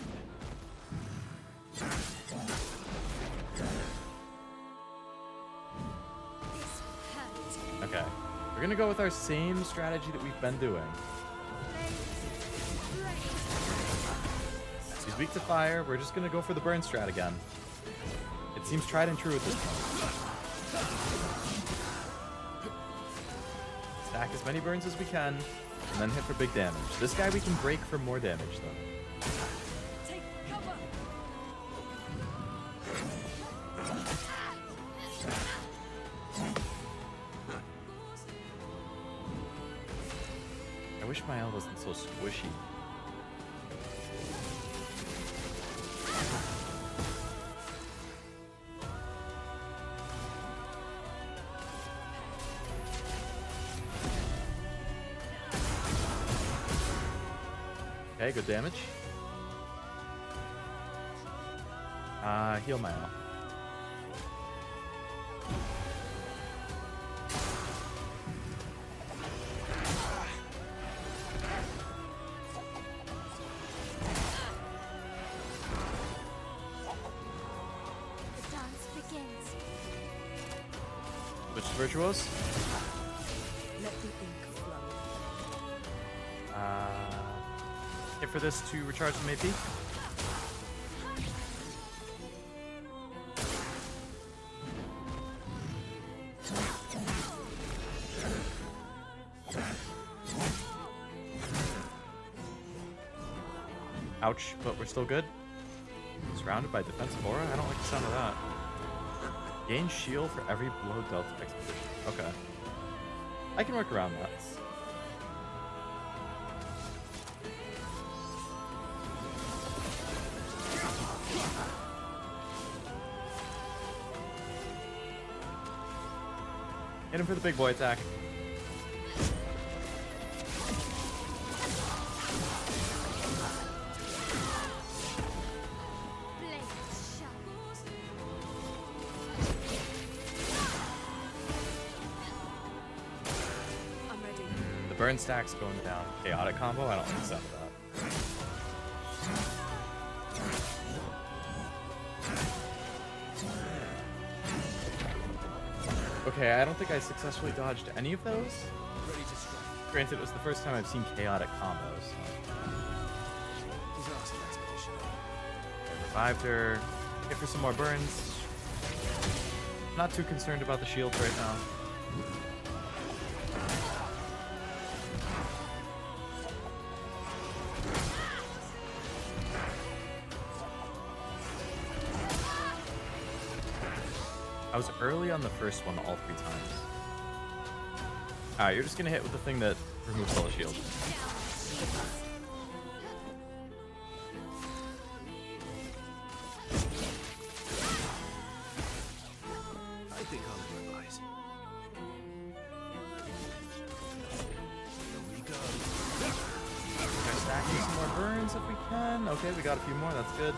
Okay. We're gonna go with our same strategy that we've been doing. He's weak to fire. We're just gonna go for the burn strat again. It seems tried and true at this point. Stack as many burns as we can, and then hit for big damage. This guy we can break for more damage, though. Take cover. I wish my L wasn't so squishy. Okay, good damage. Heal my L. The dance begins. Which is Virtuos? Let the ink flow. Hit for this to recharge some AP. Ouch, but we're still good. Surrounded by defensive aura? I don't like the sound of that. Gain shield for every blow dealt expedition. Okay. I can work around that. Hit him for the big boy attack. Blade sharp. I'm ready. The burn stack's going down. Chaotic combo? I don't like the sound of that. Okay, I don't think I successfully dodged any of those. Ready to strike. Granted, it was the first time I've seen chaotic combos. Disaster expedition. Revived her. Hit for some more burns. Not too concerned about the shield right now. I was early on the first one all 3 times. Alright, you're just gonna hit with the thing that removes all the shield. I think I'll improvise. Here we go. We're stacking some more burns if we can. Okay, we got a few more, that's good.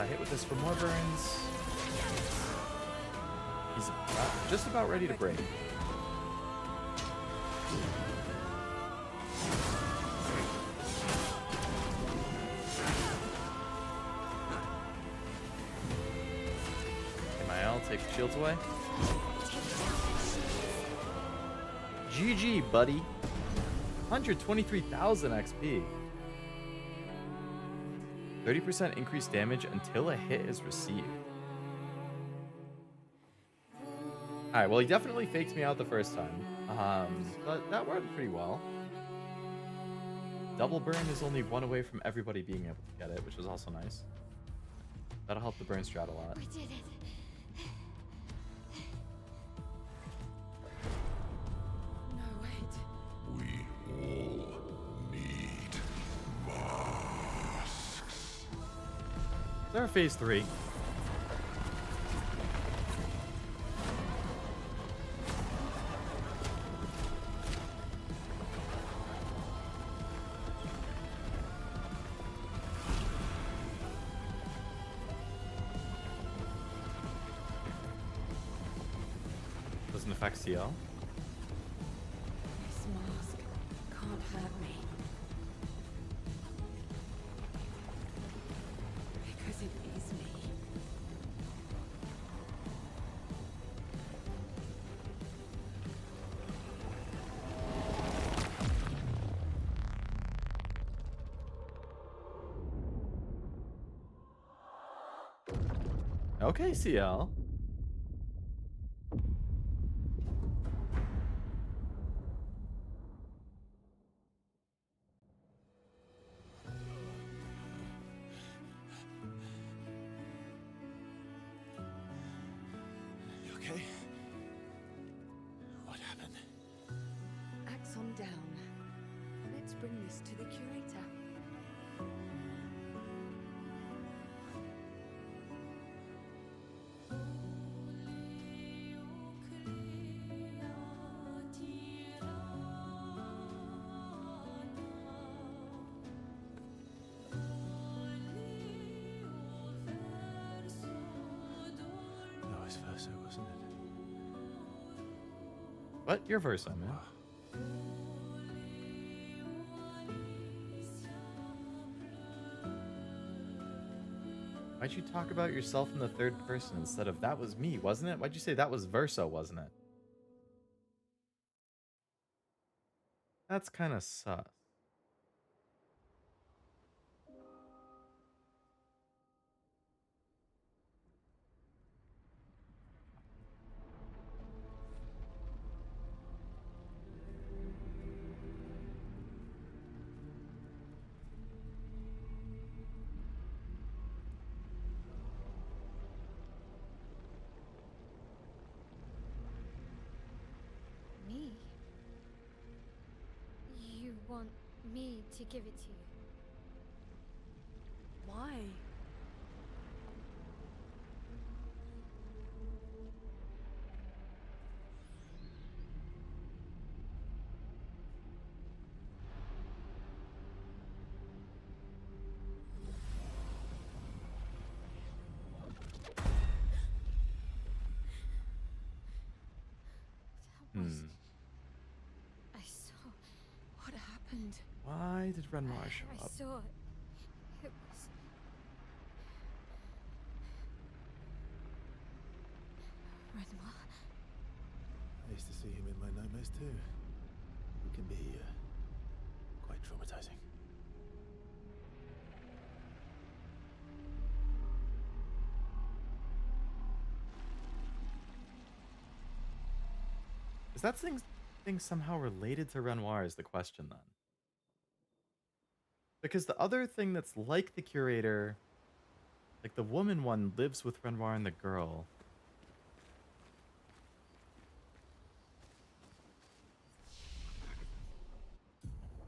Hit with this for more burns. He's just about ready to break. MIL, take the shields away. GG, buddy. 123,000 XP. 30% increased damage until a hit is received. Alright, well, he definitely faked me out the first time. But that worked pretty well. Double burn is only 1 away from everybody being able to get it, which was also nice. That'll help the burn strat a lot. We did it. No, wait. We all need masks. Is there a phase 3? Doesn't affect CL. This mask can't hurt me. Okay, CL. You okay? What happened? Axe on down. Let's bring this to the curator. Vice versa, wasn't it? What? Your verse, man. Why'd you talk about yourself in the third person instead of that was me, wasn't it? Why'd you say that was Verso, wasn't it? That's kind of sus. Me? You want me to give it to you? Why? That was... Hmm. I saw... What happened? Why did Renoir show I up? saw it. It was... Renoir? I used to see him in my nightmares too. It can be quite traumatizing. Is that thing somehow related to Renoir is the question then? Because the other thing that's like the curator, like the woman one lives with Renoir and the girl.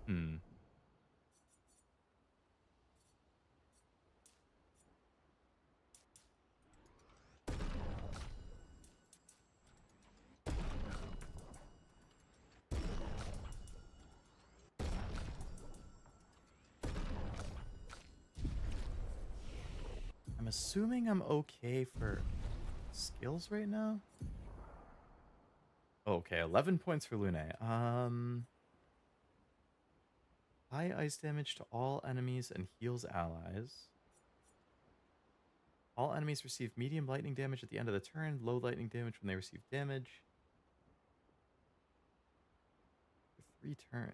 Hmm. I'm assuming I'm okay for skills right now. Okay, 11 points for Lune. High ice damage to all enemies and heals allies. All enemies receive medium lightning damage at the end of the turn, low lightning damage when they receive damage. For 3 turns.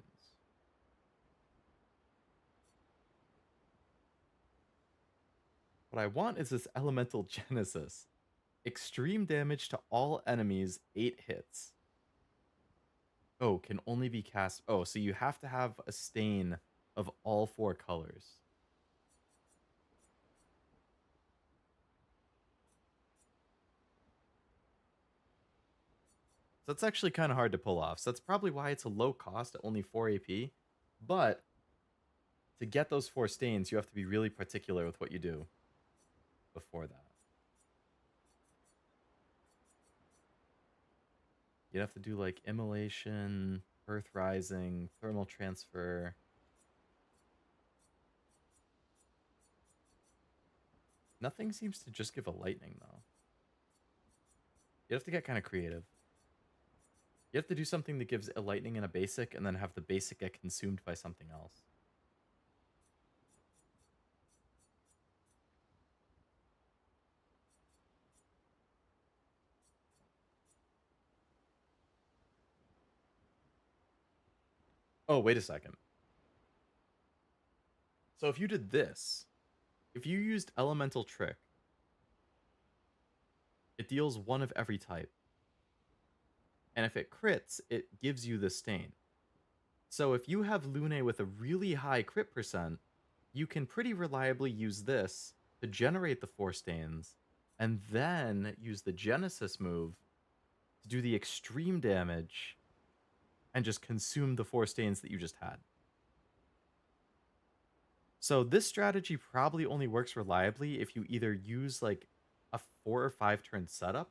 What I want is this Elemental Genesis. Extreme damage to all enemies, 8 hits. Oh, can only be cast. Oh, so you have to have a stain of all 4 colors. So that's actually kind of hard to pull off. So that's probably why it's a low cost at only 4 AP. But to get those 4 stains, you have to be really particular with what you do before that. You'd have to do like immolation, earth rising, thermal transfer. Nothing seems to just give a lightning though. You have to get kind of creative. You have to do something that gives a lightning and a basic, and then have the basic get consumed by something else. Oh, wait a second. So if you did this, if you used Elemental Trick, It deals one of every type. And if it crits, it gives you the stain. So if you have Lune with a really high crit percent, you can pretty reliably use this to generate the 4 stains, and then use the Genesis move to do the extreme damage and just consume the 4 stains that you just had. So this strategy probably only works reliably if you either use like a 4 or 5 turn setup,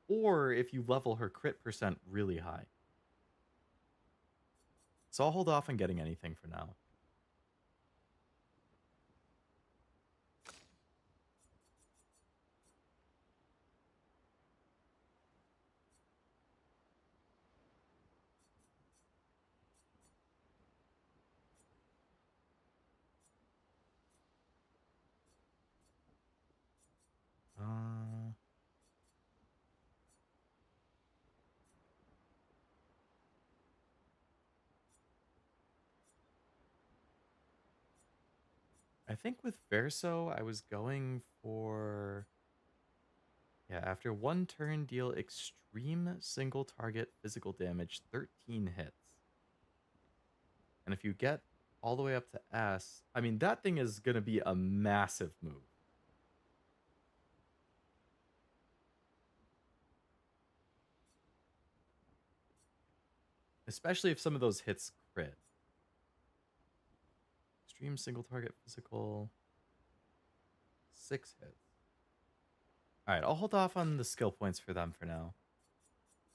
or if you level her crit percent really high. So I'll hold off on getting anything for now. I think with Verso, I was going for... Yeah, after 1 turn, deal extreme single target physical damage, 13 hits. And if you get all the way up to S, I mean, that thing is going to be a massive move. Especially if some of those hits crit. Extreme single target physical, 6 hits. Alright, I'll hold off on the skill points for them for now.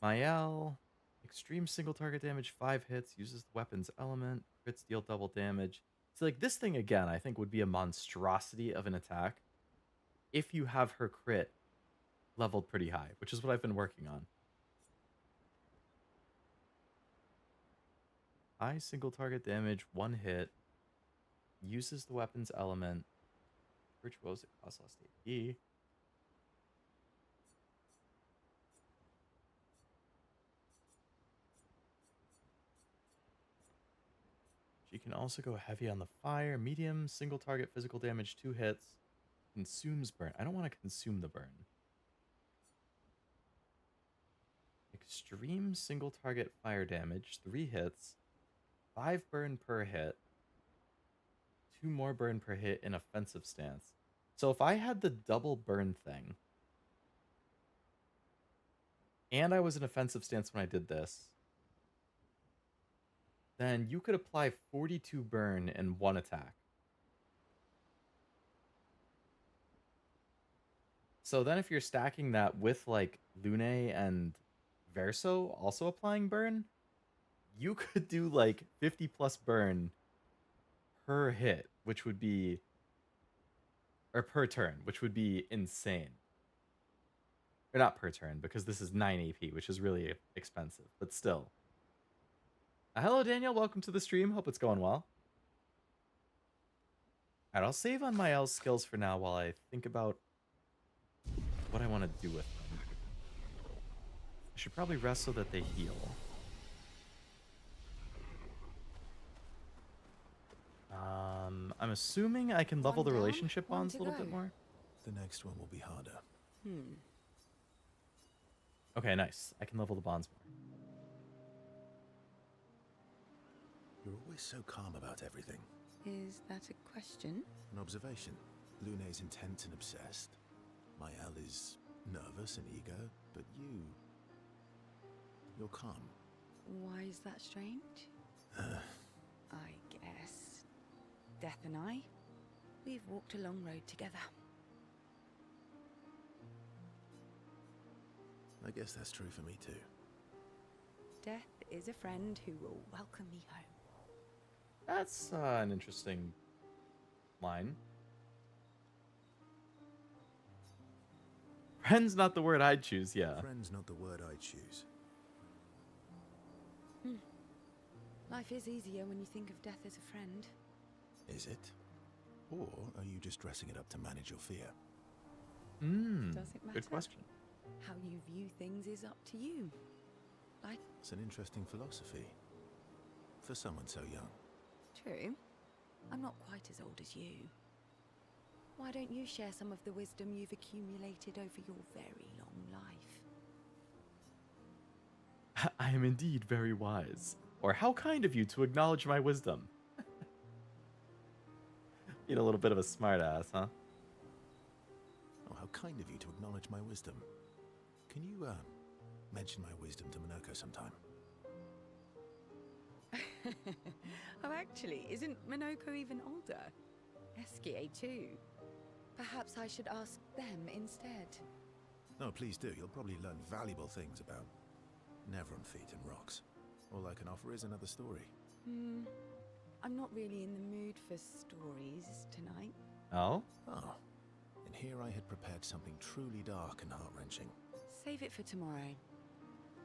Mael, extreme single target damage, 5 hits, uses the weapon's element, crits deal double damage. So like this thing again, I think would be a monstrosity of an attack if you have her crit leveled pretty high, which is what I've been working on. High single target damage, 1 hit, uses the weapon's element, virtuoso, costs less AP. She can also go heavy on the fire, medium, single target physical damage, 2 hits, consumes burn. I don't want to consume the burn. Extreme single target fire damage, 3 hits, 5 burn per hit, 2 more burn per hit in offensive stance. So if I had the double burn thing, and I was in offensive stance when I did this, then you could apply 42 burn in 1 attack. So then if you're stacking that with like Lune and Verso also applying burn, you could do like 50 plus burn per hit, which would be, or per turn, which would be insane. Or not per turn, because this is 9 AP, which is really expensive, but still. Hello, Daniel. Welcome to the stream. Hope it's going well. Alright, I'll save on my L skills for now while I think about what I want to do with them. I should probably rest so that they heal. I'm assuming I can level One the down, relationship one bonds to a little go. bit more. The next one will be harder. Okay, nice. I can level the bonds more. You're always so calm about everything. Is that a question? An observation. Lune's intense and obsessed. Mael is nervous and eager, but you're calm. Why is that strange? I guess. Death and I, we've walked a long road together. I guess that's true for me too. Death is a friend who will welcome me home. That's an interesting line. Friend's not the word I'd choose, yeah. Friend's not the word I choose. Life is easier when you think of death as a friend. Is it? Or are you just dressing it up to manage your fear? Does it matter? Good question. How you view things is up to you. Like, It's an interesting philosophy. For someone so young. true. I'm not quite as old as you. Why don't you share some of the wisdom you've accumulated over your very long life? I am indeed very wise. Or how kind of you to acknowledge my wisdom. Being a little bit of a smartass, huh? Oh, how kind of you to acknowledge my wisdom. Can you, mention my wisdom to Monoco sometime? Oh, actually, isn't Monoco even older? Esquier too. Perhaps I should ask them instead. No, please do. You'll probably learn valuable things about Nevron feet and rocks. All I can offer is another story. I'm not really in the mood for stories tonight. Oh? Oh. And here I had prepared something truly dark and heart-wrenching. Save it for tomorrow.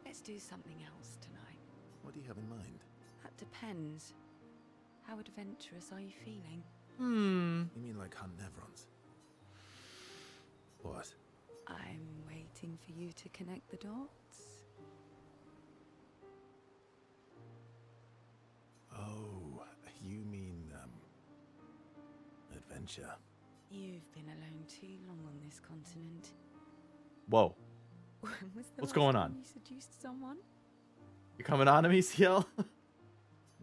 Let's do something else tonight. What do you have in mind? That depends. How adventurous are you feeling? You mean like hunt Nevrons? What? I'm waiting for you to connect the dots. Oh, you mean, adventure. You've been alone too long on this continent. Whoa. When was the What's last going time on? you seduced someone? You coming on to me, CL?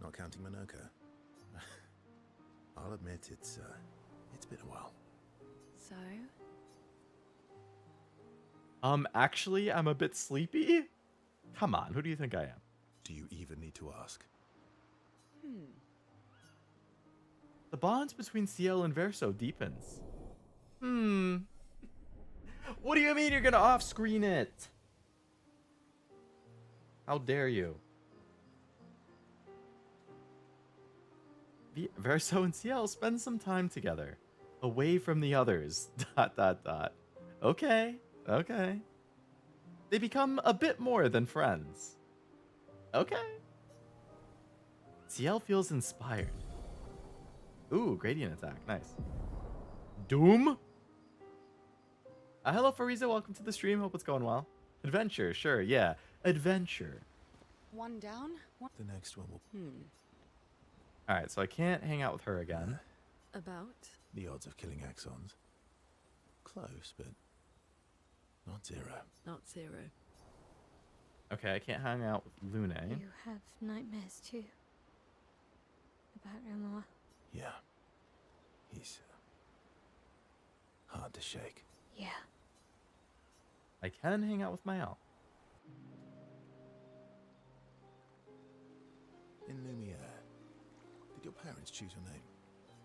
Not counting Monoco. I'll admit it's been a while. So? Actually, I'm a bit sleepy. Come on, who do you think I am? Do you even need to ask? The bonds between CL and Verso deepens. What do you mean you're gonna off-screen it? How dare you? Verso and CL spend some time together. Away from the others. ... Okay. Okay. They become a bit more than friends. Okay. CL feels inspired. Ooh, gradient attack. Nice. Doom? Hello, Fariza. Welcome to the stream. Hope it's going well. Adventure. Sure, yeah. Adventure. One down, one... The next one will... Alright, so I can't hang out with her again. About? The odds of killing Axons. Close, but not zero. Not zero. Okay, I can't hang out with Lune. You have nightmares too. About Renoir. Yeah. He's hard to shake. Yeah. I can hang out with Mael. In Lumiere, did your parents choose your name?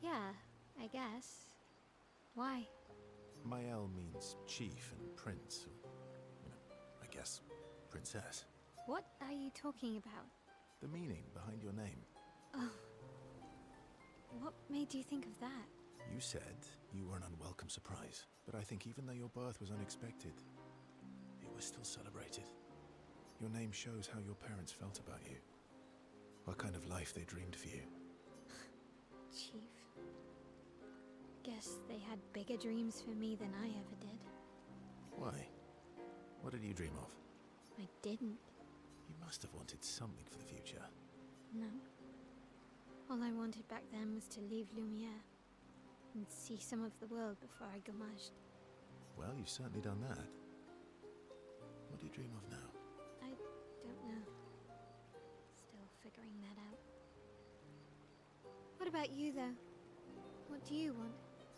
Yeah, I guess. Why? Mael means chief and prince, or, I guess, princess. What are you talking about? The meaning behind your name. Oh. What made you think of that? You said you were an unwelcome surprise, but I think even though your birth was unexpected, it was still celebrated. Your name shows how your parents felt about you. What kind of life they dreamed for you. Chief. Guess they had bigger dreams for me than I ever did. Why? What did you dream of? I didn't. You must have wanted something for the future. No. All I wanted back then was to leave Lumiere and see some of the world before I gommaged. Well, you've certainly done that. What do you dream of now? I don't know. Still figuring that out. What about you, though? What do you want?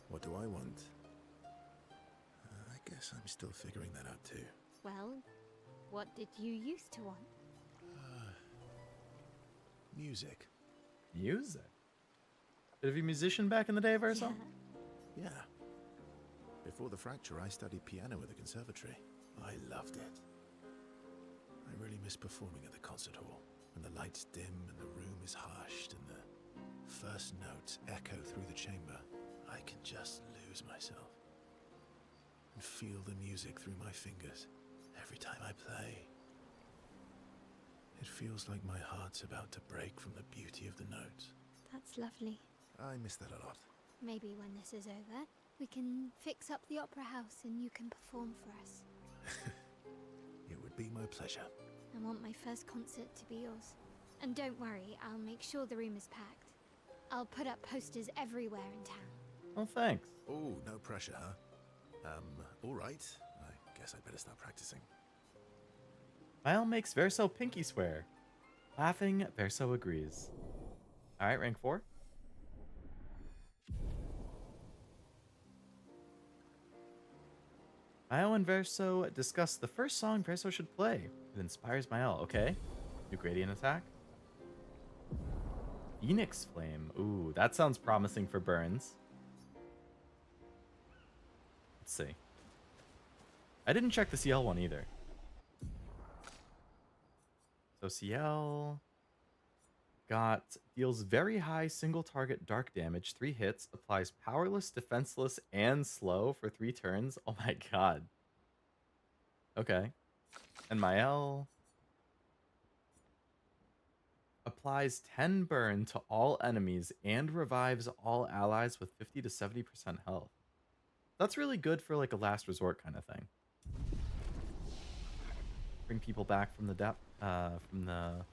What do I want? I guess I'm still figuring that out too. Well, what did you used to want? Music. Music? Bit of a musician back in the day, Verso? Yeah. Yeah. Before the fracture, I studied piano at the conservatory. I loved it. I really miss performing at the concert hall, when the lights dim and the room is hushed and the first notes echo through the chamber. I can just lose myself and feel the music through my fingers every time I play. It feels like my heart's about to break from the beauty of the notes. That's lovely. I miss that a lot. Maybe when this is over, we can fix up the opera house and you can perform for us. It would be my pleasure. I want my first concert to be yours. And don't worry, I'll make sure the room is packed. I'll put up posters everywhere in town. Well, thanks. Oh, no pressure, huh? All right. I guess I'd better start practicing. Mile makes Verso pinky swear. Laughing, Verso agrees. Alright, rank 4. Mael and Verso discuss the first song Verso should play. It inspires Mael. Okay. New gradient attack. Phoenix Flame. Ooh, that sounds promising for burns. Let's see. I didn't check the CL one either. So CL got deals very high single target dark damage, 3 hits, applies powerless, defenseless, and slow for 3 turns. Oh my god. Okay. And Mael applies 10 burn to all enemies and revives all allies with 50 to 70% health. That's really good for like a last resort kind of thing. Bring people back from the depth, from the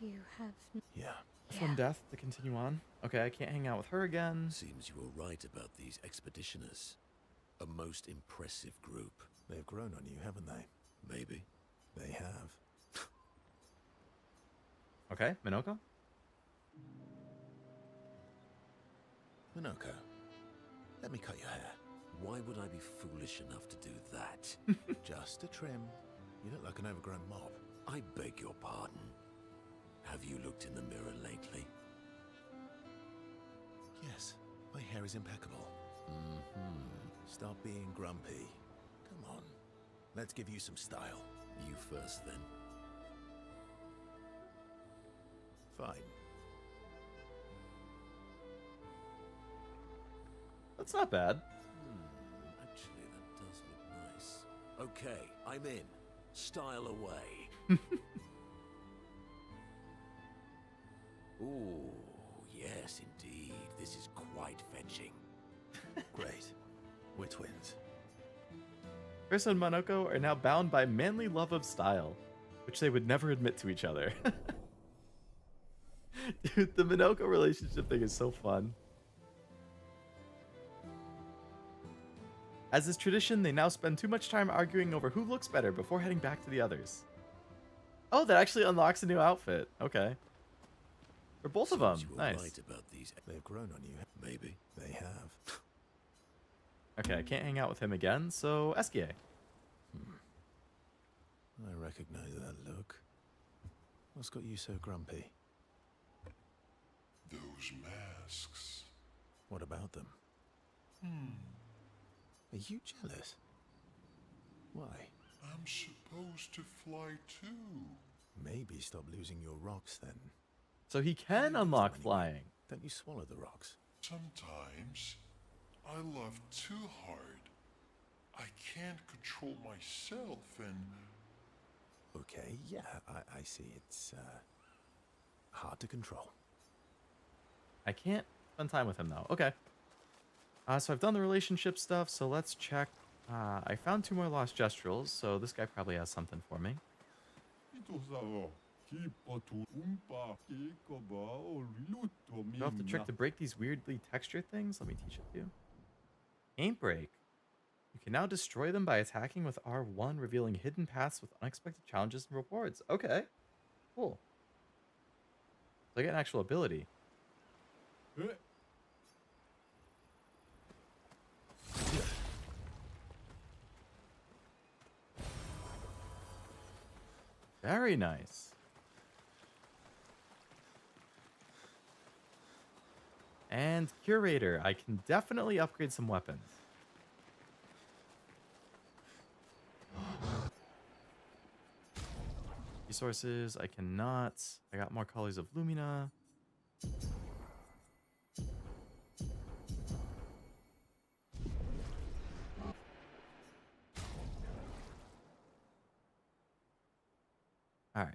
You have. Yeah. from death to continue on. Okay, I can't hang out with her again. Seems you were right about these expeditioners. A most impressive group. They've grown on you, haven't they? Maybe. They have. Okay, Monoco. Monoco, let me cut your hair. Why would I be foolish enough to do that? Just a trim. You look like an overgrown mob. I beg your pardon. Have you looked in the mirror lately? Yes, my hair is impeccable. Stop being grumpy. Come on, let's give you some style. You first, then. Fine. That's not bad. Actually, that does look nice. Okay, I'm in. Style away. Ooh, yes, indeed. This is quite fetching. Great. We're twins. Verso and Monoco are now bound by manly love of style, which they would never admit to each other. Dude, the Monoco relationship thing is so fun. As is tradition, they now spend too much time arguing over who looks better before heading back to the others. Oh, that actually unlocks a new outfit. Okay. For both of them. Seems you were Nice. right about these. They've grown on you. Maybe. They have. Okay, I can't hang out with him again, so Eskia. I recognize that look. What's got you so grumpy? Those masks. What about them? Are you jealous? Why? I'm supposed to fly too. Maybe stop losing your rocks then. So he can unlock flying. Don't you swallow the rocks? Sometimes I love too hard. I can't control myself and... Okay, yeah, I see. It's hard to control. I can't spend time with him though. Okay. So I've done the relationship stuff, so let's check. I found 2 more lost gestrels, so this guy probably has something for me. Do I have the trick to break these weirdly textured things? Let me teach it to you. Ain't break. You can now destroy them by attacking with R1, revealing hidden paths with unexpected challenges and rewards. Okay. Cool. So I get an actual ability. Very nice. And Curator. I can definitely upgrade some weapons. Resources, I cannot. I got more Colors of Lumina. All right.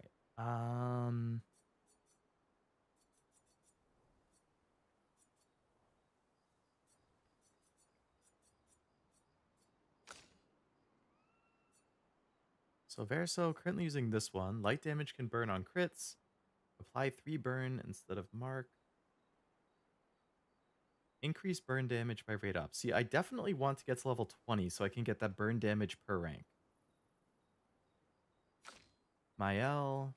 So Verso, currently using this one. Light damage can burn on crits. Apply 3 burn instead of mark. increase burn damage by rate up. See, I definitely want to get to level 20 so I can get that burn damage per rank. Mael.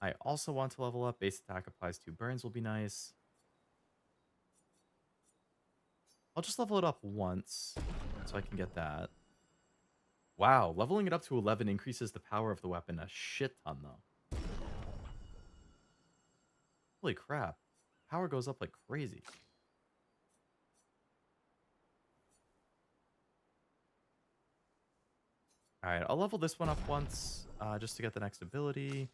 I also want to level up. Base attack applies 2 burns will be nice. I'll just level it up once so I can get that. Wow, leveling it up to 11 increases the power of the weapon a shit ton, though. Holy crap. Power goes up like crazy. Alright, I'll level this one up once, just to get the next ability.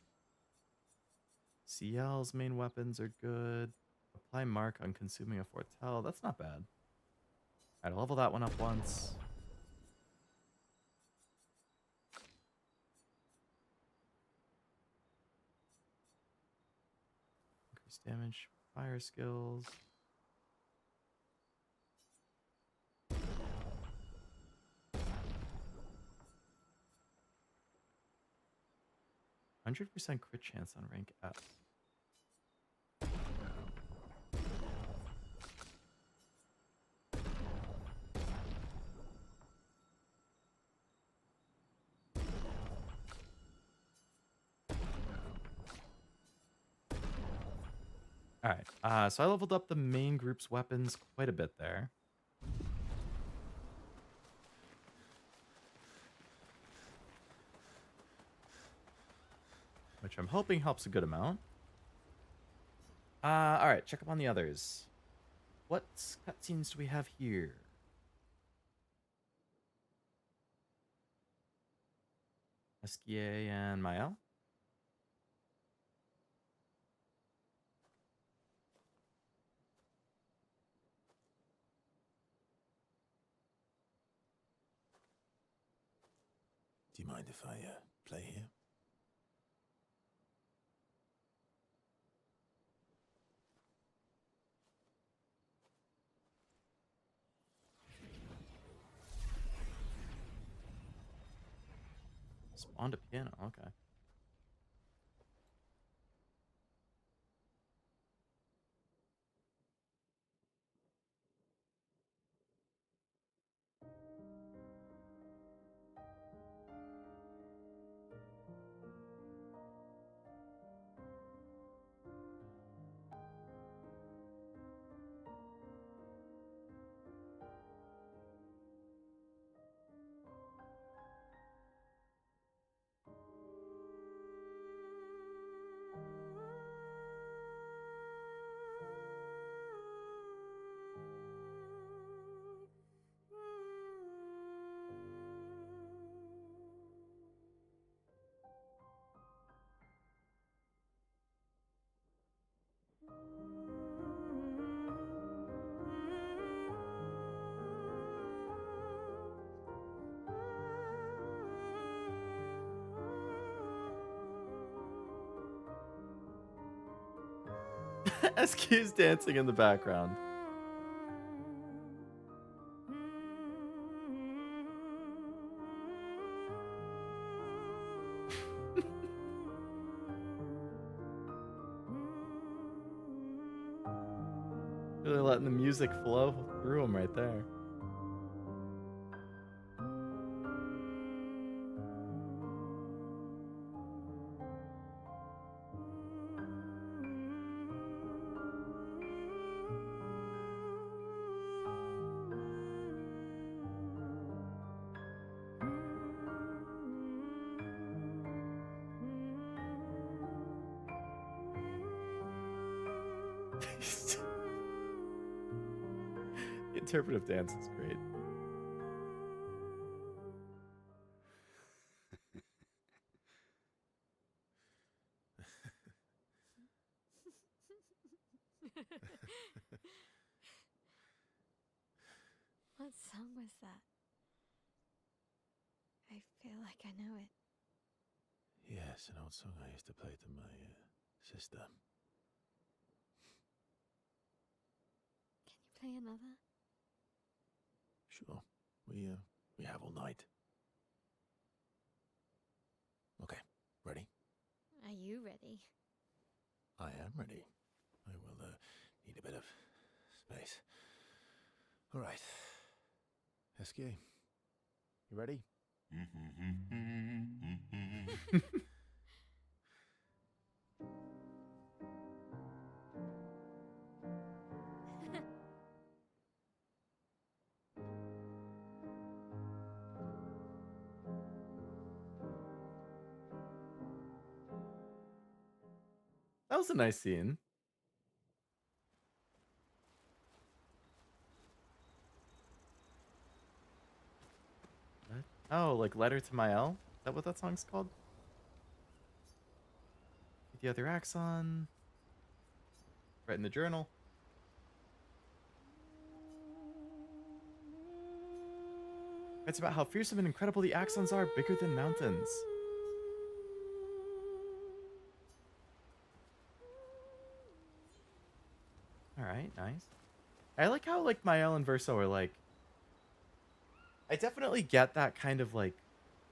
CL's main weapons are good. Apply mark on consuming a foretell. That's not bad. Alright, I'll level that one up once. Increase damage, fire skills. 100% crit chance on rank F. Alright, so I leveled up the main group's weapons quite a bit there. Which I'm hoping helps a good amount. Alright, check up on the others. What cutscenes do we have here? Esquier and Mael? Do you mind if I play here? Spawned a piano, okay. SQ's dancing in the background. Really letting the music flow through him right there. The interpretive dance is great. What song was that? I feel like I know it. Yes, an old song I used to play to my sister. Can you play another? Sure. We have all night. Okay, ready? Are you ready? I am ready. I will Need a bit of space. All right. SK, you ready? That was a nice scene. What? Oh, like Letter to Mael? Is that what that song's called? Get the other axon. Write in the journal. It's about how fearsome and incredible the axons are, bigger than mountains. Alright, nice. I like how, like, Mael and Verso are, like... I definitely get that kind of, like,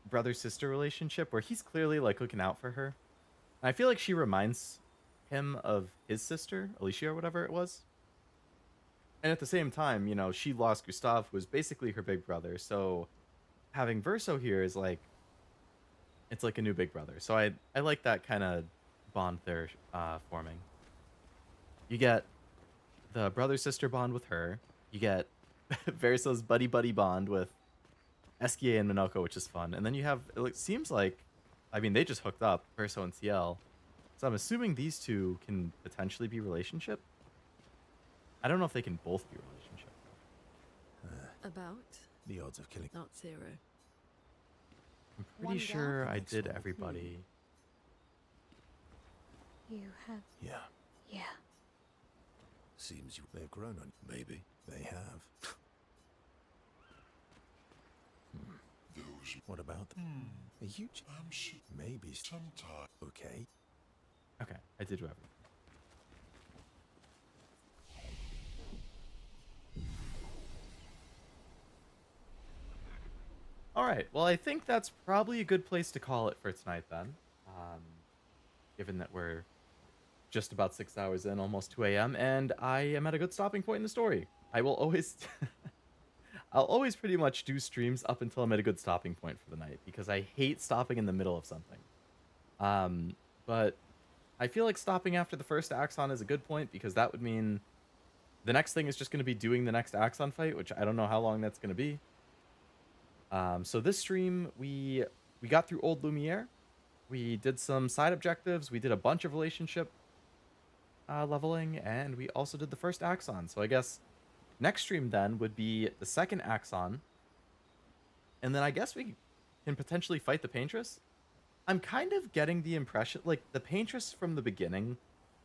brother-sister relationship where he's clearly, like, looking out for her. And I feel like she reminds him of his sister, Alicia or whatever it was. And at the same time, you know, she lost Gustav, who was basically her big brother. So having Verso here is, like... It's like a new big brother. So I like that kind of bond they're forming. You get the brother-sister bond with her. You get Verso's buddy-buddy bond with SKA and Monoco, which is fun. And then you have, it seems like, I mean, they just hooked up, Verso and CL. So I'm assuming these two can potentially be relationship. I don't know if they can both be relationship. About? The odds of killing. Not 0. I'm One pretty down, sure the I next did one. everybody. You have. Yeah, Yeah. Seems you they've grown on you. maybe. They have. Those. What about them? A huge. I'm sure Maybe. sometime. Okay. Okay, I did do everything. All right. Well, I think that's probably a good place to call it for tonight then. Given that we're just about 6 hours in, almost 2 a.m., and I am at a good stopping point in the story. I will always... I'll always pretty much do streams up until I'm at a good stopping point for the night, because I hate stopping in the middle of something. But I feel like stopping after the first Axon is a good point, because that would mean the next thing is just going to be doing the next Axon fight, which I don't know how long that's going to be. So this stream, we got through Old Lumiere. We did some side objectives. We did a bunch of relationship leveling, and we also did the first Axon. So I guess next stream then would be the second Axon. And then I guess we can potentially fight the Paintress. I'm kind of getting the impression, like, the Paintress from the beginning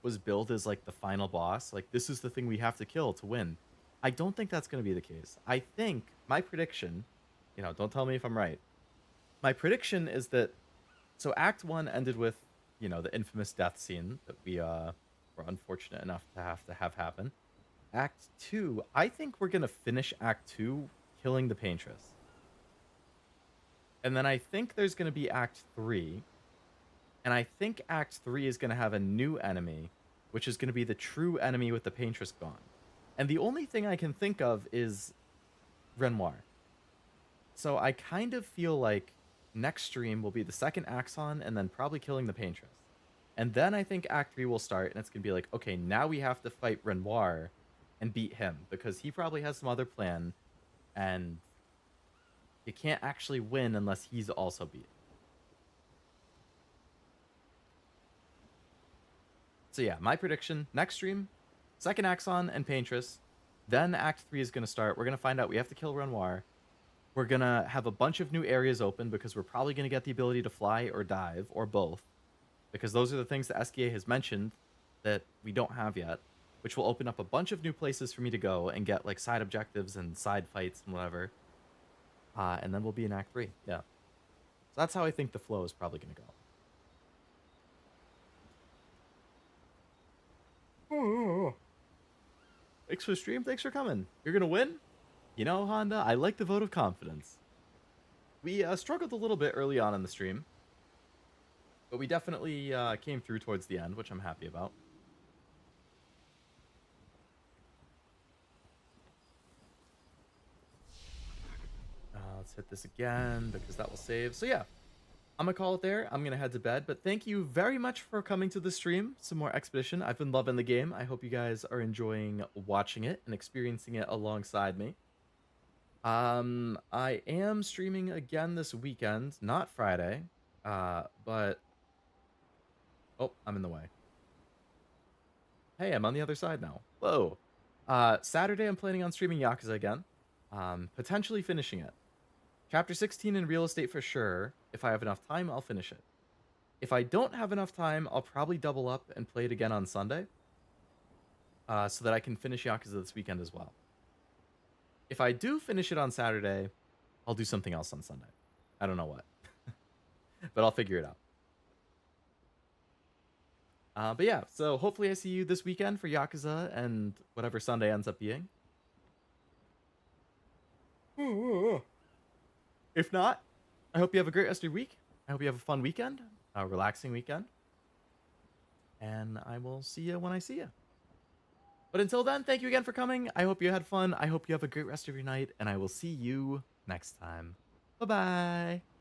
was billed as, like, the final boss. Like, this is the thing we have to kill to win. I don't think that's going to be the case. I think my prediction, you know, don't tell me if I'm right. My prediction is that, so Act 1 ended with, you know, the infamous death scene that we were unfortunate enough to have happen. Act 2, I think we're going to finish Act 2 killing the Paintress. And then I think there's going to be Act 3. And I think Act 3 is going to have a new enemy, which is going to be the true enemy with the Paintress gone. And the only thing I can think of is Renoir. So I kind of feel like next stream will be the second Axon and then probably killing the Paintress. And then I think Act 3 will start, and it's going to be like, okay, now we have to fight Renoir and beat him, because he probably has some other plan, and you can't actually win unless he's also beat. So yeah, my prediction, next stream, second Axon and Paintress, then Act 3 is going to start. We're going to find out we have to kill Renoir. We're going to have a bunch of new areas open, because we're probably going to get the ability to fly or dive, or both. Because those are the things that SKA has mentioned that we don't have yet, which will open up a bunch of new places for me to go and get, like, side objectives and side fights and whatever. And then we'll be in Act 3, yeah. So that's how I think the flow is probably going to go. Thanks for the stream, thanks for coming. You're going to win? You know, Honda, I like the vote of confidence. We struggled a little bit early on in the stream, but we definitely came through towards the end, which I'm happy about. Let's hit this again because that will save. So yeah, I'm gonna call it there. I'm gonna head to bed, but thank you very much for coming to the stream. Some more Expedition. I've been loving the game. I hope you guys are enjoying watching it and experiencing it alongside me. I am streaming again this weekend, not Friday, but oh, I'm in the way. Hey, I'm on the other side now. Whoa. Saturday, I'm planning on streaming Yakuza again. Potentially finishing it. Chapter 16 in real estate for sure. If I have enough time, I'll finish it. If I don't have enough time, I'll probably double up and play it again on Sunday. So that I can finish Yakuza this weekend as well. If I do finish it on Saturday, I'll do something else on Sunday. I don't know what. But I'll figure it out. But yeah, so hopefully I see you this weekend for Yakuza and whatever Sunday ends up being. If not, I hope you have a great rest of your week. I hope you have a fun weekend, a relaxing weekend. And I will see you when I see you. But until then, thank you again for coming. I hope you had fun. I hope you have a great rest of your night. And I will see you next time. Bye-bye.